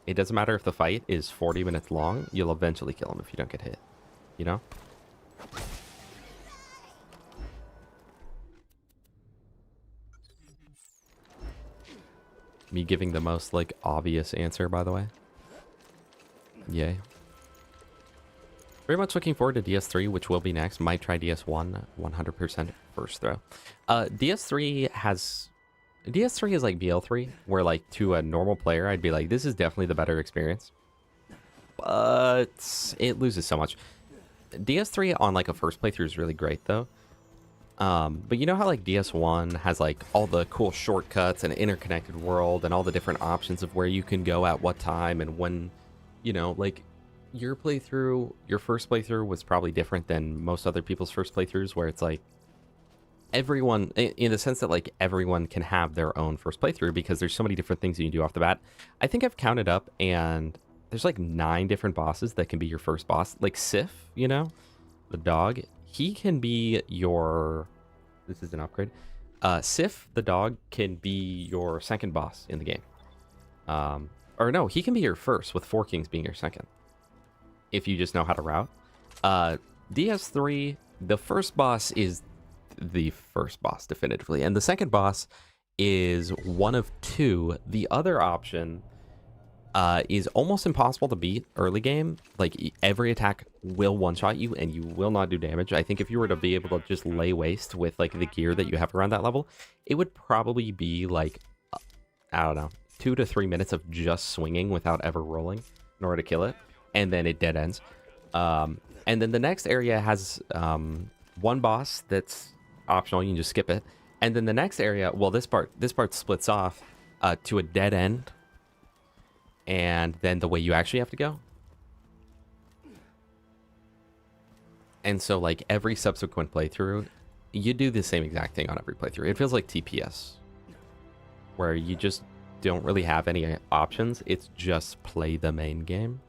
[SPEAKER 1] it doesn't matter if the fight is 40 minutes long, you'll eventually kill him if you don't get hit, you know? Me giving the most, like, obvious answer, by the way. Yay. Very much looking forward to DS3, which will be next. Might try DS1, 100% first throw. DS3 is like BL3, where like to a normal player, I'd be like, this is definitely the better experience. But it loses so much. DS3 on like a first playthrough is really great though. But you know how like DS1 has like all the cool shortcuts and interconnected world and all the different options of where you can go at what time and when, you know, like your first playthrough was probably different than most other people's first playthroughs, where it's like, everyone, in the sense that like everyone can have their own first playthrough because there's so many different things you can do off the bat. I think I've counted up and there's like 9 different bosses that can be your first boss. Like Sif, you know, the dog, he can be your, this is an upgrade. Sif, the dog, can be your second boss in the game. Or no, he can be your first, with Four Kings being your second, if you just know how to route. DS3, the first boss is the first boss definitively, and the second boss is one of 2. The other option is almost impossible to beat early game. Like every attack will one-shot you and you will not do damage. I think if you were to be able to just lay waste with like the gear that you have around that level, it would probably be like, I don't know, 2 to 3 minutes of just swinging without ever rolling in order to kill it, and then it dead ends. And then the next area has one boss that's optional, you can just skip it. And then the next area, well, this part splits off to a dead end, and then the way you actually have to go. And so like every subsequent playthrough, you do the same exact thing on every playthrough. It feels like TPS, where you just don't really have any options. It's just play the main game.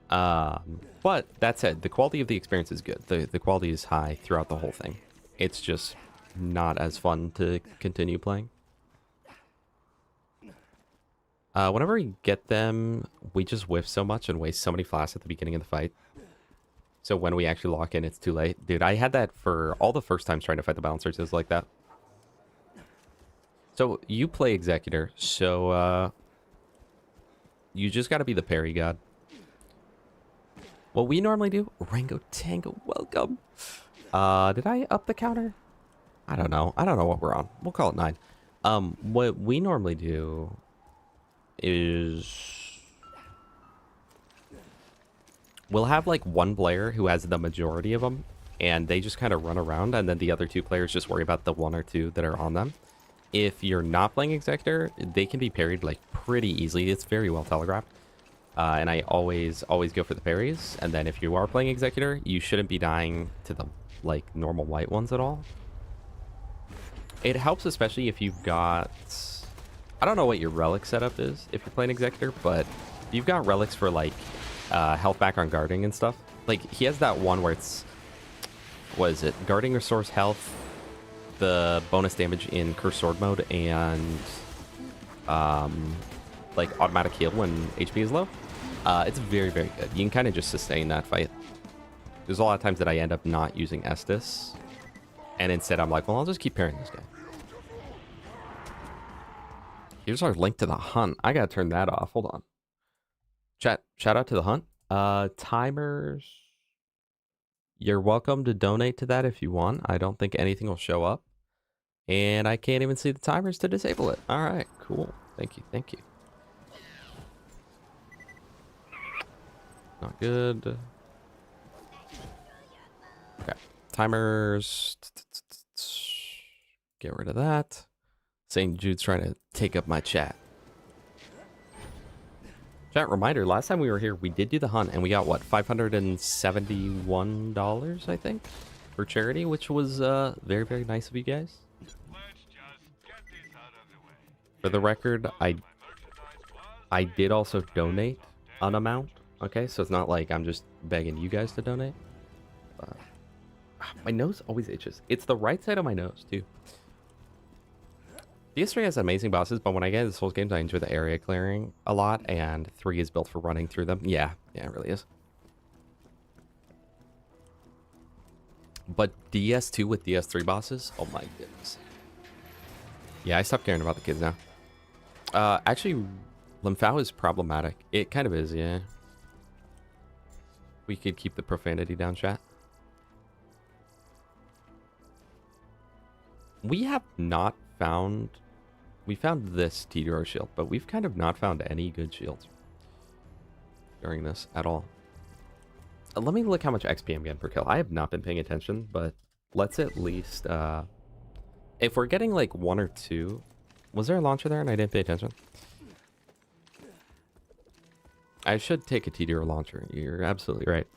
[SPEAKER 1] But that said, the quality of the experience is good. The quality is high throughout the whole thing. It's just not as fun to continue playing. Whenever we get them, we just whiff so much and waste so many flasks at the beginning of the fight. So when we actually lock in, it's too late. Dude, I had that for all the first times trying to fight the balancers. It was like that. So you play Executor, so you just got to be the parry god. What we normally do, Rango Tango, welcome. Did I up the counter? I don't know. I don't know what we're on. We'll call it 9. What we normally do is we'll have like one player who has the majority of them, and they just kind of run around, and then the other 2 players just worry about the 1 or 2 that are on them. If you're not playing Executor, they can be parried like pretty easily. It's very well telegraphed. And I always go for the parries. And then if you are playing Executor, you shouldn't be dying to the like normal white ones at all. It helps especially if you've got, I don't know what your relic setup is if you're playing Executor, but if you've got relics for like health back on guarding and stuff. Like he has that one where it's, what is it? Guarding restores health, the bonus damage in Cursed Sword mode, and like automatic heal when HP is low. It's very, very good. You can kind of just sustain that fight. There's a lot of times that I end up not using Estus, and instead I'm like, well, I'll just keep parrying this guy. Here's our link to the hunt. I gotta turn that off. Hold on. Chat, shout out to the hunt. Timers, you're welcome to donate to that if you want. I don't think anything will show up, and I can't even see the timers to disable it. All right, cool. Thank you, thank you. Not good. Okay, timers. Get rid of that. St. Jude's trying to take up my chat. Chat, reminder, last time we were here, we did do the hunt, and we got, what, $571, I think, for charity, which was very, very nice of you guys. For the record, I did also donate an amount, okay? So it's not like I'm just begging you guys to donate. My nose always itches. It's the right side of my nose, too. DS3 has amazing bosses, but when I get into Souls games, I enjoy the area clearing a lot, and 3 is built for running through them. Yeah, it really is. But DS2 with DS3 bosses, oh my goodness. Yeah, I stopped caring about the kids now. Actually, Limphao is problematic. It kind of is, yeah. We could keep the profanity down, chat. We have not found... We found this Tediore shield, but we've kind of not found any good shields during this at all. Let me look how much XP I'm getting per kill. I have not been paying attention, but let's at least... if we're getting like 1 or 2... Was there a launcher there and I didn't pay attention? I should take a Tediore launcher. You're absolutely right.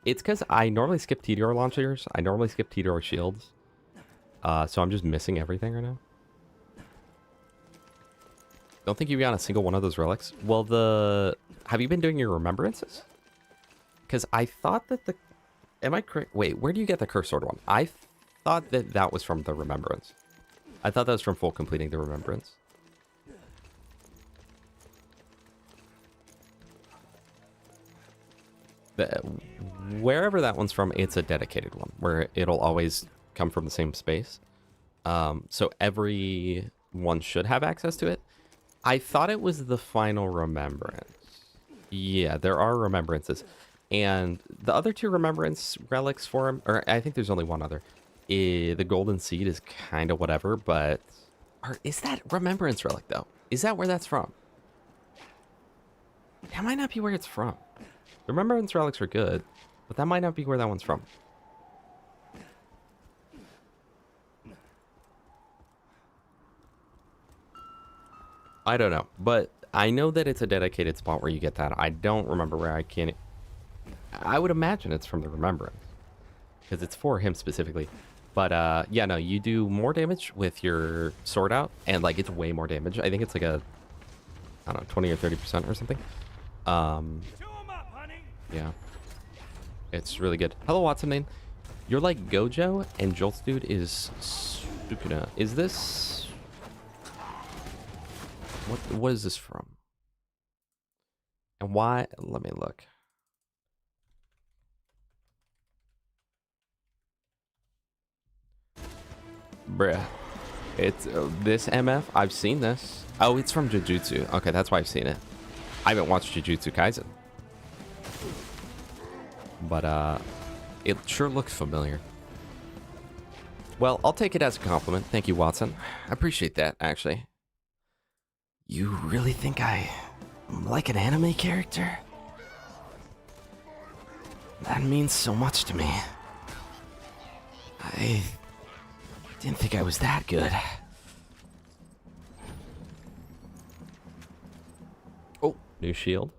[SPEAKER 1] It's because I normally skip Tediore launchers. I normally skip Tediore shields. So I'm just missing everything right now. Don't think you've got a single one of those relics. Well, have you been doing your remembrances? Because I thought that am I correct? Wait, where do you get the cursed sword one? I thought that that was from the remembrance. I thought that was from full completing the remembrance. Wherever that one's from, it's a dedicated one where it'll always come from the same space. So every one should have access to it. I thought it was the final remembrance. Yeah, there are remembrances. And the other two remembrance relics for him, or I think there's only one other. The golden seed is kind of whatever, but... is that remembrance relic, though? Is that where that's from? That might not be where it's from. The remembrance relics are good, but that might not be where that one's from. I don't know, but I know that it's a dedicated spot where you get that. I don't remember where I would imagine it's from the remembrance, because it's for him specifically. But yeah, no, you do more damage with your sword out, and like it's way more damage. I think it's like I don't know, 20 or 30% or something. Yeah, it's really good. Hello, Watson name. You're like Gojo, and Jolt's dude is Sukuna. Is this what is this from? And why? Let me look. Bruh. It's this MF. I've seen this. Oh, it's from Jujutsu. Okay, that's why I've seen it. I haven't watched Jujutsu Kaisen. But it sure looks familiar. Well, I'll take it as a compliment. Thank you, Watson. I appreciate that, actually.
[SPEAKER 6] You really think I'm like an anime character? That means so much to me. I didn't think I was that good.
[SPEAKER 1] Oh, new shield.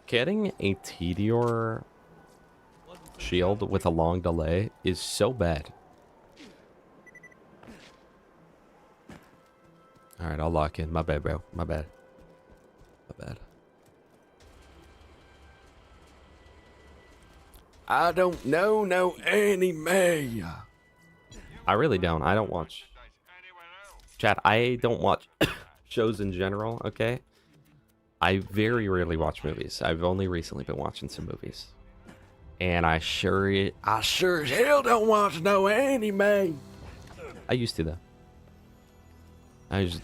[SPEAKER 1] Getting a Tediore shield with a long delay is so bad. Alright, I'll lock in. My bad, bro. My bad. My bad.
[SPEAKER 3] I don't know no anime.
[SPEAKER 1] I really don't. I don't watch. Chat, I don't watch shows in general, okay? I very rarely watch movies. I've only recently been watching some movies. And I sure
[SPEAKER 3] as hell don't watch no anime.
[SPEAKER 1] I used to, though. I just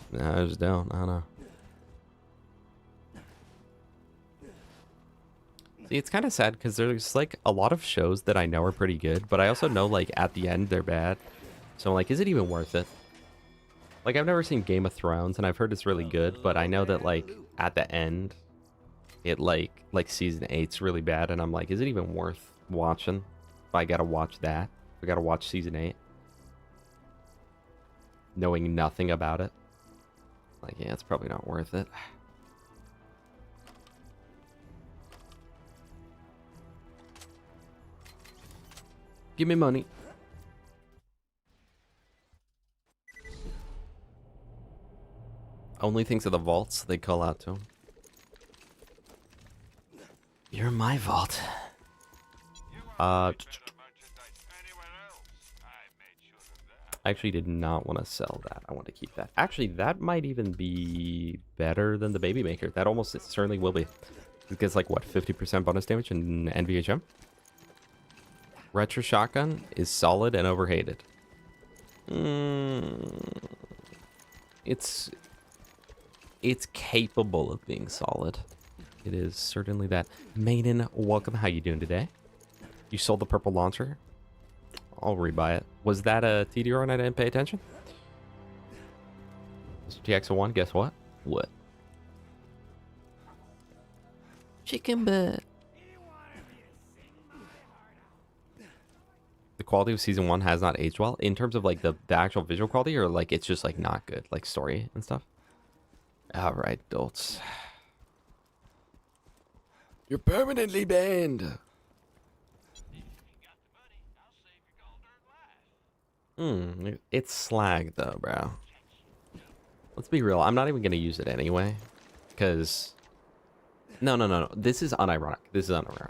[SPEAKER 1] don't. I don't know. See, it's kind of sad because there's like a lot of shows that I know are pretty good, but I also know like at the end they're bad. So I'm like, is it even worth it? Like, I've never seen Game of Thrones, and I've heard it's really good, but I know that like at the end, it like season 8's really bad, and I'm like, is it even worth watching? If I gotta watch that, if I gotta watch season 8, knowing nothing about it. Like, yeah, it's probably not worth it. Give me money. Only things are the vaults they call out to him.
[SPEAKER 6] You're my vault.
[SPEAKER 1] I actually did not want to sell that. I want to keep that. Actually, that might even be better than the Baby Maker. That almost certainly will be. It gets like, what, 50% bonus damage in NVHM? Retro Shotgun is solid and overhated. It's capable of being solid. It is certainly that. Maiden, welcome. How you doing today? You sold the purple launcher? I'll rebuy it. Was that a Tediore and I didn't pay attention? TX01, guess what? What?
[SPEAKER 6] Chicken butt.
[SPEAKER 1] The quality of season 1 has not aged well in terms of like the actual visual quality, or like it's just like not good, like story and stuff. All right, adults.
[SPEAKER 3] You're permanently banned.
[SPEAKER 1] It's slag though, bro. Let's be real. I'm not even gonna use it anyway, because no. This is unironic. This is unironic.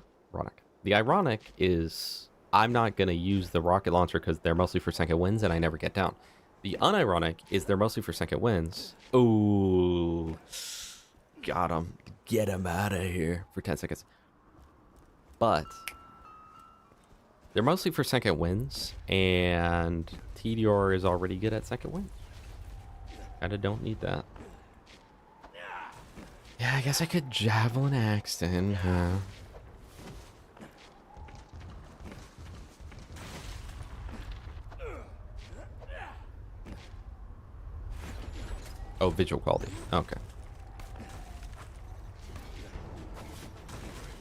[SPEAKER 1] The ironic is I'm not gonna use the rocket launcher because they're mostly for second wins and I never get down. The unironic is they're mostly for second wins. Ooh, got him. Get him out of here for 10 seconds. But they're mostly for second wins, and Tediore is already good at second wins. Kinda don't need that. Yeah, I guess I could javelin Axton, huh? Oh, visual quality. Okay.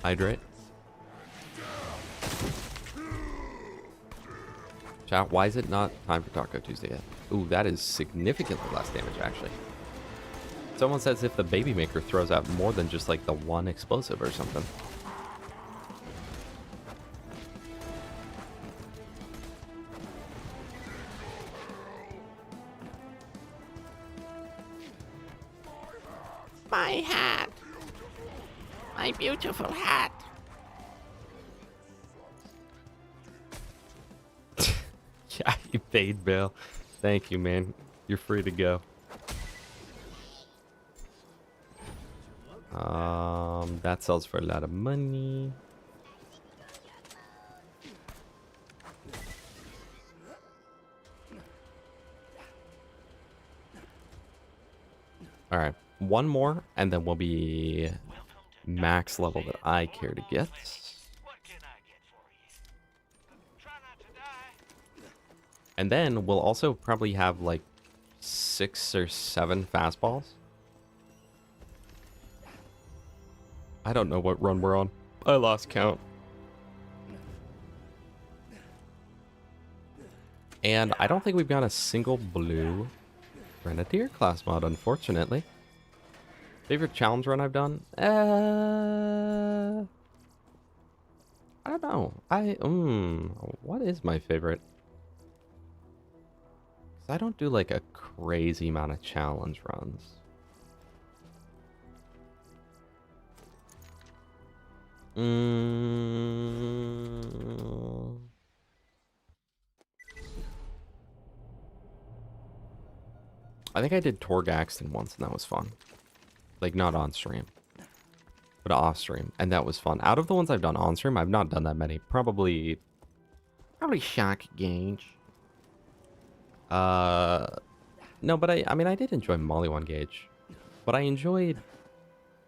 [SPEAKER 1] Hydrate. Chat, why is it not time for Taco Tuesday yet? Ooh, that is significantly less damage, actually. Someone says if the baby maker throws out more than just like the one explosive or something.
[SPEAKER 6] My hat. My beautiful hat.
[SPEAKER 1] Yeah, you paid, Bill. Thank you, man. You're free to go. That sells for a lot of money. All right, one more, and then we'll be max level that I care to get. And then we'll also probably have like 6 or 7 fastballs. I don't know what run we're on. I lost count. And I don't think we've got a single blue Grenadier class mod, unfortunately. Favorite challenge run I've done? I don't know. What is my favorite? 'Cause I don't do like a crazy amount of challenge runs. I think I did Torg Axton once, and that was fun. Like, not on stream, but off stream, and that was fun. Out of the ones I've done on stream, I've not done that many. Probably Shock Gauge. No, but I mean, I did enjoy Molly 1 Gauge, but I enjoyed.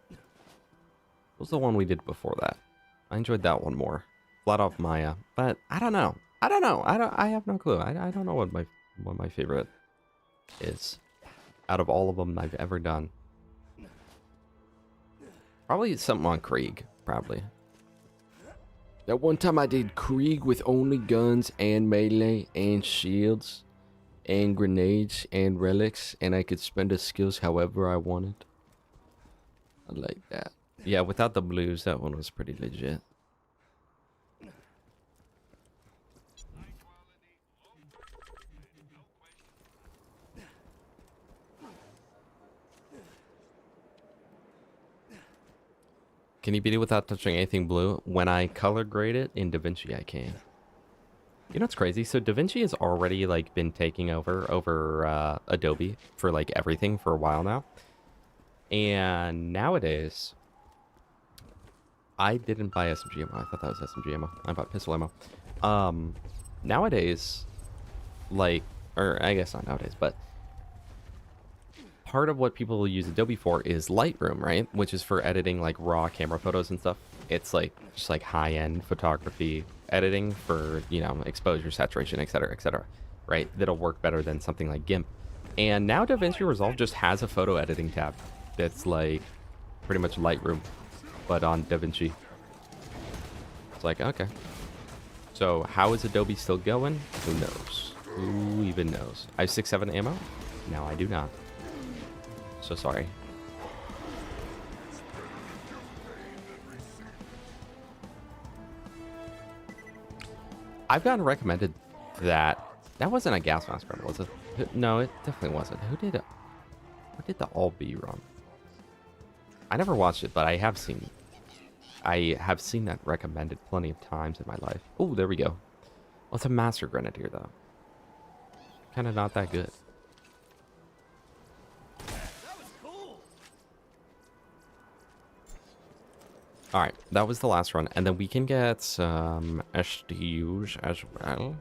[SPEAKER 1] What was the one we did before that? I enjoyed that one more. Flat Off Maya, but I don't know. I have no clue. I don't know what my favorite is out of all of them I've ever done. Probably something on Krieg, probably.
[SPEAKER 3] That one time I did Krieg with only guns and melee and shields and grenades and relics, and I could spend the skills however I wanted. I like that.
[SPEAKER 1] Yeah, without the blues, that one was pretty legit. Can you beat it without touching anything blue? When I color grade it in DaVinci, I can. You know what's crazy? So DaVinci has already like been taking over Adobe for like everything for a while now. And nowadays, I didn't buy SMG ammo. I thought that was SMG ammo. I bought pistol ammo. Nowadays, like, or I guess not nowadays, but part of what people use Adobe for is Lightroom, right? Which is for editing like raw camera photos and stuff. It's like just like high-end photography editing for, you know, exposure, saturation, etc., right? That'll work better than something like GIMP. And now DaVinci Resolve just has a photo editing tab that's like pretty much Lightroom, but on DaVinci. It's like, okay. So how is Adobe still going? Who knows? Who even knows? I have 6.7 ammo? No, I do not. So sorry. I've gotten recommended that That wasn't a gas mask run, was it? No, it definitely wasn't. Who did the all B run? I never watched it, but I have seen that recommended plenty of times in my life. Oh, there we go. Well, it's a Master Grenadier, though. Kind of not that good. Alright, that was the last run. And then we can get some SDUs as well.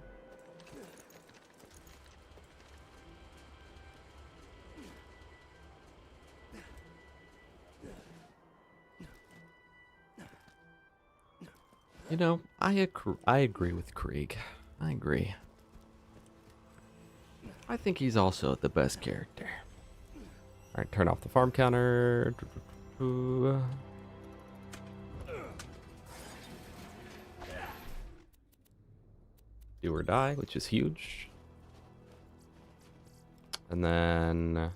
[SPEAKER 1] You know, I agree with Krieg. I agree. I think he's also the best character. Alright, turn off the farm counter. Do or die, which is huge. And then...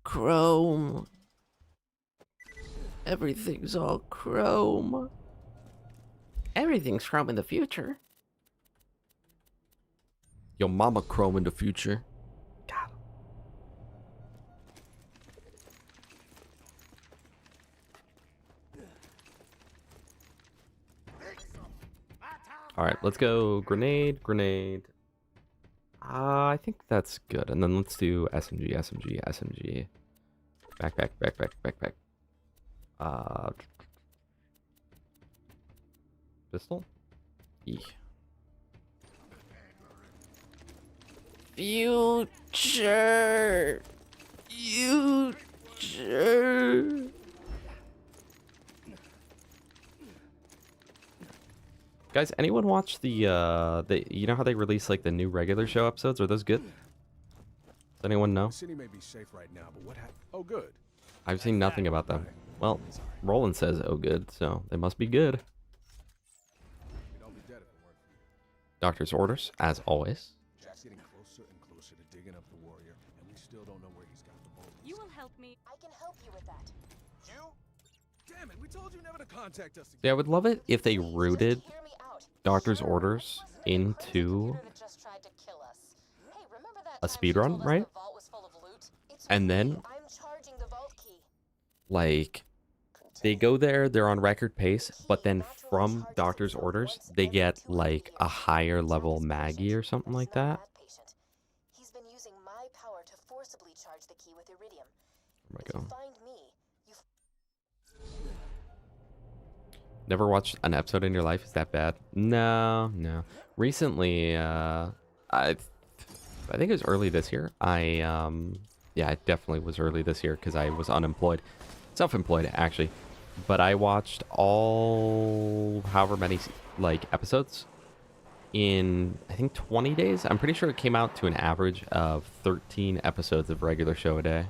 [SPEAKER 6] Chrome. Everything's all chrome. Everything's chrome in the future.
[SPEAKER 3] Yo mama chrome in the future.
[SPEAKER 6] God.
[SPEAKER 1] Alright, let's go grenade, grenade. I think that's good. And then let's do SMG, SMG, SMG. Backpack, backpack, backpack. Pistol? E.
[SPEAKER 6] Future. Future.
[SPEAKER 1] Guys, anyone watch the you know how they release like the new regular show episodes? Are those good? Does anyone know?
[SPEAKER 8] The city may be safe right now, but what happened? Oh, good.
[SPEAKER 1] I've seen nothing about them. Well, Roland says, oh good, so they must be good.
[SPEAKER 8] We'd all be dead if it weren't for you.
[SPEAKER 1] Doctor's orders, as always.
[SPEAKER 8] Jack's getting closer and closer to digging up the warrior, and we still don't know where he's got the bones.
[SPEAKER 5] You will help me. I can help you with that.
[SPEAKER 8] You? Damn it, we told you never to contact us again.
[SPEAKER 1] Yeah, I would love it if they
[SPEAKER 5] Please, just
[SPEAKER 1] rooted
[SPEAKER 5] hear me out.
[SPEAKER 1] Doctor's
[SPEAKER 5] Sure,
[SPEAKER 1] orders
[SPEAKER 5] it wasn't the
[SPEAKER 1] into
[SPEAKER 5] crazy computer that just tried to kill us. Hey, remember that
[SPEAKER 1] a
[SPEAKER 5] time
[SPEAKER 1] speed
[SPEAKER 5] she
[SPEAKER 1] run,
[SPEAKER 5] told us
[SPEAKER 1] right?
[SPEAKER 5] the vault was full of loot? It's
[SPEAKER 1] And
[SPEAKER 5] okay,
[SPEAKER 1] then,
[SPEAKER 5] I'm charging the vault key.
[SPEAKER 1] like, they go there, they're on record pace, but then from Doctor's orders, they get like a higher level Maggie or something like that.
[SPEAKER 5] He's been using my power to forcibly charge the key with iridium.
[SPEAKER 1] Where
[SPEAKER 5] If
[SPEAKER 1] am I
[SPEAKER 5] you
[SPEAKER 1] going?
[SPEAKER 5] find me, you
[SPEAKER 1] Never watched an episode in your life? Is that bad? No, no. Recently, I think it was early this year. Yeah, it definitely was early this year because I was unemployed. Self-employed, actually. But I watched all, however many, like, episodes in, I think, 20 days. I'm pretty sure it came out to an average of 13 episodes of regular show a day.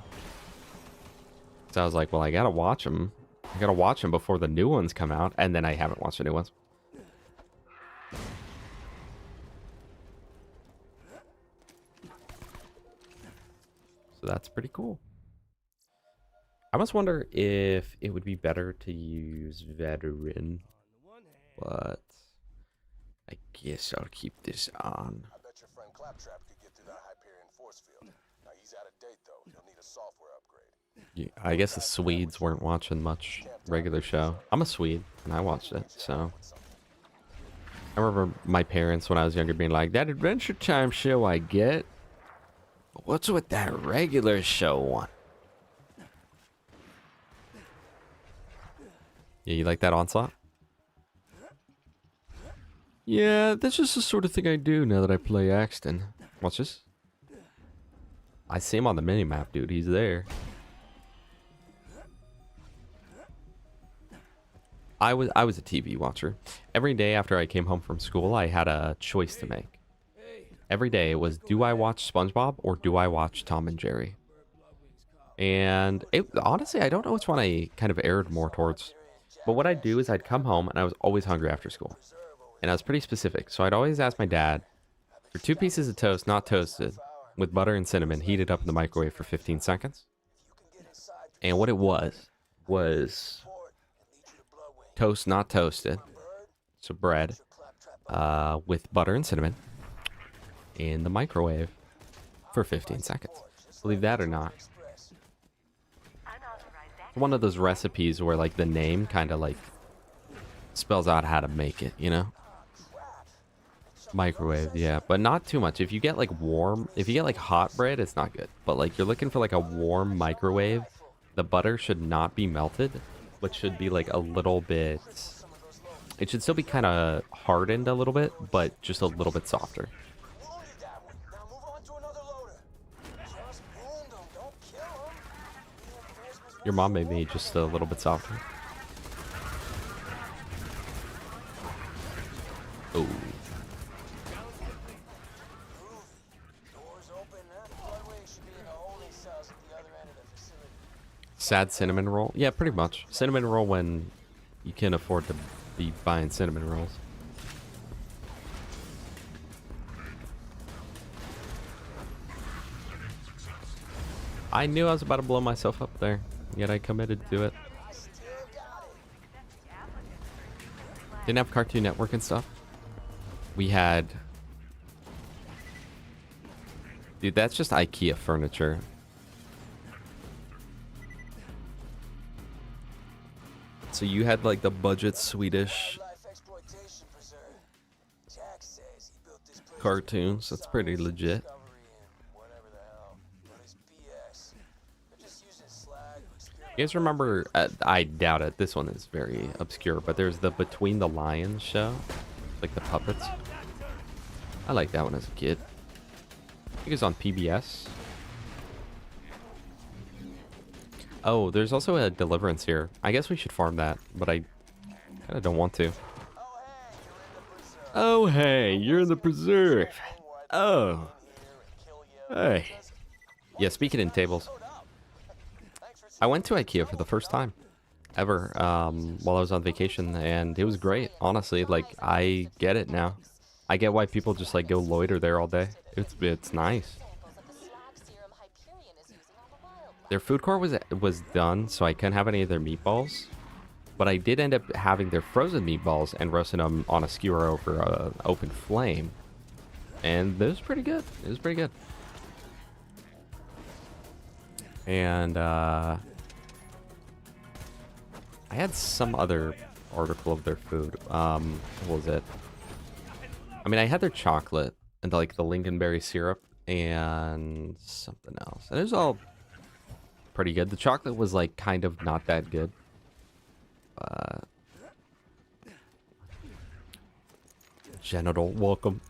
[SPEAKER 1] So I was like, well, I gotta watch them. I gotta watch them before the new ones come out. And then I haven't watched the new ones. So that's pretty cool. I must wonder if it would be better to use veteran, but I guess I'll keep this on.
[SPEAKER 8] I bet your friend Claptrap could get through that Hyperion force field. Now he's out of date though. He'll need a software upgrade.
[SPEAKER 1] Yeah, I guess the Swedes weren't watching much regular show. I'm a Swede, and I watched it, so. I remember my parents when I was younger being like, that Adventure Time show I get. But what's with that regular show one? Yeah, you like that onslaught?
[SPEAKER 3] Yeah, that's just the sort of thing I do now that I play Axton.
[SPEAKER 1] Watch this. I see him on the minimap, dude. He's there. I was a TV watcher. Every day after I came home from school, I had a choice to make. Every day it was, do I watch SpongeBob or do I watch Tom and Jerry? And honestly, I don't know which one I kind of erred more towards. But what I'd do is I'd come home and I was always hungry after school. And I was pretty specific. So I'd always ask my dad, For 2 pieces of toast, not toasted, with butter and cinnamon, heated up in the microwave for 15 seconds. And what it was toast not toasted, so bread, with butter and cinnamon in the microwave for 15 seconds. Believe that or not. One of those recipes where like the name kind of like spells out how to make it, you know? Microwave, yeah, but not too much. If you get like warm, if you get like hot bread, it's not good. But like you're looking for like a warm microwave, the butter should not be melted, but should be like a little bit, it should still be kind of hardened a little bit, but just a little bit softer. Your mom made me just a little bit softer. Oh. Sad cinnamon roll? Yeah, pretty much. Cinnamon roll when you can afford to be buying cinnamon rolls. I knew I was about to blow myself up there, yet I committed to it. Didn't have Cartoon Network and stuff. We had... Dude, that's just IKEA furniture. So you had like the budget Swedish cartoons. That's pretty legit. You guys remember, I doubt it, this one is very obscure, but there's the Between the Lions show, like the puppets. I liked that one as a kid. I think it was on PBS. Oh, there's also a Deliverance here. I guess we should farm that, but I kind of don't want to. Oh, hey, you're in the preserve. Oh. Hey. Yeah, speaking in tables. I went to IKEA for the first time ever while I was on vacation, and it was great. Honestly, like, I get it now. I get why people just, like, go loiter there all day. It's nice. Their food court was done, so I couldn't have any of their meatballs. But I did end up having their frozen meatballs and roasting them on a skewer over an open flame. And it was pretty good. It was pretty good. And I had some other article of their food. What was it? I mean, I had their chocolate and like the lingonberry syrup and something else. And it was all pretty good. The chocolate was like kind of not that good. Genital, welcome.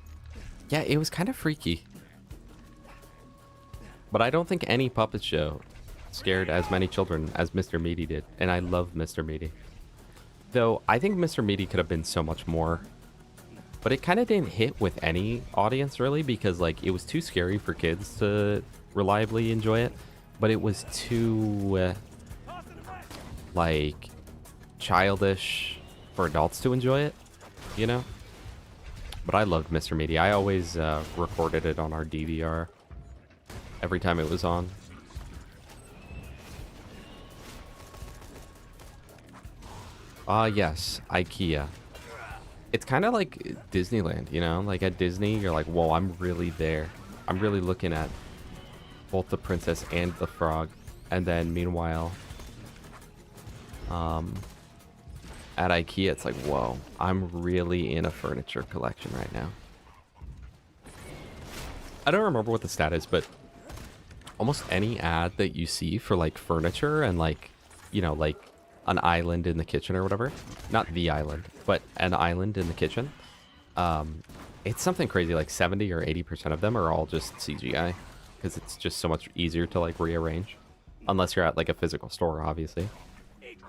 [SPEAKER 1] Yeah, it was kind of freaky. But I don't think any puppet show scared as many children as Mr. Meaty did. And I love Mr. Meaty. Though, I think Mr. Meaty could have been so much more. But it kind of didn't hit with any audience, really. Because, like, it was too scary for kids to reliably enjoy it. But it was too, like, childish for adults to enjoy it. You know? But I loved Mr. Meaty. I always recorded it on our DVR. Every time it was on. Yes, IKEA. It's kind of like Disneyland, you know? Like at Disney, you're like, whoa, I'm really there. I'm really looking at both the princess and the frog. And then meanwhile, at IKEA, it's like, whoa, I'm really in a furniture collection right now. I don't remember what the stat is, but almost any ad that you see for like furniture and like, you know, like an island in the kitchen or whatever, not the island, but an island in the kitchen, it's something crazy, like 70 or 80% of them are all just CGI because it's just so much easier to like rearrange, unless you're at like a physical store, obviously.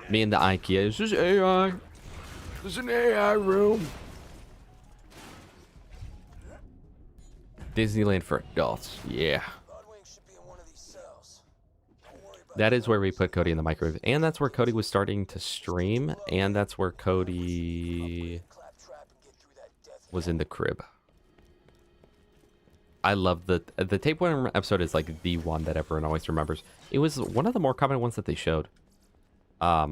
[SPEAKER 1] Me and the IKEA is just AI. There's an AI room. Disneyland for adults, yeah. That is where we put Cody in the microwave. And that's where Cody was starting to stream. And that's where Cody was in the crib. I love the tapeworm episode is like the one that everyone always remembers. It was one of the more common ones that they showed. I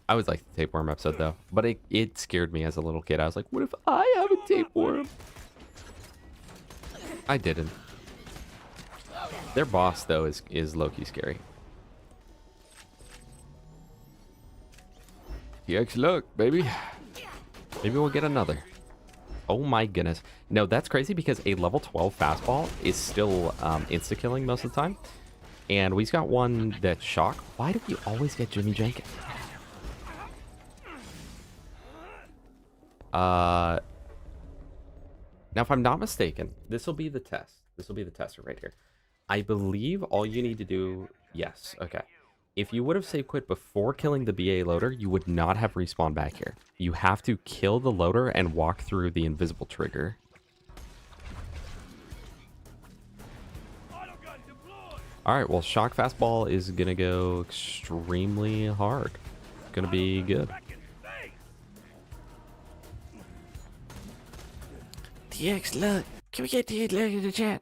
[SPEAKER 1] always liked the tapeworm episode though, but it scared me as a little kid. I was like, what if I have a tapeworm? I didn't. Their boss though is low-key scary.
[SPEAKER 3] TX luck, baby.
[SPEAKER 1] Maybe we'll get another. Oh my goodness. No, that's crazy because a level 12 fastball is still insta-killing most of the time. And we've got one that's shock. Why do we always get Jimmy Jenkins? Now, if I'm not mistaken, this will be the test. This will be the tester right here. I believe all you need to do... Yes, okay. If you would have save quit before killing the BA loader, you would not have respawned back here. You have to kill the loader and walk through the invisible trigger. Alright, well, shock fastball is going to go extremely hard. It's going to be good.
[SPEAKER 6] TX, look. Can we get TX look in the chat?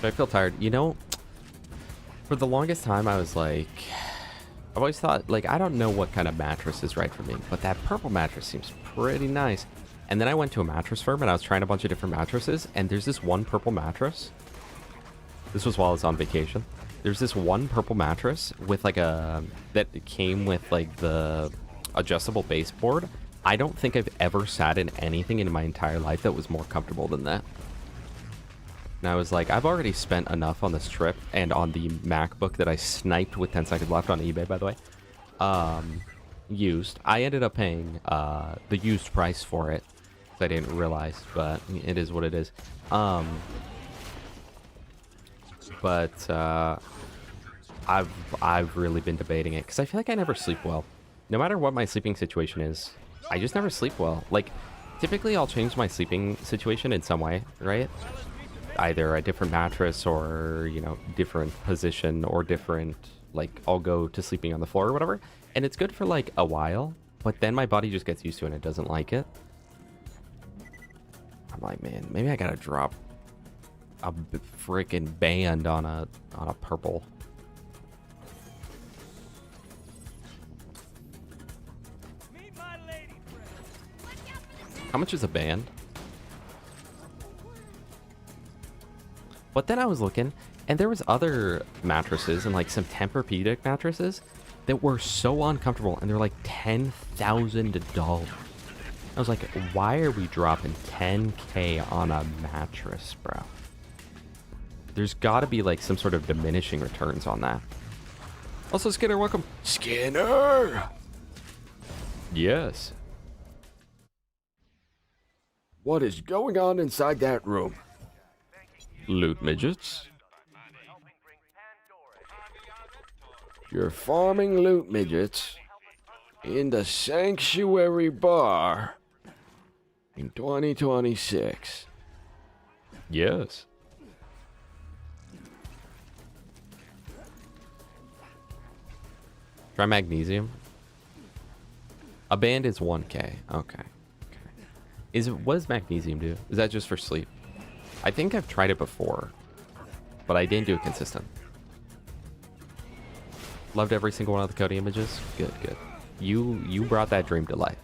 [SPEAKER 1] I feel tired. You know, for the longest time, I was like... I've always thought, like, I don't know what kind of mattress is right for me, but that purple mattress seems pretty nice. And then I went to a mattress firm, and I was trying a bunch of different mattresses, and there's this one purple mattress. This was while I was on vacation. There's this one purple mattress with, like, that came with, like, the adjustable baseboard. I don't think I've ever sat in anything in my entire life that was more comfortable than that. And I was like, I've already spent enough on this trip and on the MacBook that I sniped with 10 seconds left on eBay, by the way. Used. I ended up paying the used price for it. I didn't realize, but it is what it is. But I've really been debating it because I feel like I never sleep well. No matter what my sleeping situation is, I just never sleep well. Like, typically I'll change my sleeping situation in some way, right? Either a different mattress or, you know, different position or different, like, I'll go to sleeping on the floor or whatever. And it's good for, like, a while, but then my body just gets used to it and it doesn't like it. I'm like, man, maybe I gotta drop a freaking band on a purple. How much is a band? But then I was looking, and there was other mattresses and like some Tempur-Pedic mattresses that were so uncomfortable, and they're like $10,000. I was like, why are we dropping 10K on a mattress, bro? There's got to be like some sort of diminishing returns on that. Also, Skinner, welcome.
[SPEAKER 3] Skinner!
[SPEAKER 1] Yes.
[SPEAKER 3] What is going on inside that room?
[SPEAKER 1] Loot midgets.
[SPEAKER 3] You're farming loot midgets in the Sanctuary Bar in 2026.
[SPEAKER 1] Yes. Try magnesium. A band is 1K. Okay. What does magnesium do? Is that just for sleep? I think I've tried it before, but I didn't do it consistent. Loved every single one of the Cody images. Good, good. You brought that dream to life.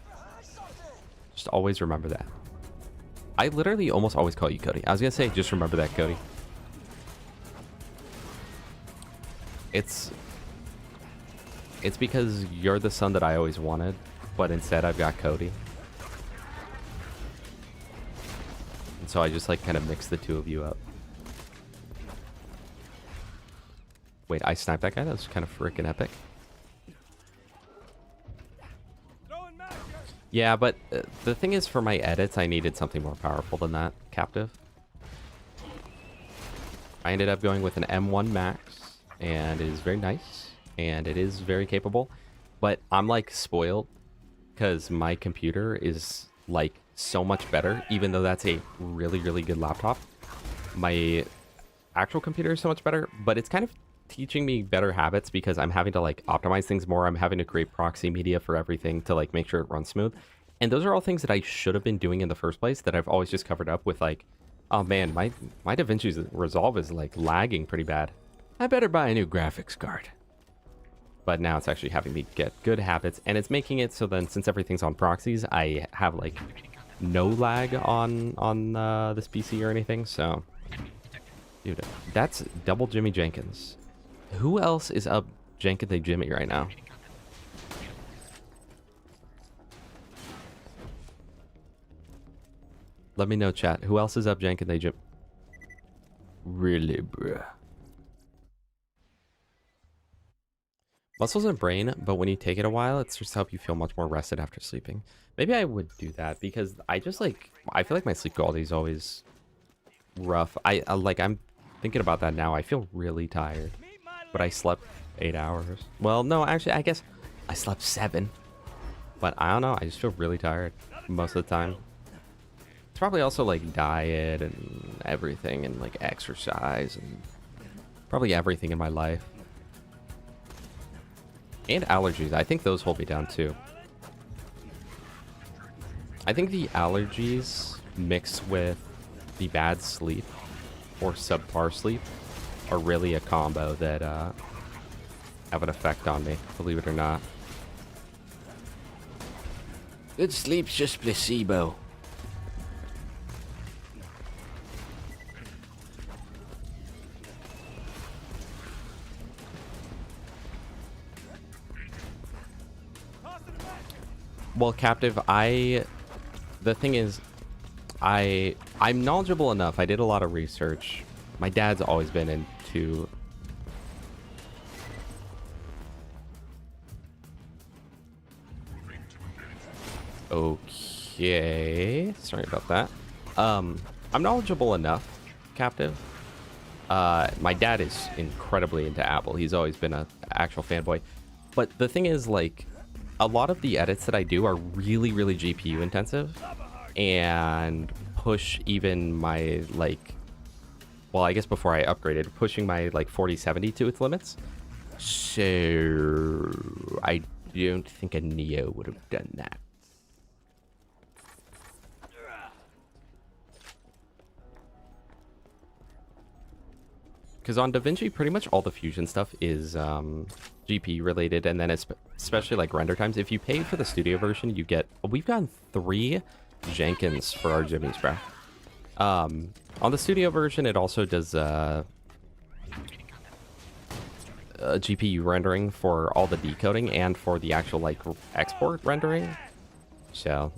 [SPEAKER 1] Just always remember that. I literally almost always call you Cody. I was gonna say, just remember that, Cody. It's because you're the son that I always wanted, but instead I've got Cody. And so I just like kind of mix the two of you up. Wait, I sniped that guy? That was kind of freaking epic. Yeah, but the thing is, for my edits, I needed something more powerful than that, Captive. I ended up going with an M1 Max, and it is very nice, and it is very capable. But I'm like spoiled, because my computer is like so much better, even though that's a really, really good laptop. My actual computer is so much better, but it's kind of teaching me better habits because I'm having to like optimize things more. I'm having to create proxy media for everything to like make sure it runs smooth. And those are all things that I should have been doing in the first place that I've always just covered up with like, oh man, my DaVinci's Resolve is like lagging pretty bad. I better buy a new graphics card. But now it's actually having me get good habits, and it's making it so then since everything's on proxies, I have like no lag on this PC or anything. So, dude, that's double Jimmy Jenkins. Who else is up Jenkins Jimmy right now? Let me know, chat. Who else is up Jenkins Jimmy? Really, bruh. Muscles and brain, but when you take it a while, it's just help you feel much more rested after sleeping. Maybe I would do that because I just like, I feel like my sleep quality is always rough. I'm thinking about that now. I feel really tired, but I slept 8 hours. Well, no, actually, I guess I slept 7, but I don't know. I just feel really tired most of the time. It's probably also like diet and everything and like exercise and probably everything in my life. And allergies. I think those hold me down too. I think the allergies mixed with the bad sleep or subpar sleep are really a combo that have an effect on me, believe it or not.
[SPEAKER 3] Good sleep's just placebo.
[SPEAKER 1] Well, Captive, the thing is, I'm knowledgeable enough. I did a lot of research. My dad's always been into... Okay, sorry about that. I'm knowledgeable enough, Captive. My dad is incredibly into Apple. He's always been an actual fanboy. But the thing is, like, a lot of the edits that I do are really, really GPU intensive and push even my, like, well, I guess before I upgraded, pushing my, like, 4070 to its limits. So I don't think a Neo would have done that. Because on DaVinci, pretty much all the fusion stuff is GPU related, and then especially like render times. If you pay for the studio version, you get... We've gotten 3 Jenkins for our Jimmys, bro. On the studio version, it also does GPU rendering for all the decoding and for the actual like export rendering. So,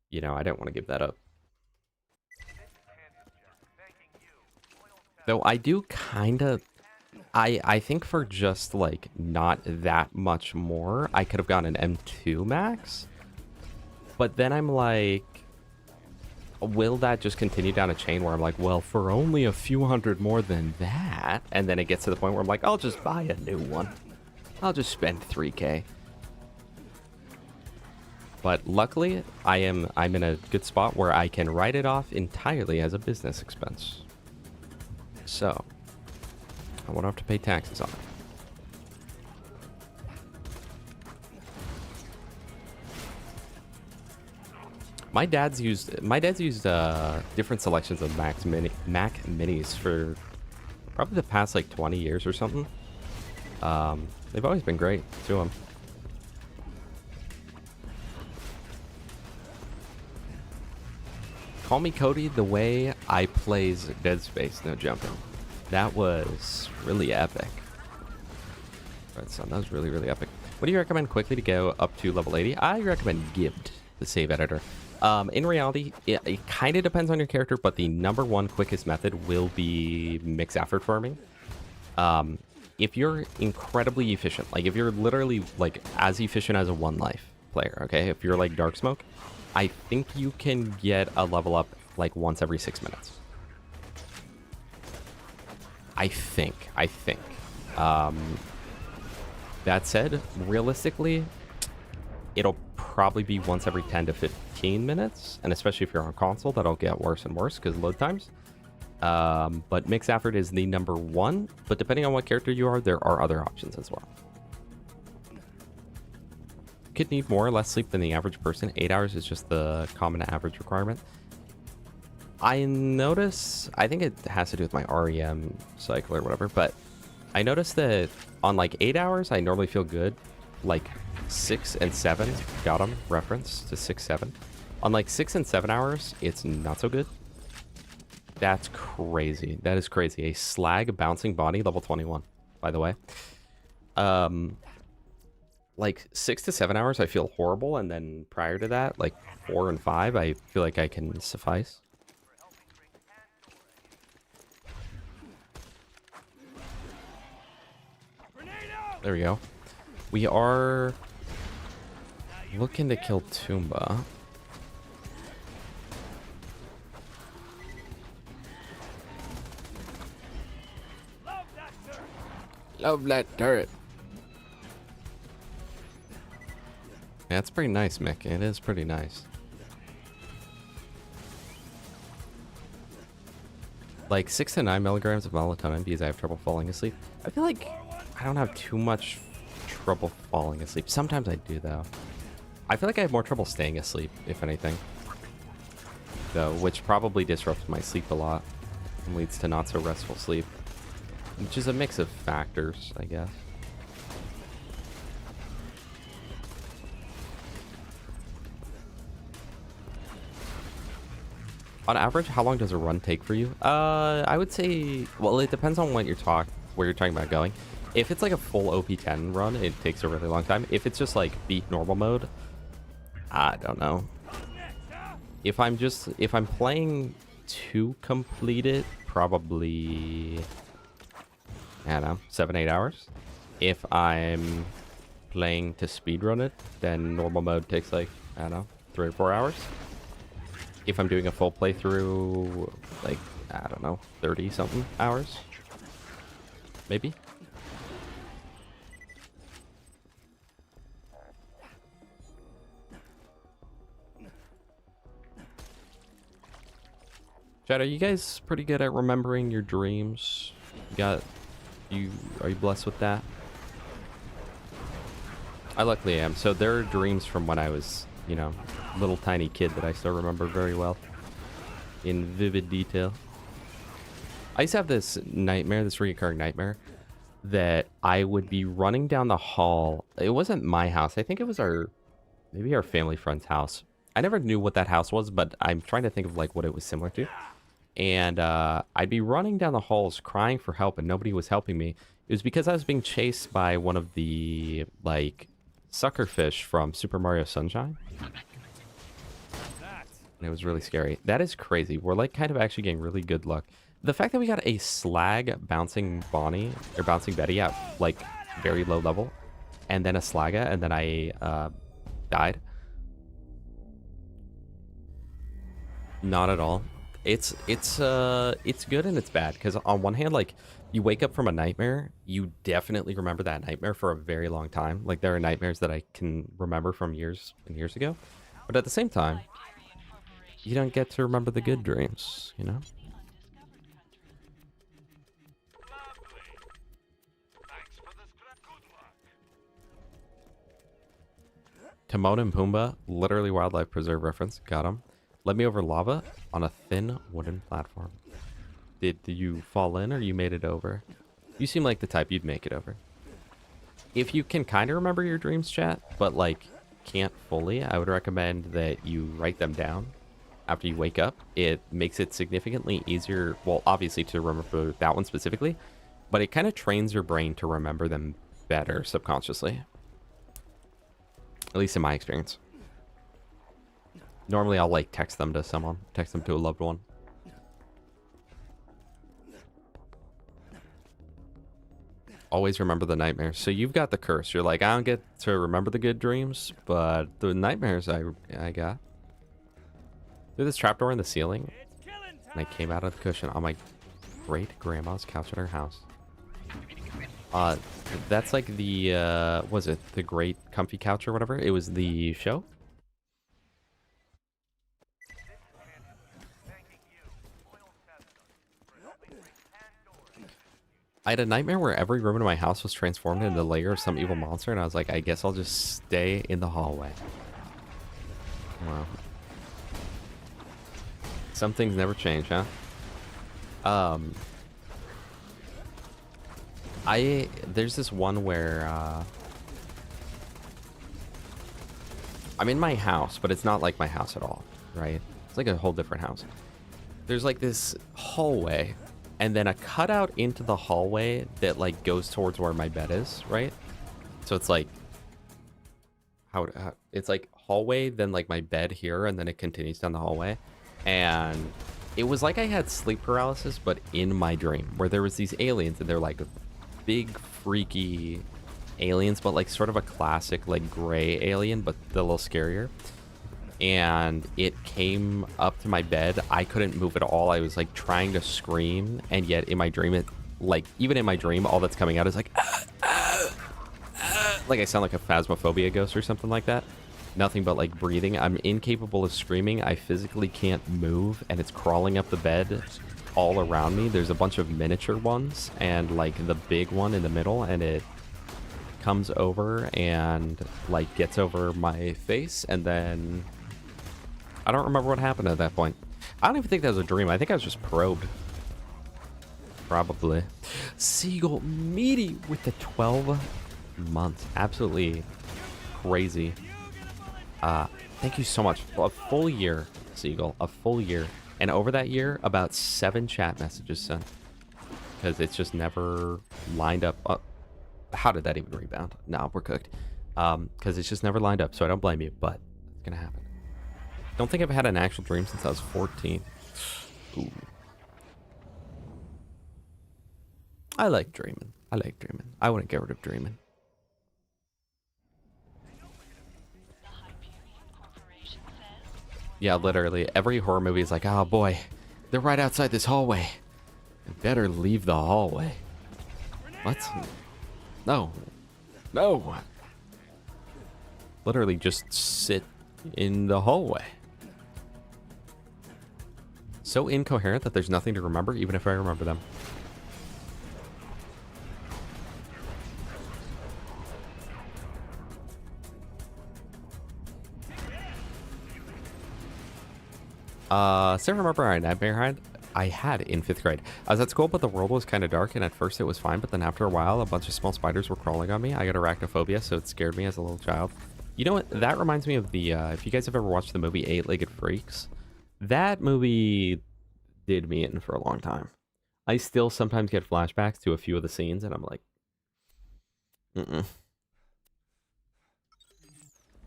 [SPEAKER 1] you know, I don't want to give that up. Though I do kind of, I think for just like not that much more, I could have gotten an M2 Max. But then I'm like, will that just continue down a chain where I'm like, well, for only a few hundred more than that? And then it gets to the point where I'm like, I'll just buy a new one. I'll just spend 3K. But luckily, I'm in a good spot where I can write it off entirely as a business expense. So, I won't have to pay taxes on it. My dad's used different selections of Mac Minis for probably the past like 20 years or something. They've always been great to him. Call me Cody, the way I plays Dead Space, no jumping. That was really epic. Right, son, that was really, really epic. What do you recommend quickly to go up to level 80? I recommend Gibbed, the save editor. In reality, it kind of depends on your character, but the #1 quickest method will be mix effort farming. If you're incredibly efficient, like if you're literally like as efficient as a 1 life player, okay? If you're like Dark Smoke, I think you can get a level up like once every 6 minutes. I think. That said, realistically, it'll probably be once every 10 to 15 minutes. And especially if you're on console, that'll get worse and worse because load times. But mix effort is the #1. But depending on what character you are, there are other options as well. could need more or less sleep than the average person. 8 hours is just the common average requirement. I notice, I think it has to do with my REM cycle or whatever, but I noticed that on like 8 hours, I normally feel good. Like 6 and 7, got them, reference to 6, 7. On like 6 and 7 hours, it's not so good. That's crazy. That is crazy. A slag bouncing body, level 21, by the way. Like 6 to 7 hours, I feel horrible, and then prior to that, like 4 and 5, I feel like I can suffice. There we go. We are looking to kill Toomba.
[SPEAKER 3] Love that turret.
[SPEAKER 1] Yeah, it's pretty nice, Mick. It is pretty nice. Like 6 to 9 milligrams of melatonin because I have trouble falling asleep. I feel like I don't have too much trouble falling asleep. Sometimes I do, though. I feel like I have more trouble staying asleep, if anything. Though, which probably disrupts my sleep a lot and leads to not so restful sleep. Which is a mix of factors, I guess. On average, how long does a run take for you? I would say, well, it depends on what where you're talking about going. If it's like a full OP10 run, it takes a really long time. If it's just like beat normal mode, I don't know. If I'm playing to complete it, probably, I don't know, 7, 8 hours. If I'm playing to speedrun it, then normal mode takes like, I don't know, 3 or 4 hours. If I'm doing a full playthrough, like, I don't know, 30 something hours, maybe. Chad, are you guys pretty good at remembering your dreams? Are you blessed with that? I luckily am. So there are dreams from when I was, you know, little tiny kid that I still remember very well in vivid detail. I used to have this nightmare, this recurring nightmare, that I would be running down the hall. It wasn't my house. I think it was maybe our family friend's house. I never knew what that house was, but I'm trying to think of like what it was similar to. And I'd be running down the halls crying for help and nobody was helping me. It was because I was being chased by one of the like sucker fish from Super Mario Sunshine. And it was really scary. That is crazy. We're like kind of actually getting really good luck. The fact that we got a slag bouncing Bonnie or bouncing Betty at like very low level, and then a Slaga, and then I died. Not at all. It's good and it's bad because on one hand, like you wake up from a nightmare, you definitely remember that nightmare for a very long time. Like there are nightmares that I can remember from years and years ago, but at the same time, you don't get to remember the good dreams, you know? Timon and Pumbaa, literally wildlife preserve reference. Got him. Let me over lava on a thin wooden platform. Did you fall in or you made it over? You seem like the type you'd make it over. If you can kind of remember your dreams, chat, but like can't fully, I would recommend that you write them down after you wake up. It makes it significantly easier, well, obviously to remember that one specifically, but it kind of trains your brain to remember them better subconsciously. At least in my experience. Normally I'll like text them to someone, text them to a loved one. Always remember the nightmares. So you've got the curse. You're like, I don't get to remember the good dreams, but the nightmares I got. Through this trapdoor in the ceiling, and I came out of the cushion on my great grandma's couch at her house. That's like the was it the Great Comfy Couch or whatever? It was the show. I had a nightmare where every room in my house was transformed into a layer of some evil monster, and I was like, I guess I'll just stay in the hallway. Wow. Some things never change, huh? There's this one where, I'm in my house, but it's not like my house at all, right? It's like a whole different house. There's like this hallway, and then a cutout into the hallway that like goes towards where my bed is, right? So it's like, it's like hallway, then like my bed here, and then it continues down the hallway. And it was like I had sleep paralysis, but in my dream, where there was these aliens, and they're like big freaky aliens, but like sort of a classic like gray alien, but a little scarier. And it came up to my bed. I couldn't move at all. I was like trying to scream, and yet in my dream, it like, even in my dream, all that's coming out is like like I sound like a phasmophobia ghost or something like that. Nothing but like breathing. I'm incapable of screaming. I physically can't move, and it's crawling up the bed all around me. There's a bunch of miniature ones and like the big one in the middle, and it comes over and like gets over my face, and then I don't remember what happened at that point. I don't even think that was a dream. I think I was just probed. Probably. Seagull meaty with the 12 months. Absolutely crazy. Thank you so much. A full year, Seagull. A full year. And over that year, about 7 chat messages sent. Because it's just never lined up. How did that even rebound? No, we're cooked. Because it's just never lined up, so I don't blame you, but it's going to happen. Don't think I've had an actual dream since I was 14. Ooh. I like dreaming. I like dreaming. I wouldn't get rid of dreaming. Yeah, literally. Every horror movie is like, oh boy, they're right outside this hallway. I better leave the hallway. What? No. No. Literally just sit in the hallway. So incoherent that there's nothing to remember, even if I remember them. Still remember our nightmare I had in 5th grade. I was at school, but the world was kind of dark, and at first it was fine, but then after a while, a bunch of small spiders were crawling on me. I got arachnophobia, so it scared me as a little child. You know what? That reminds me of the, if you guys have ever watched the movie 8-Legged Freaks, that movie did me in for a long time. I still sometimes get flashbacks to a few of the scenes, and I'm like,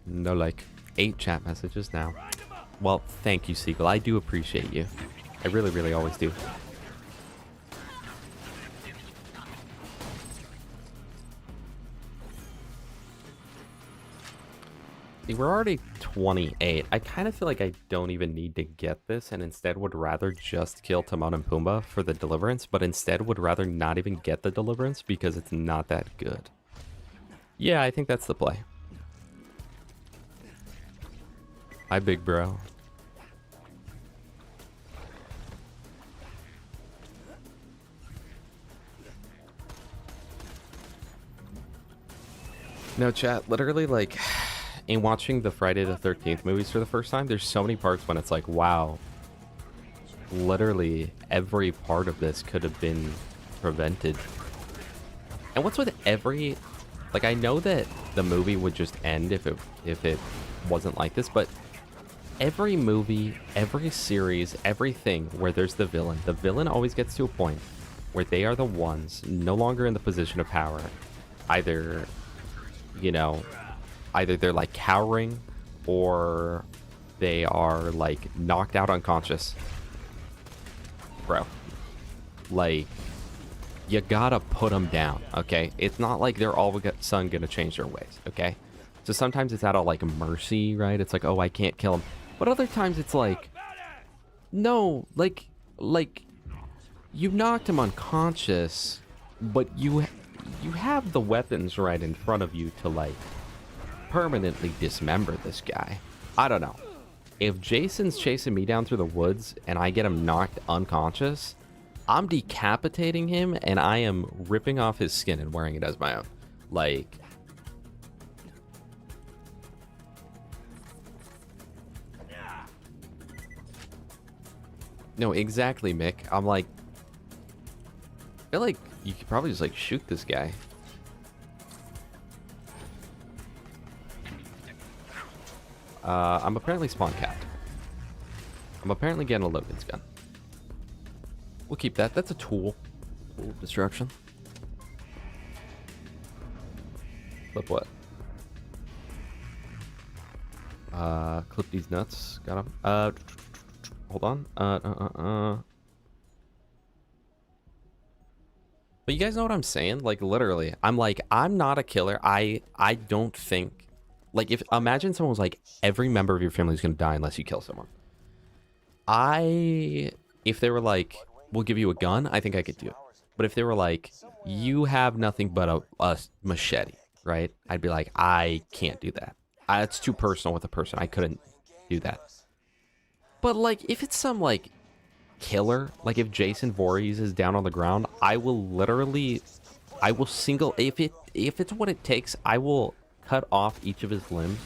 [SPEAKER 1] No, like, 8 chat messages now. Well, thank you, Seagull. I do appreciate you. I really, really always do. See, we're already 28. I kind of feel like I don't even need to get this, and instead would rather just kill Timon and Pumbaa for the deliverance, but instead would rather not even get the deliverance because it's not that good. Yeah, I think that's the play. Hi, big bro. No, chat, literally, like, in watching the Friday the 13th movies for the first time, there's so many parts when it's like, wow, literally every part of this could have been prevented. And what's with every, like, I know that the movie would just end if it wasn't like this, but every movie, every series, everything where there's the villain always gets to a point where they are the ones no longer in the position of power. Either, you know, either they're like cowering or they are like knocked out unconscious. Bro, like, you gotta put them down, okay? It's not like they're all of a sudden gonna change their ways, okay? So sometimes it's out of like mercy, right? It's like, oh, I can't kill him. But other times it's like, no, like you knocked him unconscious, but you have the weapons right in front of you to like permanently dismember this guy. I don't know. If Jason's chasing me down through the woods and I get him knocked unconscious, I'm decapitating him and I am ripping off his skin and wearing it as my own. Like, no, exactly, Mick. I'm like, I feel like you could probably just like shoot this guy. I'm apparently spawn capped. I'm apparently getting a Logan's gun. We'll keep that. That's a tool. Tool of destruction. Flip what? Clip these nuts. Got him. Hold on. But you guys know what I'm saying? Like, literally, I'm like, I'm not a killer. I don't think, like, if imagine someone was like, every member of your family is gonna die unless you kill someone. If they were like, we'll give you a gun, I think I could do it. But if they were like, you have nothing but a machete, right? I'd be like, I can't do that. It's too personal with a person. I couldn't do that. But like, if it's some like killer, like if Jason Voorhees is down on the ground, I will literally, I will single, if it's what it takes, I will cut off each of his limbs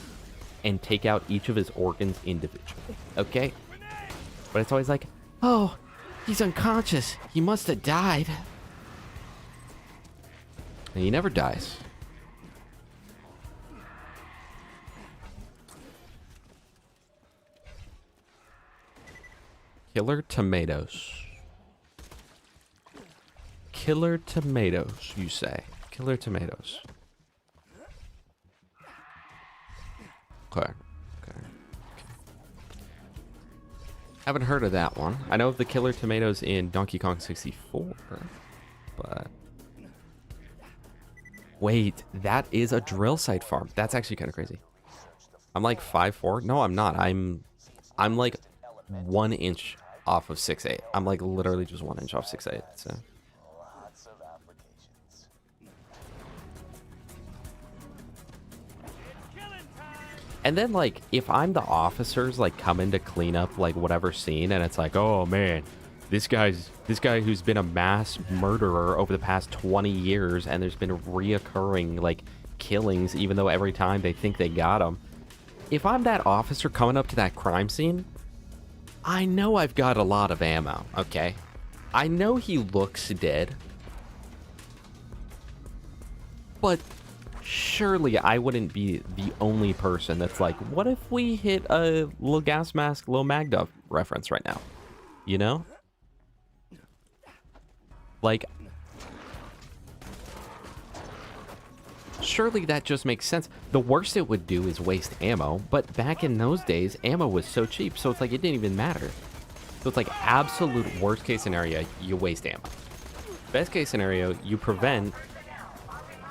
[SPEAKER 1] and take out each of his organs individually. Okay? But it's always like,
[SPEAKER 6] Oh, he's unconscious. He must have died.
[SPEAKER 1] and he never dies. Killer tomatoes. Killer tomatoes, you say. Killer tomatoes. Okay. Okay. Haven't heard of that one. I know of the killer tomatoes in Donkey Kong 64, but... Wait, that is a drill site farm. That's actually kind of crazy. I'm like 5'4". No, I'm not. I'm like 1 inch off of 6'8". I'm like literally just 1 inch off 6'8". So.
[SPEAKER 8] Lots of applications.
[SPEAKER 1] And then like if I'm the officers like coming to clean up like whatever scene, and it's like, oh man, this guy who's been a mass murderer over the past 20 years, and there's been reoccurring like killings, even though every time they think they got him. If I'm that officer coming up to that crime scene, I know I've got a lot of ammo, okay? I know he looks dead. But surely I wouldn't be the only person that's like, what if we hit a little gas mask, Lil Magda reference right now? You know? Like, surely that just makes sense. The worst it would do is waste ammo, but back in those days, ammo was so cheap, so it's like it didn't even matter. So it's like absolute worst case scenario, you waste ammo. Best case scenario, you prevent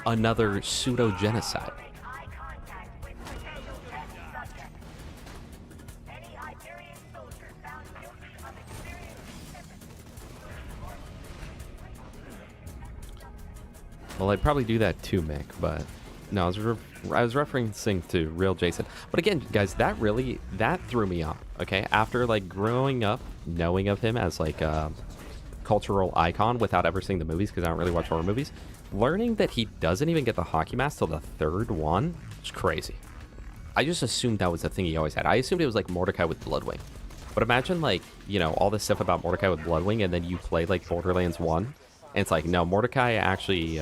[SPEAKER 1] another pseudo-genocide. Well, I'd probably do that too, Mick, but no, I was referencing to real Jason. But again, guys, that threw me off, okay? After, like, growing up, knowing of him as, like, a cultural icon without ever seeing the movies, because I don't really watch horror movies, learning that he doesn't even get the hockey mask till the third one is crazy. I just assumed that was the thing he always had. I assumed it was, like, Mordecai with Bloodwing. But imagine, like, you know, all this stuff about Mordecai with Bloodwing, and then you play, like, Borderlands 1, and it's like, no, Mordecai actually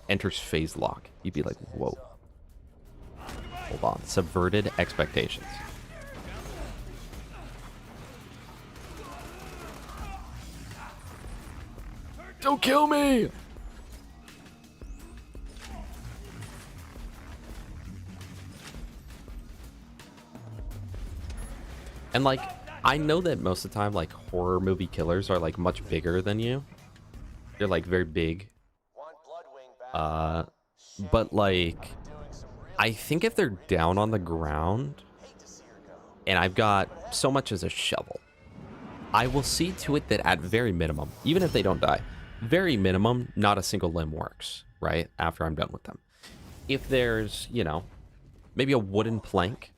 [SPEAKER 1] enters phase lock. You'd be like, whoa. Hold on. Subverted expectations.
[SPEAKER 3] Don't kill me!
[SPEAKER 1] And, like, I know that most of the time, like, horror movie killers are, like, much bigger than you. They're, like, very big. But, like, I think if they're down on the ground and I've got so much as a shovel, I will see to it that at very minimum, even if they don't die, very minimum, not a single limb works, right? After I'm done with them. If there's, you know, maybe a wooden plank,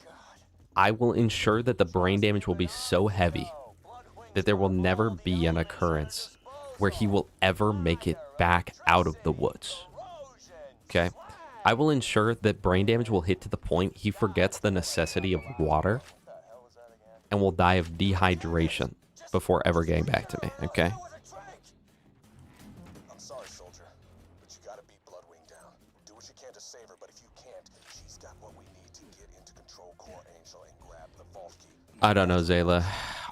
[SPEAKER 1] I will ensure that the brain damage will be so heavy that there will never be an occurrence where he will ever make it back out of the woods. Okay? I will ensure that brain damage will hit to the point he forgets the necessity of water and will die of dehydration before ever getting back to me, okay?
[SPEAKER 8] I'm sorry, soldier, but you gotta beat Bloodwing down. Do what you can to save her, but if you can't, she's got what we need to get into Control Core Angel and grab the vault key.
[SPEAKER 1] I don't know, Zayla.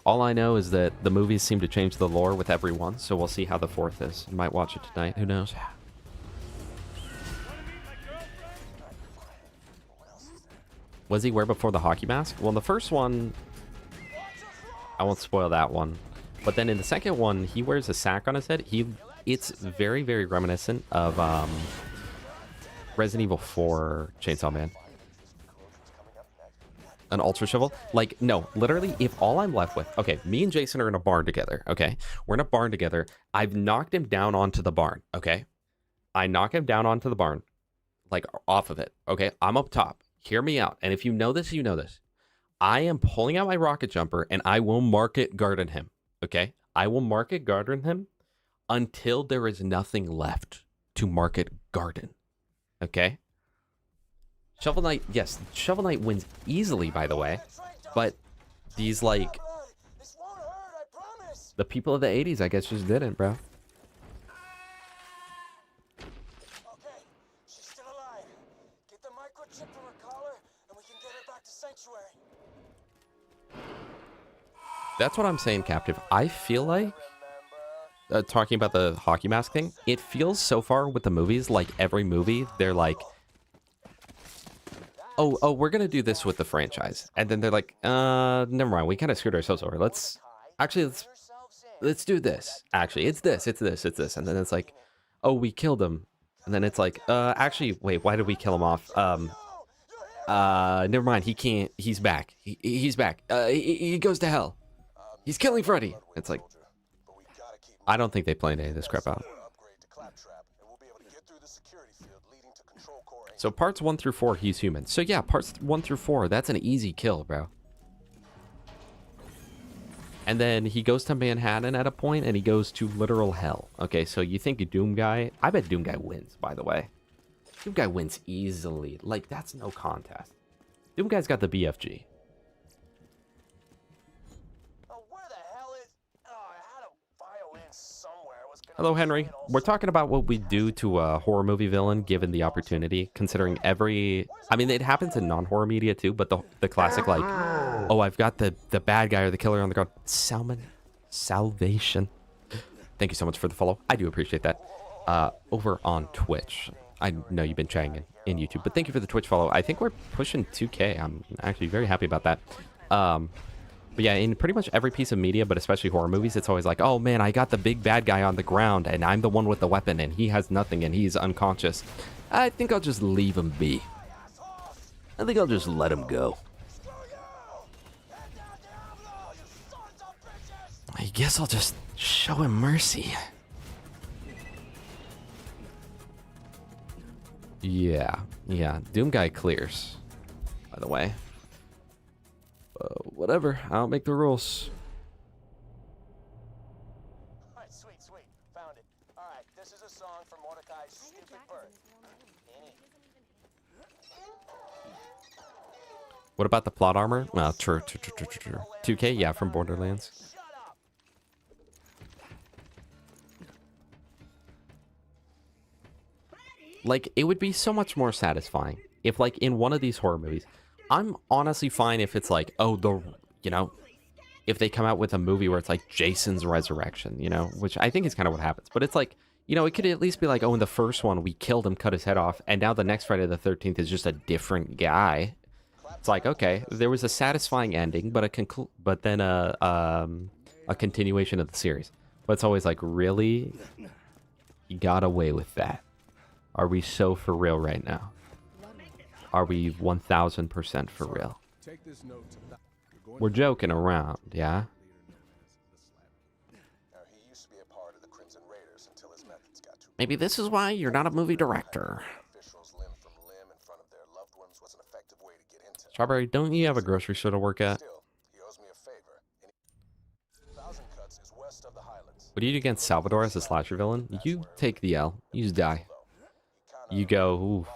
[SPEAKER 1] All I know is that the movies seem to change the lore with every one, so we'll see how the fourth is. Might watch it tonight, who knows? What does he wear before the hockey mask? Well, in the first one, I won't spoil that one. But then in the second one, he wears a sack on his head. It's very, very reminiscent of Resident Evil 4 Chainsaw Man. An ultra shovel? Like, no, literally, if all I'm left with... Okay, me and Jason are in a barn together, okay? We're in a barn together. I've knocked him down onto the barn, okay? I knock him down onto the barn, like, off of it, okay? I'm up top. Hear me out. And if you know this, you know this. I am pulling out my rocket jumper, and I will market garden him, okay? I will market garden him until there is nothing left to market garden, okay? Shovel Knight, yes, Shovel Knight wins easily, by the way, but these, like, the people of the 80s, I guess, just didn't, bro.
[SPEAKER 8] Okay, she's still alive. Get the microchip from her collar, and we can get her back to Sanctuary.
[SPEAKER 1] That's what I'm saying, Captive. I feel like, talking about the hockey mask thing, it feels so far with the movies, like every movie, they're like, oh, we're going to do this with the franchise. And then they're like, never mind, we kind of screwed ourselves over. Let's do this. Actually, it's this. And then it's like, oh, we killed him. And then it's like, actually, wait, why did we kill him off? Never mind, he can't, he's back. He's back. He goes to hell. He's killing Freddy. It's like, I don't think they planned any of this crap out. So parts 1 through 4, he's human. So yeah, parts 1 through 4, that's an easy kill, bro. And then he goes to Manhattan at a point, and he goes to literal hell. Okay, so you think Doom Guy... I bet Doom Guy wins, by the way. Doom Guy wins easily. Like, that's no contest. Doom Guy's got the BFG. Hello, Henry. We're talking about what we do to a horror movie villain given the opportunity, considering every... I mean, it happens in non-horror media too, but the classic, like, oh, I've got the bad guy or the killer on the ground. Salvation. Thank you so much for the follow. I do appreciate that. Over on Twitch. I know you've been chatting in YouTube, but thank you for the Twitch follow. I think we're pushing 2K. I'm actually very happy about that. But yeah, in pretty much every piece of media, but especially horror movies, it's always like, oh man, I got the big bad guy on the ground, and I'm the one with the weapon, and he has nothing, and he's unconscious. I think I'll just leave him be. I think I'll just let him go. I guess I'll just show him mercy. Yeah. Doom Guy clears, by the way. Whatever, I don't make the rules.
[SPEAKER 8] Alright, sweet. Found it. Alright, this is a song from Mordecai's Stupid Bird.
[SPEAKER 1] What about the plot armor? Well, true. 2K, yeah, from Borderlands. Like, it would be so much more satisfying if, like, in one of these horror movies, I'm honestly fine if it's like, oh, if they come out with a movie where it's like Jason's Resurrection, which I think is kind of what happens. But it's like, it could at least be like, oh, in the first one, we killed him, cut his head off, and now the next Friday the 13th is just a different guy. It's like, okay, there was a satisfying ending, but then a continuation of the series. But it's always like, really? He got away with that. Are we so for real right now? Are we 1000% for real? We're joking around, yeah? Maybe this is why you're not a movie director. Strawberry, don't you have a grocery store to work at?
[SPEAKER 8] Thousand Cuts is west of the Highlands.
[SPEAKER 1] What do you do against Salvador as a slasher villain? You take the L. You just die. You go, ooh.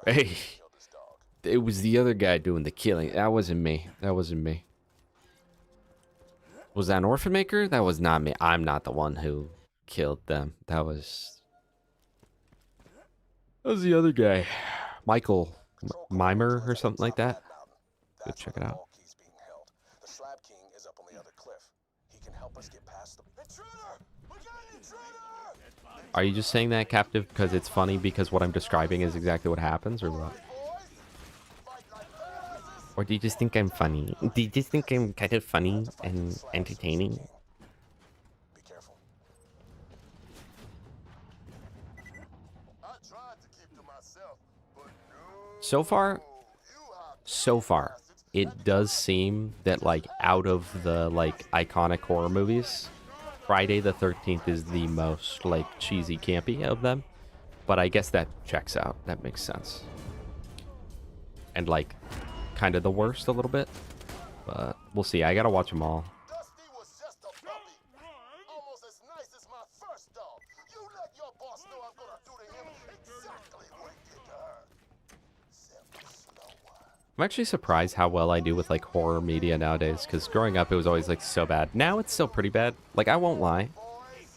[SPEAKER 1] Hey, it was the other guy doing the killing. That wasn't me. That wasn't me. Was that an orphan maker? That was not me. I'm not the one who killed them. That was the other guy. Michael Mimer or something like that. Go check it out.
[SPEAKER 8] The Slab King is up on the other cliff. He can help us get past the intruder. We got an intruder.
[SPEAKER 1] Are you just saying that, Captive, because it's funny because what I'm describing is exactly what happens, or what? Or do you just think I'm funny? Do you just think I'm kind of funny and entertaining?
[SPEAKER 8] Be careful.
[SPEAKER 4] I tried to keep to myself, but no.
[SPEAKER 1] So far, it does seem that, like, out of the, like, iconic horror movies, Friday the 13th is the most, like, cheesy, campy of them. But I guess that checks out. That makes sense. And, like, kind of the worst a little bit. But we'll see. I gotta watch them all.
[SPEAKER 4] Dusty was just a puppy. Almost as nice as my first dog. You let your boss know I'm gonna do to him exactly what he did to her. Except slower.
[SPEAKER 1] I'm actually surprised how well I do with, like, horror media nowadays. Because growing up, it was always, like, so bad. Now it's still pretty bad. Like, I won't lie.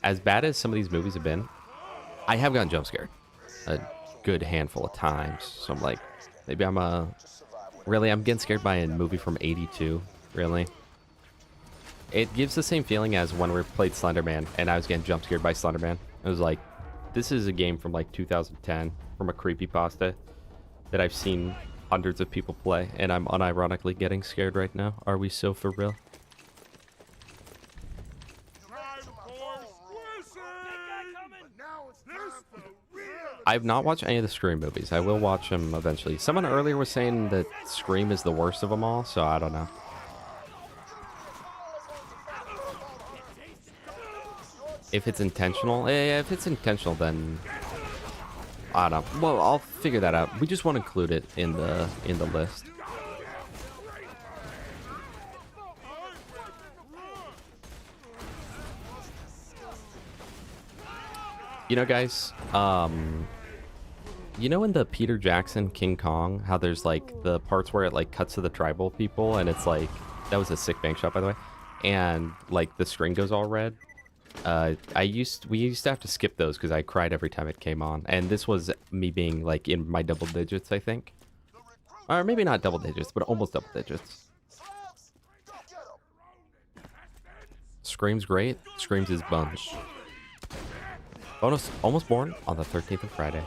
[SPEAKER 1] As bad as some of these movies have been, I have gotten jump scared a good handful of times. So I'm like, maybe Really, I'm getting scared by a movie from '82. Really? It gives the same feeling as when we played Slenderman and I was getting jump scared by Slenderman. It was like, this is a game from like 2010 from a creepypasta that I've seen hundreds of people play, and I'm unironically getting scared right now. Are we so for real? I've not watched any of the Scream movies. I will watch them eventually. Someone earlier was saying that Scream is the worst of them all, so I don't know. If it's intentional, then I don't know. Well, I'll figure that out. We just want to include it in the list. You know, guys, you know in the Peter Jackson King Kong, how there's like the parts where it like cuts to the tribal people and it's like, that was a sick bank shot, by the way, and like the screen goes all red. We used to have to skip those because I cried every time it came on, and this was me being like in my double digits, I think, or maybe not double digits, but almost double digits. Scream's great. Scream's his buns. Bonus almost born on the 13th of Friday.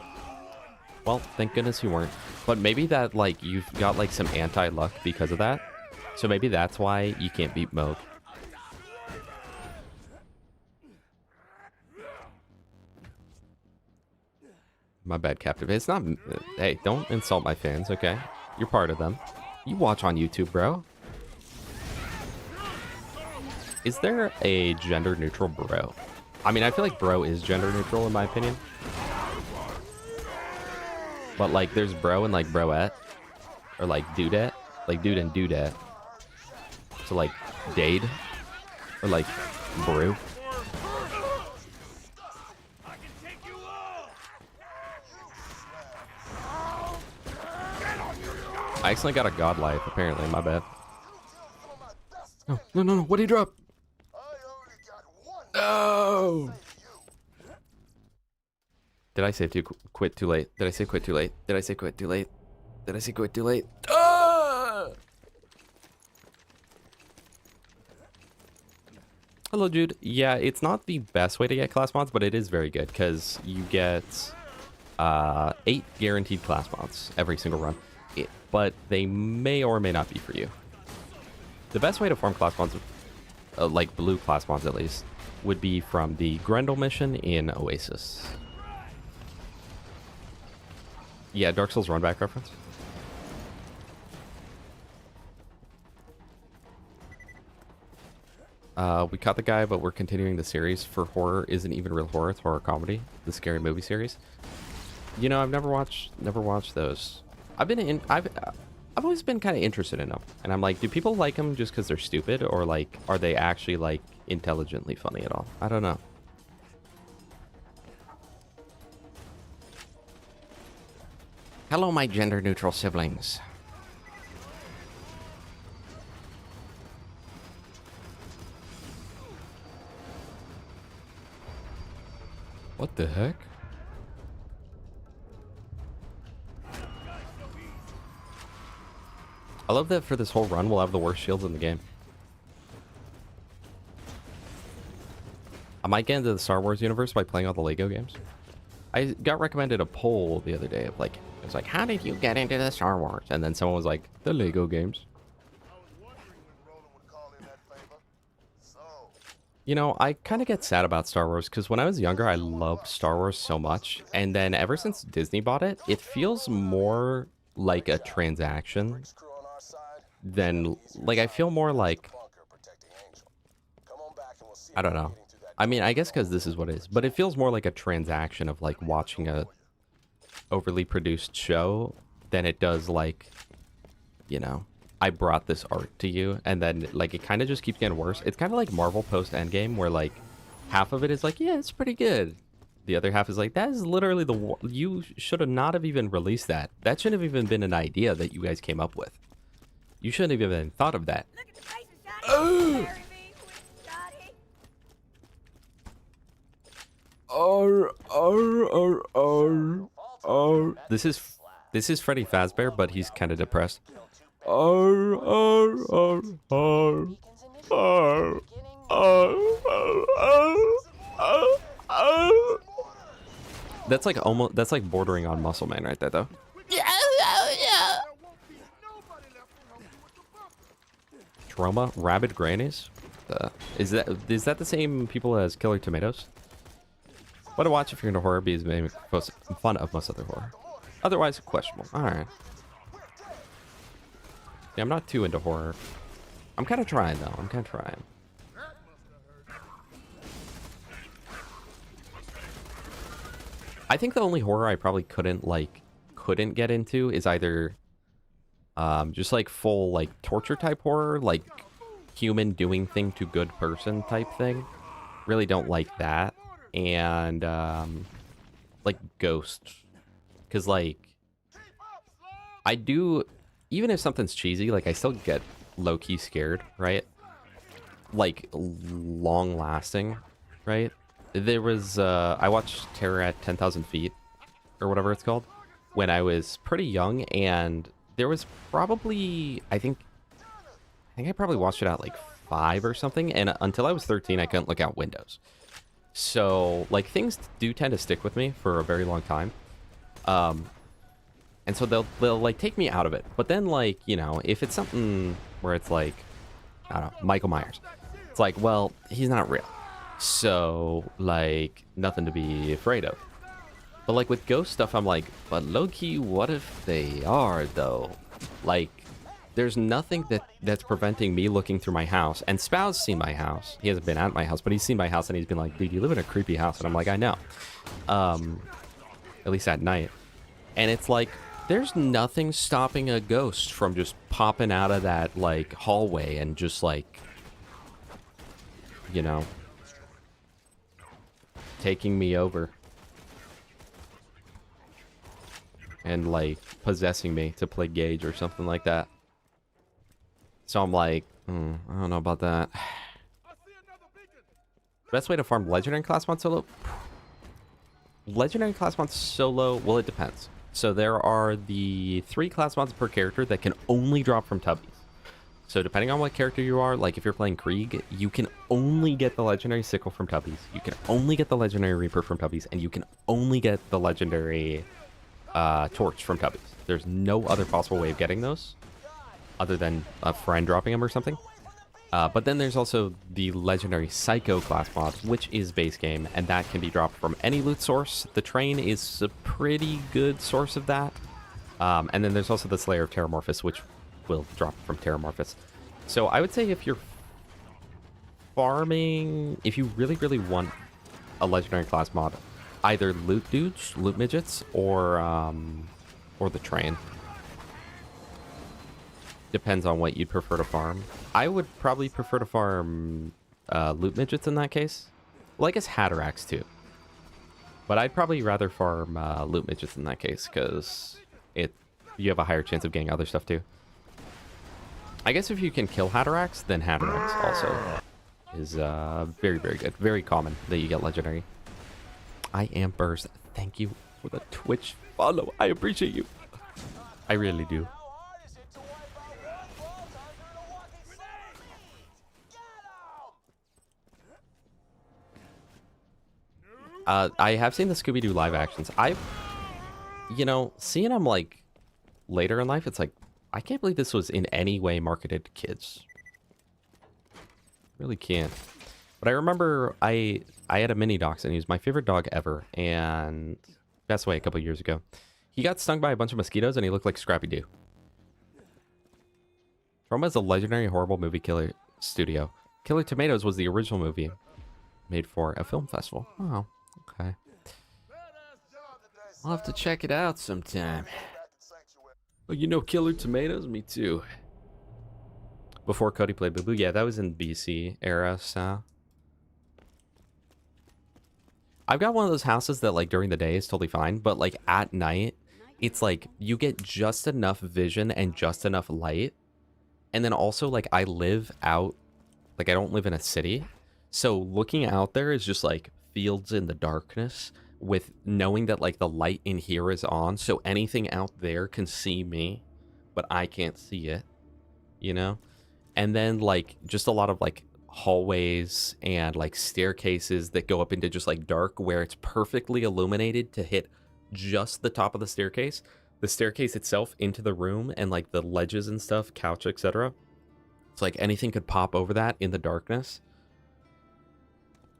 [SPEAKER 1] Well, thank goodness you weren't. But maybe that, like, you've got, like, some anti-luck because of that. So maybe that's why you can't beat Moog. My bad, Captive. It's not... Hey, don't insult my fans, okay? You're part of them. You watch on YouTube, bro. Is there a gender-neutral bro? I mean, I feel like bro is gender neutral in my opinion. But like there's bro and like broette. Or like dudette. Like dude and dudette. So like dade. Or like brew. I accidentally got a god life apparently, my bad. Oh, no, what did he drop? No! Did I say quit too late? Did I say quit too late? Did I say quit too late? Did I say quit too late? Ah! Hello, Jude. Yeah, it's not the best way to get class mods, but it is very good because you get 8 guaranteed class mods every single run. But they may or may not be for you. The best way to farm class mods, like blue class mods at least, would be from the Grendel mission in Oasis. Yeah, Dark Souls runback reference. We caught the guy, but we're continuing the series for horror. Isn't even real horror, it's horror comedy. The Scary Movie series. You know, I've never watched those. I've always been kind of interested in them. And I'm like, do people like them just because they're stupid? Or like, are they actually like intelligently funny at all? I don't know.
[SPEAKER 6] Hello, my gender-neutral siblings.
[SPEAKER 3] What the heck?
[SPEAKER 1] I love that for this whole run, we'll have the worst shields in the game. I might get into the Star Wars universe by playing all the Lego games. I got recommended a poll the other day of like, it was like, how did you get into the Star Wars? And then someone was like, the Lego games.
[SPEAKER 4] I was wondering when Roland would call in that favor. So,
[SPEAKER 1] You know, I kind of get sad about Star Wars because when I was younger, I loved Star Wars so much. And then ever since Disney bought it, it feels more like a transaction
[SPEAKER 8] Crew on our side.
[SPEAKER 1] than, like, I feel more like,
[SPEAKER 8] Bunker protecting Angel. Come on back and we'll see
[SPEAKER 1] I don't
[SPEAKER 8] about
[SPEAKER 1] know.
[SPEAKER 8] getting through that
[SPEAKER 1] I mean, I guess because this is what it is, but it feels more like a transaction of like watching a overly produced show than it does like, you know, I brought this art to you, and then like it kind of just keeps getting worse. It's kind of like Marvel post Endgame, where like half of it is like, yeah, it's pretty good. The other half is like, that is literally you should have not have even released that. That shouldn't have even been an idea that you guys came up with. You shouldn't have even thought of that.
[SPEAKER 9] Look at the face of Johnny. Marry me, with Johnny.
[SPEAKER 1] This is Freddy Fazbear, but he's kind of depressed. That's like almost, that's like bordering on Muscle Man right there, though. Trauma, rabid grannies. Is that the same people as Killer Tomatoes? What to watch if you're into horror, because maybe fun of most other horror. Otherwise, questionable. All right. Yeah, I'm not too into horror. I'm kind of trying though. I'm kind of trying. I think the only horror I probably couldn't get into is either just like full like torture type horror, like human doing thing to good person type thing. Really don't like that. And like ghosts, because like I do, even if something's cheesy, like I still get low-key scared, right? Like long lasting, right? There was I watched Terror at 10,000 Feet or whatever it's called when I was pretty young, and there was probably I think I probably watched it at like 5 or something, and until I was 13 I couldn't look out windows. So like things do tend to stick with me for a very long time, and so they'll like take me out of it. But then like, you know, if it's something where it's like, I don't know, Michael Myers, it's like, well, he's not real, so like nothing to be afraid of. But like with ghost stuff, I'm like, but low-key, what if they are though? Like, there's nothing that's preventing me looking through my house. And Spow's seen my house. He hasn't been at my house, but he's seen my house, and he's been like, dude, you live in a creepy house. And I'm like, I know. At least at night. And it's like, there's nothing stopping a ghost from just popping out of that, like, hallway and just, like, you know, taking me over. And, like, possessing me to play Gage or something like that. So I'm like, I don't know about that. Best way to farm Legendary Class Mod solo? Legendary Class Mod solo, well, it depends. So there are the 3 class mods per character that can only drop from Tubbies. So depending on what character you are, like if you're playing Krieg, you can only get the Legendary Sickle from Tubbies. You can only get the Legendary Reaper from Tubbies. And you can only get the Legendary Torch from Tubbies. There's no other possible way of getting those, other than a friend dropping them or something. But then there's also the Legendary Psycho class mod, which is base game, and that can be dropped from any loot source. The train is a pretty good source of that. And then there's also the Slayer of Terramorphous, which will drop from Terramorphous. So I would say if you're farming, if you really, really want a Legendary class mod, either loot dudes, loot midgets, or the train. Depends on what you'd prefer to farm. I would probably prefer to farm loot midgets in that case. Well, I guess Hatterax too. But I'd probably rather farm loot midgets in that case because you have a higher chance of getting other stuff too. I guess if you can kill Hatterax, then Hatterax also is very, very good. Very common that you get legendary. I am Burst. Thank you for the Twitch follow. I appreciate you. I really do. I have seen the Scooby-Doo live actions. Seeing them like later in life, it's like, I can't believe this was in any way marketed to kids. Really can't. But I remember I had a mini dachshund. He was my favorite dog ever, and passed away a couple years ago. He got stung by a bunch of mosquitoes, and he looked like Scrappy-Doo. Roma is a legendary horrible movie killer studio. Killer Tomatoes was the original movie made for a film festival. Oh, okay.
[SPEAKER 3] I'll have to check it out sometime. Oh, you know Killer Tomatoes? Me too.
[SPEAKER 1] Before Cody played Boo Boo? Yeah, that was in BC era, so. I've got one of those houses that, like, during the day is totally fine, but, like, at night, it's like you get just enough vision and just enough light. And then also, like, I live out, like, I don't live in a city. So looking out there is just, like, fields in the darkness with knowing that, like, the light in here is on. So anything out there can see me, but I can't see it, you know? And then, like, just a lot of, like, hallways and, like, staircases that go up into just, like, dark where it's perfectly illuminated to hit just the top of the staircase. The staircase itself into the room and, like, the ledges and stuff, couch, etc. It's like anything could pop over that in the darkness.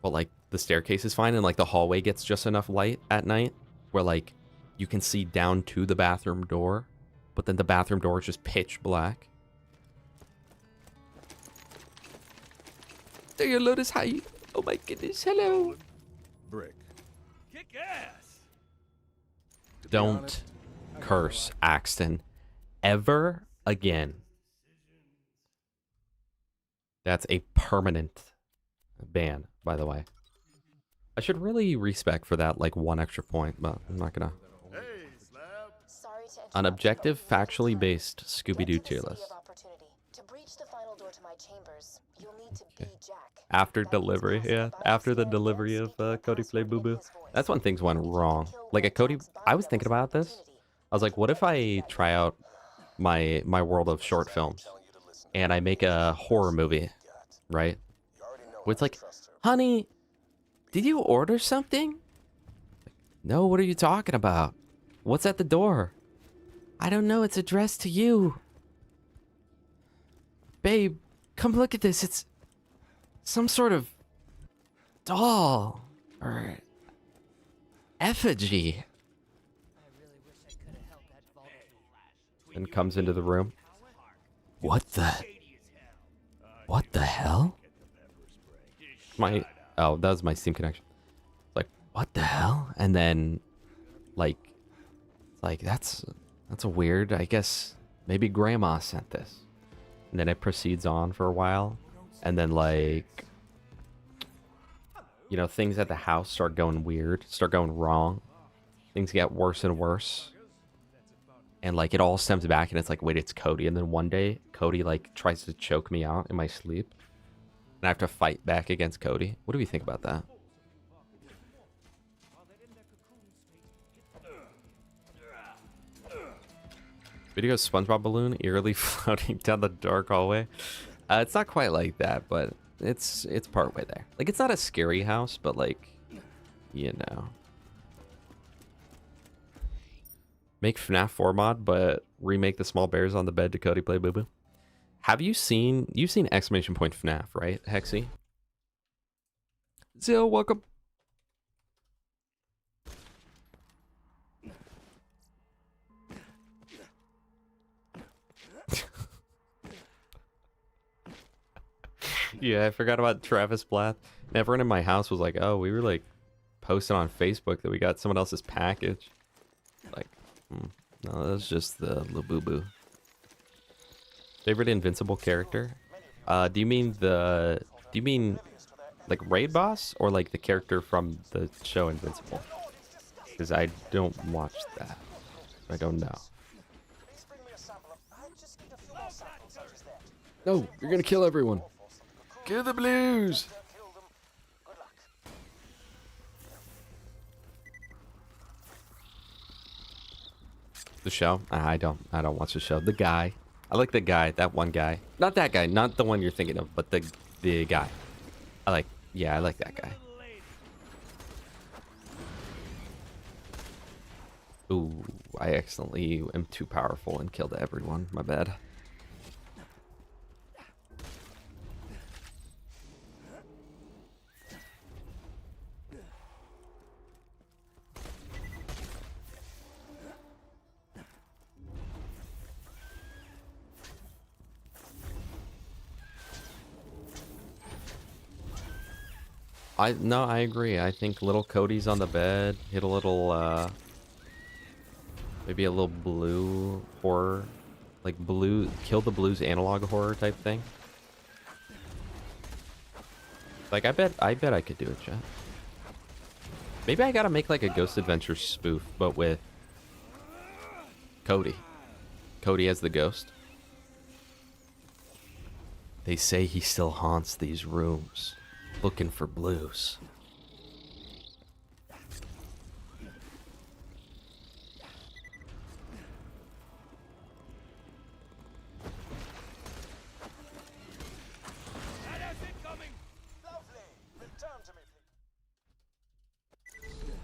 [SPEAKER 1] But, like, the staircase is fine and, like, the hallway gets just enough light at night where, like, you can see down to the bathroom door, but then the bathroom door is just pitch black.
[SPEAKER 3] There you Lotus, hi. Oh my goodness, hello.
[SPEAKER 8] Brick.
[SPEAKER 7] Kick ass.
[SPEAKER 1] Don't curse Axton ever again. That's a permanent ban, by the way. I should really respec for that, like, one extra point, but I'm not gonna.
[SPEAKER 4] Hey, Slab.
[SPEAKER 2] Sorry to interrupt,
[SPEAKER 1] An objective,
[SPEAKER 2] but
[SPEAKER 1] factually based Scooby-Doo
[SPEAKER 2] get to
[SPEAKER 1] tier
[SPEAKER 2] the City
[SPEAKER 1] list.
[SPEAKER 2] of Opportunity. To breach the final door to my chambers, you'll need to be Jack.
[SPEAKER 1] After
[SPEAKER 2] That means
[SPEAKER 1] delivery,
[SPEAKER 2] passing
[SPEAKER 1] yeah.
[SPEAKER 2] the
[SPEAKER 1] After the
[SPEAKER 2] biosphere
[SPEAKER 1] delivery
[SPEAKER 2] and
[SPEAKER 1] of
[SPEAKER 2] speaking the
[SPEAKER 1] Cody Play
[SPEAKER 2] password
[SPEAKER 1] Boo
[SPEAKER 2] in
[SPEAKER 1] Boo.
[SPEAKER 2] his voice.
[SPEAKER 1] That's when things went
[SPEAKER 2] You need to
[SPEAKER 1] wrong.
[SPEAKER 2] kill
[SPEAKER 1] Like,
[SPEAKER 2] one
[SPEAKER 1] at Cody,
[SPEAKER 2] Jack's
[SPEAKER 1] I was
[SPEAKER 2] bio
[SPEAKER 1] thinking
[SPEAKER 2] that was
[SPEAKER 1] about
[SPEAKER 2] an
[SPEAKER 1] this.
[SPEAKER 2] opportunity.
[SPEAKER 1] I was like, what if I try out my world of short films and I make a horror movie, right? Where it's like, honey, did you order something? No, what are you talking about? What's at the door? I don't know, it's addressed to you. Babe, come look at this. It's some sort of doll or effigy. And comes into the room. What the hell? Oh, that was my Steam connection. It's like, what the hell? And then, like, it's like, that's a weird, I guess maybe grandma sent this. And then it proceeds on for a while. And then, like, you know, things at the house start going weird, start going wrong. Things get worse and worse. And, like, it all stems back and it's like, wait, it's Cody. And then one day, Cody, like, tries to choke me out in my sleep. And I have to fight back against Cody. What do we think about that? Video of SpongeBob balloon eerily floating down the dark hallway. It's not quite like that, but it's part way there. Like, it's not a scary house, but, like, you know. Make FNAF 4 mod, but remake the small bears on the bed to Cody Play Boo Boo. Have you seen... You've seen exclamation point FNAF, right, Hexy? Zil, welcome. Yeah, I forgot about Travis Blath. And everyone in my house was like, oh, we were, like, posting on Facebook that we got someone else's package. Like, no, that's just the Boo Boo. Favorite Invincible character? Do you mean like raid boss or like the character from the show Invincible? Because I don't watch that. I don't know.
[SPEAKER 3] No, you're gonna kill everyone. Kill the blues.
[SPEAKER 1] The show? I don't watch the show. The guy. I like the guy. That one guy. Not that guy. Not the one you're thinking of, but the guy. I like that guy. Ooh, I accidentally am too powerful and killed everyone. My bad. I agree. I think little Cody's on the bed. Hit a little maybe a little blue horror. Like blue kill the blues analog horror type thing. Like I bet I could do it, chat. Maybe I gotta make like a Ghost Adventure spoof, but with Cody. Cody as the ghost. They say he still haunts these rooms, looking for blues.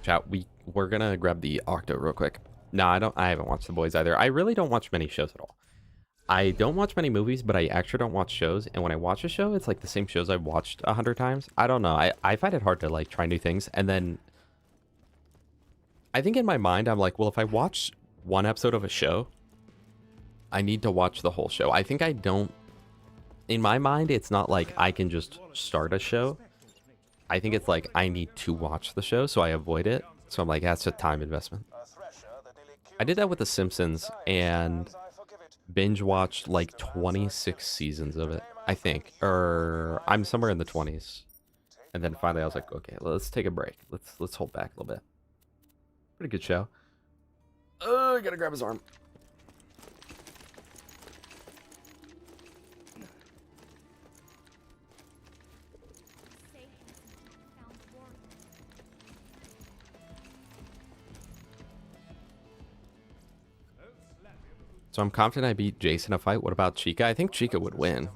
[SPEAKER 1] Chat, we're gonna grab the Octo real quick. No, I haven't watched The Boys either. I really don't watch many shows at all. I don't watch many movies, but I actually don't watch shows. And when I watch a show, it's like the same shows I've watched 100 times. I don't know. I find it hard to like try new things. And then I think in my mind, I'm like, well, if I watch one episode of a show, I need to watch the whole show. I think I don't. In my mind, it's not like I can just start a show. I think it's like I need to watch the show, so I avoid it. So I'm like, that's a time investment. I did that with The Simpsons and binge watched like 26 seasons of it, I think. Or I'm somewhere in the 20s. And then finally I was like, okay, let's take a break. Let's hold back a little bit. Pretty good show. I gotta grab his arm. So I'm confident I beat Jason in a fight. What about Chica? I think Chica would win.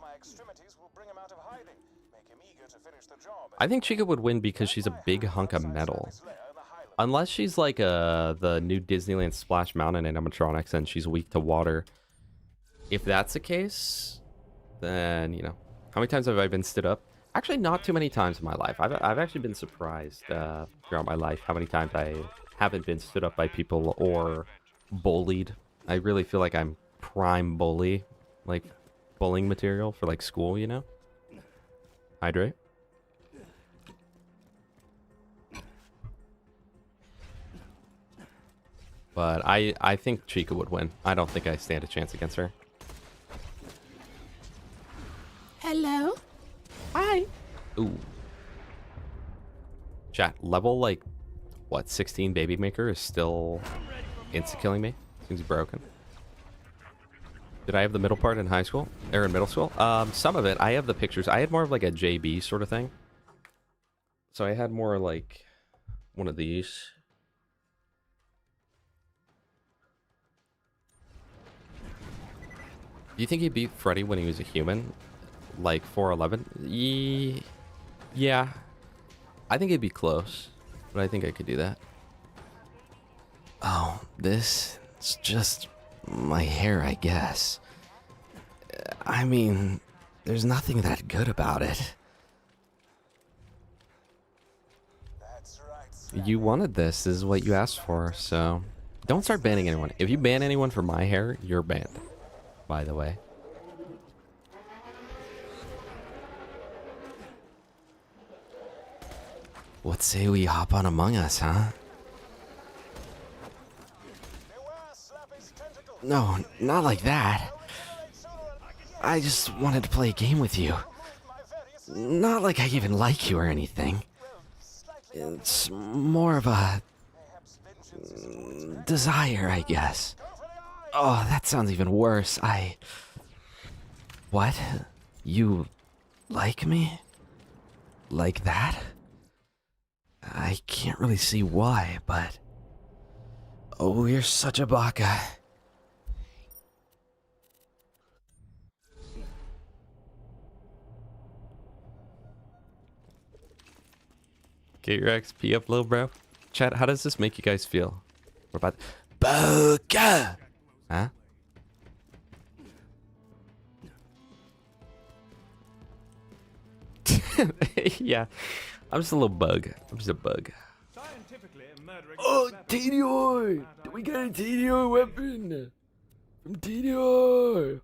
[SPEAKER 1] I think Chica would win because she's a big hunk of metal. Unless she's like the new Disneyland Splash Mountain animatronics and she's weak to water. If that's the case, then, you know. How many times have I been stood up? Actually, not too many times in my life. I've actually been surprised throughout my life how many times I haven't been stood up by people or bullied. I really feel like I'm prime bully, like bullying material for like school, you know? Hydrate. But I think Chica would win. I don't think I stand a chance against her.
[SPEAKER 6] Hello? Hi.
[SPEAKER 1] Ooh. Chat, level like, what, 16 Baby Maker is still insta-killing me? Seems broken. Did I have the middle part in high school? Or in middle school? Some of it. I have the pictures. I had more of like a JB sort of thing. So I had more like one of these. Do you think he beat Freddy when he was a human? Like 4'11"? Yeah. I think it'd be close. But I think I could do that.
[SPEAKER 6] Oh, this is just my hair, I guess. I mean, there's nothing that good about it.
[SPEAKER 1] You wanted this. This is what you asked for, so don't start banning anyone. If you ban anyone for my hair, you're banned, by the way.
[SPEAKER 6] What say we hop on Among Us, huh? No, not like that. I just wanted to play a game with you. Not like I even like you or anything. It's more of a desire, I guess. Oh, that sounds even worse. What? You like me? Like that? I can't really see why, but... Oh, you're such a baka.
[SPEAKER 1] Get your XP up, little bro. Chat, how does this make you guys feel? We're about
[SPEAKER 6] Baka!
[SPEAKER 1] Huh? Yeah. I'm just a little bug. I'm just a bug.
[SPEAKER 3] Oh, Tediore! We got a Tediore weapon! From Tediore!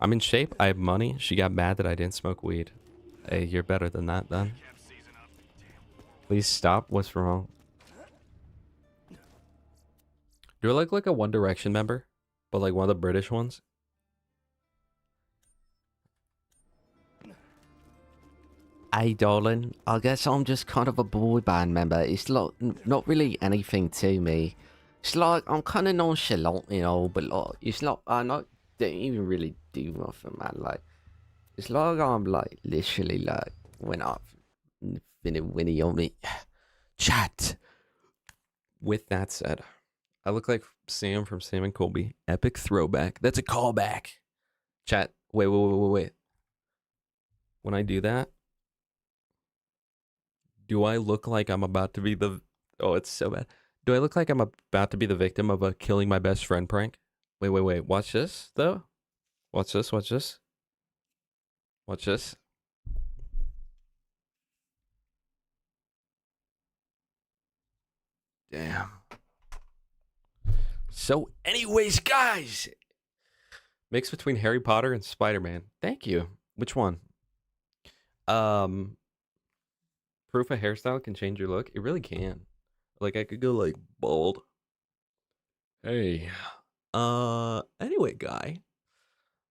[SPEAKER 1] I'm in shape. I have money. She got mad that I didn't smoke weed. Hey, you're better than that, then. Please stop. What's wrong? Do I look like a One Direction member? But like one of the British ones?
[SPEAKER 6] Hey, darling, I guess I'm just kind of a boy band member. It's like, not really anything to me. It's like, I'm kind of nonchalant, you know, but like, it's like, I don't even really do nothing, man. Like, it's like I'm like, literally like, when I've been a Winnie on me. Chat.
[SPEAKER 1] With that said, I look like Sam from Sam and Colby. Epic throwback. That's a callback. Chat. Wait. When I do that, do I look like I'm about to be the... Oh, it's so bad. Do I look like I'm about to be the victim of a killing my best friend prank? Wait. Watch this, though. Watch this.
[SPEAKER 6] Damn.
[SPEAKER 1] So, anyways, guys. Mix between Harry Potter and Spider-Man. Thank you. Which one? Proof a hairstyle can change your look. It really can. Like, I could go, like, bald. Hey. Anyway, guy.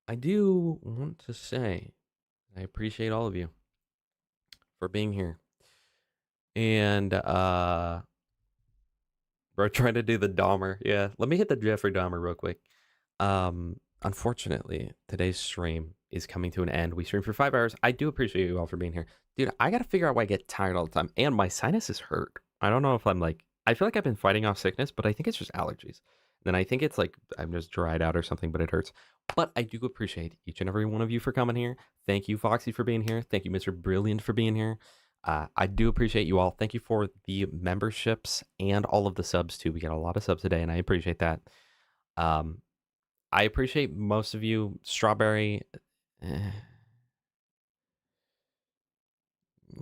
[SPEAKER 1] I do want to say I appreciate all of you for being here. And, we're trying to do the Dahmer. Yeah, let me hit the Jeffrey Dahmer real quick. Unfortunately, today's stream is coming to an end. We streamed for 5 hours. I do appreciate you all for being here. Dude, I gotta figure out why I get tired all the time. And my sinus is hurt. I don't know if I'm like... I feel like I've been fighting off sickness, but I think it's just allergies. Then I think it's like I'm just dried out or something, but it hurts. But I do appreciate each and every one of you for coming here. Thank you, Foxy, for being here. Thank you, Mr. Brilliant, for being here. I do appreciate you all. Thank you for the memberships and all of the subs, too. We got a lot of subs today, and I appreciate that. I appreciate most of you. Strawberry...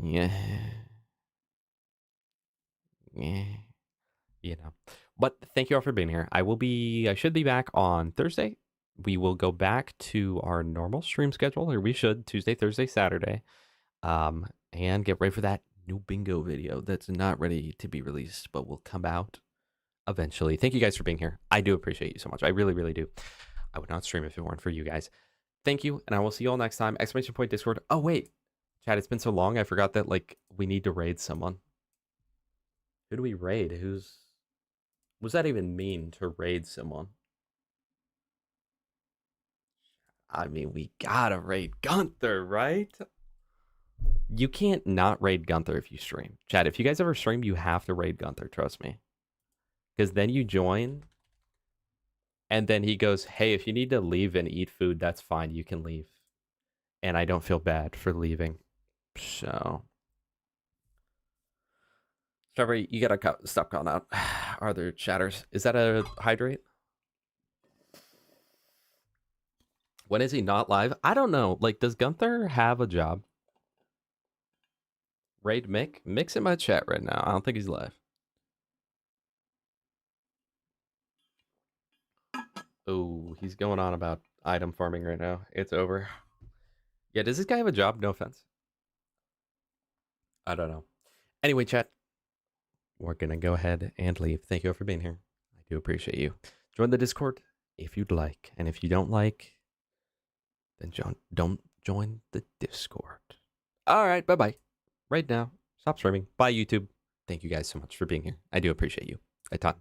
[SPEAKER 6] Yeah.
[SPEAKER 1] You know. But thank you all for being here. I should be back on Thursday. We will go back to our normal stream schedule, or we should, Tuesday, Thursday, Saturday. And get ready for that new bingo video that's not ready to be released, but will come out eventually. Thank you guys for being here. I do appreciate you so much. I really, really do. I would not stream if it weren't for you guys. Thank you, and I will see you all next time. Exclamation point Discord. Oh, wait. Chat, it's been so long, I forgot that, like, we need to raid someone. Who do we raid? What does that even mean, to raid someone? I mean, we gotta raid Gunther, right? You can't not raid Gunther if you stream. Chat, if you guys ever stream, you have to raid Gunther, trust me. Because then you join, and then he goes, hey, if you need to leave and eat food, that's fine, you can leave. And I don't feel bad for leaving. So... Strawberry, you gotta stop calling out. Are there chatters? Is that a hydrate? When is he not live? I don't know. Like, does Gunther have a job? Raid Mick? Mick's in my chat right now. I don't think he's live. Oh, he's going on about item farming right now. It's over. Yeah, does this guy have a job? No offense. I don't know. Anyway, chat. we're going to go ahead and leave. Thank you all for being here. I do appreciate you. Join the Discord if you'd like. And if you don't like, then don't join the Discord. All right, bye-bye. Right now, stop streaming. Bye, YouTube. Thank you guys so much for being here. I do appreciate you a ton.